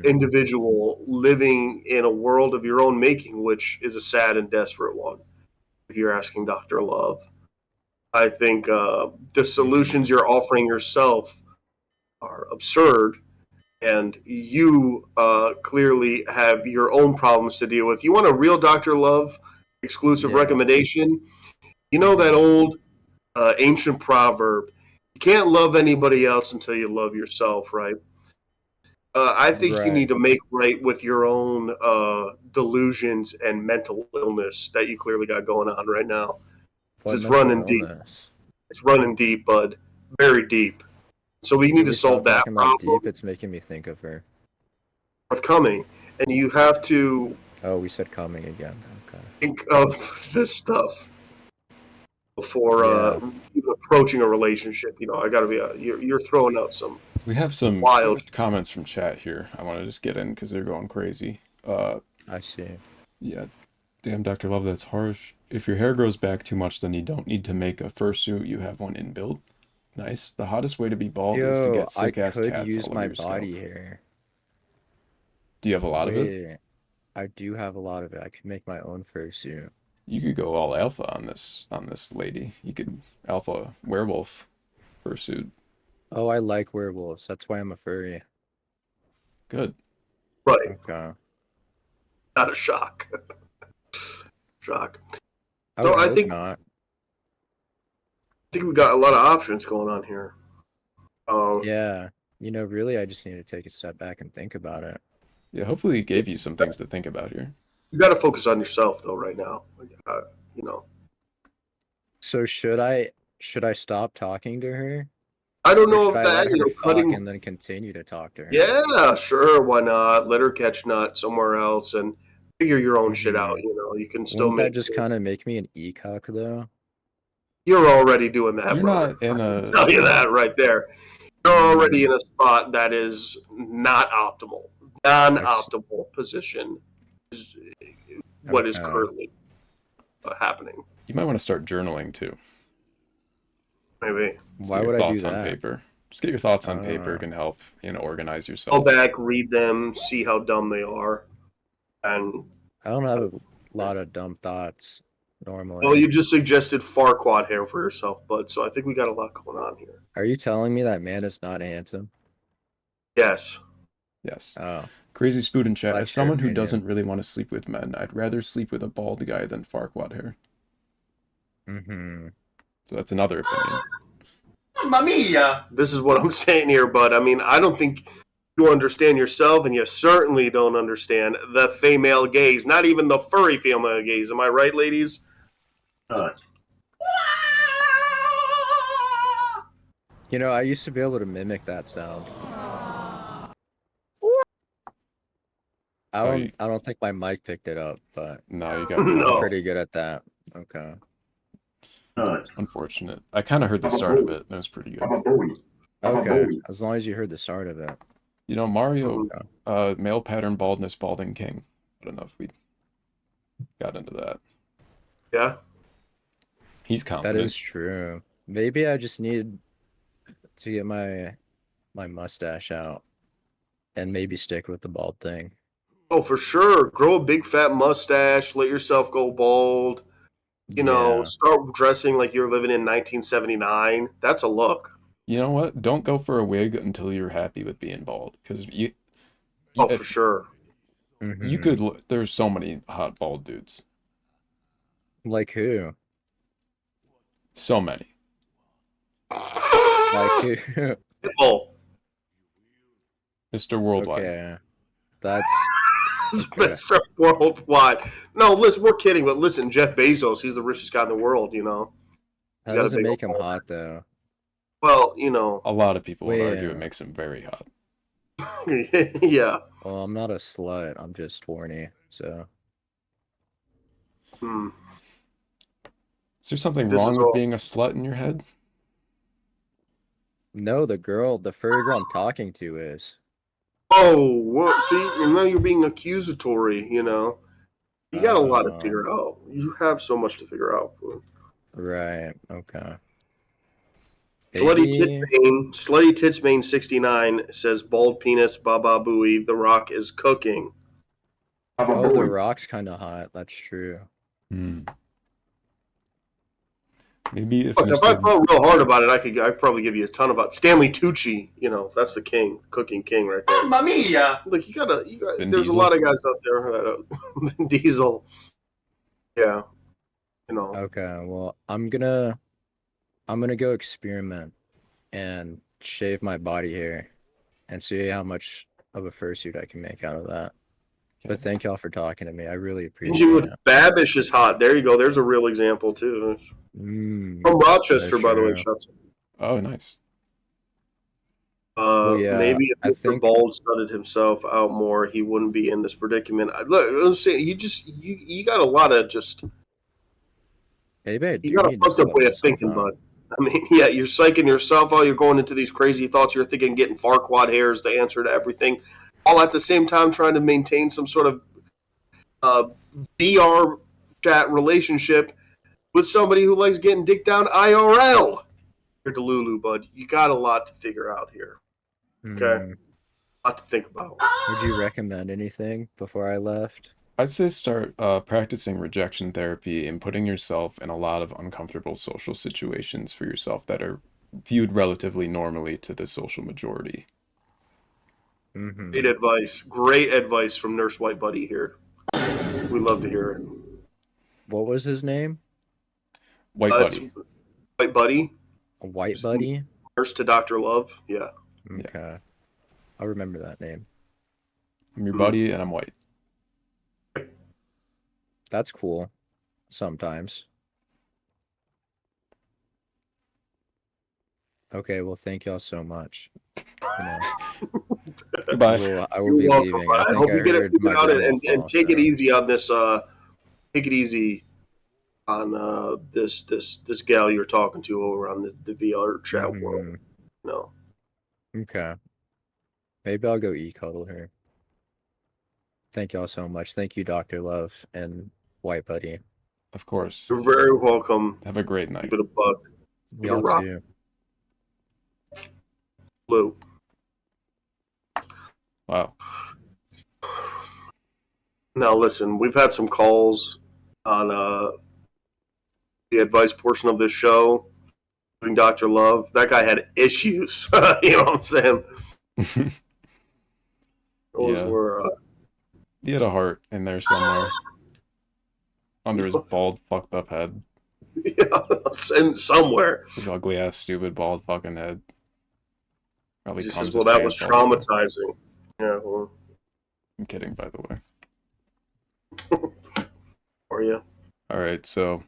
individual living in a world of your own making, which is a sad and desperate one, if you're asking Dr. Love. I think the solutions you're offering yourself are absurd, and you clearly have your own problems to deal with. You want a real Dr. Love exclusive recommendation? You know that old ancient proverb, you can't love anybody else until you love yourself, right? I think you need to make right with your own delusions and mental illness that you clearly got going on right now. 'Cause it's running deep. It's running deep, bud. Very deep. So we need to solve that problem. Deep, it's making me think of her. Forthcoming. And you have to Oh, we said coming again. Okay. think of this stuff before even approaching a relationship. You know, I gotta be. You're throwing out some. We have some wild comments from chat here. I want to just get in because they're going crazy. I see. Yeah. Damn, Dr. Love, that's harsh. If your hair grows back too much, then you don't need to make a fursuit. You have one inbuilt. Nice. The hottest way to be bald is to get sick ass tats I could use all over my your body scalp. hair. Do you have a lot of it? Wait, I do have a lot of it. I could make my own fursuit. You could go all alpha on this lady. You could alpha werewolf fursuit. Oh, I like werewolves. That's why I'm a furry. Good. Right. Okay. Not a shock. Shock. I So would I hope think not. we got a lot of options going on here. Yeah. You know, really, I just need to take a step back and think about it. Yeah, hopefully it gave you some things to think about here. You got to focus on yourself though right now. You know. So should I stop talking to her? I don't Or know should if I let that, you her know, fuck cutting. and then continue to talk to her? Yeah, sure. Why not? Let her catch nut somewhere else and figure your own shit out. You know, you can still Wouldn't that make. just kind of make me an ecock though? You're already doing that, You're brother. not in I a. can tell you that right there. You're already in a spot that is not optimal. Non-optimal position is what is Okay. currently happening. You might want to start journaling too. Maybe. Just Why get your would I do thoughts on that? paper. Just get your thoughts on paper can help, you know, organize Go yourself. back, read them, see how dumb they are, and I don't have a lot of dumb thoughts normally. well, you just suggested Farquaad hair for yourself, bud. So I think we got a lot going on here. Are you telling me that man is not handsome? Yes. Yes. Oh. Crazy Spoon in chat. Like As someone who your opinion. doesn't really want to sleep with men, I'd rather sleep with a bald guy than Farquaad hair. Mm-hmm. So that's another opinion. Mamma mia! This is what I'm saying here, bud. I mean, I don't think you understand yourself, and you certainly don't understand the female gaze. Not even the furry female gaze. Am I right, ladies? You know, I used to be able to mimic that sound. I don't think my mic picked it up, but No, you got I'm pretty good at that. Okay. Unfortunate. I kind of heard the start of it. And it was pretty good. Okay. As long as you heard the start of it. You know, Mario, male pattern baldness, balding king. I don't know if we got into that. Yeah. He's confident. That is true. Maybe I just need to get my mustache out and maybe stick with the bald thing. Oh, for sure. Grow a big fat mustache. Let yourself go bald. You know, start dressing like you're living in 1979. That's a look. You know what? Don't go for a wig until you're happy with being bald, because for sure. You could. There's so many hot bald dudes. Like who? So many. Like who? Oh. Mr. Worldwide. Okay. That's Mr. Worldwide. No, listen, we're kidding, but listen, Jeff Bezos, he's the richest guy in the world, you know. That doesn't make him hot, though. Well, you know. A lot of people would argue it makes him very hot. Yeah. Well, I'm not a slut. I'm just horny, so. Is there something wrong with being a slut in your head? No, the furry girl I'm talking to is. Oh, well, see, and now you're being accusatory, you know. You got a lot to figure out. You have so much to figure out. Right, okay. Slutty Titsbane 69 says bald penis, Baba Booey, The Rock is cooking. Oh, The Rock's kind of hot. That's true. Maybe if I felt real hard about it, I'd probably give you a ton about Stanley Tucci. You know, that's the king, cooking king right there. Mamma mia! Look, you got. Vin There's Diesel? a lot of guys out there that Vin Diesel. Yeah, you know. Okay, well, I'm gonna go experiment and shave my body hair and see how much of a fursuit I can make out of that. But thank y'all for talking to me. I really appreciate Angie with it. Babish is hot. There you go. There's a real example too. From Rochester, by the way. Shots. Oh, nice. Maybe if Mr. Bald studied himself out more, he wouldn't be in this predicament. Look, I'm saying you got a lot of just. Maybe you got a fucked up way of thinking, bud. I mean, yeah, you're psyching yourself out. You're going into these crazy thoughts. You're thinking getting Farquaad hair is the answer to everything, all at the same time trying to maintain some sort of VR chat relationship with somebody who likes getting dick down IRL. You're Delulu, bud. You got a lot to figure out here. Okay? A lot to think about. Would you recommend anything before I left? I'd say start practicing rejection therapy and putting yourself in a lot of uncomfortable social situations for yourself that are viewed relatively normally to the social majority. Great advice. Great advice from Nurse White Buddy here. We love to hear it. What was his name? White Buddy. White Buddy. A White Buddy? Nurse to Dr. Love. Yeah. Okay. I'll remember that name. I'm your buddy and I'm white. That's cool. Sometimes. Okay, well, thank y'all so much. You know, Goodbye. I will be leaving. I hope you get it figured out and take it so. easy on this. Take it easy on this gal you're talking to over on the VR chat world. No. Okay. Maybe I'll go cuddle her. Thank y'all so much. Thank you, Dr. Love and White Buddy. Of course. You're very welcome. Have a great night. Keep it a buck. Keep it Y'all rock. too. Blue. Wow. Now listen, we've had some calls on the advice portion of this show. Including Dr. Love. That guy had issues. You know what I'm saying? Those were He had a heart in there somewhere. Under his bald, fucked up head. Yeah, somewhere. His ugly ass, stupid, bald fucking head. Probably He comes says, well, his that was pants all the time. traumatizing. Yeah, well. I'm kidding, by the way. Are you? Alright, so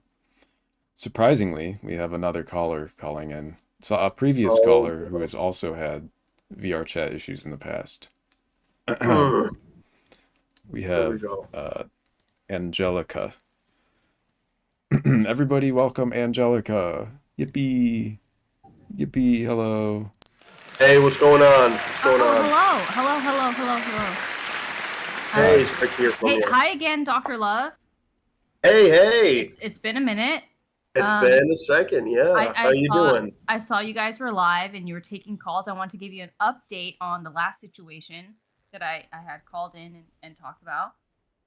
surprisingly, we have another caller calling in. So a previous caller who has also had VR chat issues in the past. We There we have go. Angelica. Everybody welcome Angelica. Yippee. Yippee, hello. Hey, what's going on? What's going on? Hello. Hey, it's great to hear from Hey, you. hi again, Dr. Love. Hey. It's been a minute. It's been a second, yeah. How you doing? I saw you guys were live and you were taking calls. I want to give you an update on the last situation that I had called in and talked about.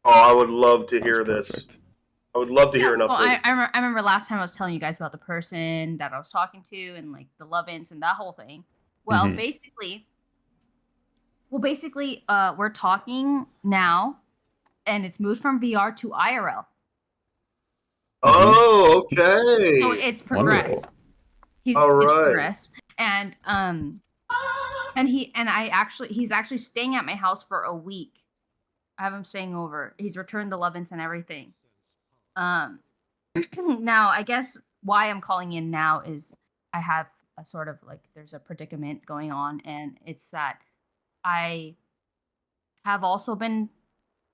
Oh, I would love to hear this. I would love to hear an So update. I remember last time I was telling you guys about the person that I was talking to and like the love-ins and that whole thing. Well, basically, we're talking now, and it's moved from VR to IRL. Oh, okay. So it's progressed. It's progressed, and he's actually staying at my house for a week. I have him staying over. He's returned the love-ins and everything. Now I guess why I'm calling in now is I have a sort of like there's a predicament going on, and it's that I have also been,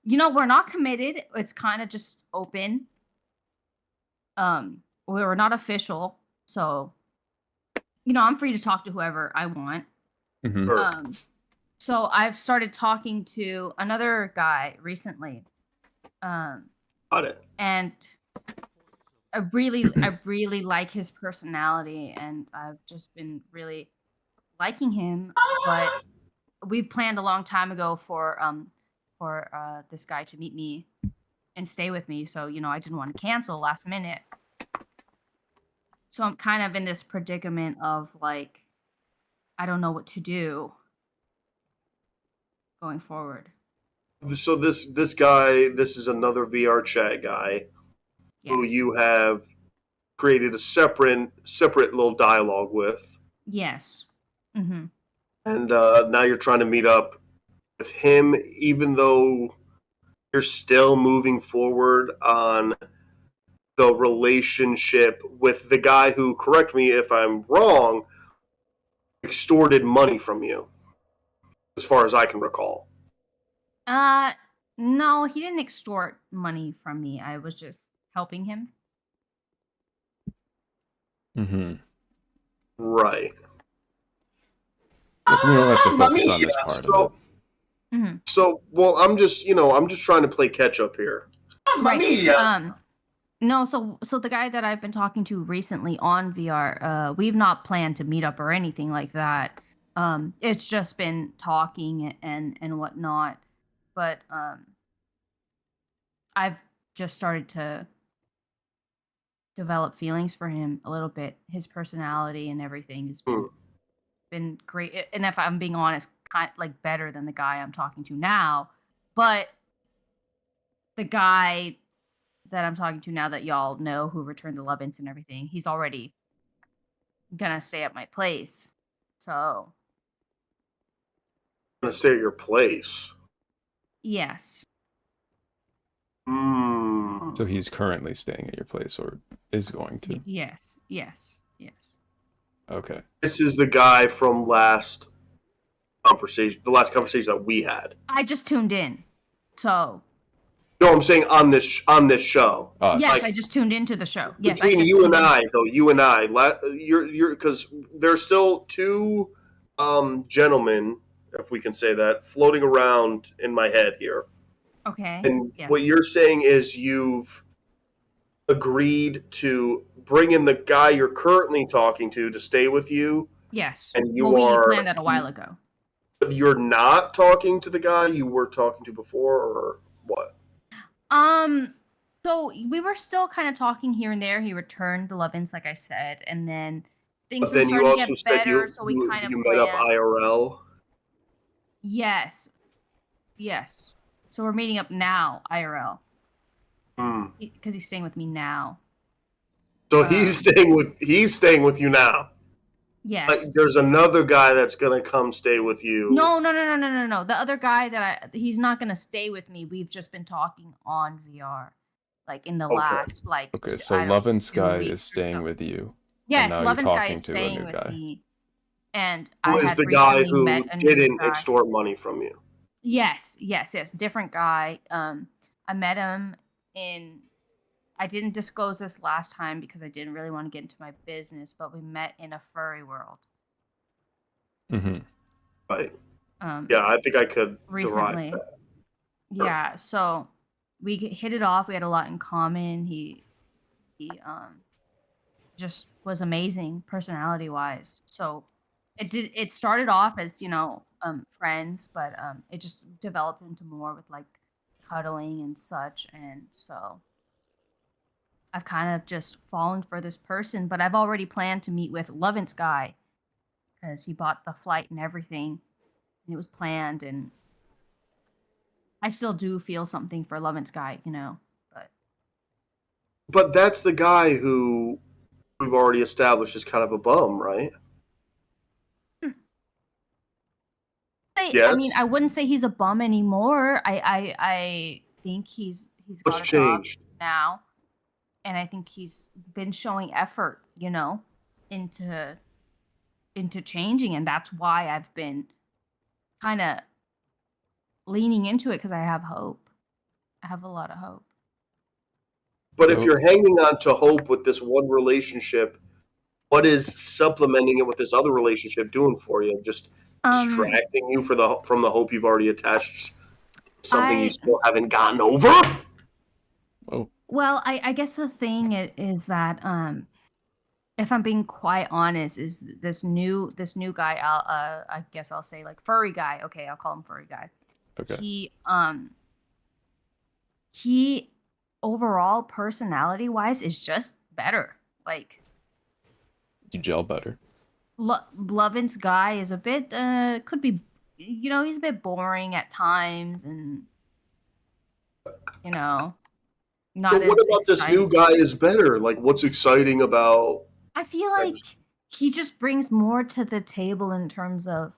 we're not committed. It's kind of just open. We're not official, so I'm free to talk to whoever I want. So I've started talking to another guy recently. Got it. And I really like his personality, and I've just been really liking him. But we've planned a long time ago for this guy to meet me and stay with me. So I didn't want to cancel last minute. So I'm kind of in this predicament of like, I don't know what to do going forward. So this guy, this is another VR chat guy who you have created a separate little dialogue with. Yes. Mm-hmm. And now you're trying to meet up with him, even though you're still moving forward on the relationship with the guy who, correct me if I'm wrong, extorted money from you, as far as I can recall. No, he didn't extort money from me. I was just helping him. Right. Look, we don't have to focus on this part of it. So, well, I'm just trying to play catch up here. Right. No, so the guy that I've been talking to recently on VR, we've not planned to meet up or anything like that. It's just been talking and whatnot. But I've just started to develop feelings for him a little bit. His personality and everything has been great. And if I'm being honest, kind of like better than the guy I'm talking to now. But the guy that I'm talking to now that y'all know who returned the love-ins and everything, he's already gonna stay at my place. So Gonna stay at your place. yes. So he's currently staying at your place, or is going to? Yes. Okay. This is the guy from the last conversation that we had. I just tuned in, so. No, I'm saying on this show. Yes, I just tuned into the show. Yes, between you and I, though, you're because there's still two gentlemen, if we can say that, floating around in my head here. Okay. And what you're saying is you've agreed to bring in the guy you're currently talking to stay with you. Yes. And we planned that a while ago. But you're not talking to the guy you were talking to before, or what? So we were still kind of talking here and there. He returned the love-ins, like I said, and then things But then were you starting also to get said better, so we kind of met up IRL. Yes. So we're meeting up now, IRL. Because he's staying with me now. So he's staying with you now. Yes. Like, there's another guy that's gonna come stay with you. No. The other guy he's not gonna stay with me. We've just been talking on VR, like in the last Okay, so Love and Sky is staying with you. Yes, and now Love and you're Sky talking is to staying a new with guy. me. And Who I is had the guy recently who met a new didn't guy. extort money from you? Yes, different guy. I met him in. I didn't disclose this last time because I didn't really want to get into my business, but we met in a furry world. Mm-hmm. Right. Yeah, I think I could Recently. derive that. Yeah, so we hit it off. We had a lot in common. He just was amazing personality wise. So it started off as, friends, but it just developed into more with like cuddling and such. And so I've kind of just fallen for this person, but I've already planned to meet with Lovence Guy because he bought the flight and everything, and it was planned. And I still do feel something for Lovence Guy, But that's the guy who we've already established is kind of a bum, right? I mean, I wouldn't say he's a bum anymore. I think he's got What's a job changed? now, and I think he's been showing effort, into changing, and that's why I've been kind of leaning into it because I have hope. I have a lot of hope. But if you're hanging on to hope with this one relationship, what is supplementing it with this other relationship doing for you? Just distracting you from the hope you've already attached to something you still haven't gotten over? Oh. Well, I guess the thing is that if I'm being quite honest, is this new guy, I guess I'll say like furry guy. Okay, I'll call him furry guy. Okay. He overall personality wise is just better. Like, You gel better. Lovence Guy is a bit could be, he's a bit boring at times, and not So as what about this new exciting. guy is better? Like, what's exciting about... I feel like he just brings more to the table in terms of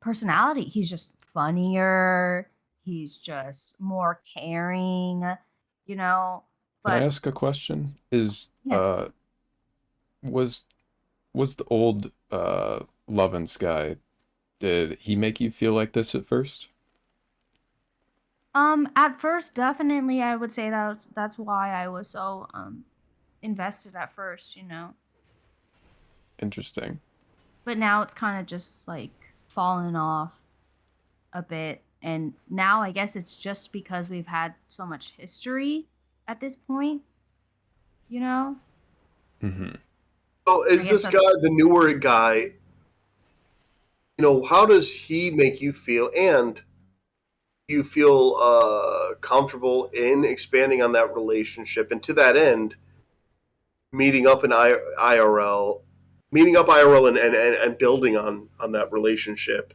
personality. He's just funnier. He's just more caring, Can I But ask a question? Is Yes. was the old Lovence guy, did he make you feel like this at first? At first, definitely, I would say that's why I was so invested at first, Interesting. But now it's kind of just like fallen off a bit, and now I guess it's just because we've had so much history at this point, Mm-hmm. So I is guess this guy, that's- the newer guy, how does he make you feel? And you feel comfortable in expanding on that relationship? And to that end, meeting up IRL and building on that relationship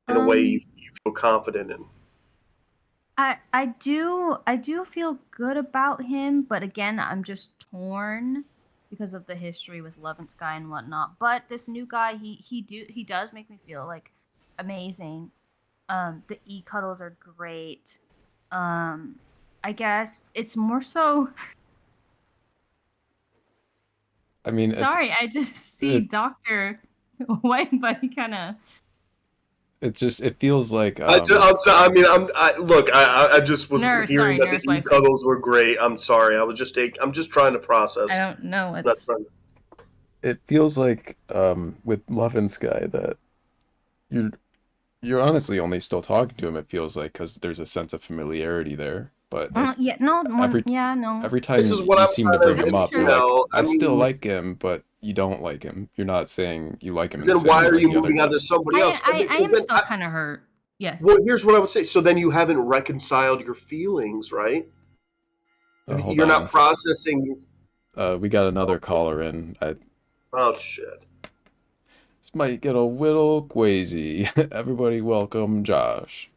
in a way you feel confident in. I do feel good about him, but again, I'm just torn because of the history with Lovence Guy and whatnot. But this new guy, he does make me feel like amazing. The cuddles are great. I guess it's more so. I mean, Sorry, I just see Dr. White Buddy kind of. it feels like I just was Nurse, hearing sorry, that nurse the wife. cuddles were great. I'm sorry. I'm just trying to process. I don't know. That's fine. it feels like with Lovence guy that you're honestly only still talking to him, it feels like, because there's a sense of familiarity there. But Yeah, no, every no. time This is what you I'm seem to trying to bring him up, you're know. like, I still mean- like him, but you don't like him. You're not saying you like him. in Then the same why way are like you the other moving on guy. to somebody else? I am Because then still kind of hurt. Yes. Well, here's what I would say. So then you haven't reconciled your feelings, right? Hold You're on. not processing. We got another caller in. Oh shit! This might get a little quazy. Everybody, welcome Josh.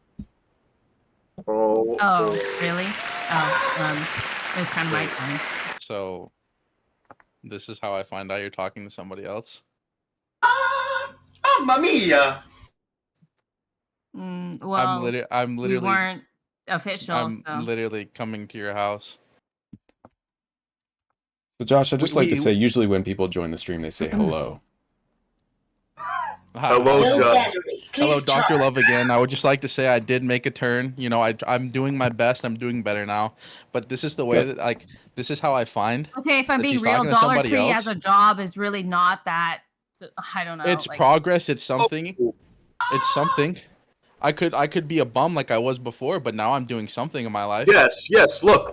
Oh, really? Oh, it's kind of my turn. So, this is how I find out you're talking to somebody else. Mamma mia! Well, I'm literally. we weren't official, I'm so. literally coming to your house. So Josh, I'd just like to we- say, usually when people join the stream, they say hello. Hello, No Josh. battery. Hello, Please Dr. charge. Love again. I would just like to say I did make a turn. You know, I'm doing my best. I'm doing better now. But this is the way that, like, this is how I find Okay, if I'm that being she's real, talking to Dollar somebody Tree else. as a job is really not that. So, I don't know. It's like, progress. It's something. It's something. I could be a bum like I was before, but now I'm doing something in my life. Yes. Look.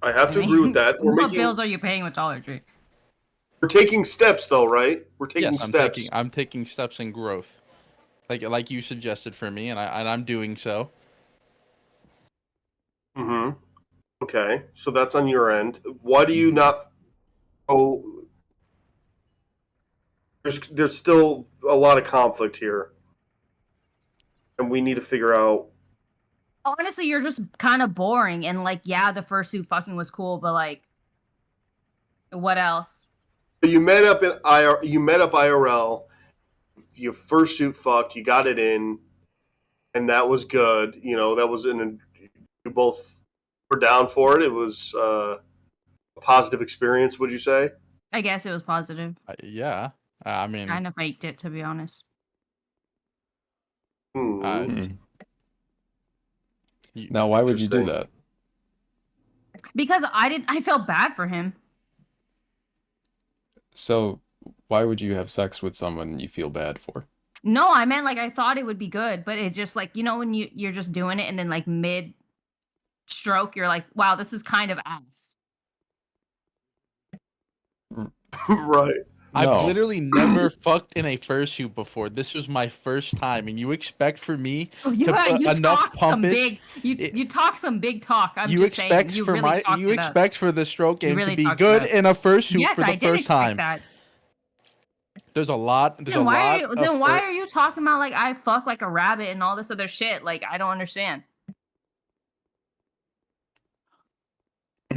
I have to agree with that. What bills are you paying with Dollar Tree? We're taking steps, though, right? We're taking Yes, steps. I'm taking steps in growth, like you suggested for me, and I'm doing so. Mm-hmm. Okay, so that's on your end. Why do you not? Oh, there's still a lot of conflict here, and we need to figure out. Honestly, you're just kind of boring, and like, yeah, the fursuit fucking was cool, but like, what else? You met up IRL. You fursuit fucked. You got it in, and that was good. You know, that was you both were down for it. It was a positive experience. Would you say? I guess it was positive. Yeah, I mean, Kind of faked it, to be honest. Now, why would you do that? Because I felt bad for him. So, why would you have sex with someone you feel bad for? No, I meant like I thought it would be good, but it just like, you know, when you're just doing it and then like mid stroke, you're like, wow, this is kind of ass. Right. I've literally never fucked in a fursuit before. This was my first time, and you expect for me to put enough pumpage. You talk some big talk. I'm You just expect saying. for Really you expect for the stroke game really to be talked good about- in a fursuit Yes, for the I did first expect time. that. There's a lot. There's Then a why lot. why are you talking about like I fuck like a rabbit and all this other shit? Like I don't understand.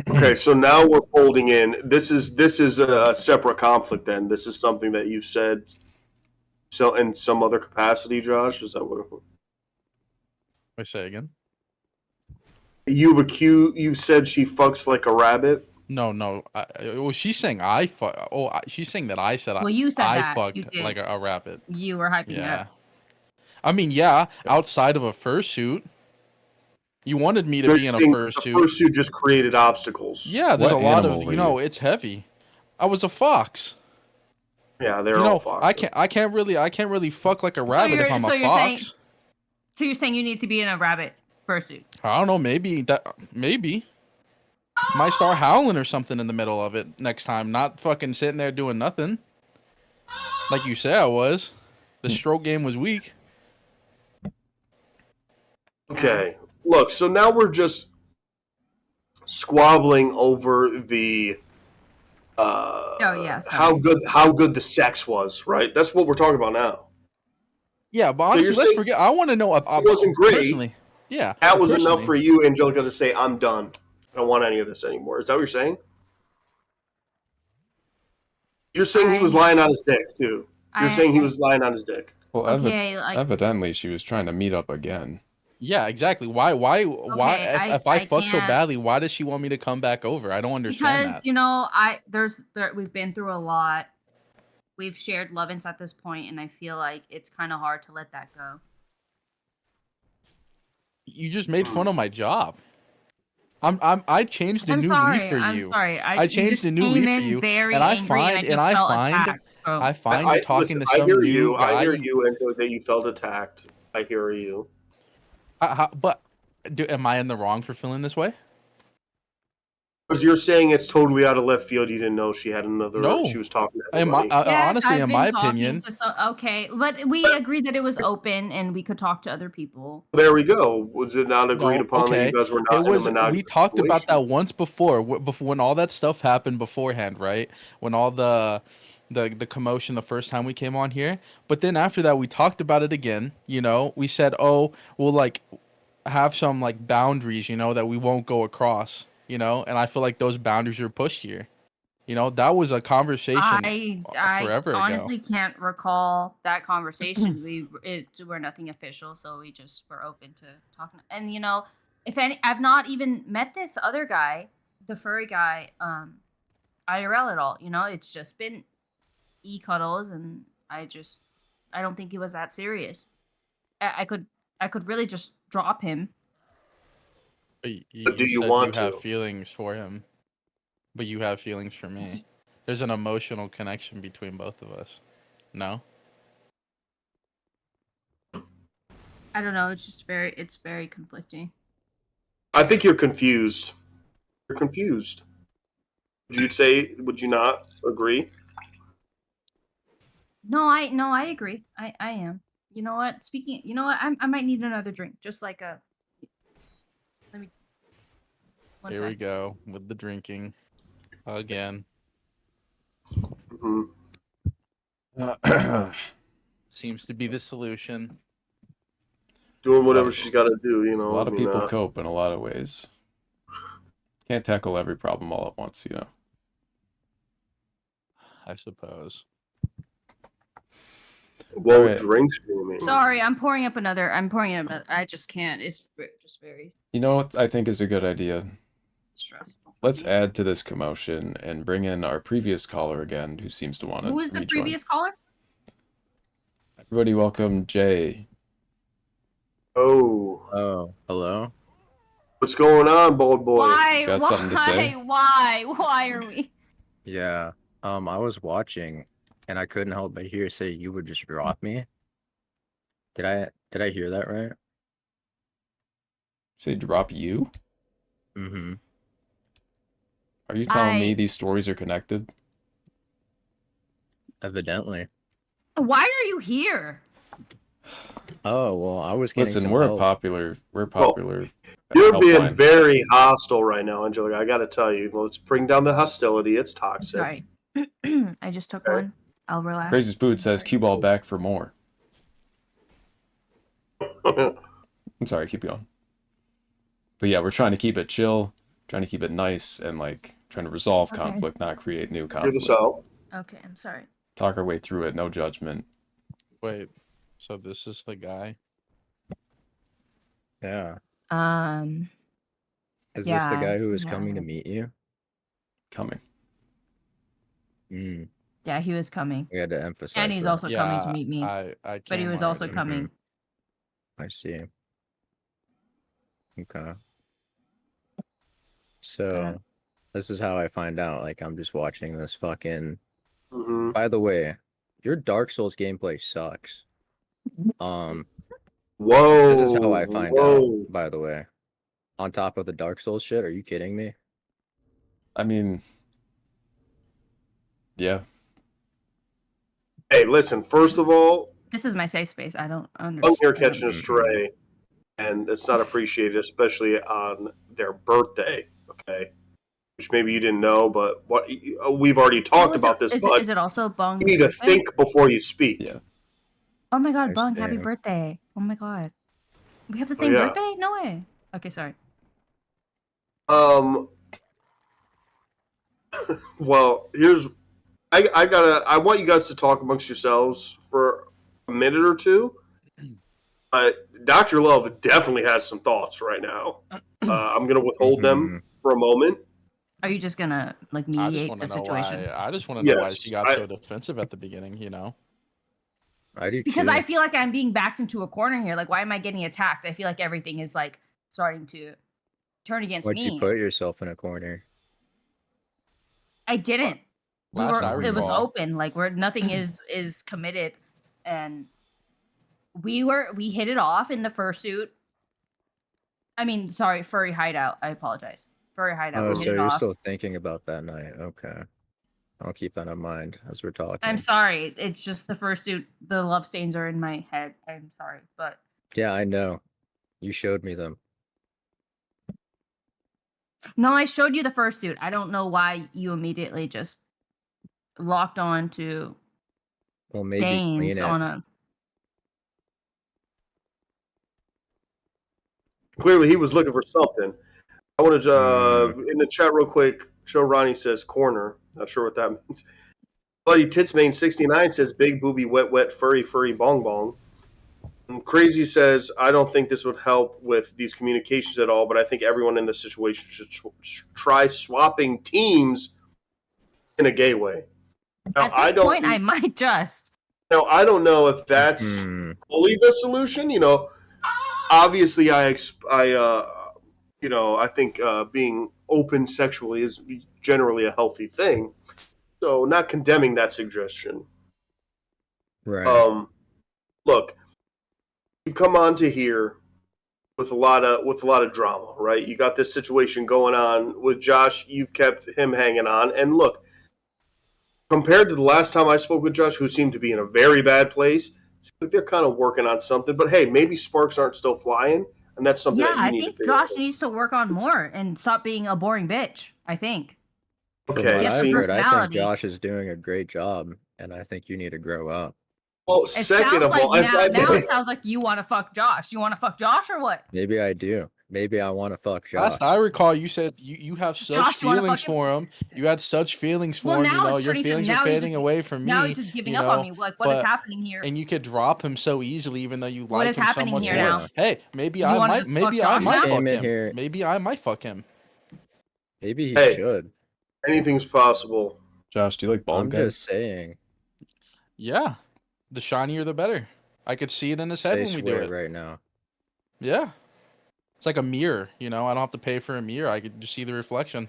Okay, so now we're folding in. This is a separate conflict. Then this is something that you said. So in some other capacity, Josh, is that what? I say again. You've said she fucks like a rabbit. No. Well, she's saying I fuck. Oh, she's saying that I said Well, you said I that. fucked You did. like a rabbit. You were hyping it Yeah. up. I mean, yeah. Outside of a fursuit, you wanted me to You're be in a saying fursuit. The fursuit just created obstacles. Yeah, there's What a lot animal of were you? it's heavy. I was a fox. Yeah, they're You know, all foxes. I can't really fuck like a rabbit if I'm a you're fox. saying so you're saying you need to be in a rabbit fursuit. I don't know, maybe might start howling or something in the middle of it next time, not fucking sitting there doing nothing. Like you say I was. The stroke game was weak. Okay, look. So now we're just squabbling over the how good the sex was, right? That's what we're talking about now. Yeah, but So honestly, you're let's saying forget. I want to know. It wasn't great. Personally. Yeah, That was enough personally. for you, Angelica, to say, "I'm done. I don't want any of this anymore." Is that what you're saying? You're saying he was lying on his dick too. You're saying he was lying on his dick. Well, Okay, like- evidently she was trying to meet up again. Yeah, exactly. Why? Okay, If I fuck so can't- badly, why does she want me to come back over? I don't understand Because that. you know, we've been through a lot. We've shared love-ins at this point, and I feel like it's kind of hard to let that go. You just made fun of my job. I changed a I'm new sorry. leaf for you. I'm sorry. I you changed just a new came leaf for in you, very and I angry, find and I just felt attacked, so- I find you talking listen, to some I hear new you. guy. I hear you, Angela, that you felt attacked. I hear you. But am I in the wrong for feeling this way? Because you're saying it's totally out of left field. You didn't know she had another. No. She was talking to In my, everybody. honestly, I've in been my talking opinion, to okay, but we agreed that it was open and we could talk to other people. There we go. Was it not agreed No, upon that okay. you guys were not It was. in a monogamous We talked about situation? that once before, when all that stuff happened beforehand, right? When all the commotion the first time we came on here, but then after that we talked about it again. You know, we said, oh, we'll like have some like boundaries, you know, that we won't go across. You know, and I feel like those boundaries were pushed here. You know, that was a conversation I forever honestly ago. can't recall that conversation. We're nothing official, so we just were open to talking. And you know, I've not even met this other guy, the furry guy, IRL at all. You know, it's just been cuddles, and I don't think it was that serious. I could really just drop him. But, you, But do you said want you have to? feelings for him, but you have feelings for me. There's an emotional connection between both of us. No? I don't know. It's very conflicting. I think you're confused. You're confused. Would you not agree? No, I agree. I am. You know what? I might need another drink. Just like a. Let me. One Here we sec. go with the drinking again. Seems to be the solution. Doing whatever she's got to do, you know. A lot of I mean, people cope in a lot of ways. Can't tackle every problem all at once, you know. I suppose. Well, Alright. drink streaming. Sorry, I'm pouring up another. I just can't. It's just very You know what I think is a good idea? stressful. Let's add to this commotion and bring in our previous caller again, who seems to want to Who is the rejoin. previous caller? Everybody welcome Jay. Oh, hello? What's going on, bold boy? Why? Got something to say? Why are we? Yeah. I was watching and I couldn't help but hear say you would just drop me. Did I hear that right? Say drop you? Mm-hmm. Are you telling me I- these stories are connected? Evidently. Why are you here? Oh, well, I was getting Listen, some we're help. popular. We're Well, popular. You're being helpline. very hostile right now, Angelica. I got to tell you. Let's bring down the hostility. It's toxic. Sorry. I just took one. I'll relax. Crazy Spoon says cue ball back for more. I'm sorry, keep going. But yeah, we're trying to keep it chill, trying to keep it nice, and like trying to resolve Okay. conflict, not create new Hear conflict. this out. Okay, I'm sorry. Talk our way through it, no judgment. Wait, so this is the guy? Yeah. Is this the Yeah, guy who was yeah. coming to meet you? Coming. Mm, Yeah, he was coming. we had to emphasize And he's that. also coming to meet me. I But he came was also already. coming. I see. Okay. So, this is how I find out. Like, I'm just watching this fucking. Mhm. By the way, your Dark Souls gameplay sucks. Whoa. This is how I find whoa. out. By the way, on top of the Dark Souls shit, are you kidding me? I mean, yeah. Hey, listen. First of all, This is my safe space. I don't I'm understand. here catching a stray, and it's not appreciated, especially on their birthday. Okay, which maybe you didn't know, but what we've already talked about this. But Is it also Bong's you need to birthday? think before you speak. Yeah. Oh my god, Bong, happy Understand. birthday. Oh my god. We have the Oh, same yeah. birthday? No way. Okay, sorry. Well, I want you guys to talk amongst yourselves for a minute or two. Dr. Love definitely has some thoughts right now. I'm going to withhold them for a moment. Are you just gonna like I just mediate want the to know situation? why. I just want to know why Yes, she got so defensive at the beginning. You know. I do Because too. I feel like I'm being backed into a corner here. Like, why am I getting attacked? I feel like everything is like starting to turn against Why'd me. you put yourself in a corner? I didn't. Last I It was recall. open. Like where nothing is committed, and we hit it off in the fursuit. I mean, sorry, furry hideout. I apologize. Furry hideout. Oh, We so hit it you're off. still thinking about that night. Okay. I'll keep that in mind as we're talking. I'm sorry. It's just the fursuit. The love stains are in my head. I'm sorry, but Yeah, I know. You showed me them. no, I showed you the fursuit. I don't know why you immediately just locked on to Well, maybe clean stains it. on a. Clearly, he was looking for something. I wanted to, in the chat real quick, Show Ronnie says corner. Not sure what that means. Bloody Titsmain 69 says big booby wet wet furry furry bong bong. And Crazy says I don't think this would help with these communications at all, but I think everyone in this situation should try swapping teams in a gay way. Now, At this point, I might just. Now, I don't know if that's fully the solution. You know, obviously, I think being open sexually is generally a healthy thing. So, not condemning that suggestion. Right. Look, you come on to here with a lot of drama, right? You got this situation going on with Josh. You've kept him hanging on, and look, compared to the last time I spoke with Josh, who seemed to be in a very bad place, it's like they're kind of working on something. But hey, maybe sparks aren't still flying, and that's something Yeah, that you I need think to figure Josh out. needs to work on more and stop being a boring bitch. I think. From Okay, what I've see- heard, I think personality. Josh is doing a great job, and I think you need to grow up. Well, It second sounds of like all, if now it sounds like you want to fuck Josh. You want to fuck Josh or what? Maybe I do. Maybe I want to fuck Josh. Last I recall, you said you have such Josh, you wanna feelings fuck him? for him. You had such feelings for Well, him. now You know, it's your turning to- feelings now are he's fading just- away from me. now he's just giving you up on know, me. Like, what is but- happening here? And you could drop him so easily, even though you What like is him so happening much here more. now? Hey, maybe You I wanna might. just Maybe fuck I Josh might now? fuck Came in him. here- Maybe I might fuck him. Maybe he Hey. should. anything's possible. Josh, do you like bald I'm guys? just saying. Yeah, the shinier the better. I could see it in his head Say when we do swear it. right now. Yeah, it's like a mirror. You know, I don't have to pay for a mirror. I could just see the reflection.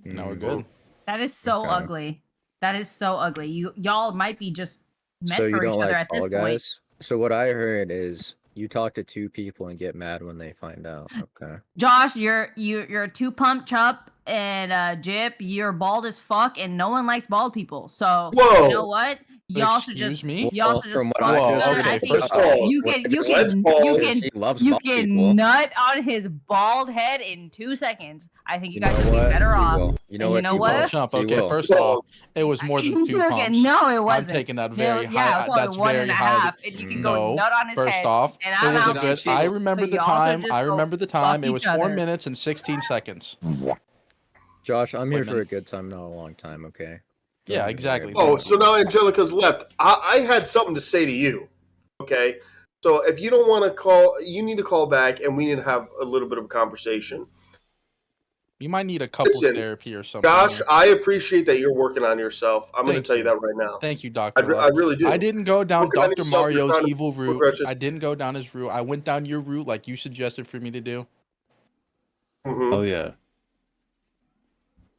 Now we're good. That is so Okay. ugly. That is so ugly. Y'all might be just meant So you for each don't other like at this bald point. guys? So what I heard is you talk to two people and get mad when they find out. Okay. Josh, you're a two pump chub, and Jip, you're bald as fuck, and no one likes bald people. So Whoa. you know what? Y'all should Excuse just me? y'all Well, should from just what fuck I each just other. okay, I think first off, you what can I you let's can pause. you is can he loves you bald can people. nut on his bald head in 2 seconds. I think you You guys know would be what? better He off. will. You know And what? you know He what? will. Chump. He Okay, will. first off, it was more than 2 Okay, pumps. no, it wasn't. I'm taking that No, very yeah, high. it's only That's one very and a highly. half, and you can go No, nut on his first head. off, and it I'm was a out good. for I shit. remember So the y'all should time. just I go remember the fuck time. It each was 4 other. minutes and 16 seconds. Josh, I'm here for Women. a good time, not a long time, okay? Yeah, Don't exactly. worry Oh, about so now Angelica's left. I had something to say to you. Okay, so if you don't want to call, you need to call back, and we need to have a little bit of a conversation. You might need a couples Listen, therapy or something. Josh, here. I appreciate that you're working on yourself. I'm going to Thank tell you you. that right now. Thank you, Dr. I Love. really do. I didn't go down Working on Dr. yourself, you're Mario's trying to evil route. progress I didn't go down his route. I went down your route like you suggested for me to do. Mhm. Oh yeah.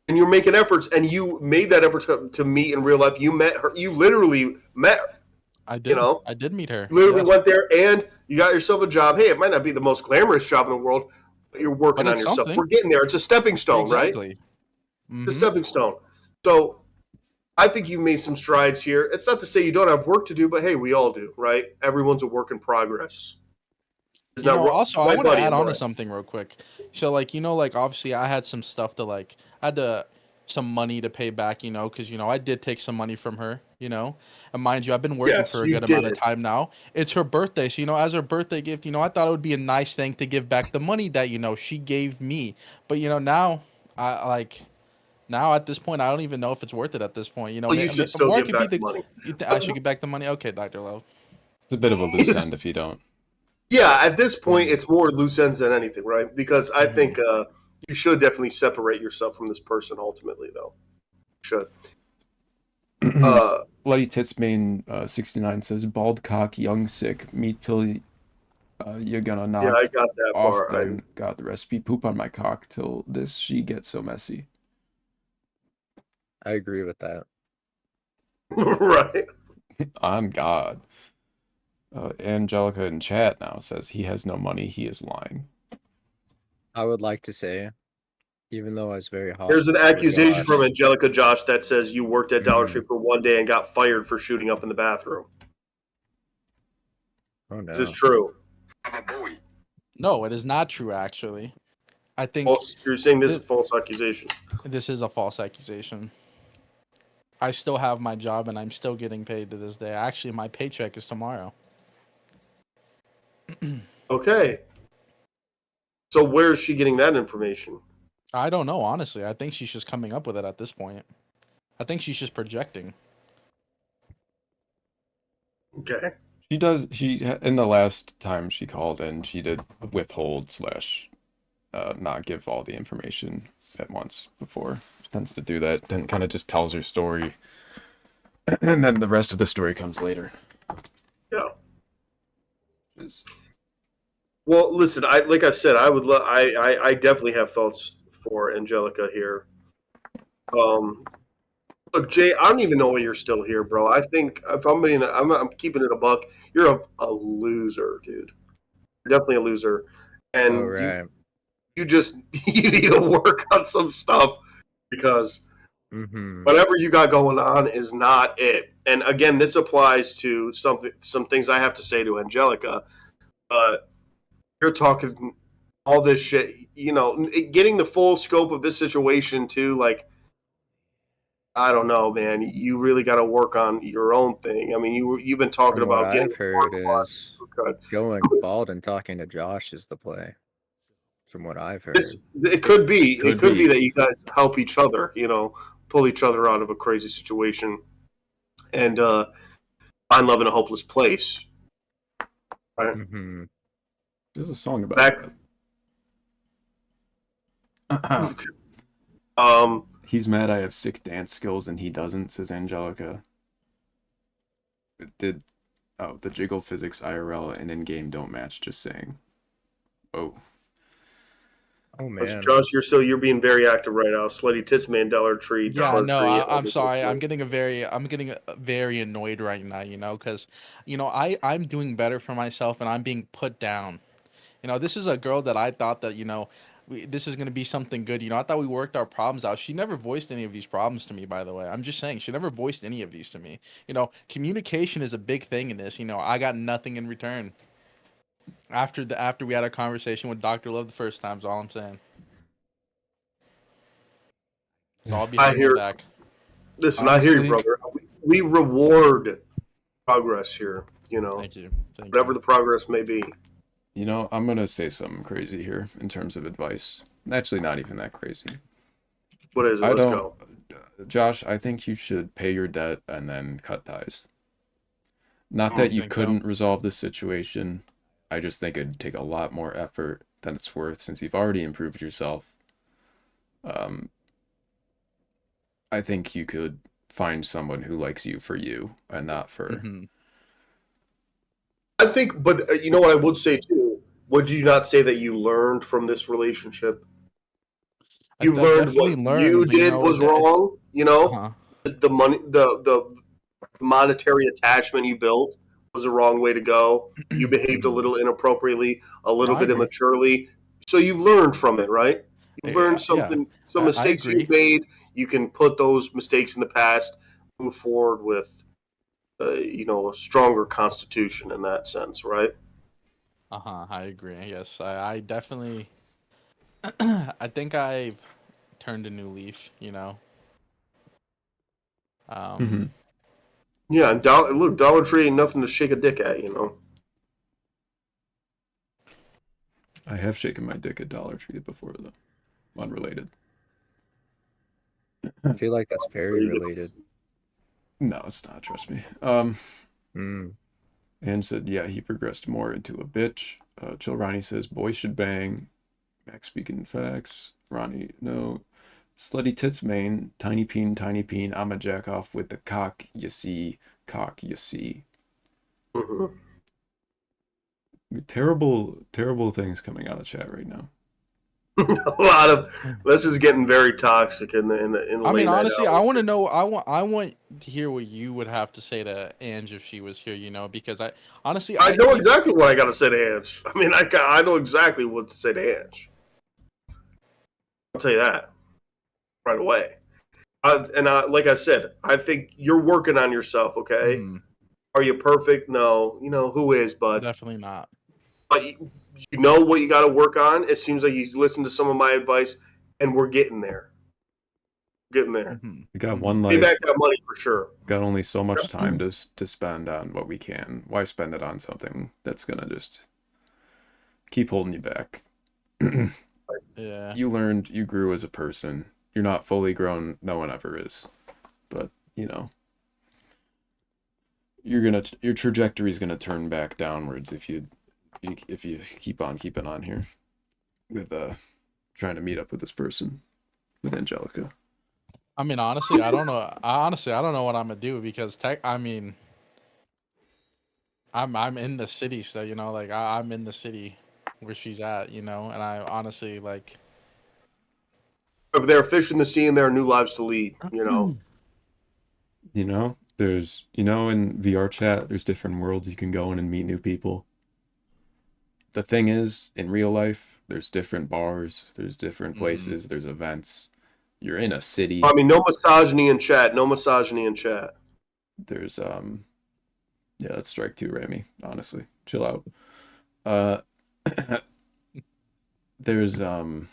And you're making efforts, and you made that effort to meet in real life. You met her. You literally met her. I did. You know, I did meet her. literally yes. went there, and you got yourself a job. Hey, it might not be the most glamorous job in the world, but you're working But on it's yourself. something. We're getting there. It's a stepping stone, right? Exactly. It's a Mhm. stepping stone. So I think you've made some strides here. It's not to say you don't have work to do, but hey, we all do, right? Everyone's a work in progress. Is You know, that also, right, I want to buddy? add Am I on to right? something real quick. So, like, you know, like, obviously, I had some stuff to, like, I had to, some money to pay back, you know, because, you know, I did take some money from her, you know. And mind you, I've been working Yes, for a you good amount of did. time now. It's her birthday. So, you know, as her birthday gift, you know, I thought it would be a nice thing to give back the money that, you know, she gave me. But, you know, now, now at this point, I don't even know if it's worth it at this point. You know, Well, you should still more give could be back the money. I should get back the money? Okay, Dr. Love. It's a bit of a loose end if you don't. Yeah, at this point, it's more loose ends than anything, right? Because I think you should definitely separate yourself from this person ultimately, though. You should. Bloody Tits Main 69 says, bald cock, young sick, me till you're gonna knock Yeah, I got that off part. gun. Got the recipe. Poop on my cock till this she gets so messy. I agree with that. Right. On God. Angelica in chat now says he has no money. He is lying. I would like to say, even though I was very hostile. There's an to accusation Josh, from Angelica Josh that says you worked at Dollar Tree for one day and got fired for shooting up in the bathroom. Oh no. Is this true? No, it is not true, actually. I think You're saying this is a false accusation. this is a false accusation. I still have my job and I'm still getting paid to this day. Actually, my paycheck is tomorrow. Okay. So where is she getting that information? I don't know, honestly. I think she's just coming up with it at this point. I think she's just projecting. Okay. She does. In the last time she called in, she did withhold / not give all the information at once before. She tends to do that. Then kind of just tells her story And then the rest of the story comes later. Yeah. Is Well, listen, like I said, I definitely have thoughts for Angelica here. Look, Jay, I don't even know why you're still here, bro. I think if I'm keeping it a buck. You're a loser, dude. You're definitely a loser, and Oh, right. you just you need to work on some stuff because Mm-hmm. whatever you got going on is not it. And again, this applies to some things I have to say to Angelica. You're talking all this shit, getting the full scope of this situation too. Like, I don't know, man. You really got to work on your own thing. I mean, you've been talking From what about getting I've heard is going bald and talking to Josh is the play. From what I've heard. It could be. Could it could be. be that you guys help each other. Pull each other out of a crazy situation, and find love in a hopeless place. Right? Mm-hmm. There's a song about that. He's mad I have sick dance skills and he doesn't, says Angelica. The jiggle physics IRL and in-game don't match, just saying. Oh. Oh man. Josh, you're being very active right now. Slutty Tits Man, Dollar Tree. Yeah, Dollar no, Tree, I'm sorry. I'm getting very annoyed right now, because I'm doing better for myself and I'm being put down. This is a girl that I thought that, this is going to be something good. I thought we worked our problems out. She never voiced any of these problems to me, by the way. I'm just saying, she never voiced any of these to me. Communication is a big thing in this. I got nothing in return. After we had a conversation with Dr. Love the first time is all I'm saying. So I'll be back. Listen, honestly, I hear you, brother. We reward progress here, Thank you. Whatever the progress may be. I'm going to say something crazy here in terms of advice. Actually, not even that crazy. What is it? Let's go. Josh, I think you should pay your debt and then cut ties. Not that you couldn't resolve this situation. I just think it'd take a lot more effort than it's worth since you've already improved yourself. I think you could find someone who likes you for you and not for... Mm-hmm. I think, but you know what I would say too? Would you not say that you learned from this relationship? You learned what you did was wrong. The money, the monetary attachment you built was the wrong way to go. You behaved a little inappropriately, a little bit immaturely. So you've learned from it, right? You've learned something. Some mistakes you made. You can put those mistakes in the past, move forward with, a stronger constitution in that sense, right? I agree. Yes, I definitely. I think I've turned a new leaf. Mm-hmm. Yeah, and Dollar Tree ain't nothing to shake a dick at, I have shaken my dick at Dollar Tree before, though. Unrelated. I feel like that's very related. No, it's not, trust me. And said, yeah, he progressed more into a bitch. Chill Ronnie says, boys should bang. Max speaking facts. Ronnie, no. Slutty Tits Main, tiny peen, I'ma jack off with the cock, you see. Cock, you see. Mm-hmm. Terrible things coming out of chat right now. A lot of this is getting very toxic in the I mean, honestly, I want to know. I want to hear what you would have to say to Ange if she was here. Because I know exactly what I got to say to Ange. I mean, I know exactly what to say to Ange. I'll tell you that right away. Like I said, I think you're working on yourself. Okay, Are you perfect? No. Who is, bud? Definitely not. But you know what you got to work on. It seems like you listen to some of my advice, and we're getting there. We got one life. Pay back that money for sure. Got only so much time to spend on what we can. Why spend it on something that's gonna just keep holding you back? Yeah. You learned, you grew as a person. You're not fully grown. No one ever is. But your trajectory is gonna turn back downwards if you keep on keeping on here with trying to meet up with this person, with Angelica. I mean, honestly, I don't know. Honestly, I don't know what I'm gonna do because I mean, I'm in the city, so you know, like I'm in the city where she's at, you know, and I honestly like. Over there, fish in the sea, and there are new lives to lead. You know. You know, there's in VR chat, there's different worlds you can go in and meet new people. The thing is, in real life, there's different bars, there's different places, there's events. You're in a city. I mean, no misogyny in chat. No misogyny in chat. There's yeah, that's strike two, Rami. Honestly, chill out. There's what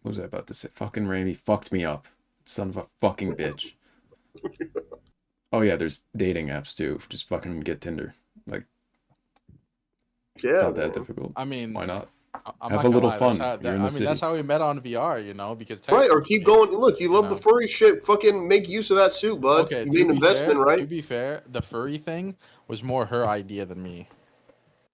was I about to say? Fucking Rami fucked me up, son of a fucking bitch. Oh yeah, there's dating apps too. Just fucking get Tinder. Like, yeah, it's not that difficult. I mean, why not? I'm Have not a little lie, fun. That's how, You're in the city. that's how we met on VR, you know, because Right, or keep going. Look, you love No. the furry shit. Fucking make use of that suit, bud. Okay, you to made an be investment, fair, right? To be fair, the furry thing was more her idea than me.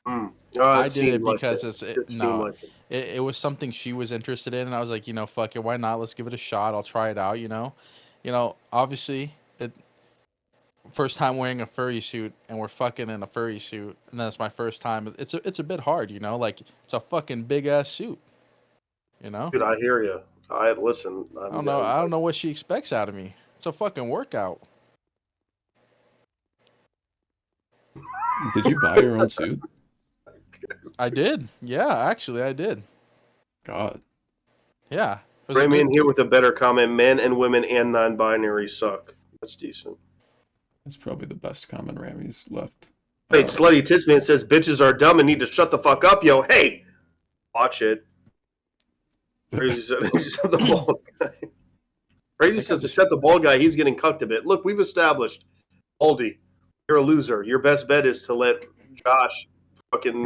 Oh, I it did it seemed like because it. it It seemed like it. it was something she was interested in, and I was like, you know, fuck it, why not? Let's give it a shot. I'll try it out, you know. Obviously, first time wearing a furry suit, and we're fucking in a furry suit, and that's my first time. It's a bit hard, you know, like it's a fucking big ass suit, you know. Dude, I hear you. Listen. I don't know. I don't know what she expects out of me. It's a fucking workout. Did you buy your own suit? I did. Yeah, actually, I did. God. Yeah. it was a Bring me good- in here with a better comment. Men and women and non-binary suck. That's decent. That's probably the best comment Rami's left. Wait, Slutty Tisman says bitches are dumb and need to shut the fuck up, yo. Hey, watch it. Crazy said, except the bald guy. Crazy says, except the bald guy, he's getting cucked a bit. Look, we've established, Baldy, you're a loser. Your best bet is to let Josh fucking,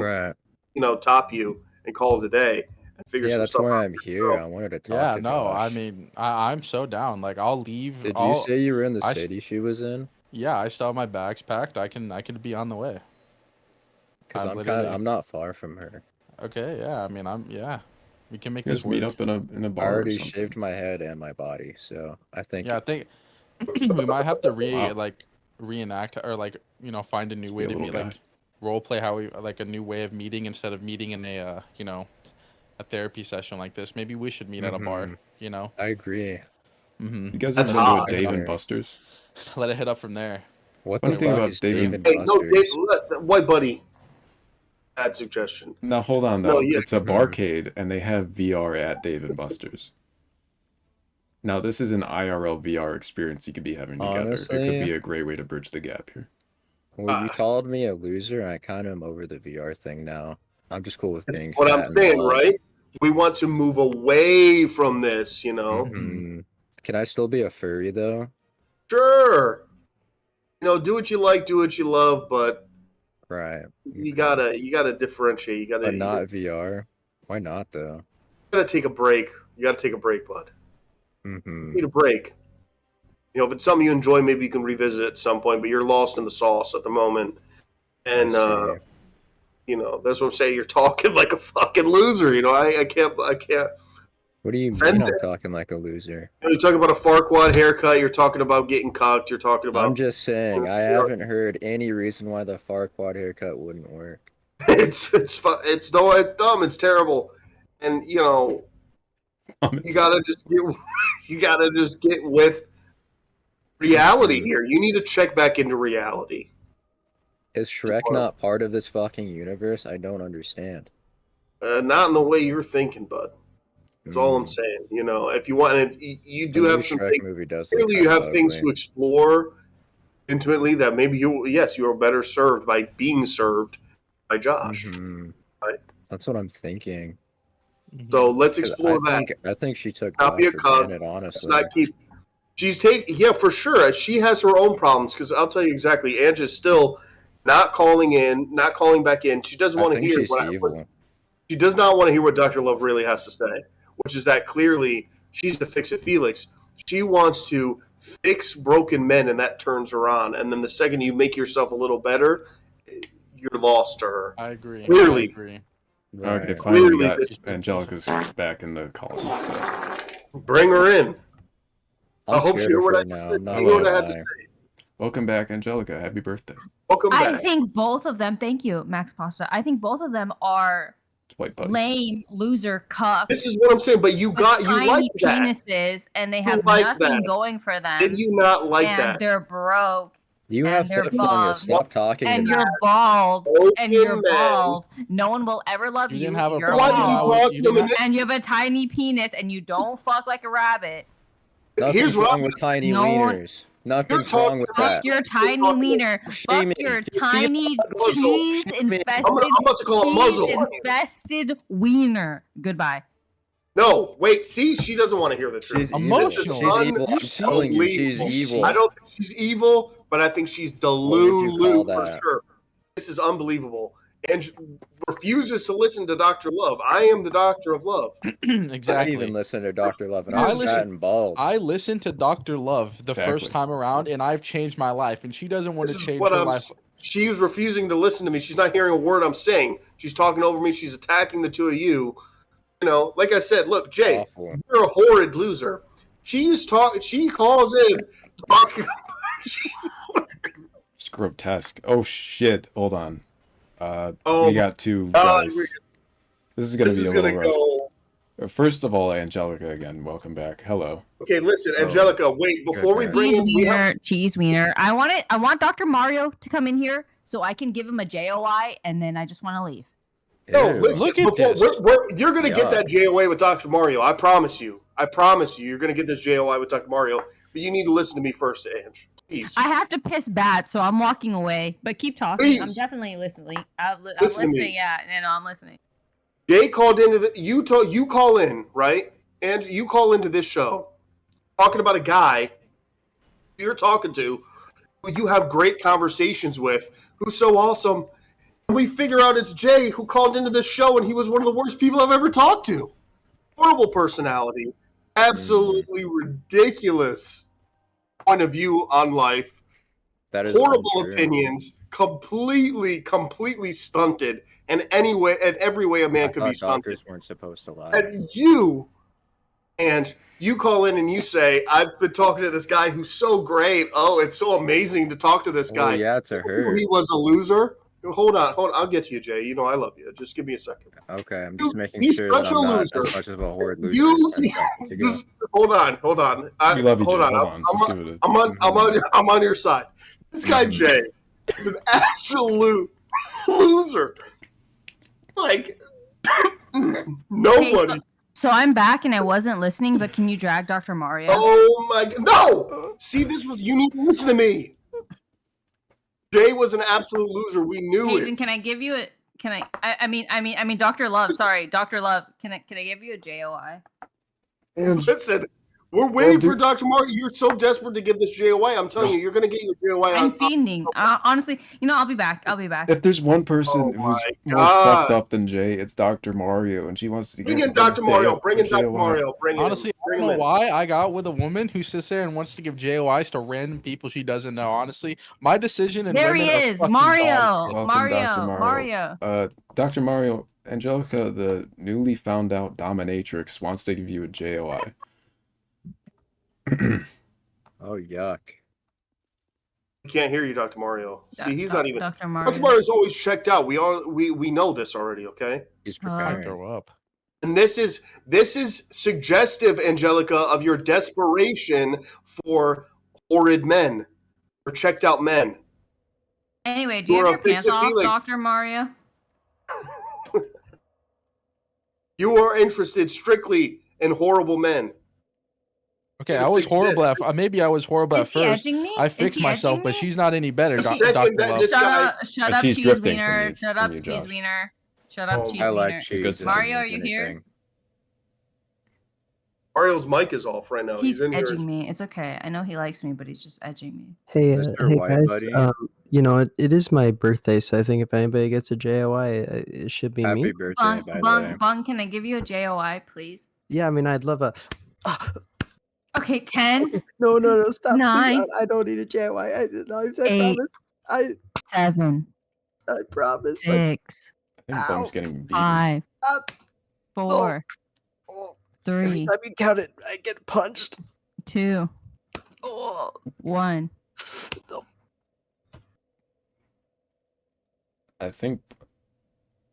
top you and call it a day and figure Yeah, some that's stuff why out. I'm here. I wanted to talk Yeah, to no, I Josh. mean, I'm so down. Like, I'll leave. Did you say you were in the I s- city she was in? Yeah, I still have my bags packed. I can be on the way. Because literally- I'm not far from her. Okay, yeah. I mean, we can make You this guys meet work. up in a I bar. or already something. shaved my head and my body, so I think. Yeah, I think we might have to Wow. reenact or find a new way be a to little meet, guy. like role play how we like a new way of meeting instead of meeting in a a therapy session like this. Maybe we should meet at a bar. Mhm. You know. I agree. Mm-hmm. You guys That's ever been to hot. a Dave and Alright. Buster's? Let it hit up from there. What Funny the thing fuck about is Dave Dave and- and Hey, no, Buster's? white buddy. Bad suggestion. Now hold on No, though. yeah. It's a barcade and they have VR at Dave and Buster's. Now this is an IRL VR experience you could be having together. It could Honestly- be a great way to bridge the gap here. Well, you called me a loser. I kind of am over the VR thing now. I'm just cool with being. What I'm fat and saying, bald. right? We want to move away from this, you know? Mhm. Can I still be a furry though? Sure. Do what you like, do what you love, but Right. you gotta differentiate. You But not gotta VR. Why not though? take a break. You gotta take a break, bud. Mm-hmm. You need a break. If it's something you enjoy, maybe you can revisit it at some point, but you're lost in the sauce at the moment. And I that's what I'm saying. You're talking like a fucking loser. I can't. What do you mean? Offended. I'm talking like a loser. You're talking about a Farquaad haircut. You're talking about getting cocked. You're talking about. I'm just saying. I haven't heard any reason why the Farquaad haircut wouldn't work. It's dumb. It's terrible, and you gotta just get with reality here. You need to check back into reality. Is Shrek not part of this fucking universe? I don't understand. Not in the way you're thinking, bud. That's all I'm saying. If you want, if you do The have new some Shrek things, movie does look clearly you kinda have things ugly. to explore intimately that maybe you are better served by being served by Josh. Mhm. Right? That's what I'm thinking. So let's 'Cause explore that. I think she took Not God be a for cunt. granted, Let's honestly. not keep. Yeah, for sure. She has her own problems because I'll tell you exactly. Angie's still not calling back in. She doesn't I want to think hear she's evil. she does not want to hear what Dr. Love really has to say, which is that clearly she's the fix it Felix. She wants to fix broken men, and that turns her on. And then the second you make yourself a little better, you're lost to her. I agree. Clearly. I agree. Okay, Right. finally Clearly got Angelica's back in the call. So. Bring her in. I'm I hope scared she of heard what her I now. just said. I'm not You know what I gonna had to lie. say. Welcome back, Angelica. Happy birthday. Welcome I back. think both of them. Thank you, Max Pasta. I think both of them are White buddy. lame loser cucks. This is what I'm saying, but you with got you tiny like that. penises, and they You have like nothing that. going for them. Did you not like and that? They're broke. You and have they're flip fingers. bald, Stop talking to and me. you're bald, and you're Broken men. bald. No one will ever love You you. didn't have a You're problem. Why did you bald, talk to him? and you have a tiny penis, and you don't fuck like a rabbit. Nothing's Here's what wrong I'm- with tiny No one- wieners. Nothing's wrong with Fuck that. your tiny wiener. Shame Fuck it. your You feel tiny muzzle. cheese Shame it. infested, I'm about to call it muzzle. infested wiener. Goodbye. No, wait. See, she doesn't want to hear the truth. She's Emotional. evil. She's evil. I'm telling you, she's Unbelievable. evil. I don't think she's evil, but I think she's What would you delulu call for that? sure. This is unbelievable. And refuses to listen to Dr. Love. I am the Doctor of Love. I didn't Exactly. even listen to Dr. Love, and I I was listen- fat and bald. I listened to Dr. Love the Exactly. first time around, and I've changed my life. And she doesn't want This to is change what her I'm. life. She's refusing to listen to me. She's not hearing a word I'm saying. She's talking over me. She's attacking the two of you. You know, like I said, look, Jay, Awful. you're a horrid loser. She's talking. She calls in talking. It's grotesque. Oh shit! Hold on. Oh we got two God, guys. we- This is gonna This be is a gonna little go. rough. First of all, Angelica again. Welcome back. Hello. Okay, listen, Angelica. Wait, before we bring Cheese in, we wiener, have, cheese wiener. I want Dr. Mario to come in here so I can give him a JOI, and then I just want to leave. no, Ew. listen. Look at Before, this. you're gonna get Yuck. that JOA with Dr. Mario. I promise you. I promise you. You're gonna get this JOI with Dr. Mario. But you need to listen to me first, Ange. Please. I have to piss bad, so I'm walking away. But keep talking. I'm Please. definitely listening. I'm Listen to listening. me. Yeah, I'm listening. Jay called into the you call in, right? And you call into this show talking about a guy you're talking to who you have great conversations with, who's so awesome. And we figure out it's Jay who called into this show and he was one of the worst people I've ever talked to. Horrible personality. Absolutely ridiculous point of view on life. That is Horrible untrue. opinions. Completely stunted in every way a man I could be thought stunted. doctors weren't supposed to lie. And you call in and you say, I've been talking to this guy who's so great. Oh, it's so amazing to talk to this Well, guy. yeah, to her. He was a loser. Hold on. I'll get to you, Jay. You know I love you. Just give me a second. Okay, I'm just making he's sure that such I'm a not loser. as much of a horrid loser You as 10 seconds ago. just hold on. We love you, hold Jay. on. Hold on. Just give it a- I'm on your side. This guy Jay is an absolute loser. Like nobody. So I'm back and I wasn't listening, but can you drag Dr. Mario? Oh my god! No. See, this was you need to listen to me. Jay was an absolute loser. We knew Hayden, it. can I give you a? Can I mean, Dr. Love. Sorry, Dr. Love. Can I give you a JOI? Listen, we're waiting dude. for Dr. Martin. You're so desperate to give this JOI. I'm telling you, you're going to get your JOI. I'm fiending. Honestly, I'll be back. If there's one person who's more God. fucked up than Jay, it's Dr. Mario, and she wants to Bring get in Dr. Mario. Bring in Dr. JOI. Mario. Bring Honestly, him. I Bring don't him know in. why I got with a woman who sits there and wants to give JOIs to random people she doesn't know. Honestly, my decision and There he women are is, fucking Mario. dog shit. Welcome, Dr. Mario. Dr. Mario, Angelica, the newly found out dominatrix, wants to give you a JOI. Oh, yuck. We can't hear you, Dr. Mario. See, he's not even. Dr. Mario. Dr. Mario's always checked out. We know this already. Okay. He's I preparing. throw up. And this is suggestive, Angelica, of your desperation for horrid men, or checked out men. Anyway, do you You're have your pants offensive off, feeling. Dr. Mario? You are interested strictly in horrible men. Okay, Gotta I was fix horrible this. at. Maybe I was horrible Is at he first. edging me? I Is fixed he myself, edging but me? she's not any better. The Dr. second that Love. this Shut guy- up, shut And up, she's cheese drifting from wiener. you- Shut from up, you, cheese Josh. wiener. Shut up, Oh, cheese I like wiener. cheese. Good Mario, if are you here? anything. Mario's mic is off right now. He's He's in here. edging me. It's okay. I know he likes me, but he's just edging me. Hey, Mr. hey White guys. Buddy. You know, it is my birthday, so I think if anybody gets a JOI, it should be Happy me. birthday, Bung, by the way. Bung, Bung, can I give you a JOI, please? Yeah, I mean, I'd love a. Okay, 10, No, stop. 9, Please, I don't need a JOI. I Eight. promise. 7, I promise. 6, I think Bung's getting beaten. 5, Ah, 4, oh, 3, every time you count it, I get punched. 2, 1. I think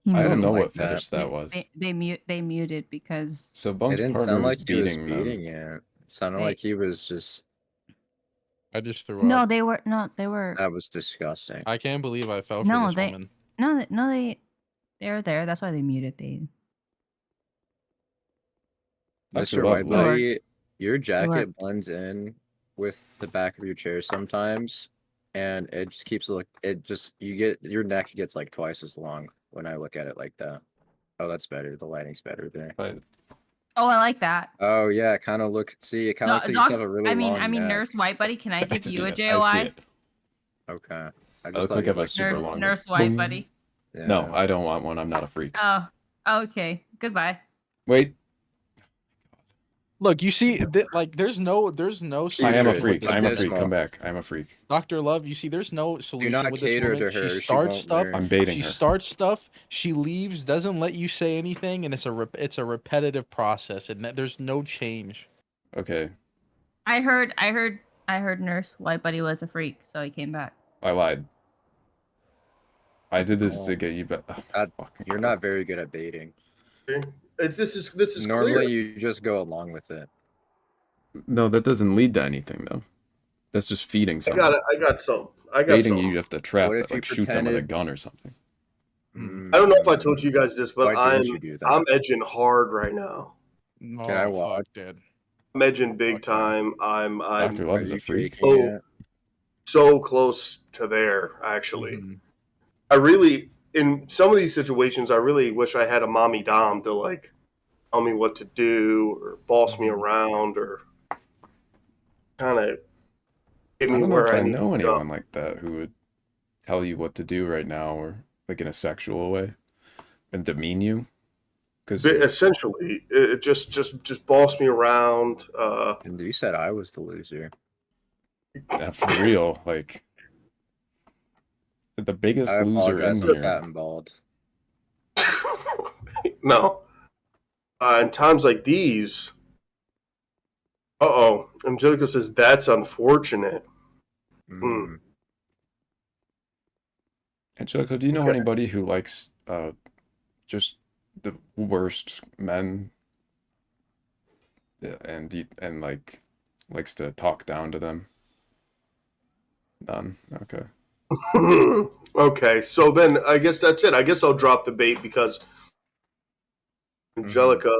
He I don't muted. know like what that. fetish that was. They muted because So It Bung's didn't partner sound was like he was beating beating them. it. It sounded They- like he was just. I just threw no, up. they were That was disgusting. I can't believe I fell for no, this they woman. no, they're there. That's why they muted. Dr. Mr. Love Whitebody, your were- jacket blends in with the back of your chair sometimes, and it just keeps your neck gets like twice as long when I look at it like that. Oh, that's better. The lighting's better there. Oh, I like that. Oh yeah, it kind of looks like you just have a really long I mean, neck. Nurse Whitebody, can I give see you a it. I see JOI? it. Okay. I I just look thought like I you have a looked super Nurse, long Nurse neck. Boom. Whitebody. No, I don't want one. I'm not a freak. Oh, okay. Goodbye. Wait, Look, you see, there's no solution. I am a with freak. this I'm a woman. freak. Come back. I'm a freak. Dr. Love, you see, there's no solution not with this cater woman. to her, She she starts won't stuff. learn. I'm baiting She her. starts stuff. She leaves, doesn't let you say anything, and it's a repetitive process, and there's no change. Okay, I heard Nurse Whitebody was a freak, so he came back. I lied. I did this Oh. to get you back. You're not very good at baiting. This is Normally, clear. you just go along with it. No, that doesn't lead to anything though. That's just feeding I someone. got it. I got some. I got Baiting some. you have to trap What it, if you like shoot them with a pretended- gun or something. I don't know if I told you guys this, but Why didn't you do that? I'm edging hard right now. No, Can I watch? fuck, dude. I'm edging big time. I'm Dr. Love is a freak. so close to there, actually. Mhm. I really, in some of these situations, I really wish I had a mommy dom to like tell me what to do or boss me around or kind of get I me don't know where if I I need know to go. anyone like that who would tell you what to do right now, or like in a sexual way, and demean you. Because Essentially, it just boss me around. And you said I was the loser. for real, like the biggest I loser in apologize. I'm here. fat and bald. No. In times like these, Angelico says that's unfortunate. Mm. Angelica, do you know Okay. anybody who likes just the worst men? Yeah, and like likes to talk down to them? None. Okay. Okay, so then I guess that's it. I guess I'll drop the bait because Angelica,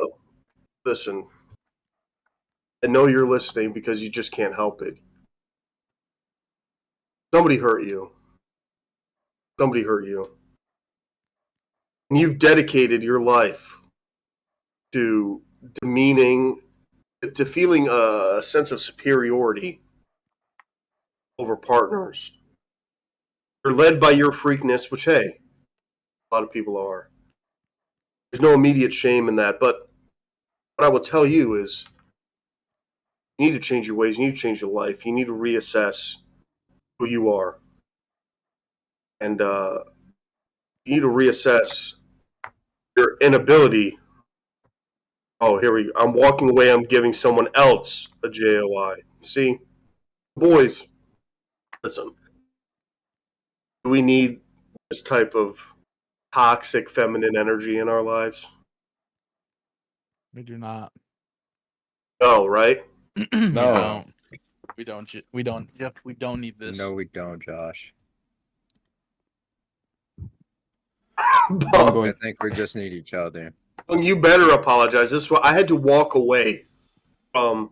listen. I know you're listening because you just can't help it. Somebody hurt you. Somebody hurt you. And you've dedicated your life to demeaning, to feeling a sense of superiority over partners. You're led by your freakness, which, hey, a lot of people are. There's no immediate shame in that, but what I will tell you is you need to change your ways, you need to change your life, you need to reassess who you are. And you need to reassess your inability. Oh, here we go. I'm walking away, I'm giving someone else a JOI. See? Boys, listen. Do we need this type of toxic feminine energy in our lives? We do not. No, right? No. We don't. We don't. Yep. We don't need this. No, we don't, Josh. Bum, I think we just need each other. you better apologize. This is why I had to walk away from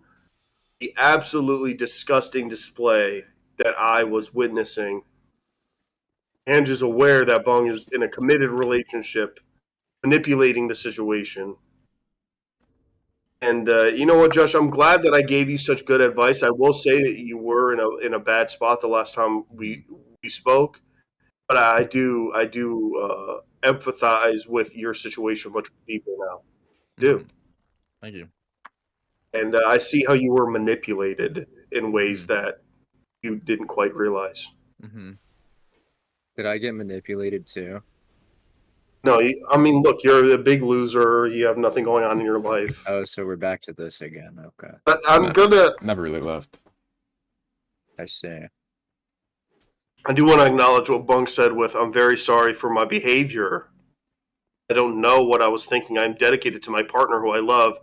the absolutely disgusting display that I was witnessing. Ange is aware that Bung is in a committed relationship, manipulating the situation. And you know what, Josh? I'm glad that I gave you such good advice. I will say that you were in a bad spot the last time we spoke, but I do empathize with your situation much deeper now. I do. Thank you. And I see how you were manipulated in ways that you didn't quite realize. Mm-hmm. Did I get manipulated too? No, I mean, look, you're a big loser. You have nothing going on in your life. Oh, so we're back to this again. Okay. But I'm gonna. Never really left. I see. I do want to acknowledge what Bunk said with, I'm very sorry for my behavior. I don't know what I was thinking. I'm dedicated to my partner who I love.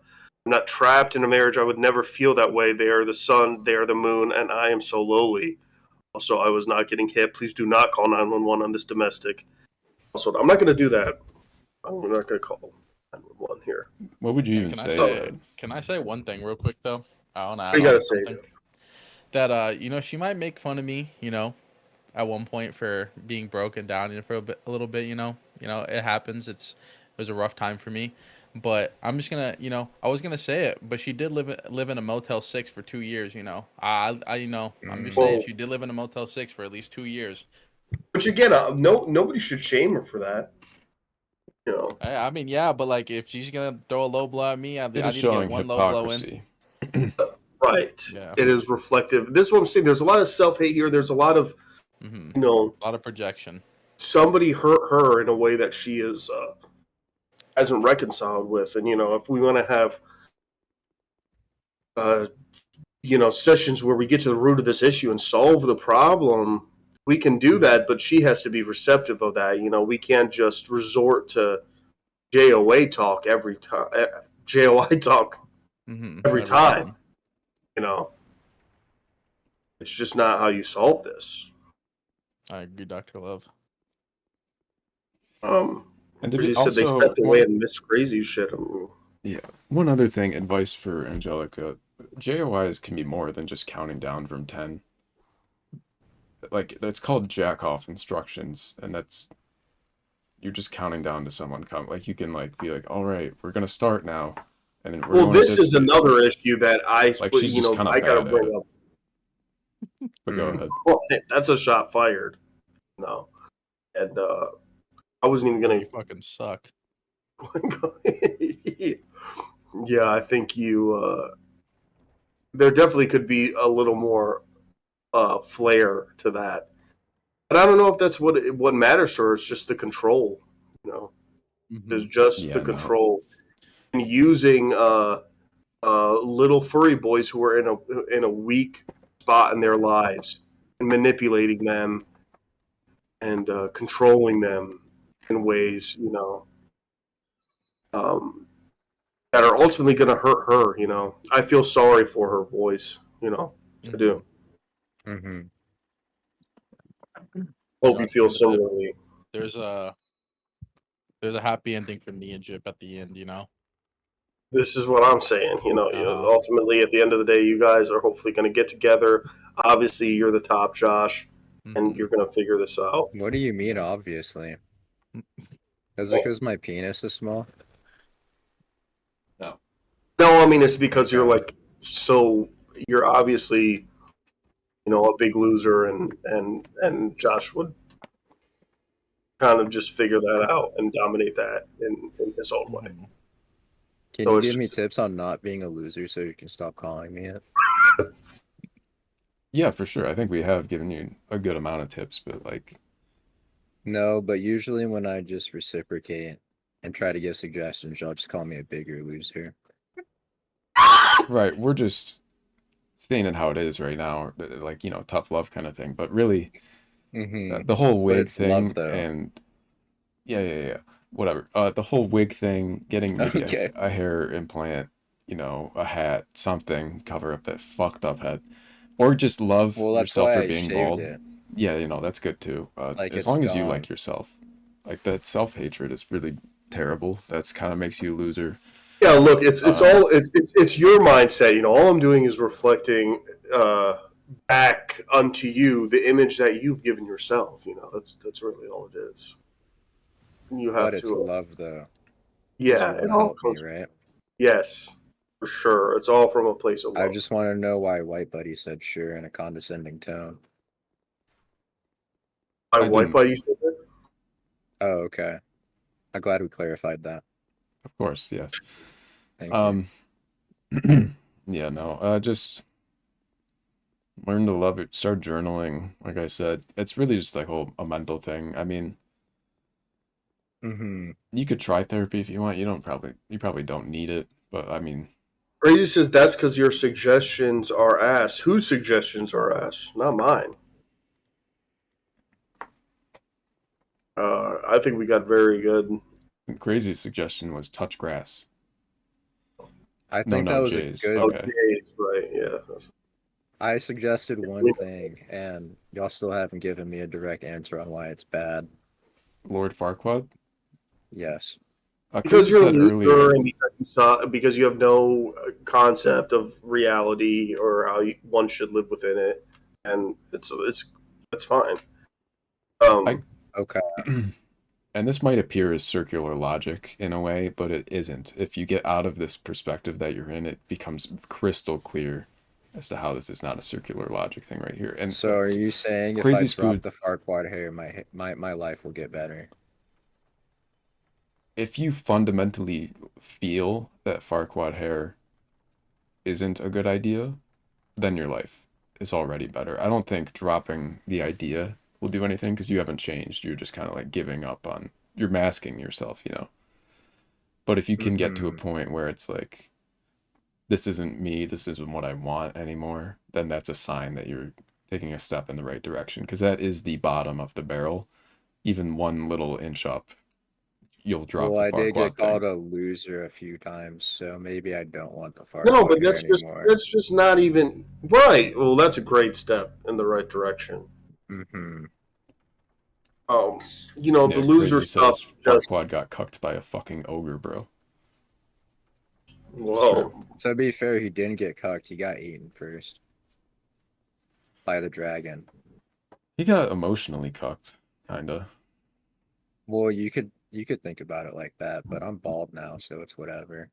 I'm not trapped in a marriage. I would never feel that way. They are the sun, they are the moon, and I am so lowly. Also, I was not getting hit. Please do not call 911 on this domestic. Also, I'm not going to do that. I'm not going to call 911 here. What would you even say? Can I say one thing real quick though? I want to add You gotta on say something. That you know, she might make fun of me, you know, at one point for being broken down for a little bit, you know, it happens. It was a rough time for me, but I'm just gonna, you know, I was gonna say it, but she did live in a Motel 6 for 2 years, you know. You know, I'm just saying she did live in a Motel 6 for at least 2 years. Which again, nobody should shame her for that. You know. I mean, yeah, but like if she's gonna throw a low blow at me, I need to showing get one low blow in. hypocrisy. Right. Yeah. It is reflective. This is what I'm saying. There's a lot of self-hate here. There's a lot of, you know, a lot of projection. Somebody hurt her in a way that she is hasn't reconciled with, and you know, if we want to have, you know, sessions where we get to the root of this issue and solve the problem, we can do that. But she has to be receptive of that. You know, we can't just resort to JOA talk every time. JOI talk every time. You know, it's just not how you solve this. I agree, Dr. Love. And to you be, said they also, stepped away and missed crazy shit. Yeah. One other thing, advice for Angelica. JOIs can be more than just counting down from 10. Like, that's called jack-off instructions, and that's... You're just counting down to someone come. Like, you can, like, be like, all right, we're going to start now. And then Well, this is another issue that I, like, you know, I gotta bring up. But go ahead. Well, that's a shot fired. No, and I wasn't even gonna. You fucking suck. Yeah, I think you. There definitely could be a little more flair to that, but I don't know if that's what matters to her. It's just the control. You know, it's just the control. And using little furry boys who are in a weak spot in their lives and manipulating them and controlling them in ways, you know, that are ultimately going to hurt her. You know, I feel sorry for her, boys. You know, I do. Hope you feel similarly. There's a happy ending for me and Jip at the end, you know. This is what I'm saying. You know, ultimately, at the end of the day, you guys are hopefully going to get together. Obviously, you're the top, Josh, and you're going to figure this out. What do you mean, obviously? Is it because my penis is small? No. No, I mean, it's because you're like, you're obviously, you know, a big loser, and Josh would kind of just figure that out and dominate that in his own way. Can you give me tips on not being a loser so you can stop calling me it? Yeah, for sure. I think we have given you a good amount of tips, but like... No, but usually when I just reciprocate and try to give suggestions, y'all just call me a bigger loser. Right, we're just saying it how it is right now, like, you know, tough love kind of thing. But really, the whole wig thing love, though. and... Yeah. Whatever. The whole wig thing, getting maybe a hair implant, you know, a hat, something, cover up that fucked up head. Or just love yourself for being bald. Yeah, you know, that's good too. Like, as long as you like yourself. Like, that self-hatred is really terrible. That's kind of makes you a loser. Yeah, look, it's your mindset. You know, all I'm doing is reflecting back unto you the image that you've given yourself. You know, that's really all it is. You have But it's love, though. Yeah, it all comes, right? Yes, for sure. It's all from a place of love. I just want to know why White Buddy said sure in a condescending tone. White Buddy said that? Oh, okay. I'm glad we clarified that. Of course, yes. Thank you. Yeah, no, just learn to love it. Start journaling. Like I said, it's really just like a mental thing. I mean, you could try therapy if you want. You probably don't need it, but I mean, Crazy says that's because your suggestions are ass. Whose suggestions are ass? Not mine. I think we got very good. Crazy's suggestion was touch grass. I think that was Jays. a good. Okay. Jays, right? Yeah. I suggested one thing, and y'all still haven't given me a direct answer on why it's bad. Lord Farquaad? Yes. Because Crazy you're a said loser earlier. and because you have no concept of reality or how one should live within it, and that's fine. Okay. And this might appear as circular logic in a way, but it isn't. If you get out of this perspective that you're in, it becomes crystal clear as to how this is not a circular logic thing right here. And So are you saying if I Crazy drop Spood, the Farquaad hair, my life will get better? if you fundamentally feel that Farquaad hair isn't a good idea, then your life is already better. I don't think dropping the idea will do anything because you haven't changed. You're just kind of like giving up on, you're masking yourself, you know. But if you can get to a point where it's like, this isn't me, this isn't what I want anymore, then that's a sign that you're taking a step in the right direction, because that is the bottom of the barrel. Even one little inch up, you'll drop Well, the I did Farquaad get called thing. a loser a few times, so maybe I don't want the Farquaad No, but hair that's anymore. just not even right. Well, that's a great step in the right direction. Mm-hmm. The loser Crazy stuff. says Just Farquaad got cucked by a fucking ogre, bro. whoa. To be fair, he didn't get cucked. He got eaten first by the dragon. He got emotionally cucked, kinda. Well, you could think about it like that, but I'm bald now, so it's whatever.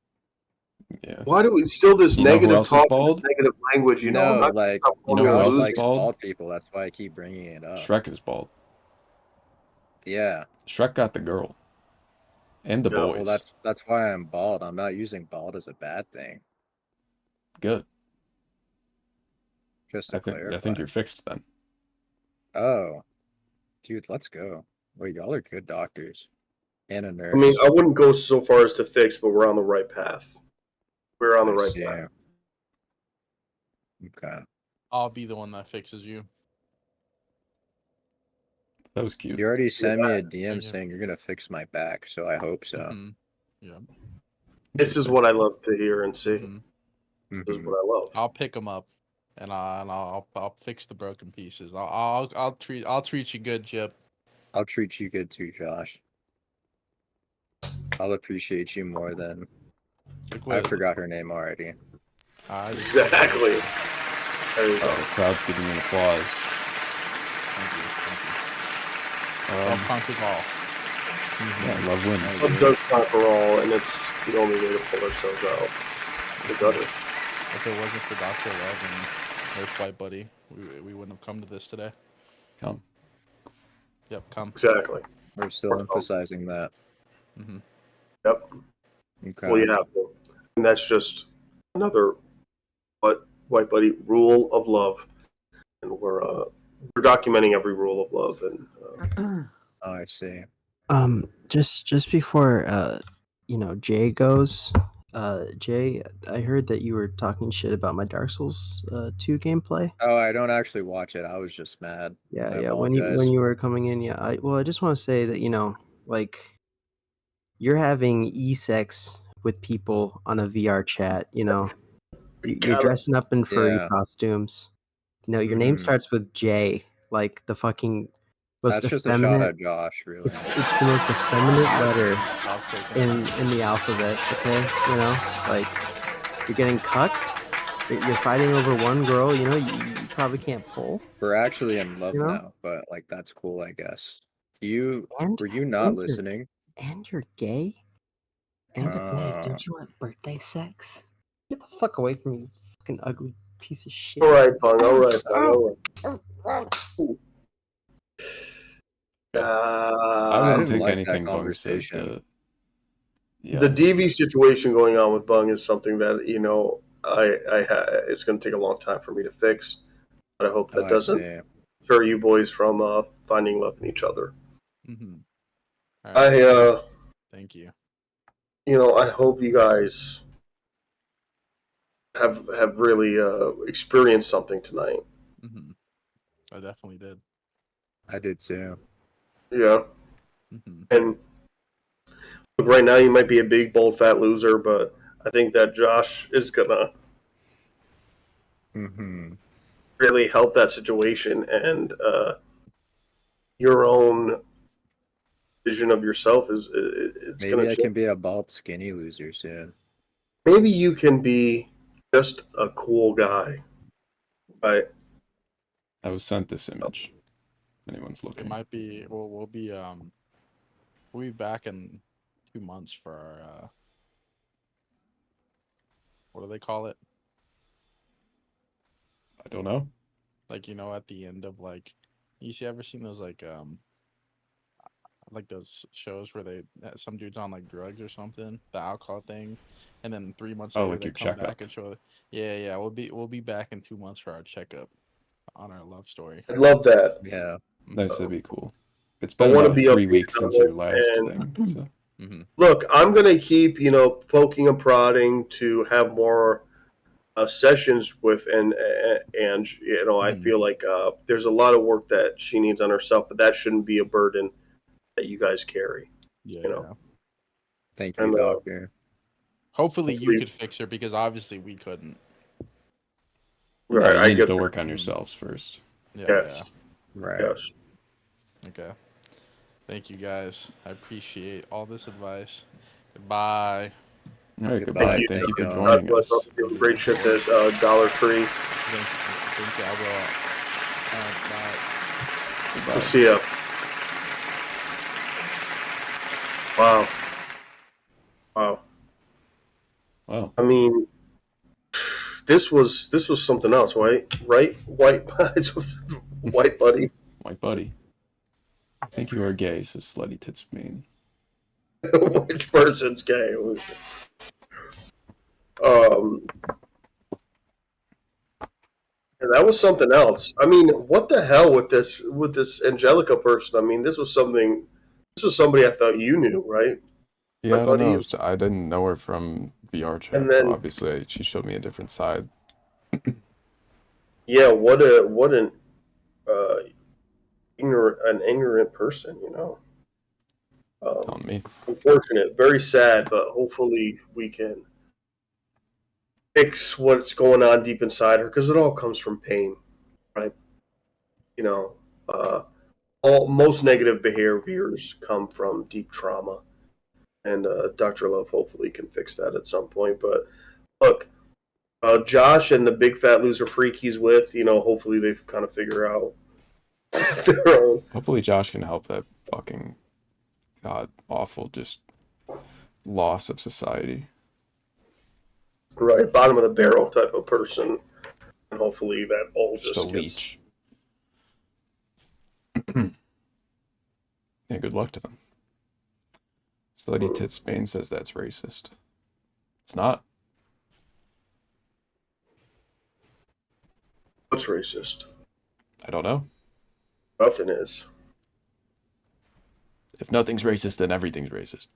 Yeah. Why do we still this You know who negative else is talk, bald? this negative language? I'm No, not like You know who else is bald? bald people. That's why I keep bringing it up. Shrek is bald. Yeah. Shrek got the girl. And the boys. Well, that's why I'm bald. I'm not using bald as a bad thing. Good. Just to clarify. I think you're fixed then. Oh, dude, let's go. Wait, y'all are good doctors and a nurse. I mean, I wouldn't go so far as to fix, but we're on the right path. We're on the right path. Okay. I'll be the one that fixes you. That was cute. You already sent me a DM saying you're gonna fix my back, so I hope so. Yeah. This is what I love to hear and see. This is what I love. I'll pick them up, and I'll fix the broken pieces. I'll treat you good, Chip. I'll treat you good too, Josh. I'll appreciate you more than. I forgot her name already. Exactly. There you go. The crowd's giving an applause. Love conquers all. Yeah, love wins. Love does conquer all, and it's the only way to pull ourselves out the gutter. If it wasn't for Dr. Love and Nurse White Buddy, we wouldn't have come to this today. Come. Yep, come. Exactly. We're still emphasizing that. Yep. Okay. Well, you have to. And that's just another White Buddy rule of love. And we're documenting every rule of love. And Oh, I see. Just before Jay goes, Jay, I heard that you were talking shit about my Dark Souls 2 gameplay. Oh, I don't actually watch it. I was just mad. Yeah, I yeah. apologize. When you were coming in, yeah. I just want to say that you're having e-sex with people on a VR chat. You're dressing up in furry costumes. Your name starts with J, like the fucking most That's just effeminate. a shot at Josh, really. It's the most effeminate letter in the alphabet. Okay, you're getting cucked. You're fighting over one girl. You probably can't pull. We're actually in love You know? now, but that's cool, I guess. Were you And not you're- listening? And you're gay. And wait, don't you want birthday sex? Get the fuck away from me, you fucking ugly piece of shit. all right, Bung. All right, Bung. All right. I wouldn't take like that anything Bung said conversation. The DV situation going on with Bung is something that it's going to take a long time for me to fix, but I hope that doesn't deter you boys from finding love in each other. Thank you. I hope you guys have really experienced something tonight. Mm-hmm. I definitely did. I did too. Yeah. Mm-hmm. And look, right now you might be a big, bold, fat loser, but I think that Josh is gonna really help that situation, and your own vision of yourself it's Maybe gonna I change. can be a bald, skinny loser soon. Maybe you can be just a cool guy, right? I was sent this image. If anyone's It looking. might be. We'll be back in 2 months for our what do they call it? I don't know. Like, you know, at the end of like, ever seen those like those shows where they some dude's on like drugs or something, the alcohol thing, and then 3 months Oh, later like they your come checkup. back and show. Yeah. We'll be back in 2 months for our checkup on our love story. I love that. Yeah. Nice, that'd be cool. It's I been want to about be 3 upbeat weeks on since it, your last and thing. So. look, I'm gonna keep poking and prodding to have more sessions with and I feel like there's a lot of work that she needs on herself, but that shouldn't be a burden that you guys carry. Yeah. Thank you, And, Hopefully, hopefully- you could fix her because obviously we couldn't. Right, No, I you need get to that. work on yourselves first. Yes. Right. Yes. Okay. Thank you guys. I appreciate all this advice. Goodbye. All right, goodbye. Thank you for God joining bless. us. Doing great shit at Dollar Tree. Thank you. I will. Bye. We'll see ya. Wow. Wow. I mean, this was something else, right? White white buddy. White buddy. I think you are gay, says Slutty Tits Main. Which person's gay? And that was something else. I mean, what the hell with this Angelica person? I mean, this was somebody I thought you knew, right? Yeah, I don't buddy. know. So I didn't know her from VR chat, And then- so obviously she showed me a different side. Yeah, what an ignorant person, you know. On me. Unfortunate, very sad, but hopefully we can fix what's going on deep inside her, because it all comes from pain, right? You know, most negative behaviors come from deep trauma, and Dr. Love hopefully can fix that at some point. But look, Josh and the big fat loser freak he's with, hopefully they kind of figure out their own. Hopefully Josh can help that fucking god awful just loss of society. Right, bottom of the barrel type of person, and hopefully that all Just just a gets. leech. Yeah, good luck to them. Slutty Tits Spain says that's racist. It's not. What's racist? I don't know. Nothing is. If nothing's racist, then everything's racist.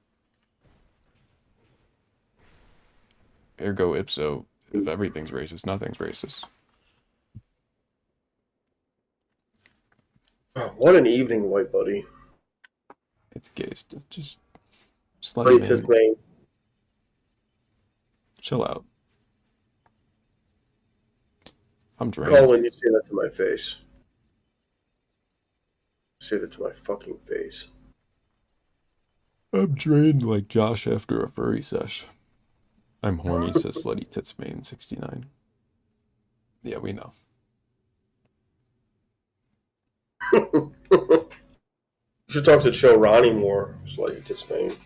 Ergo ipso, if everything's racist, nothing's racist. What an evening, white buddy. It's gay stuff. Just Slutty Tits Main. Chill out. I'm drained. Call when you say that to my face. Say that to my fucking face. I'm drained like Josh after a furry sesh. I'm horny, says Slutty Tits Main 69. Yeah, we know. You should talk to Cho Ronnie more, Slutty Tits Main.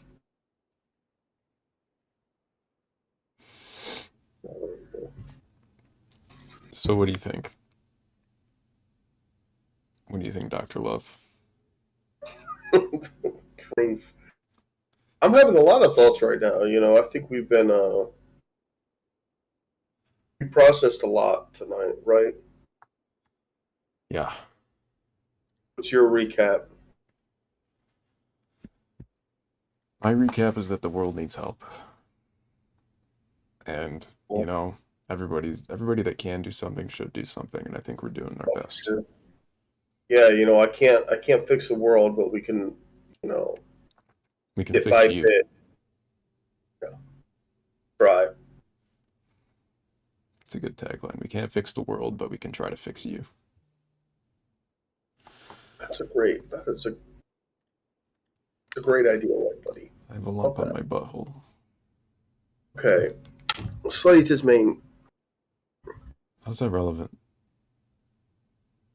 So what do you think? What do you think, Dr. Love? Proof. I'm having a lot of thoughts right now. I think we've been we processed a lot tonight, right? Yeah. What's your recap? My recap is that the world needs help. And, everybody that can do something should do something, and I think we're doing our best. Sure. Yeah, I can't fix the world, but we can, We can bit fix by you. bit, try. It's a good tagline. We can't fix the world, but we can try to fix you. That is a great idea, white buddy. I have a lump on my butthole. Okay. Slutty Tismain. How's that relevant?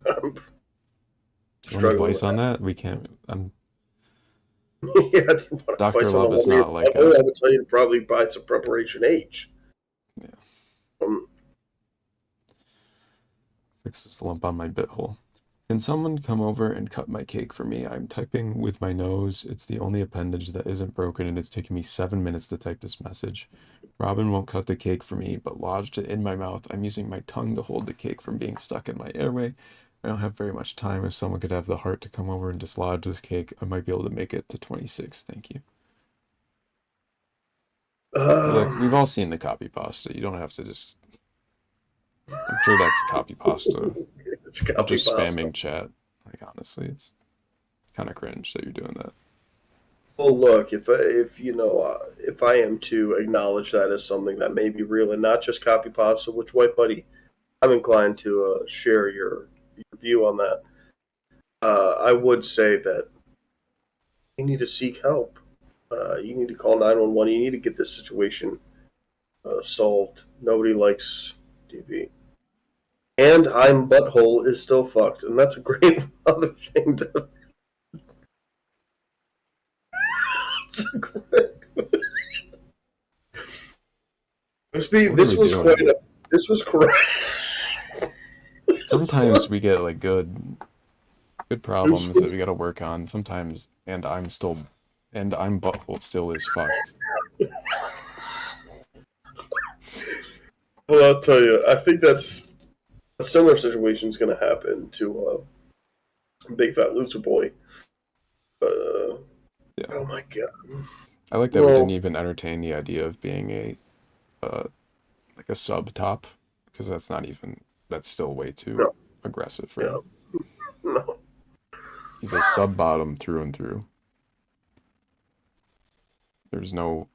Do you want struggling advice with on that? We can't. Yeah, Dr. advice on Love the is one not like I would tell you to probably buy some Preparation H. Yeah. Fix this lump on my butthole. Can someone come over and cut my cake for me? I'm typing with my nose. It's the only appendage that isn't broken, and it's taken me 7 minutes to type this message. Robin won't cut the cake for me, but lodged it in my mouth. I'm using my tongue to hold the cake from being stuck in my airway. I don't have very much time. If someone could have the heart to come over and dislodge this cake, I might be able to make it to 26. Thank you. Look, we've all seen the copy pasta. You don't have to just... I'm sure that's copy pasta. It's copy I'm just pasta. spamming chat. Like, honestly, it's kind of cringe that you're doing that. Well, look, if I am to acknowledge that as something that may be real and not just copy pasta, which, white buddy, I'm inclined to share your view on that. I would say that you need to seek help. You need to call 911. You need to get this situation solved. Nobody likes DB. And I'm butthole is still fucked, and that's a great other thing to. This was correct. Sometimes we get like good problems that we gotta work on. Sometimes, and I'm butthole still is fucked. Well, I'll tell you, I think that's a similar situation is going to happen to Big Fat Loser Boy. Yeah. Oh my god! I like that we didn't even entertain the idea of being a like a sub top, because that's still way too aggressive for him. No. He's a sub bottom through and through. There's no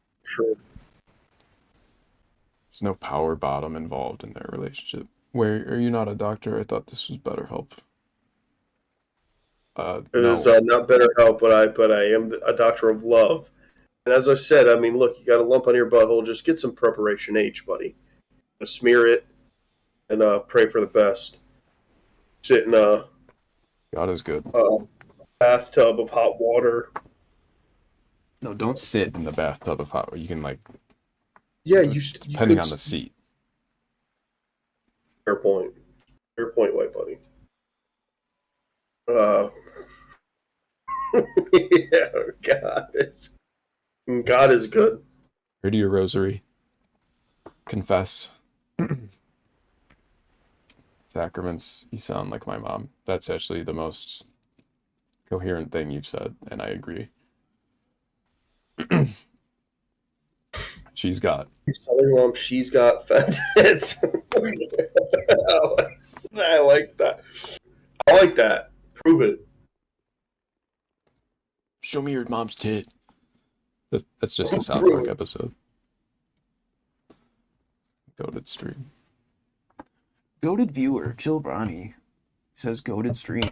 power bottom involved in their relationship. Where are you not a doctor? I thought this was BetterHelp. It is not BetterHelp, but I am a doctor of love. And as I said, I mean, look, you got a lump on your butthole. Just get some Preparation H, buddy. Smear it and pray for the best. Sit in a God is good. Bathtub of hot water. No, don't sit in the bathtub of hot water. You can depending on the seat. Fair point, white buddy. Yeah, God is good. Pray to your rosary. Confess. Sacraments. You sound like my mom. That's actually the most coherent thing you've said, and I agree. She's got fat tits. I like that. Prove it. Show me your mom's tit. That's just a South Park episode. Goated stream. Goated viewer, Chill Bronny, says goated stream.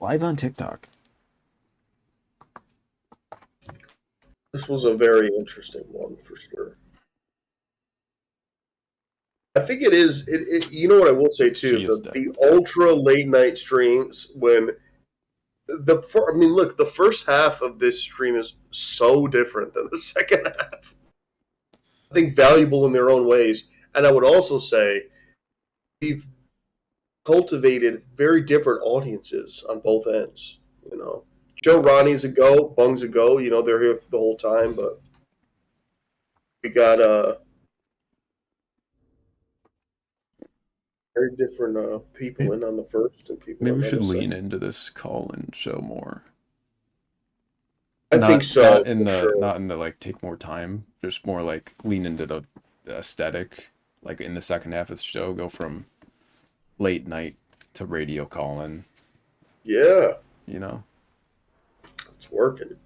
Live on TikTok. This was a very interesting one for sure. I think it is. You know what I will say too? The ultra late night streams when the first half of this stream is so different than the second half. I think valuable in their own ways, and I would also say we've cultivated very different audiences on both ends. Joe Ronnie's a go, Bung's a go. They're here the whole time, but we got very different people in on the first and people. Maybe we on should the lean second. into this call and show more. I think so. Not in the like take more time. Just more like lean into the aesthetic like in the second half of the show, go from late night to radio calling. Yeah, You know, it's working.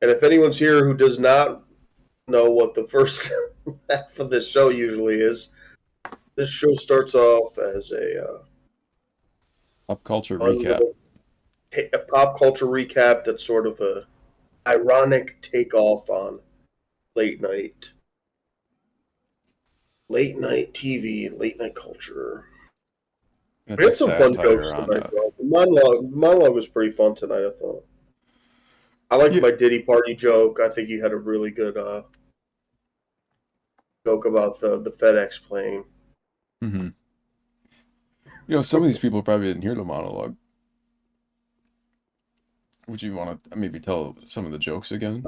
And if anyone's here who does not know what the first half of this show usually is, this show starts off as a pop culture recap. a pop culture recap that's sort of a ironic takeoff on late night TV and late night culture. It's We had a some fun satire jokes on tonight. Bro. The monologue was pretty fun tonight, I thought. I liked my Diddy Party joke. I think you had a really good joke about the FedEx plane. Mm-hmm. You know, some of these people probably didn't hear the monologue. Would you want to maybe tell some of the jokes again?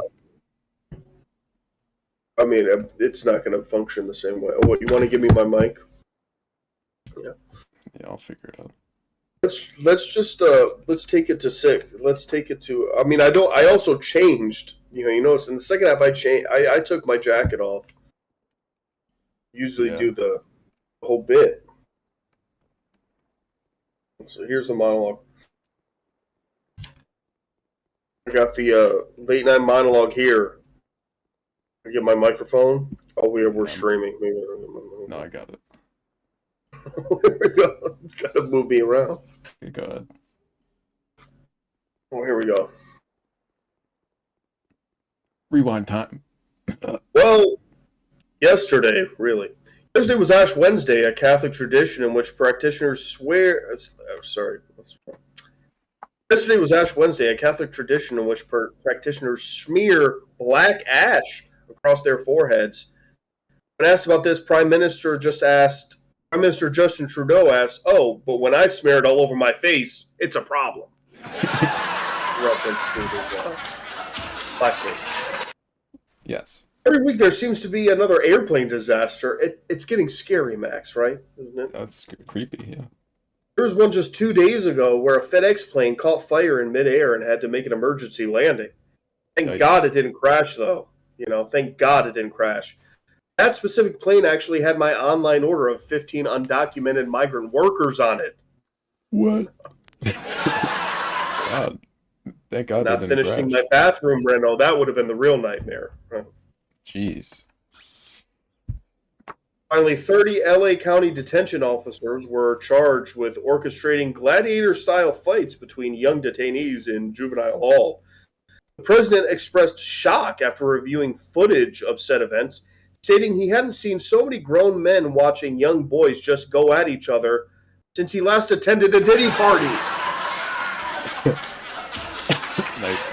I mean, it's not going to function the same way. Oh, what, you want to give me my mic? Yeah. Yeah, I'll figure it out. Let's just let's take it to 6. Let's take it to. I mean, I also changed. You notice in the second half, I took my jacket off. Usually do the whole bit. So here's the monologue. I got the late night monologue here. I get my microphone. Oh, we're streaming. Maybe I don't get my microphone. No, I got it. Here we go. It's got to move me around. Okay, go ahead. Oh, here we go. Rewind time. Well, yesterday was Ash Wednesday, a Catholic tradition in which practitioners swear. Yesterday was Ash Wednesday, a Catholic tradition in which practitioners smear black ash across their foreheads. When asked about this, Prime Minister Justin Trudeau asked, "Oh, but when I smear it all over my face, it's a problem." Reference to his blackface. Yes. Every week there seems to be another airplane disaster. It's getting scary, Max, right? Isn't it? That's creepy, yeah. There was one just 2 days ago where a FedEx plane caught fire in midair and had to make an emergency landing. Thank God it didn't crash, though. Thank God it didn't crash. That specific plane actually had my online order of 15 undocumented migrant workers on it. What? God. Thank God Not they didn't finishing crash. my bathroom reno, that would have been the real nightmare. Jeez. Finally, 30 LA County detention officers were charged with orchestrating gladiator-style fights between young detainees in juvenile hall. The president expressed shock after reviewing footage of said events, stating he hadn't seen so many grown men watching young boys just go at each other since he last attended a Diddy party. Nice.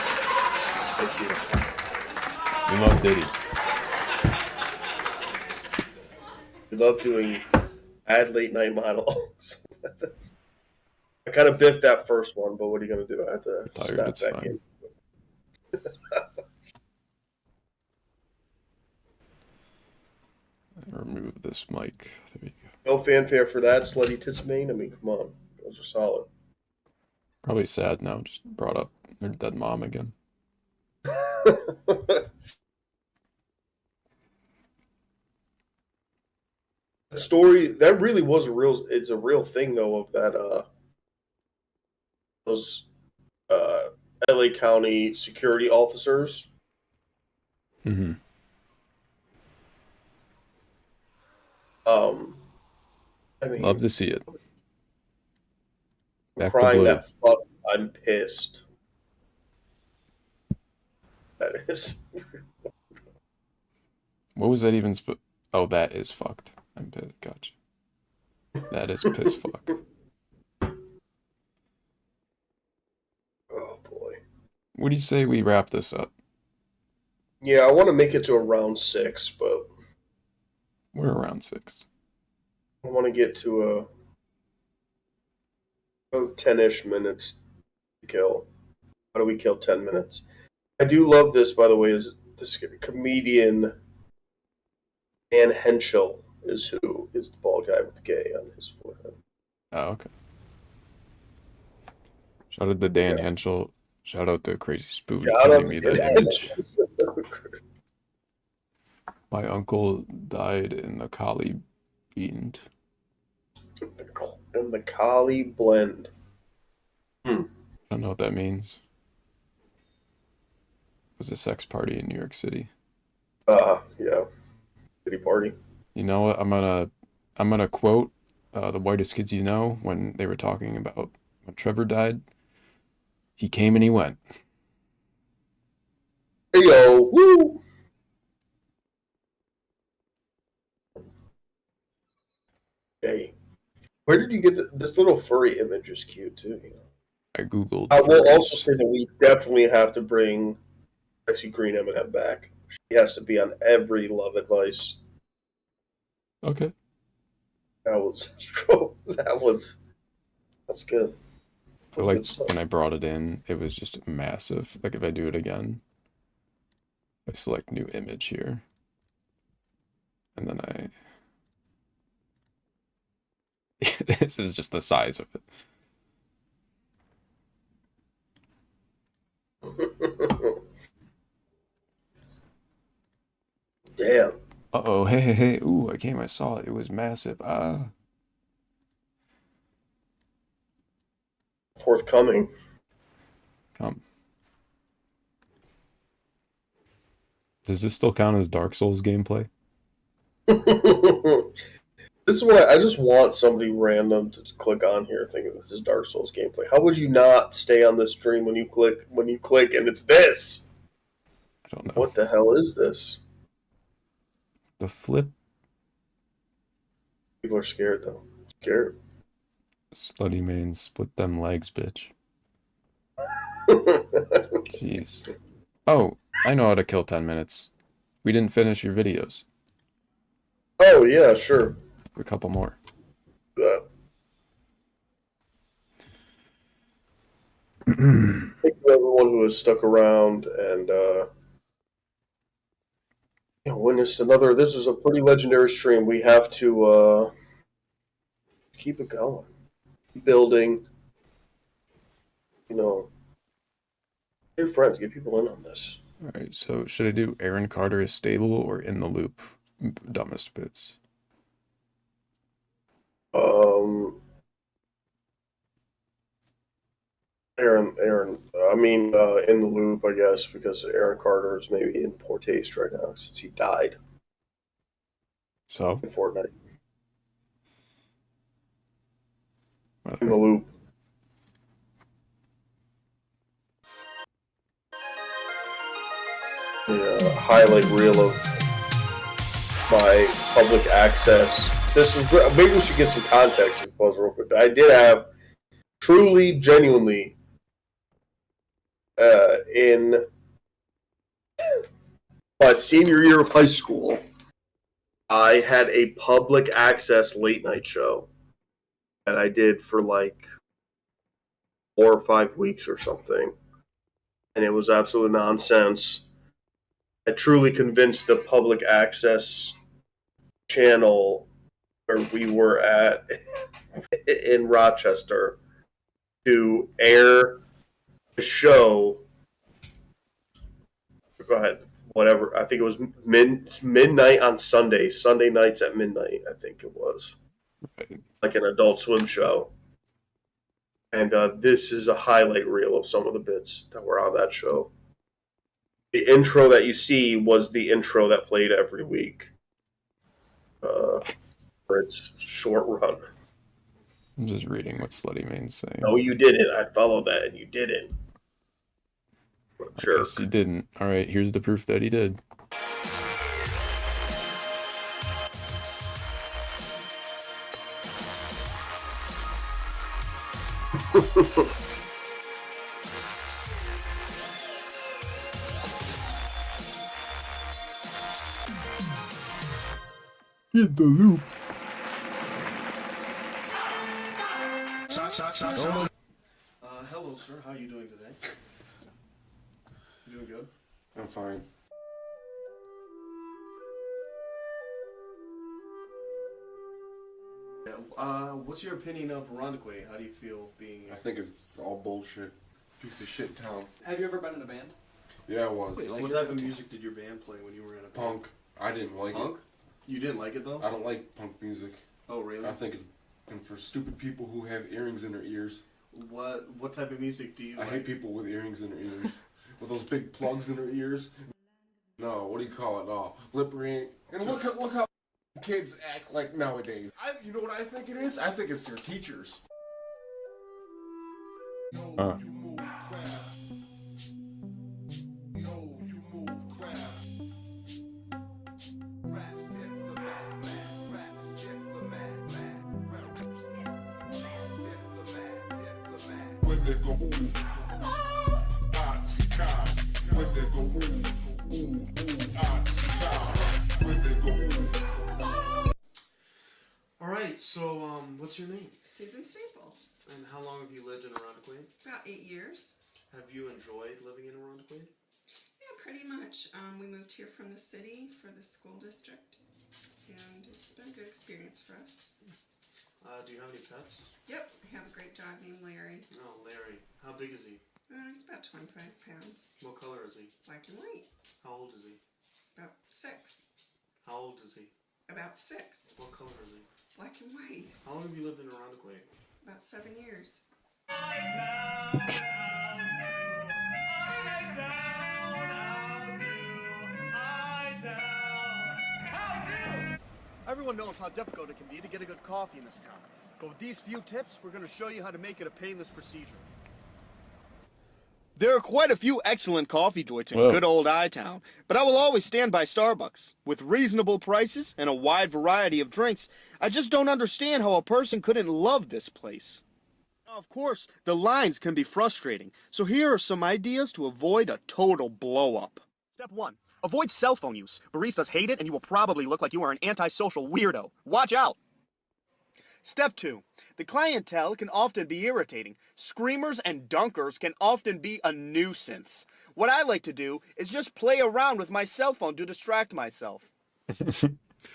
Thank you. We love Diddy. We love doing bad late night monologues. I kind of biffed that first one, but what are you going to do? I had to snap back in. Remove this mic. There we go. No fanfare for that, Slutty Tits Main. I mean, come on. Those are solid. Probably sad now. Just brought up their dead mom again. Story that really was it's a real thing though, of that those LA County security officers. Mm-hmm. I mean, Love to see it. Back to crying blue. that fuck, I'm pissed. That is. What was that even? Oh, that is fucked. I'm pissed. Gotcha. That is piss fuck. Oh boy. What do you say we wrap this up? Yeah, I want to make it to around 6, but We're around 6. I want to get to 10-ish minutes to kill. How do we kill 10 minutes? I do love this, by the way, is this comedian Dan Henschel is who is the bald guy with the K on his forehead. Oh, okay. Shout out to Dan Henschel. Shout out to Crazy Spoon Shout out sending to me that Dan image. My uncle died in the Kali Beand. In the Kali blend. I don't know what that means. It was a sex party in New York City. Yeah. City party. You know what? I'm gonna quote the Whitest Kids You Know when they were talking about when Trevor died. He came and he went. Hey yo, woo! Hey, where did you get this little furry image? Is cute too. You know? I googled. I will furries. also say that we definitely have to bring Sexy Green M&M back. She has to be on every Love Advice. Okay. That's good. I liked when I brought it in. It was just massive. Like if I do it again, I select new image here, and then I. This is just the size of it. Damn. Uh-oh, hey. Ooh, I came, I saw it. It was massive. Forthcoming. Come. Does this still count as Dark Souls gameplay? This is what I just want somebody random to click on here thinking this is Dark Souls gameplay. How would you not stay on this stream when you click and it's this? I don't know. What the hell is this? The flip. People are scared though. Scared. Slutty main, split them legs, bitch. Jeez. Oh, I know how to kill 10 minutes. We didn't finish your videos. Oh yeah, sure. A couple more. Thank you everyone who has stuck around and witnessed another. This is a pretty legendary stream. We have to keep it going, keep building. You know, your friends, get people in on this. All right, so should I do Aaron Carter is stable or in the loop? Dumbest bits. Aaron. I mean, in the loop, I guess, because Aaron Carter is maybe in poor taste right now since he died. So in Fortnite. In the loop. The highlight reel of my public access. This is maybe we should get some context, I suppose, real quick. I did have truly, genuinely, in my senior year of high school, I had a public access late night show that I did for like 4 or 5 weeks or something, and it was absolute nonsense. I truly convinced the public access channel where we were at in Rochester to air the show. Go ahead. Whatever. I think it was midnight on Sunday. Sunday nights at midnight, I think it was. Right. Like an Adult Swim show. And this is a highlight reel of some of the bits that were on that show. The intro that you see was the intro that played every week for its short run. I'm just reading what Slutty Main's saying. No, you didn't. I followed that, and you didn't. I guess you didn't. All right, here's the proof that he did. In the loop. Hello, sir. How are you doing today? You doing good? I'm fine. Yeah, what's your opinion of Ironically? How do you feel being... I think it's all bullshit. Piece of shit town. Have you ever been in a band? Yeah, I was. What type of music did your band play when you were in a band? Punk. I didn't like Punk? it. You didn't like it though? I don't like punk music. Oh really? I think it's for stupid people who have earrings in their ears. What type of music do you like? I hate people with earrings in their ears. With those big plugs in their ears. No, what do you call it? No, lip ring. And look how kids act like nowadays. You know what I think it is? I think it's their teachers. Alright, so what's your name? Susan Staples. And how long have you lived in Irondequoit? About 8 years. Have you enjoyed living in Irondequoit? Yeah, pretty much. We moved here from the city for the school district, and it's been a good experience for us. Do you have any pets? Yep, I have a great dog named Larry. Oh, Larry. How big is he? He's about 25 pounds. What color is he? Black and white. How old is he? About 6. How old is he? About 6. What color is he? Black and white. How long have you lived in Irondequoit? About 7 years. Everyone knows how difficult it can be to get a good coffee in this town. But with these few tips, we're going to show you how to make it a painless procedure. There are quite a few excellent coffee joints in good old I-Town, but I will always stand by Starbucks. With reasonable prices and a wide variety of drinks, I just don't understand how a person couldn't love this place. Now, of course, the lines can be frustrating, so here are some ideas to avoid a total blow-up. Step 1. Avoid cell phone use. Baristas hate it, and you will probably look like you are an antisocial weirdo. Watch out! Step 2. The clientele can often be irritating. Screamers and dunkers can often be a nuisance. What I like to do is just play around with my cell phone to distract myself.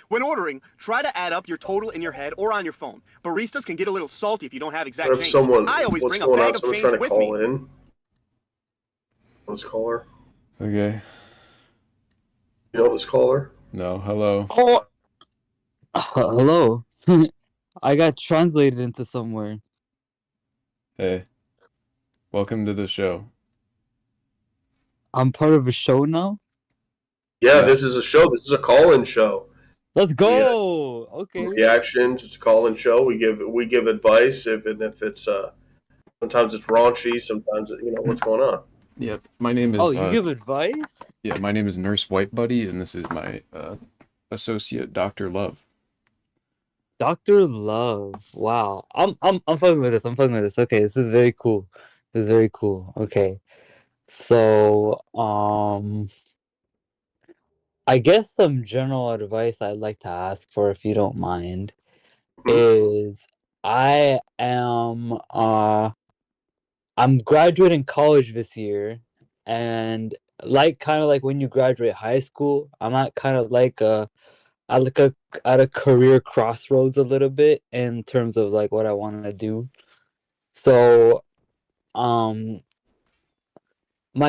When ordering, try to add up your total in your head or on your phone. Baristas can get a little salty if you don't have exact change. I always bring a bag of change with me. Let's call her. Okay. You know this caller? No. Hello. Oh, hello. I got translated into somewhere. Hey. Welcome to the show. I'm part of a show now? Yeah, this is a show. This is a call-in show. Let's go. Okay. Reactions. It's a call-in show. We give advice. If it's sometimes it's raunchy. Sometimes what's going on. Yep. My name is. Oh, you give advice? Yeah, my name is Nurse White Buddy, and this is my associate, Dr. Love. Dr. Love. Wow. I'm fucking with this. I'm fucking with this. Okay, this is very cool. This is very cool. Okay. So, I guess some general advice I'd like to ask for, if you don't mind, is I am I'm graduating college this year, and kind of like when you graduate high school, I'm at kind of like at a career crossroads a little bit in terms of like what I want to do. So, my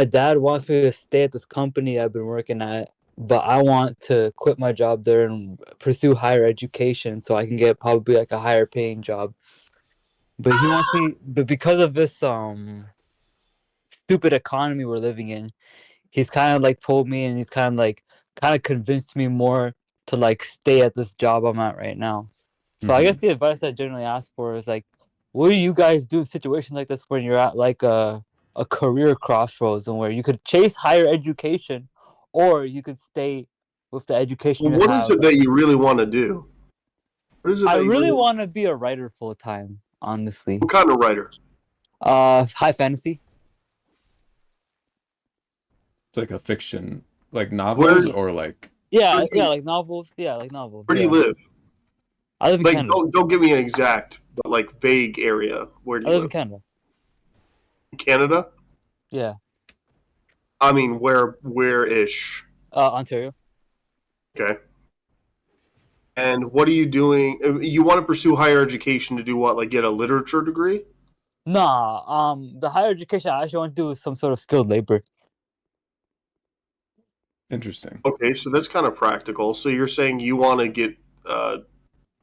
dad wants me to stay at this company I've been working at, but I want to quit my job there and pursue higher education so I can get probably like a higher paying job. But he wants me, but because of this stupid economy we're living in, he's kind of like told me, and he's kind of convinced me more to like stay at this job I'm at right now. So I guess the advice I generally ask for is like, what do you guys do in situations like this when you're at like a career crossroads and where you could chase higher education or you could stay with the education Well, what is it that you really want to do? What is it? I really want to be a writer full time, honestly. What kind of writer? High fantasy. It's like a fiction, like novels or like. Yeah, like novels. Yeah, like novels. Where do you live? I live in Canada. Don't give me an exact, but like vague area. Where do you I live live? in Canada. Canada? Yeah. I mean, where-ish? Ontario. Okay. And what are you doing? You want to pursue higher education to do what? Like get a literature degree? Nah. The higher education I actually want to do is some sort of skilled labor. Interesting. Okay, so that's kind of practical. So you're saying you want to get a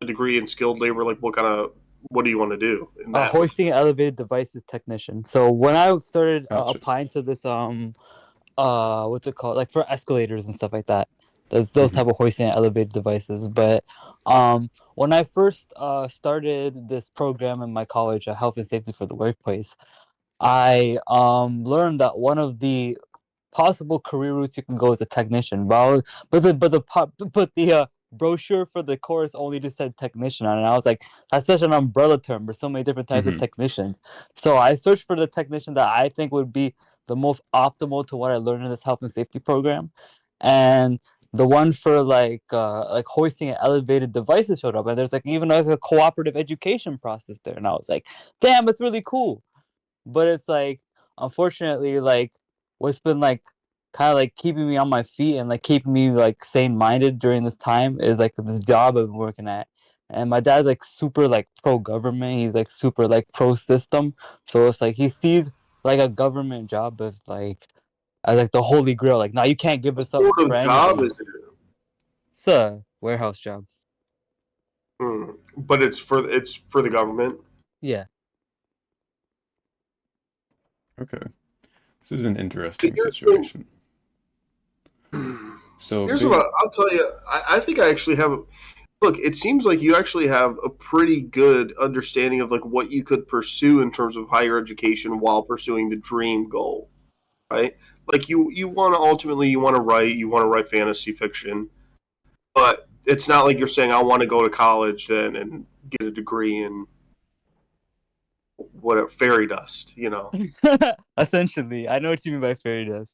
degree in skilled labor? Like, what do you want to do in that? Hoisting and elevated devices technician. So when I started Gotcha. applying to this what's it called, like for escalators and stuff like that, those type of hoisting and elevated devices. But when I first started this program in my college, health and safety for the workplace, I learned that one of the possible career routes you can go as a technician. But the brochure for the course only just said technician on it. And I was like, that's such an umbrella term. There's so many different types of technicians. So I searched for the technician that I think would be the most optimal to what I learned in this health and safety program. And the one for like hoisting and elevated devices showed up, and there's like even like a cooperative education process there. And I was like, damn, it's really cool. But it's like, unfortunately, like what's been like kind of like keeping me on my feet and like keeping me like sane minded during this time is like this job I've been working at. And my dad's like super like pro government. He's like super like pro system. So it's like he sees like a government job as like the holy grail. Like, now you can't give us up What sort for of job anybody. is it? It's a warehouse job. But it's for the government. Yeah. Okay. This is an interesting situation. So Here's what I'll tell you. I think I actually have. Look, it seems like you actually have a pretty good understanding of like what you could pursue in terms of higher education while pursuing the dream goal, right? Like you want to ultimately you want to write fantasy fiction, but it's not like you're saying I want to go to college then and get a degree in whatever fairy dust, you know. Essentially, I know what you mean by fairy dust.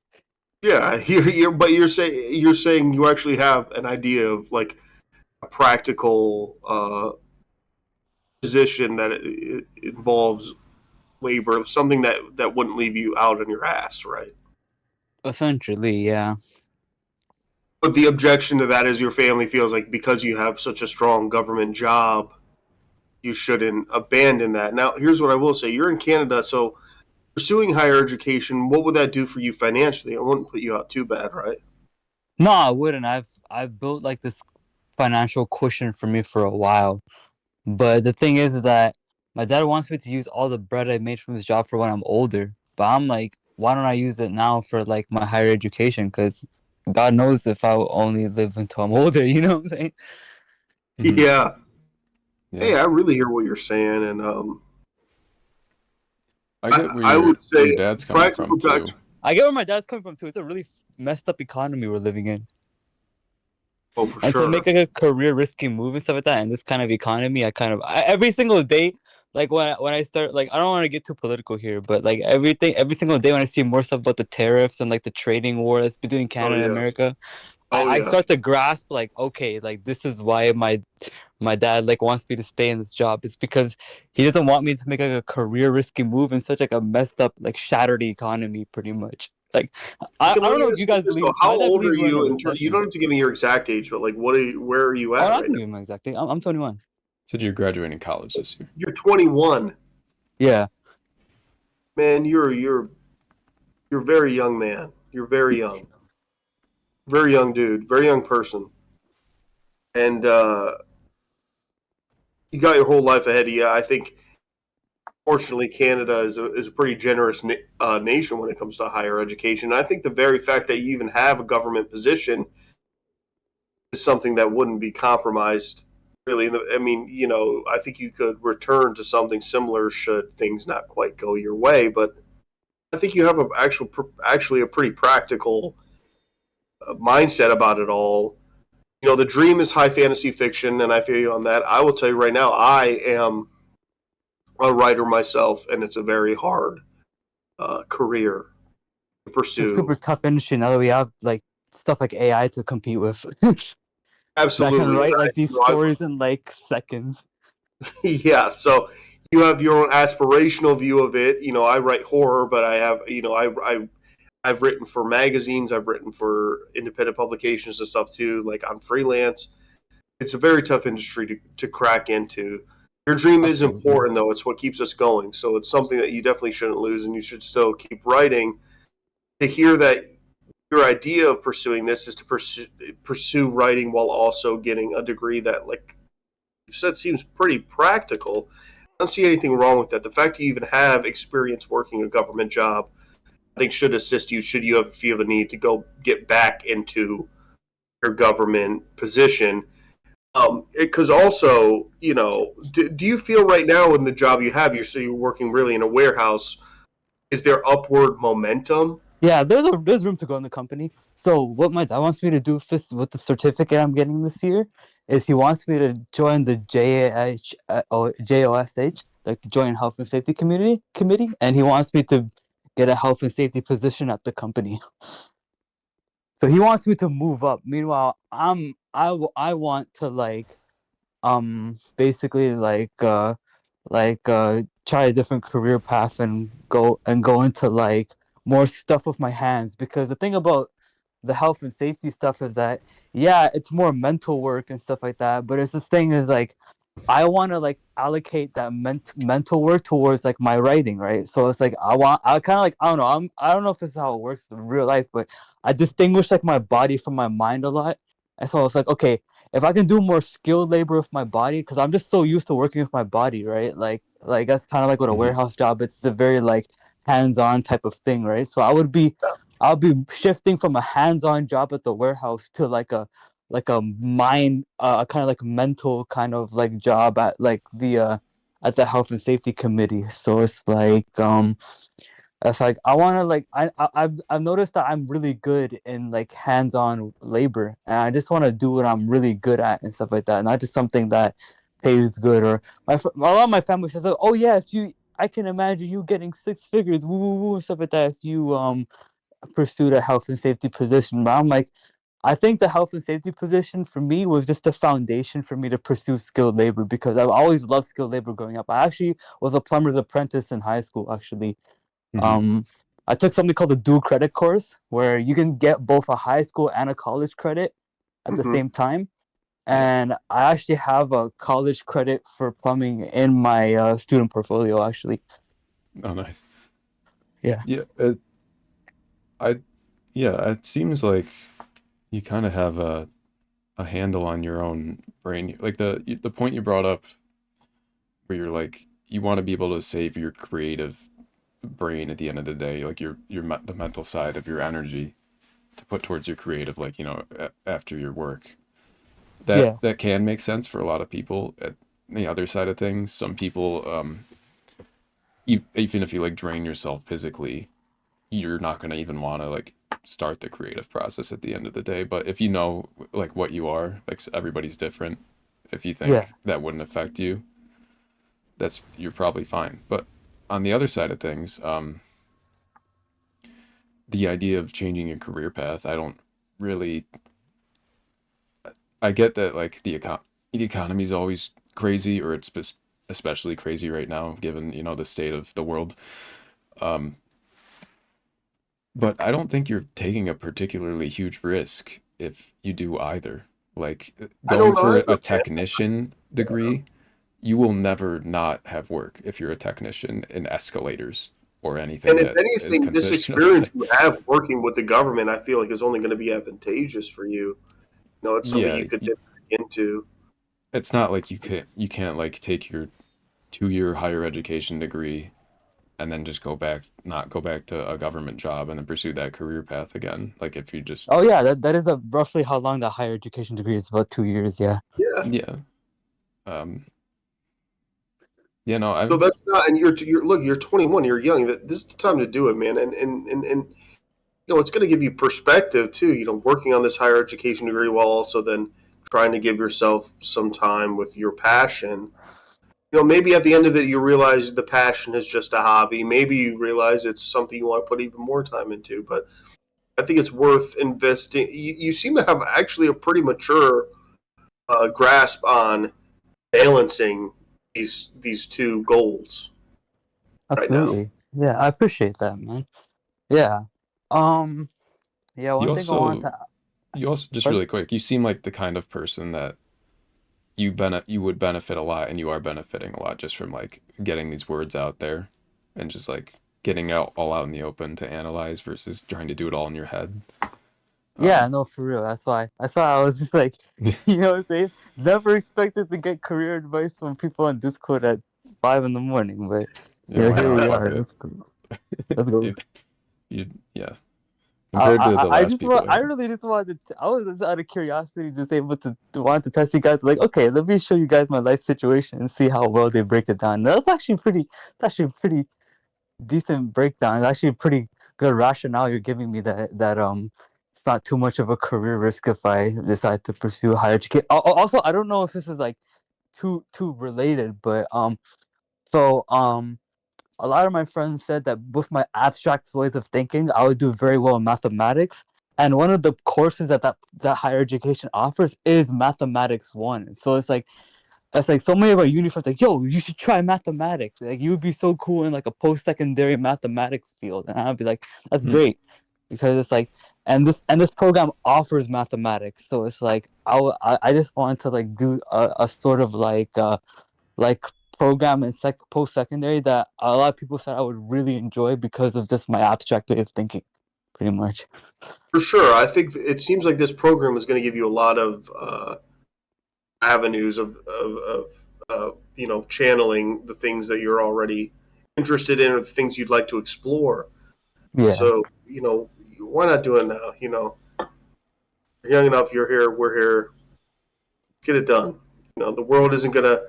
Yeah, but you're saying you actually have an idea of like a practical position that it involves labor, something that wouldn't leave you out on your ass, right? Essentially, yeah. But the objection to that is your family feels like because you have such a strong government job, you shouldn't abandon that. Now, here's what I will say: you're in Canada, so pursuing higher education, what would that do for you financially? It wouldn't put you out too bad, right? No, I wouldn't. I've built like this financial cushion for me for a while. But the thing is that my dad wants me to use all the bread I made from his job for when I'm older. But I'm like, why don't I use it now for like my higher education? Because God knows if I will only live until I'm older. You know what I'm saying? Yeah. Hey, I really hear what you're saying, and I get where I would say your dad's coming from too. I get where my dad's coming from too. It's a really messed up economy we're living in. Oh, for And sure. to make like a career risky move and stuff like that in this kind of economy, I every single day, like when I start, like I don't want to get too political here, but like every single day when I see more stuff about the tariffs and like the trading war that's between Canada and America, I start to grasp like, okay, like this is why my dad like wants me to stay in this job. It's because he doesn't want me to make like a career risky move in such like a messed up, like shattered economy, pretty much. Like I don't know if you guys believe this. How My dad old are believes we're in a you? You recession. don't have to give me your exact age, but like, where are you at Oh, I right can now? give him exactly. I'm 21. Said you're graduating college this year. You're 21. Yeah. Man, you're very young, man. You're very young. Very young dude. Very young person. And you got your whole life ahead of you. I think, fortunately, Canada is a pretty generous nation when it comes to higher education. And I think the very fact that you even have a government position is something that wouldn't be compromised, really. I mean, you know, I think you could return to something similar should things not quite go your way. But I think you have actually a pretty practical mindset about it all. You know, the dream is high fantasy fiction, and I feel you on that. I will tell you right now, I am a writer myself, and it's a very hard career to pursue. It's a super tough industry now that we have like stuff like AI to compete with. Absolutely. That can write right? like these stories in like seconds. Yeah, so you have your own aspirational view of it. You know, I write horror, but I have, you know, I've written for magazines, I've written for independent publications and stuff too, like on freelance. It's a very tough industry to crack into. Your dream is important, though. It's what keeps us going. So it's something that you definitely shouldn't lose, and you should still keep writing. To hear that your idea of pursuing this is to pursue writing while also getting a degree that, like you said, seems pretty practical. I don't see anything wrong with that. The fact you even have experience working a government job, I think, should assist you should you ever feel the need to go get back into your government position. Because also, you know, do you feel right now in the job you have, you're working really in a warehouse, is there upward momentum? Yeah, there's room to grow in the company. So what my dad wants me to do with the certificate I'm getting this year is he wants me to join the JOSH, like the Joint Health and Safety Committee, and he wants me to get a health and safety position at the company. So he wants me to move up. Meanwhile, I want to basically try a different career path and go into like more stuff with my hands, because the thing about the health and safety stuff is that it's more mental work and stuff like that, but it's this thing is like I want to like allocate that mental work towards like my writing, right? So it's like I kind of like I don't know if this is how it works in real life, but I distinguish like my body from my mind a lot. And so it's like, okay, if I can do more skilled labor with my body, because I'm just so used to working with my body, right? Like that's kind of like with a warehouse job. It's a very like hands-on type of thing, right? So I'll be shifting from a hands-on job at the warehouse to like a mind kind of like mental kind of like job at like the at the health and safety committee. So it's like I want to like I've noticed that I'm really good in like hands-on labor, and I just want to do what I'm really good at and stuff like that, not just something that pays good. Or a lot of my family says like, oh yeah, I can imagine you getting 6 figures, woo woo woo, and stuff like that if you pursued a health and safety position. But I'm like, I think the health and safety position for me was just a foundation for me to pursue skilled labor, because I've always loved skilled labor growing up. I actually was a plumber's apprentice in high school, actually. I took something called the dual credit course, where you can get both a high school and a college credit at the same time. And I actually have a college credit for plumbing in my student portfolio, actually. Oh, nice. Yeah. It seems like you kind of have a handle on your own brain. Like the point you brought up, where you're like, you want to be able to save your creative brain at the end of the day, like the mental side of your energy to put towards your creative, like, you know, after your work. That can make sense for a lot of people. At the other side of things, some people, even if you like drain yourself physically, you're not going to even want to like start the creative process at the end of the day. But if you know like what you are, like everybody's different. If you think that wouldn't affect you, you're probably fine. But on the other side of things, the idea of changing your career path, I get that like the economy is always crazy, or it's especially crazy right now, given, you know, the state of the world. But I don't think you're taking a particularly huge risk if you do either. Like going for a technician degree, you will never not have work if you're a technician in escalators or anything. And if anything, this experience you have working with the government, I feel like is only going to be advantageous for you. You know, it's something you could dip into. It's not like you can't like take your 2-year higher education degree and then just not go back to a government job and then pursue that career path again. Like if you just... Oh yeah, that is roughly how long the higher education degree is, about 2 years. Yeah. So that's not, and you're 21, you're young. This is the time to do it, man. And you know, it's going to give you perspective too. You know, working on this higher education degree while also then trying to give yourself some time with your passion. You know, maybe at the end of it, you realize the passion is just a hobby. Maybe you realize it's something you want to put even more time into. But I think it's worth investing. You seem to have actually a pretty mature grasp on balancing these two goals. Absolutely. Right now. Yeah, I appreciate that, man. Yeah. One thing I want to... You also, just really quick, you seem like the kind of person that you would benefit a lot, and you are benefiting a lot just from like getting these words out there and just like getting all out in the open to analyze versus trying to do it all in your head. Yeah, no, for real. That's why I was just like, you know what I'm saying? Never expected to get career advice from people on Discord at 5 in the morning, but Yeah, why here not? we Fuck are. it. Let's go. Let's go. Yeah. Compared to the I last just people, want, I really just wanted to, I was just out of curiosity just able to want to test you guys. Like, okay, let me show you guys my life situation and see how well they break it down. That's actually pretty decent breakdown. It's actually a pretty good rationale you're giving me that it's not too much of a career risk if I decide to pursue higher education. Also, I don't know if this is like too related, but a lot of my friends said that with my abstract ways of thinking, I would do very well in mathematics. And one of the courses that higher education offers is mathematics 1. So it's like so many of our uni friends like, yo, you should try mathematics. Like you would be so cool in like a post-secondary mathematics field. And I'd be like, that's great. Because it's like and this program offers mathematics. So it's like I just wanted to like do a sort of like program in post-secondary that a lot of people said I would really enjoy because of just my abstract way of thinking, pretty much. For sure. I think it seems like this program is going to give you a lot of avenues of channeling the things that you're already interested in or the things you'd like to explore. Yeah. So, why not do it now? You're young enough, you're here, we're here. Get it done. The world isn't going to,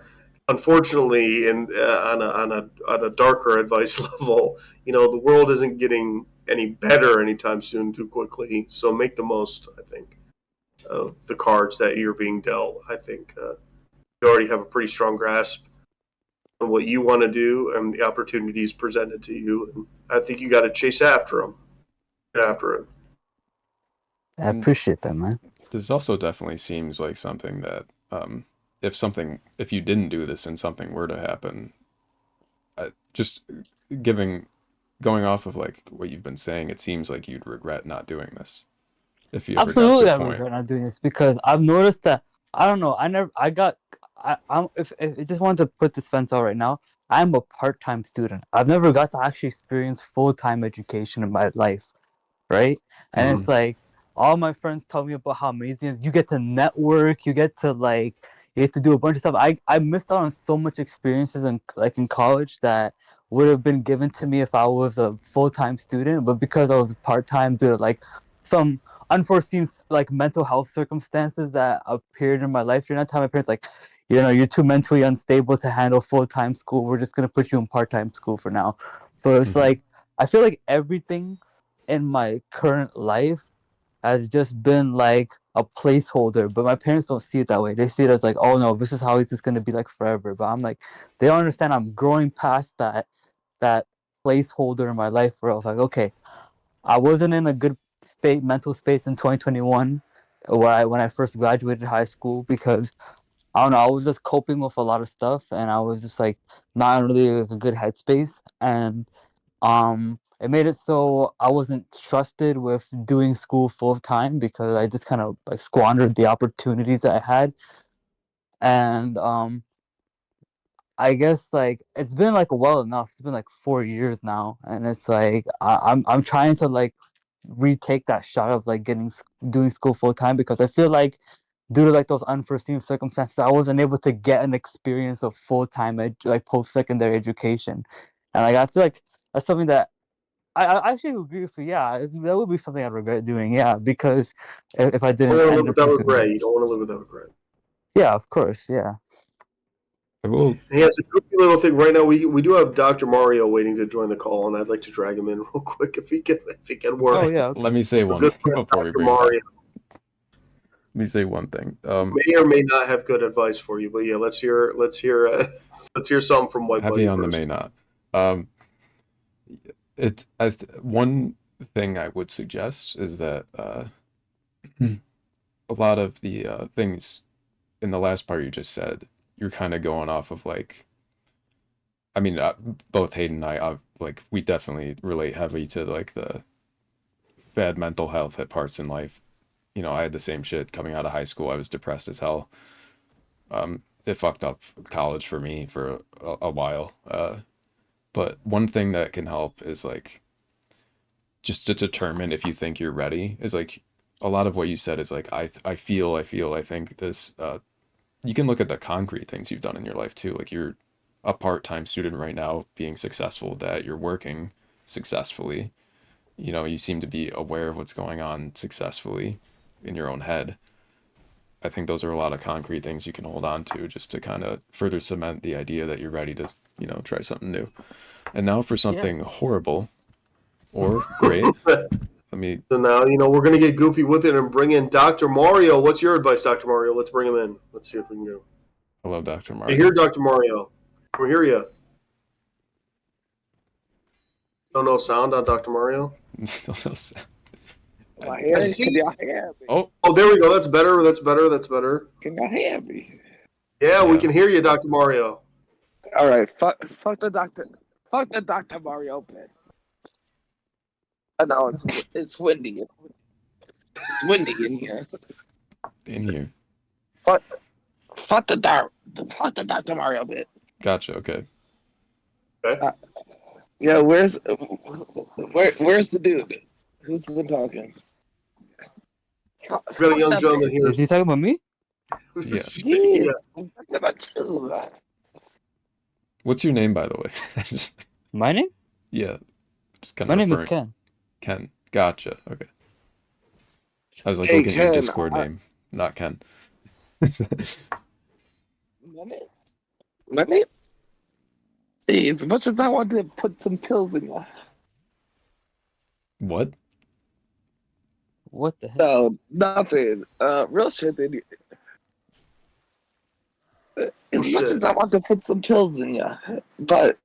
unfortunately, on a darker advice level, the world isn't getting any better anytime soon too quickly. So make the most, I think, of the cards that you're being dealt. I think you already have a pretty strong grasp on what you want to do and the opportunities presented to you. And I think you got to chase after them. Get after it. I appreciate that, man. This also definitely seems like something that if you didn't do this and something were to happen, going off of like what you've been saying, it seems like you'd regret not doing this. If you Absolutely, I ever got to the regret not doing this because I've noticed that I don't know. If just wanted to put this fence out right now. I'm a part-time student. I've never got to actually experience full-time education in my life, right? And it's like all my friends tell me about how amazing it is. You get to network. You get to do a bunch of stuff. I missed out on so much experiences in college that would have been given to me if I was a full-time student, but because I was part-time due to some unforeseen mental health circumstances that appeared in my life during that time, my parents you're too mentally unstable to handle full-time school. We're just gonna put you in part-time school for now. So it's I feel like everything in my current life has just been like a placeholder, but my parents don't see it that way. They see it as like, oh no, this is how it's just gonna be like forever. But I'm like, they don't understand I'm growing past that placeholder in my life where I was like, okay, I wasn't in a good mental space in 2021 when I first graduated high school because I don't know, I was just coping with a lot of stuff and I was just not really a good headspace, and it made it so I wasn't trusted with doing school full time because I just kind of squandered the opportunities that I had. And I guess it's been well enough. It's been 4 years now, and it's I'm trying to retake that shot of doing school full time because I feel like due to those unforeseen circumstances, I wasn't able to get an experience of full time post-secondary education, and I feel like that's something that I actually agree with you. Yeah, that would be something I'd regret doing. Yeah, because if I didn't, You don't want to end live up without pursuing regret. it. You don't want to live without regret. Yeah, of course. Yeah. I will. And he has a goofy little thing right now. We do have Dr. Mario waiting to join the call, and I'd like to drag him in real quick if he can work. Oh yeah. Let me say one Good thing friend, before we Dr. bring it up. Mario. Let me say one thing. May or may not have good advice for you, but yeah, let's hear something from White Buddy Heavy on the first. may not. One thing I would suggest is that a lot of the things in the last part you just said, you're kind of going off of both Hayden and I, we definitely relate heavy to the bad mental health at parts in life. I had the same shit coming out of high school. I was depressed as hell. It fucked up college for me for a while. But one thing that can help is just to determine if you think you're ready is a lot of what you said is like I think this you can look at the concrete things you've done in your life too. Like you're a part-time student right now being successful, that you're working successfully. You know, you seem to be aware of what's going on successfully in your own head. I think those are a lot of concrete things you can hold on to just to kind of further cement the idea that you're ready to, you know, try something new. And now for something horrible or great. Let me. So now, you know, we're going to get goofy with it and bring in Dr. Mario. What's your advice, Dr. Mario? Let's bring him in. Let's see if we can go. Hello, Dr. Mario. Hey, here, Dr. Mario. We hear you. No sound on Dr. Mario? Still no sound. I see. Can y'all hear me? Oh, there we go. That's better. That's better. Can y'all hear me? Yeah, we can hear you, Dr. Mario. All right, fuck the Dr. Mario bit. I know it's windy. It's windy in here. In here. Fuck the Dr. Mario bit. Gotcha. Okay. Yeah, where's the dude? Who's been talking? We've got a young gentleman here. Is he talking about me? Yeah. Yeah, I'm talking about you. What's your name, by the way? My name? Yeah. Just kind My of name is referring- Ken. Ken. Gotcha. Okay. I was like, Hey, looking at your Ken, Discord name, not Ken. My name? Hey, as much as I want to put some pills in you. What? What the heck? No, nothing. Real shit. As much as I want to put some pills in you, but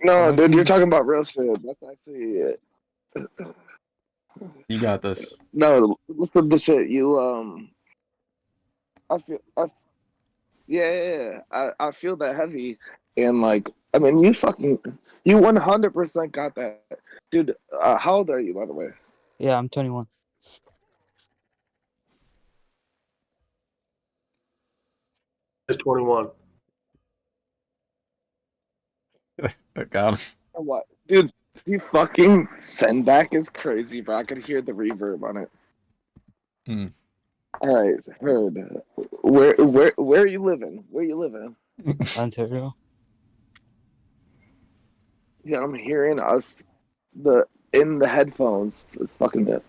no, dude, you're talking about real shit. That's actually it. You got this. No, listen to shit. I feel that heavy, and like, I mean, you 100% got that, dude. How old are you, by the way? Yeah, I'm 21. It's 21. I got him. What, dude? The fucking send back is crazy, bro. I could hear the reverb on it. Hmm. All right, heard. Where are you living? Where you living? Ontario. Yeah, I'm hearing us in the headphones. It's fucking good.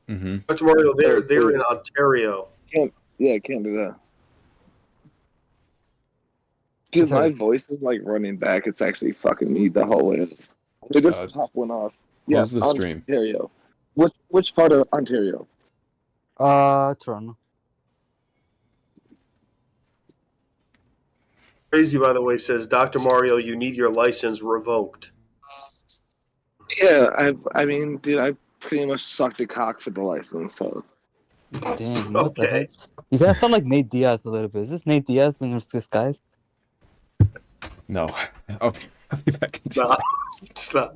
Mm-hmm. Dr. Mario, they're in Ontario. Canada. Dude, my voice is like running back. It's actually fucking me the whole way. They just top one off. Yeah, Close the stream. Ontario. Which part of Ontario? Toronto. Crazy, by the way, says, Dr. Mario, you need your license revoked. Yeah, I mean, dude, I pretty much sucked a cock for the license, so. Damn, what the heck? You guys sound like Nate Diaz a little bit. Is this Nate Diaz in Disguise? No. I'll be back in 2 Nah, seconds. it's not.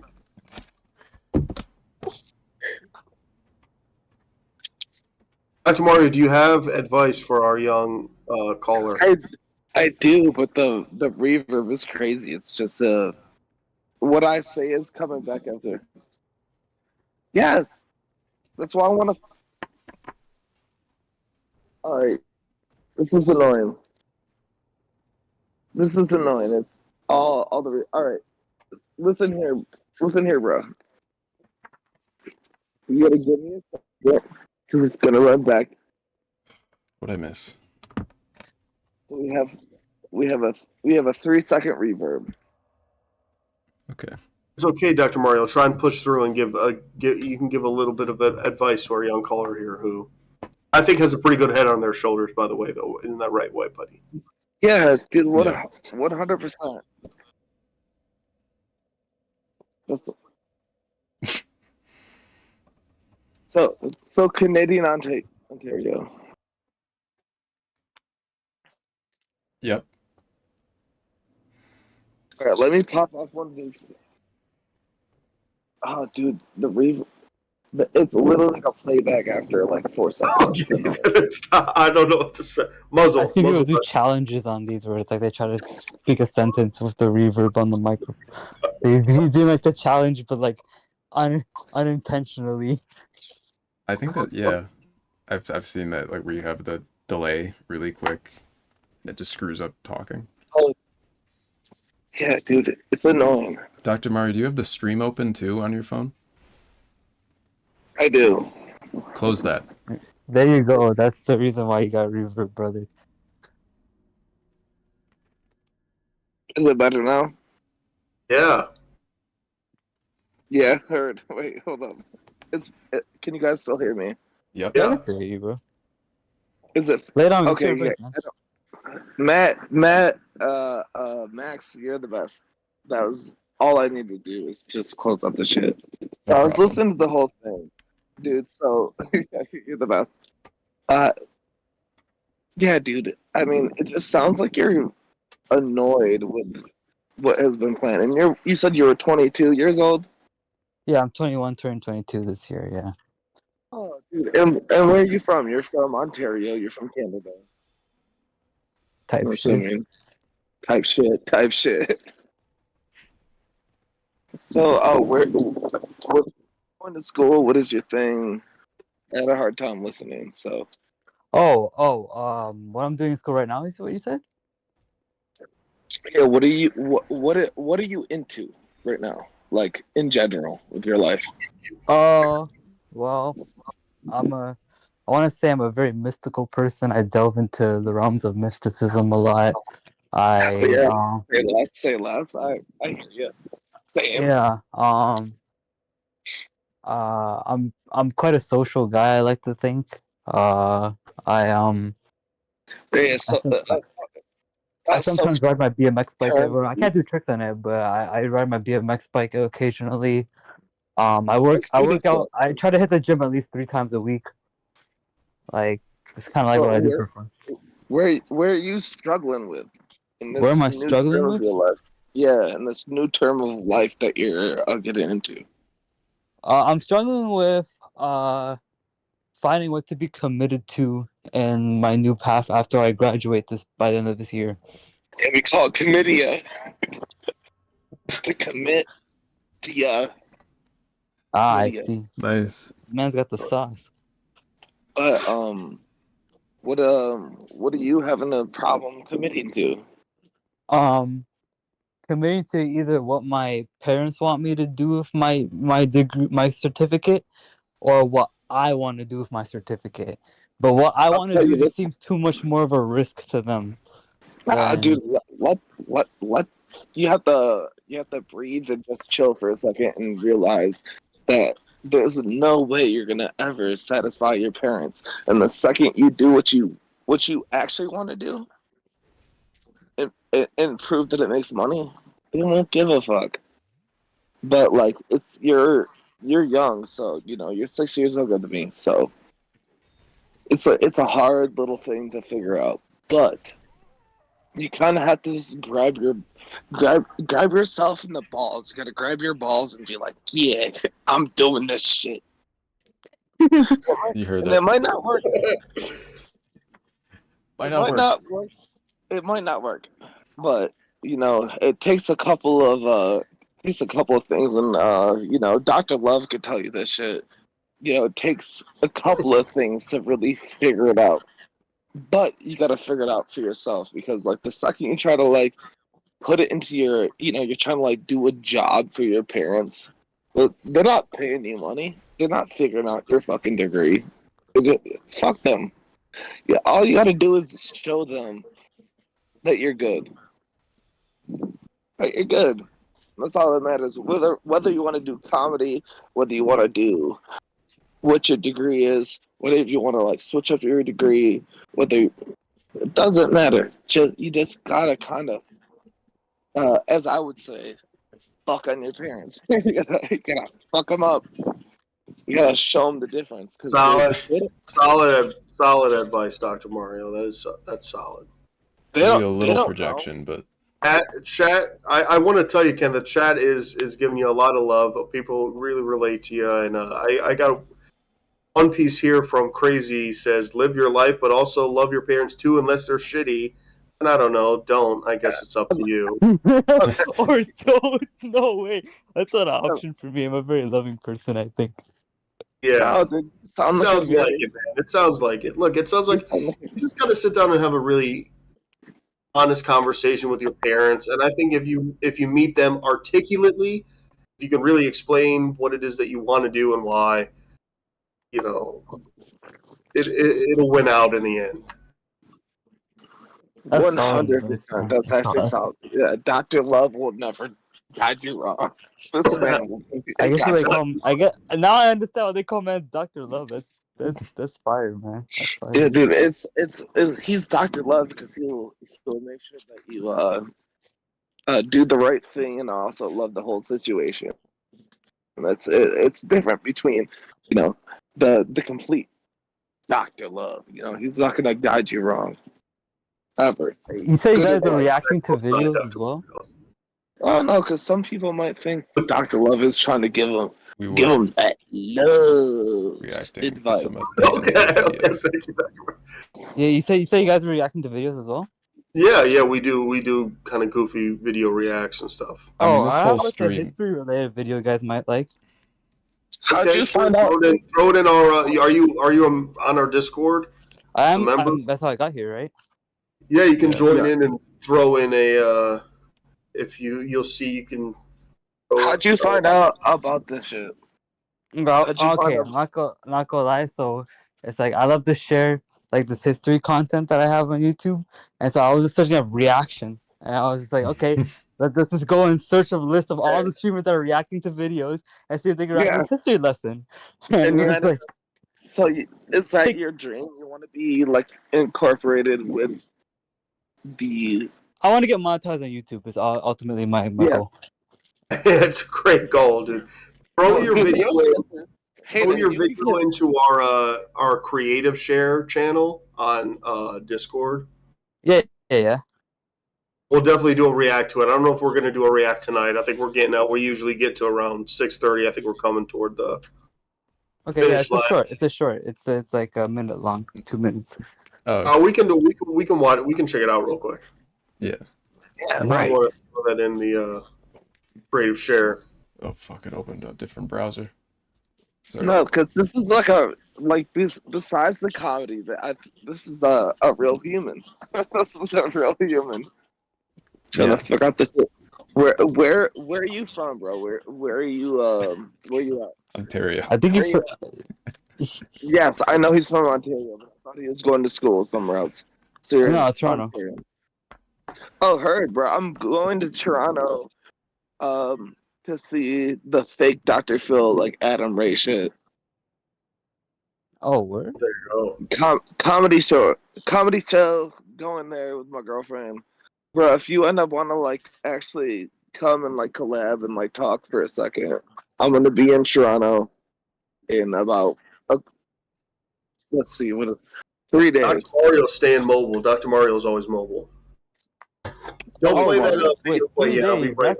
Dr. Mario, do you have advice for our young caller? I do, but the reverb is crazy. It's just what I say is coming back after. Yes, that's why I want to. All right, this is annoying. It's all the. All right, listen here, bro. You gotta give me a second because it's gonna run back. What'd I miss? We have a 3-second reverb. Okay. It's okay, Dr. Mario. Try and push through and you can give a little bit of advice to our young caller here, who I think has a pretty good head on their shoulders. By the way, though, isn't that right, way, buddy? Yeah, dude, 100%. So Canadian Ontario. Yep. All right, let me pop off one of these. Oh, dude, the reverb. It's literally like a playback after like 4 seconds. I don't know what to say. Muzzle. I see people Muzzle. do challenges on these where it's like they try to speak a sentence with the reverb on the microphone. They do like the challenge, but like unintentionally. I think that, yeah, I've seen that, like, where you have the delay really quick. It just screws up talking. Oh, yeah, dude, it's annoying. Dr. Mario, do you have the stream open too on your phone? I do. Close that. There you go. That's the reason why you got reverb, brother. Is it better now? Yeah. Yeah, heard. Wait, hold up. Can you guys still hear me? Yep. Yeah, I can still hear you, bro. Is it? Lay down. Okay, yeah. Max, you're the best. That was all I need to do is just close up the shit. So I was listening to the whole thing, dude. So you're the best. Yeah, dude. I mean, it just sounds like you're annoyed with what has been planned. And you said you were 22 years old. Yeah, I'm 21, turning 22 this year. Yeah. Oh, dude. And where are you from? You're from Ontario. You're from Canada. Type I'm shit. assuming. Type shit. So, where going to school? What is your thing? I had a hard time listening. So, what I'm doing in school right now is what you said? yeah. What are you into right now? Like in general with your life? Well, I want to say I'm a very mystical person. I delve into the realms of mysticism a lot. Say less. I hear you. Same. Yeah. I'm quite a social guy. I like to think. Yeah, I sometimes ride my BMX bike. Well, I can't do tricks on it, but I ride my BMX bike occasionally. I work out. I try to hit the gym at least 3 times a week. Like, it's kind of like what I do for fun. Where are you struggling with? Where am I struggling with? Your life? Yeah, in this new term of life that you're getting into. I'm struggling with finding what to be committed to in my new path after I graduate by the end of this year. Yeah, we call it committia. To commit to I see. Nice. Man's got the sauce. But what are you having a problem committing to? Committing to either what my parents want me to do with my degree, my certificate, or what I want to do with my certificate. But what I want to do just seems too much more of a risk to them. Dude, let you have to breathe and just chill for a second and realize that there's no way you're gonna ever satisfy your parents. And the second you do what you actually want to do and prove that it makes money, they won't give a fuck. But like, you're young, so you're 6 years older than me, so it's a hard little thing to figure out. But you kind of have to just grab yourself in the balls. You got to grab your balls and be like, yeah, I'm doing this shit. You heard and that. it might not work. It might not work, but it takes a couple of things, and Dr. Love could tell you this shit. It takes a couple of things to really figure it out. But you got to figure it out for yourself, because like the second you try to like put it into your, you're trying to like do a job for your parents. But they're not paying you money. They're not figuring out your fucking degree. Fuck them. Yeah, all you got to do is show them that you're good. Like, you're good. That's all that matters. Whether you want to do comedy, whether you want to do what your degree is, whether if you want to like switch up your degree, it doesn't matter. You just gotta kind of, as I would say, fuck on your parents. you gotta fuck them up. You gotta show them the difference. Solid advice, Dr. Mario. That's solid. Maybe a little projection, but Chat. I want to tell you, Ken, the chat is giving you a lot of love. People really relate to you, and I got one piece here from Crazy says, "Live your life, but also love your parents too, unless they're shitty." And I don't know. Don't. I guess it's up to you. Or don't. No way. That's not an option for me. I'm a very loving person, I think. Yeah. No, dude, Sounds like it, man. It sounds like it. Look, it sounds like you just got to sit down and have a really honest conversation with your parents. And I think if you meet them articulately, if you can really explain what it is that you want to do and why, it'll win out in the end. 100%. That's actually solid. Yeah, Dr. Love will never guide you wrong. This man will I guess guide they you. call him, now I understand why they call man Dr. Love. That's fire, man. That's fire. Yeah, dude, it's he's Dr. Love because he'll make sure that you do the right thing and also love the whole situation. And it's different between the complete Dr. Love. He's not gonna guide you wrong. Ever. You say you guys are reacting to videos as well? Oh no, because some people might think Dr. Love is trying to give them that love advice. Yeah, you say you guys are reacting to videos as well? Yeah, we do kind of goofy video reacts and stuff. I have like a history related video you guys might like. How'd you find out? Throw it in our. Are you on our Discord? I am. That's how I got here, right? Yeah, you can join in and throw in a. If you'll see, you can. How'd you find out about this shit? Okay, I'm not gonna lie. So it's like I love to share like this history content that I have on YouTube, and so I was just searching up reaction, and I was just like, okay, let's just go and search a list of all the streamers that are reacting to videos and see if they can react to this history lesson. And it's like, is that your dream? You want to be like incorporated with the. I want to get monetized on YouTube. Is ultimately my goal. It's a great goal, dude. Throw your video. Throw your video into our creative share channel on Discord. Yeah. We'll definitely do a react to it. I don't know if we're going to do a react tonight. I think we're getting out. We usually get to around 6:30. I think we're coming toward the. Okay, yeah, it's a short. It's like a minute long, 2 minutes. We can watch it. We can check it out real quick. Yeah. Yeah, right. Throw that in the creative share. Oh fuck! It opened a different browser. Sorry. No, because this is besides the comedy, this is a real human. This is a real human. Trying to figure out this. Where are you from, bro? Where are you? Where you at? Ontario. I think you're. Yes, I know he's from Ontario, but I thought he was going to school somewhere else. So No, Toronto. Ontario. Oh, heard, bro. I'm going to Toronto. To see the fake Dr. Phil like Adam Ray shit. Oh, where? There you go. Comedy show. Going there with my girlfriend, bro. If you end up wanting to like actually come and like collab and like talk for a second, I'm gonna be in Toronto in about let's see, 3 days. Dr. Mario's staying mobile. Dr. Mario's always mobile. Don't play that up.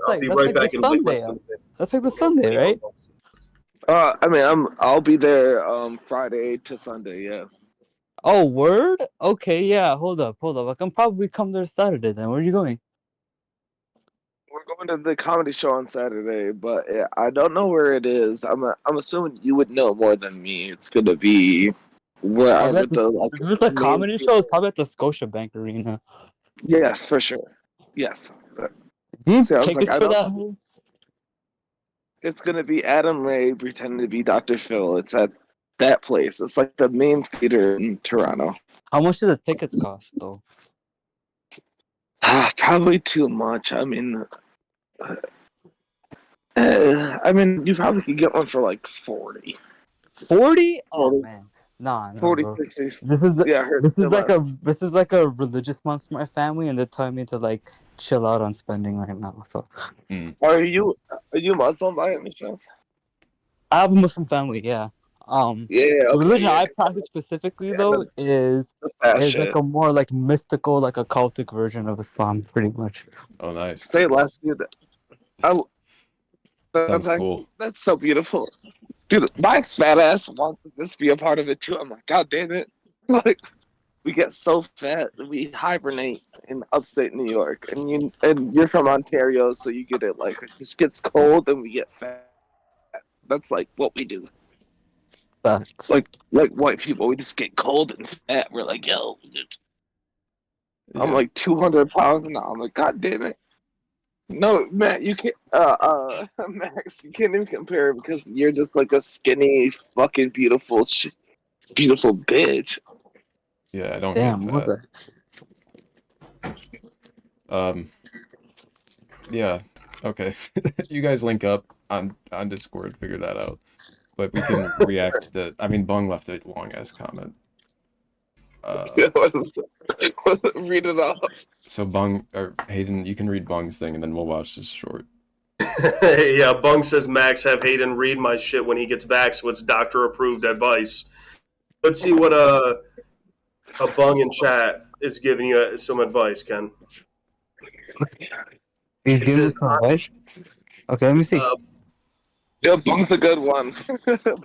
I'll be right back in Sunday. That's like the Sunday, right? I mean, I'll be there Friday to Sunday. Yeah. Oh, word? Okay, yeah. Hold up. I can probably come there Saturday. Then where are you going? We're going to the comedy show on Saturday, but I don't know where it is. I'm assuming you would know more than me. It's gonna be wherever If it's a comedy show, it's probably at the Scotiabank Arena. Yes, for sure. Yes. Do you have tickets for that? It's gonna be Adam Ray pretending to be Dr. Phil. It's at that place. It's like the main theater in Toronto. How much do the tickets cost, though? Probably too much. I mean, you probably could get one for like 40. 40? Oh man, nah. 40, bro. 60. This is this is like a religious month for my family, and they're telling me to like chill out on spending right now. So, Are you Muslim by any chance? I have a Muslim family. Yeah, Yeah, The okay, religion yeah, I 'cause practice specifically yeah, though that's that is shit. like a more like mystical, like occultic version of Islam, pretty much. Oh, nice. Say less, dude. Sounds cool. That's so beautiful. Dude, my fat ass wants to just be a part of it too. I'm like, God damn it. Like, we get so fat that we hibernate in upstate New York. And you're from Ontario, so you get it like it just gets cold and we get fat. That's like what we do. Facts. Like white people, we just get cold and fat. We're like, yo, dude. I'm like 200 pounds now. I'm like, God damn it. No, Matt, you can't. Max, you can't even compare because you're just like a skinny, fucking beautiful bitch. Yeah, I don't Damn, get what that. Yeah, okay. You guys link up on Discord, figure that out. But we can react to. I mean, Bung left a long ass comment. Read it off. So Bung or Hayden, you can read Bung's thing, and then we'll watch this short. Yeah, Bung says Max have Hayden read my shit when he gets back, so it's doctor approved advice. Let's see what a Bung in chat is giving you some advice, Ken. He's It giving says, us some advice. Okay, let me see. Yeah, Bung's a good one.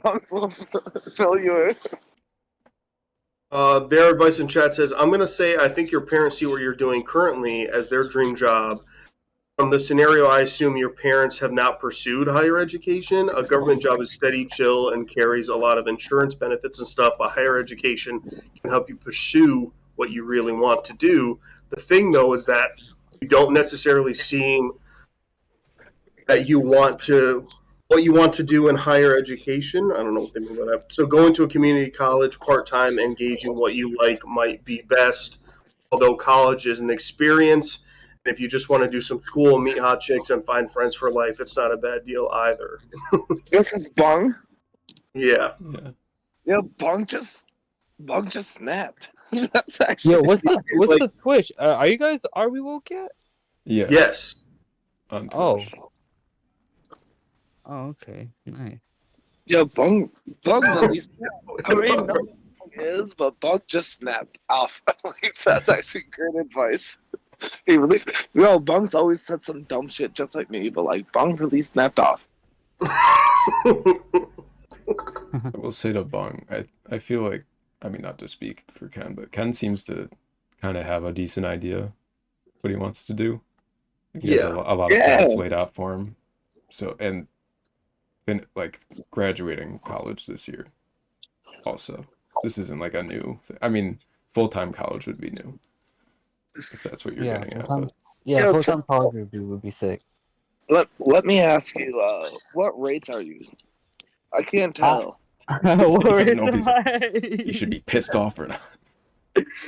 Bung's will fill you in. Their advice in chat says, I'm going to say I think your parents see what you're doing currently as their dream job. From the scenario, I assume your parents have not pursued higher education. A government job is steady, chill, and carries a lot of insurance benefits and stuff, but higher education can help you pursue what you really want to do. The thing, though, is that you don't necessarily seem that you want to... what you want to do in higher education. I don't know what they mean by that. So going to a community college part-time, engaging what you like might be best, although college is an experience. And if you just want to do some school, meet hot chicks, and find friends for life, it's not a bad deal either. This is Bung? Yeah. Yeah, Bung just snapped. That's actually Yo, what's the Twitch? Are you guys we woke yet? Yeah. Yes. Oh, okay, nice. Yeah, Bung released. I don't even know what Bung is, but Bung just snapped off. Like, that's actually great advice. He released. Yo, Bung's always said some dumb shit just like me, but like Bung really snapped off. I will say to Bung, I feel like, I mean, not to speak for Ken, but Ken seems to kind of have a decent idea what he wants to do. He has a lot of paths laid out for him. So, and been like graduating college this year. Also, this isn't like a new thing. I mean, full-time college would be new. If that's what you're getting at. But... Yeah, full-time college would be sick. Let me ask you, what rates are you? I can't tell. What rates You should be pissed off or not.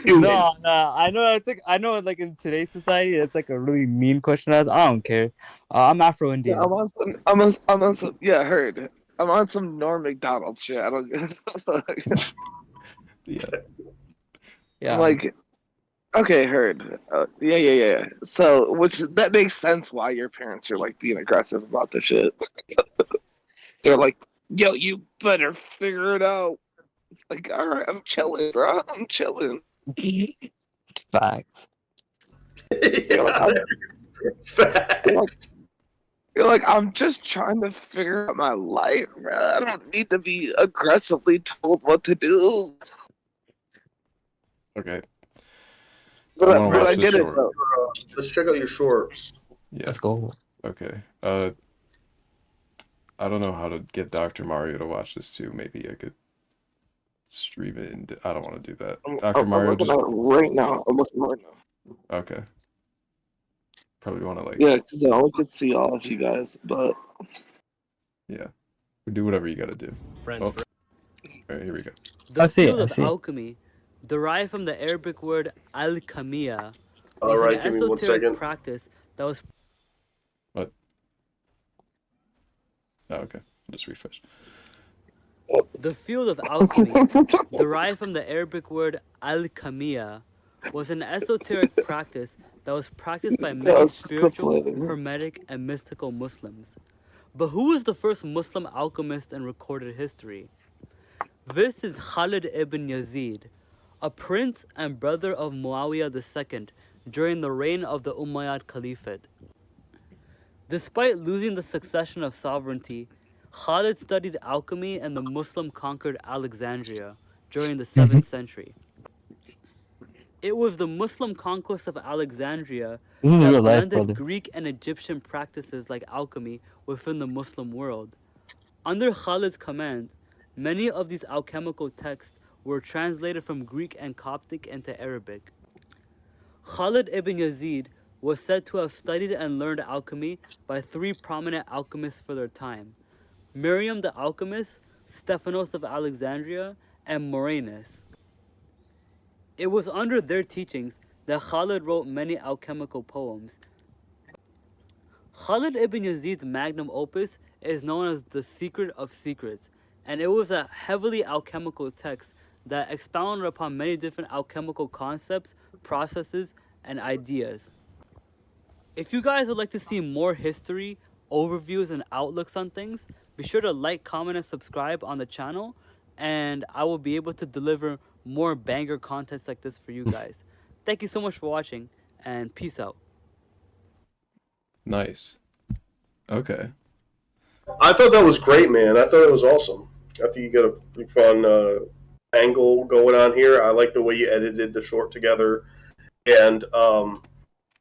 No, I know. Like in today's society, that's like a really mean question to ask. I don't care. I'm Afro-Indian. Yeah, I'm on some. Yeah, I heard. I'm on some Norm Macdonald shit. I don't. Yeah. I'm like, okay, heard. Yeah. So, that makes sense why your parents are like being aggressive about this shit. They're like, yo, you better figure it out. It's like, all right, I'm chilling, bro. I'm chilling. Facts. You're like, I'm just trying to figure out my life, bro. I don't need to be aggressively told what to do. Okay. But I get it, though. Let's check out your short. Yeah. Let's go. Okay. I don't know how to get Dr. Mario to watch this too. Maybe I could stream it. And I don't want to do that. Dr. Mario, just right now. I'm looking right now. Okay. Probably want to like. Yeah, because I only could see all of you guys, but. Yeah. Do whatever you got to do. Friends. All right, here we go. The field of alchemy, derived from the Arabic word alchemia, All is right, an give me 1 esoteric second. practice that was. What? Oh, okay. I'll just refresh. The field of alchemy, derived from the Arabic word alchemia, was an esoteric practice that was practiced by many spiritual, hermetic, and mystical Muslims. But who was the first Muslim alchemist in recorded history? This is Khalid ibn Yazid, a prince and brother of Muawiyah II during the reign of the Umayyad Caliphate. Despite losing the succession of sovereignty, Khalid studied alchemy in the Muslim-conquered Alexandria during the 7th century. It was the Muslim conquest of Alexandria This is that real life, blended brother. Greek and Egyptian practices like alchemy within the Muslim world. Under Khalid's command, many of these alchemical texts were translated from Greek and Coptic into Arabic. Khalid ibn Yazid was said to have studied and learned alchemy by 3 prominent alchemists for their time: Miriam the alchemist, Stephanos of Alexandria, and Moranus. It was under their teachings that Khalid wrote many alchemical poems. Khalid ibn Yazid's magnum opus is known as The Secret of Secrets, and it was a heavily alchemical text that expounded upon many different alchemical concepts, processes, and ideas. If you guys would like to see more history, overviews, and outlooks on things, be sure to like, comment, and subscribe on the channel, and I will be able to deliver more banger contents like this for you guys. Thank you so much for watching, and peace out. Nice. Okay. I thought that was great, man. I thought it was awesome. I think you got a pretty fun angle going on here. I like the way you edited the short together. And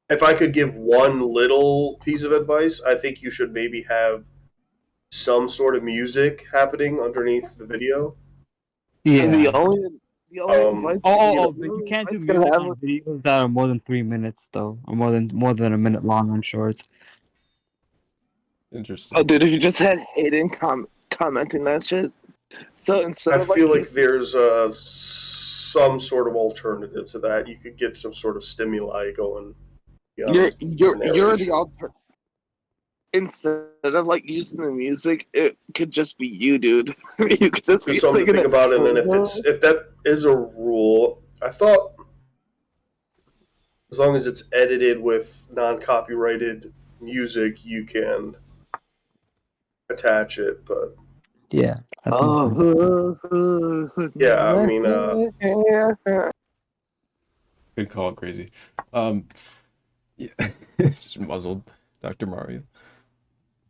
if I could give one little piece of advice, I think you should maybe have some sort of music happening underneath the video. Yeah. And the only advice but you can't do music on videos that are more than 3 minutes though, or more than a minute long on shorts. Interesting. Oh, dude, if you just had Hayden commenting that shit. So instead I of feel like there's some sort of alternative to that. You could get some sort of stimuli going. You're the alter. Instead of like using the music, it could just be you, dude. You could just be There's something to singing think about, and then if that is a rule, I thought as long as it's edited with non-copyrighted music, you can attach it. But yeah, yeah, I mean, Good call, Crazy. Yeah, it's just muzzled, Dr. Mario.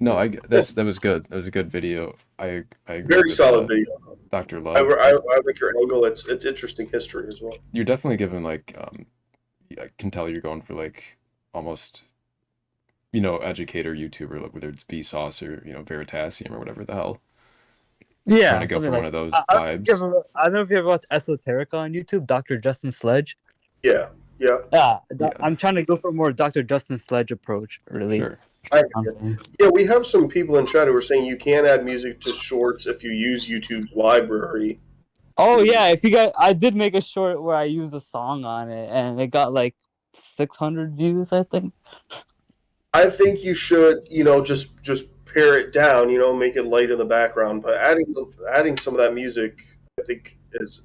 No, that was good. That was a good video. I agree. Very with, solid video. Dr. Love. I like your angle. It's interesting history as well. You're definitely giving like I can tell you're going for like almost educator YouTuber, like whether it's Vsauce or Veritasium or whatever the hell. Yeah, trying to go for one of those I vibes. I don't know if you ever watched Esoterica on YouTube, Dr. Justin Sledge. Yeah. I'm trying to go for more Dr. Justin Sledge approach, really. Sure. We have some people in chat who are saying you can add music to shorts if you use YouTube's library. Oh yeah, if you guys, I did make a short where I used a song on it, and it got like 600 views, I think. I think you should, just pare it down, make it light in the background. But adding some of that music, I think is.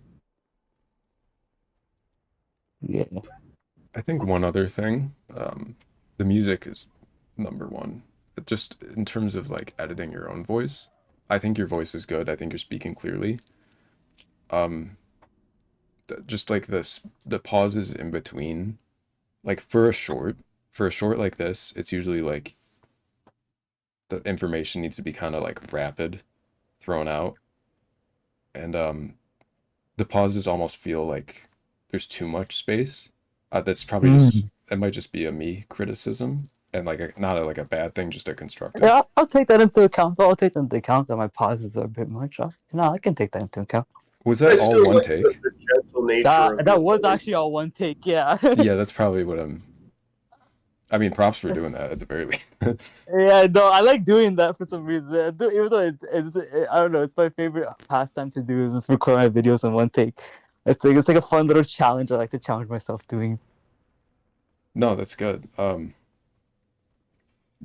Yeah. I think one other thing, the music is number one. Just in terms of like editing your own voice, I think your voice is good. I think you're speaking clearly. Just like the pauses in between, like for a short like this, it's usually like the information needs to be kind of like rapid, thrown out, and the pauses almost feel like there's too much space. That's probably just, it might just be a me criticism, and like not a bad thing, just a constructive. Yeah, I'll take that into account. I'll take into account that my pauses are a bit much. No, I can take that into account. Was that all one take? The gentle nature That was actually all one take, yeah. Yeah, that's probably what I mean, props for doing that at the very least. Yeah, no, I like doing that for some reason. Even though I don't know, it's my favorite pastime to do is just record my videos in one take. It's like a fun little challenge. I like to challenge myself doing. No, that's good.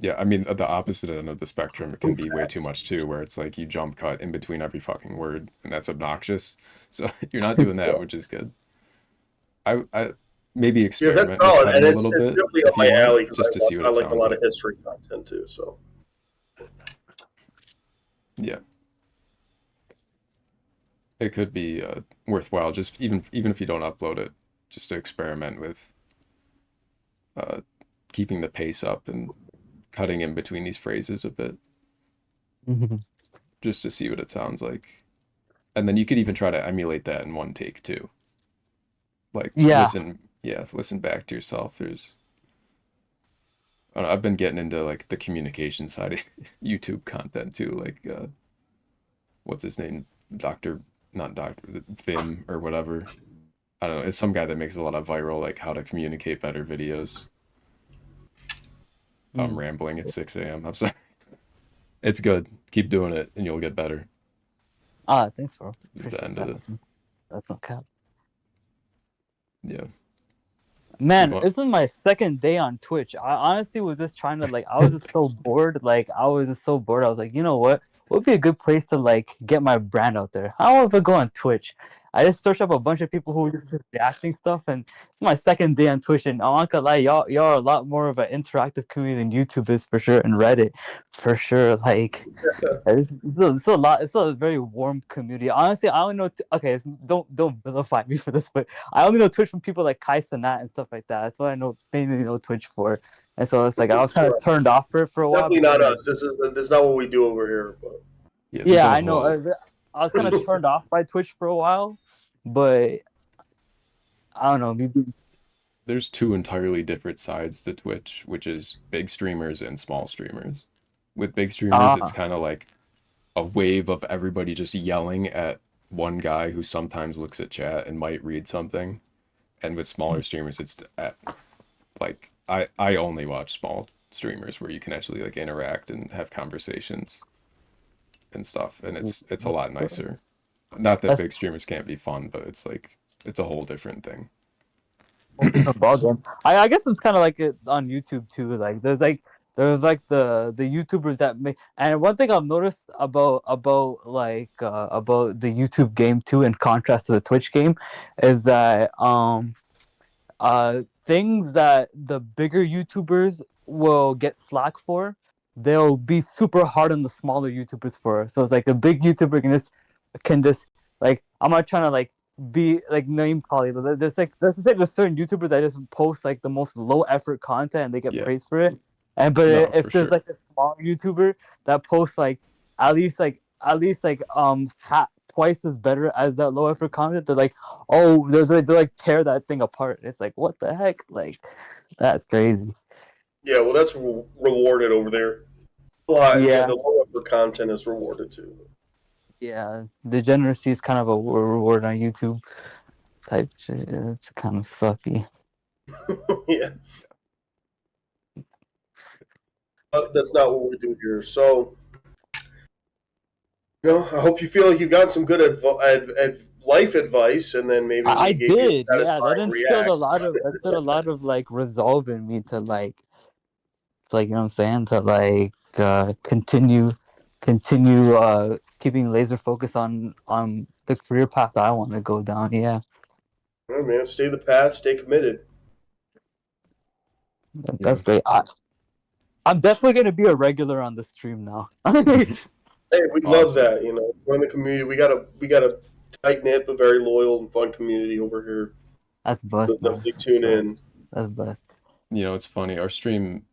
Yeah, I mean, at the opposite end of the spectrum, it can be way too much too, where it's like you jump cut in between every fucking word, and that's obnoxious. So you're not doing that, which is good. I maybe experiment with solid, cutting and a it's little bit definitely if up my you want, alley because just to see what I it like a sounds lot like. of history content too. So Yeah. it could be worthwhile, just even if you don't upload it, just to experiment with keeping the pace up and cutting in between these phrases a bit, just to see what it sounds like. And then you could even try to emulate that in one take too. Like listen back to yourself. There's I don't know, I've been getting into like the communication side of YouTube content too, like what's his name? Not Dr. Vim or whatever. I don't know. It's some guy that makes a lot of viral, like how to communicate better videos. I'm rambling at 6 a.m. I'm sorry. It's good. Keep doing it and you'll get better. Thanks, bro. At the end of it. That's not cap. Yeah. Man, this is my second day on Twitch. I honestly was just trying to like, I was just so bored. I was like, you know what? What would be a good place to like get my brand out there? How about if I go on Twitch? I just searched up a bunch of people who were just reacting stuff, and it's my second day on Twitch. And I'm not gonna lie, y'all are a lot more of an interactive community than YouTube is for sure, and Reddit for sure. Like, it's a lot. It's a very warm community. Honestly, I only know. Don't vilify me for this, but I only know Twitch from people like Kai Cenat and stuff like that. That's what I mainly know Twitch for. And so it's like I was kind of turned off for it for a while. Definitely not us. This is not what we do over here. But yeah, I know. I was kind of turned off by Twitch for a while, but I don't know. Maybe there's two entirely different sides to Twitch, which is big streamers and small streamers. With big streamers, it's kind of like a wave of everybody just yelling at one guy who sometimes looks at chat and might read something. And with smaller streamers, it's like I only watch small streamers where you can actually like interact and have conversations and stuff, and it's a lot nicer. Not that big streamers can't be fun, but it's like it's a whole different thing. I guess it's kind of like it on YouTube too. Like there's the YouTubers that make, and one thing I've noticed about the YouTube game too, in contrast to the Twitch game, is that things that the bigger YouTubers will get slack for, they'll be super hard on the smaller YouTubers for. So it's like a big YouTuber can just like, I'm not trying to like be like name calling, but there's certain YouTubers that just post like the most low effort content and they get praised for it. And if there's like a small YouTuber that posts like at least twice as better as that low effort content, they're like, oh, they like tear that thing apart. It's like, what the heck? Like, that's crazy. Yeah, well, that's rewarded over there. But yeah, the low effort content is rewarded too. Yeah, degeneracy is kind of a reward on YouTube type shit. It's kind of sucky. Yeah. That's not what we do here. So, I hope you feel like you've got some good life advice, and then maybe I did. Yeah, that instilled a lot of like resolve in me to like you know what I'm saying, to like continue keeping laser focus on the career path that I want to go down. Yeah. All right, man. Stay the path. Stay committed. That's great. I'm definitely gonna be a regular on the stream now. Hey, we love that. Join the community. We got a tight knit but very loyal and fun community over here. That's best. So definitely tune in. That's best. It's funny. Our stream,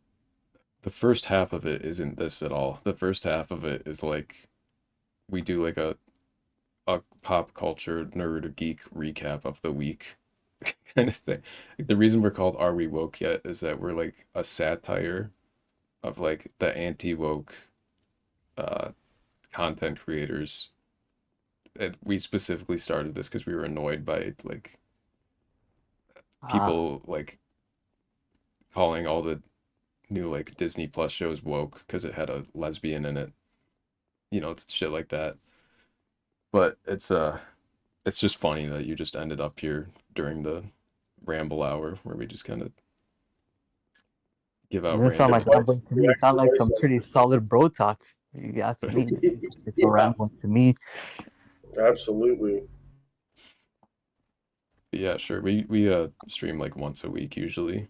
the first half of it isn't this at all. The first half of it is like we do like a pop culture nerd or geek recap of the week kind of thing. Like, the reason we're called Are We Woke Yet is that we're like a satire of like the anti-woke content creators. We specifically started this because we were annoyed by like people like calling all the new like Disney Plus shows woke because it had a lesbian in it, shit like that. But it's just funny that you just ended up here during the ramble hour where we just kind of give out Doesn't sound like rambling to me. It sounds like some pretty solid bro talk. You ask me. It's rambling to me. Absolutely. Yeah, sure. We stream like once a week usually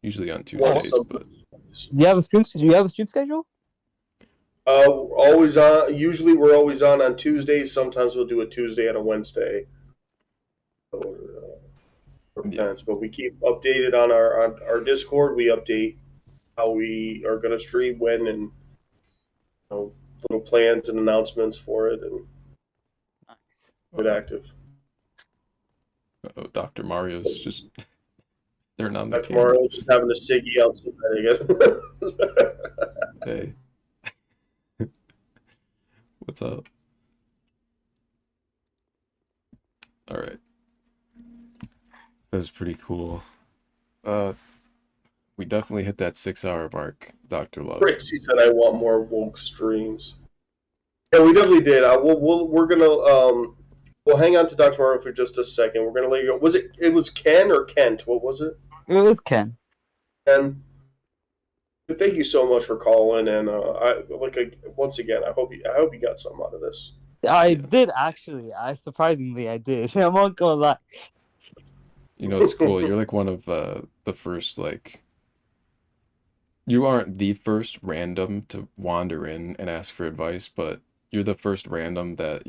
on Tuesdays. But do you have a stream schedule? Always on. Usually, we're always on Tuesdays. Sometimes we'll do a Tuesday and a Wednesday. Depends, but we keep updated on our Discord. We update how we are going to stream, when, and little plans and announcements for it, and get active. Oh, Dr. Mario's just turning on the Dr. Mario's just having a ciggy outside, I guess. Hey. What's up? All right. That was pretty cool. We definitely hit that 6-hour mark, Dr. Love. Crazy said I want more woke streams. Yeah, we definitely did. We're gonna we'll hang on to Dr. Mario for just a second. We're gonna let you go. It was Ken or Kent? What was it? It was Ken. Ken. Thank you so much for calling, and once again, I hope you got something out of this. I did actually. Surprisingly I did. I'm not gonna lie. You know, it's cool. You're like one of the first, like, you aren't the first random to wander in and ask for advice, but you're the first random that,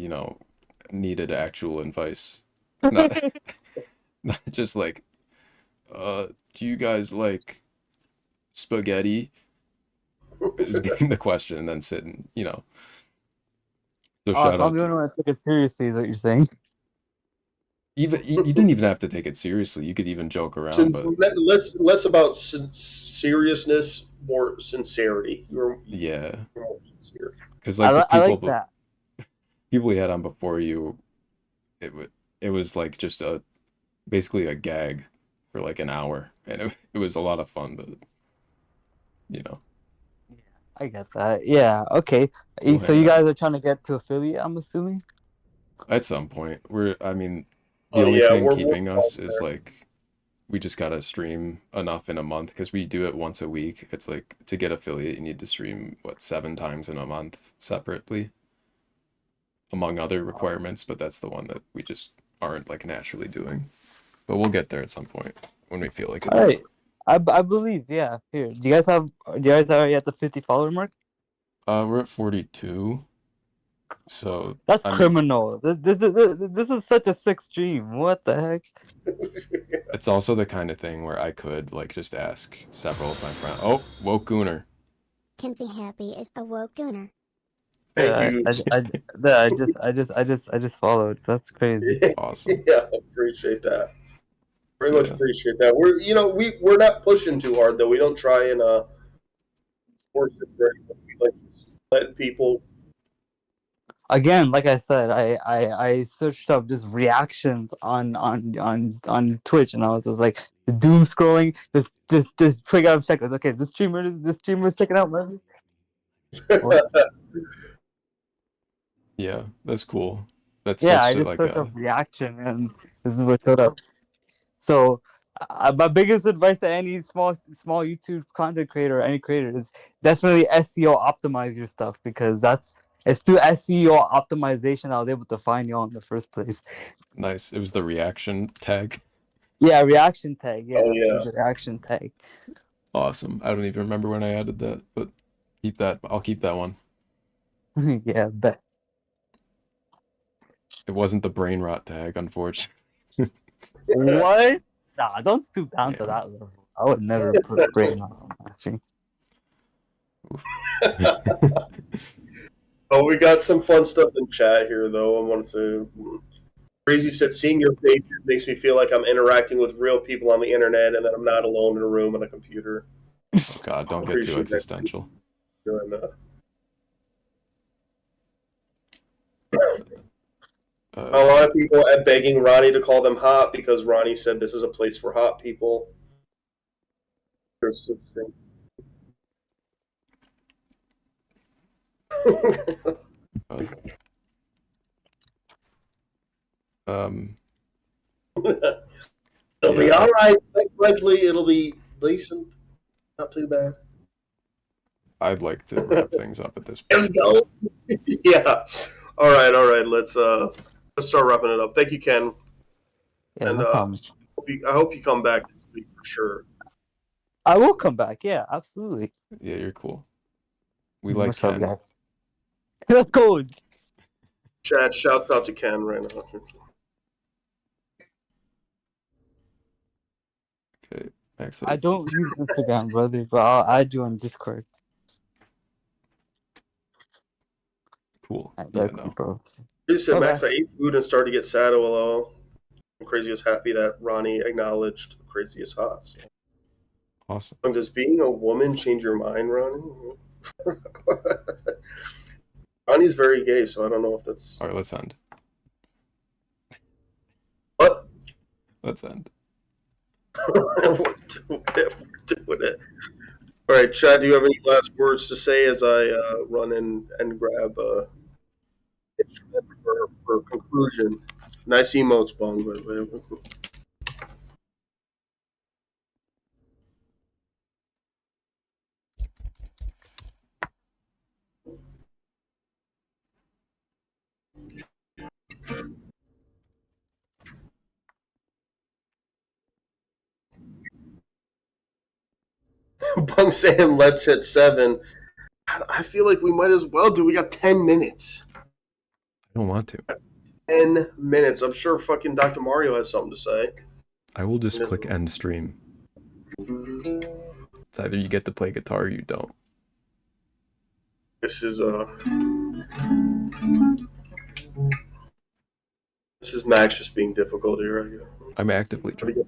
needed actual advice. Not just like, do you guys like spaghetti? Is getting the question and then sitting, So shout out I'm the only one that took it seriously, is what you're saying. Even you didn't even have to take it seriously. You could even joke around, but less about seriousness, more sincerity. yeah, more sincere. Because like the I like people, that. people we had on before you, it was like just basically a gag for like an hour, and it was a lot of fun, but I get that. Yeah. Okay. We'll So hang you out. guys are trying to get to affiliate, I'm assuming. At some point, the Oh, only yeah, thing we're keeping us is there. like we just gotta stream enough in a month because we do it once a week. It's like to get affiliate, you need to stream 7 times in a month separately, among other requirements. But that's the one that we just aren't like naturally doing. But we'll get there at some point when we feel like it. All right. I believe. Yeah. Here. Do you guys already at the 50 follower mark? We're at 42. So That's I mean, criminal. This is such a sick stream. What the heck? it's also the kind of thing where I could like just ask several of my friends. Oh, woke gooner. Kenzie Happy is a woke gooner. Thank you. I just followed. That's crazy. Awesome. Yeah, appreciate that. Very much appreciate that. We're not pushing too hard though. We don't try and force it. Very much. We like to let people. Again, like I said, I searched up just reactions on Twitch, and I was just like doom scrolling, just quick out of checkers. Okay, this streamer is checking out. Man. Yeah, that's cool. That's Yeah, such I a, just like searched a up reaction, and this is what showed up. So, my biggest advice to any small YouTube content creator or any creator is definitely SEO optimize your stuff, because it's through SEO optimization I was able to find you all in the first place. nice. It was the reaction tag. Yeah, reaction tag. Yeah, Oh, yeah. the reaction tag. Awesome. I don't even remember when I added that, but keep that. I'll keep that one. Yeah, bet. It wasn't the brain rot tag, unfortunately. What? Nah, don't stoop down to that level. I would never put brain on my stream. Oh, we got some fun stuff in chat here, though. I wanted to. Crazy said, "Seeing your faces makes me feel like I'm interacting with real people on the internet, and that I'm not alone in a room on a computer." Oh, God, don't get too Appreciate that. existential. Doing, a lot of people are begging Ronnie to call them hot because Ronnie said this is a place for hot people. There's something. It'll be all right. Frankly, it'll be decent. Not too bad. I'd like to wrap things up at this point. Let's go. Yeah. All right. Let's start wrapping it up. Thank you, Ken. Yeah, and no problem. I hope you come back this week for sure. I will come back. Yeah, absolutely. Yeah, you're cool. We like What's up, Ken. guys? Cold. Chad, shouts out to Ken right now. Okay, Max. I don't use Instagram, brother, but I'll add you on Discord. Cool. Alright, Yeah, that's no. bro. He said, Okay. Max, I ate food and started to get sad. LOL. I'm crazy as happy that Ronnie acknowledged crazy as hot. So. Awesome. Does being a woman change your mind, Ronnie? Ronnie's very gay, so I don't know if that's. All right, let's end. What? Let's end. We're doing it. All right, Chad, do you have any last words to say as I run in and grab instrument for conclusion? Nice emotes, Bong, by the way. Bung saying let's hit 7. I feel like we might as well do. We got 10 minutes. I don't want to. 10 minutes. I'm sure fucking Dr. Mario has something to say. I will just click end stream. It's either you get to play guitar or you don't. This is Max just being difficult here. I'm actively trying.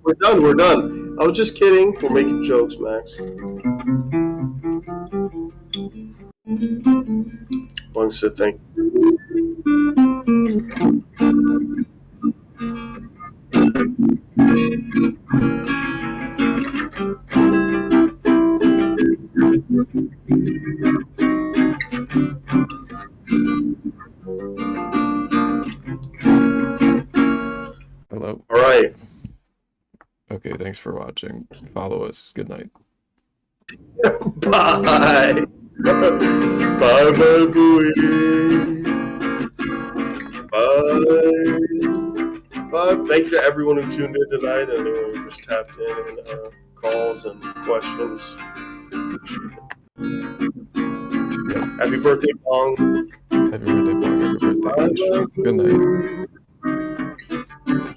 We're done. We're done. I was just kidding. We're making jokes, Max. One sit. Thank you. Hello. All right. Okay, thanks for watching. Follow us. Good night. Bye. Bye, bye, boy. Bye. Bye. Thank you to everyone who tuned in tonight and who just tapped in and calls and questions. Happy birthday, Bong. Happy birthday, Bong. Happy birthday. Good night.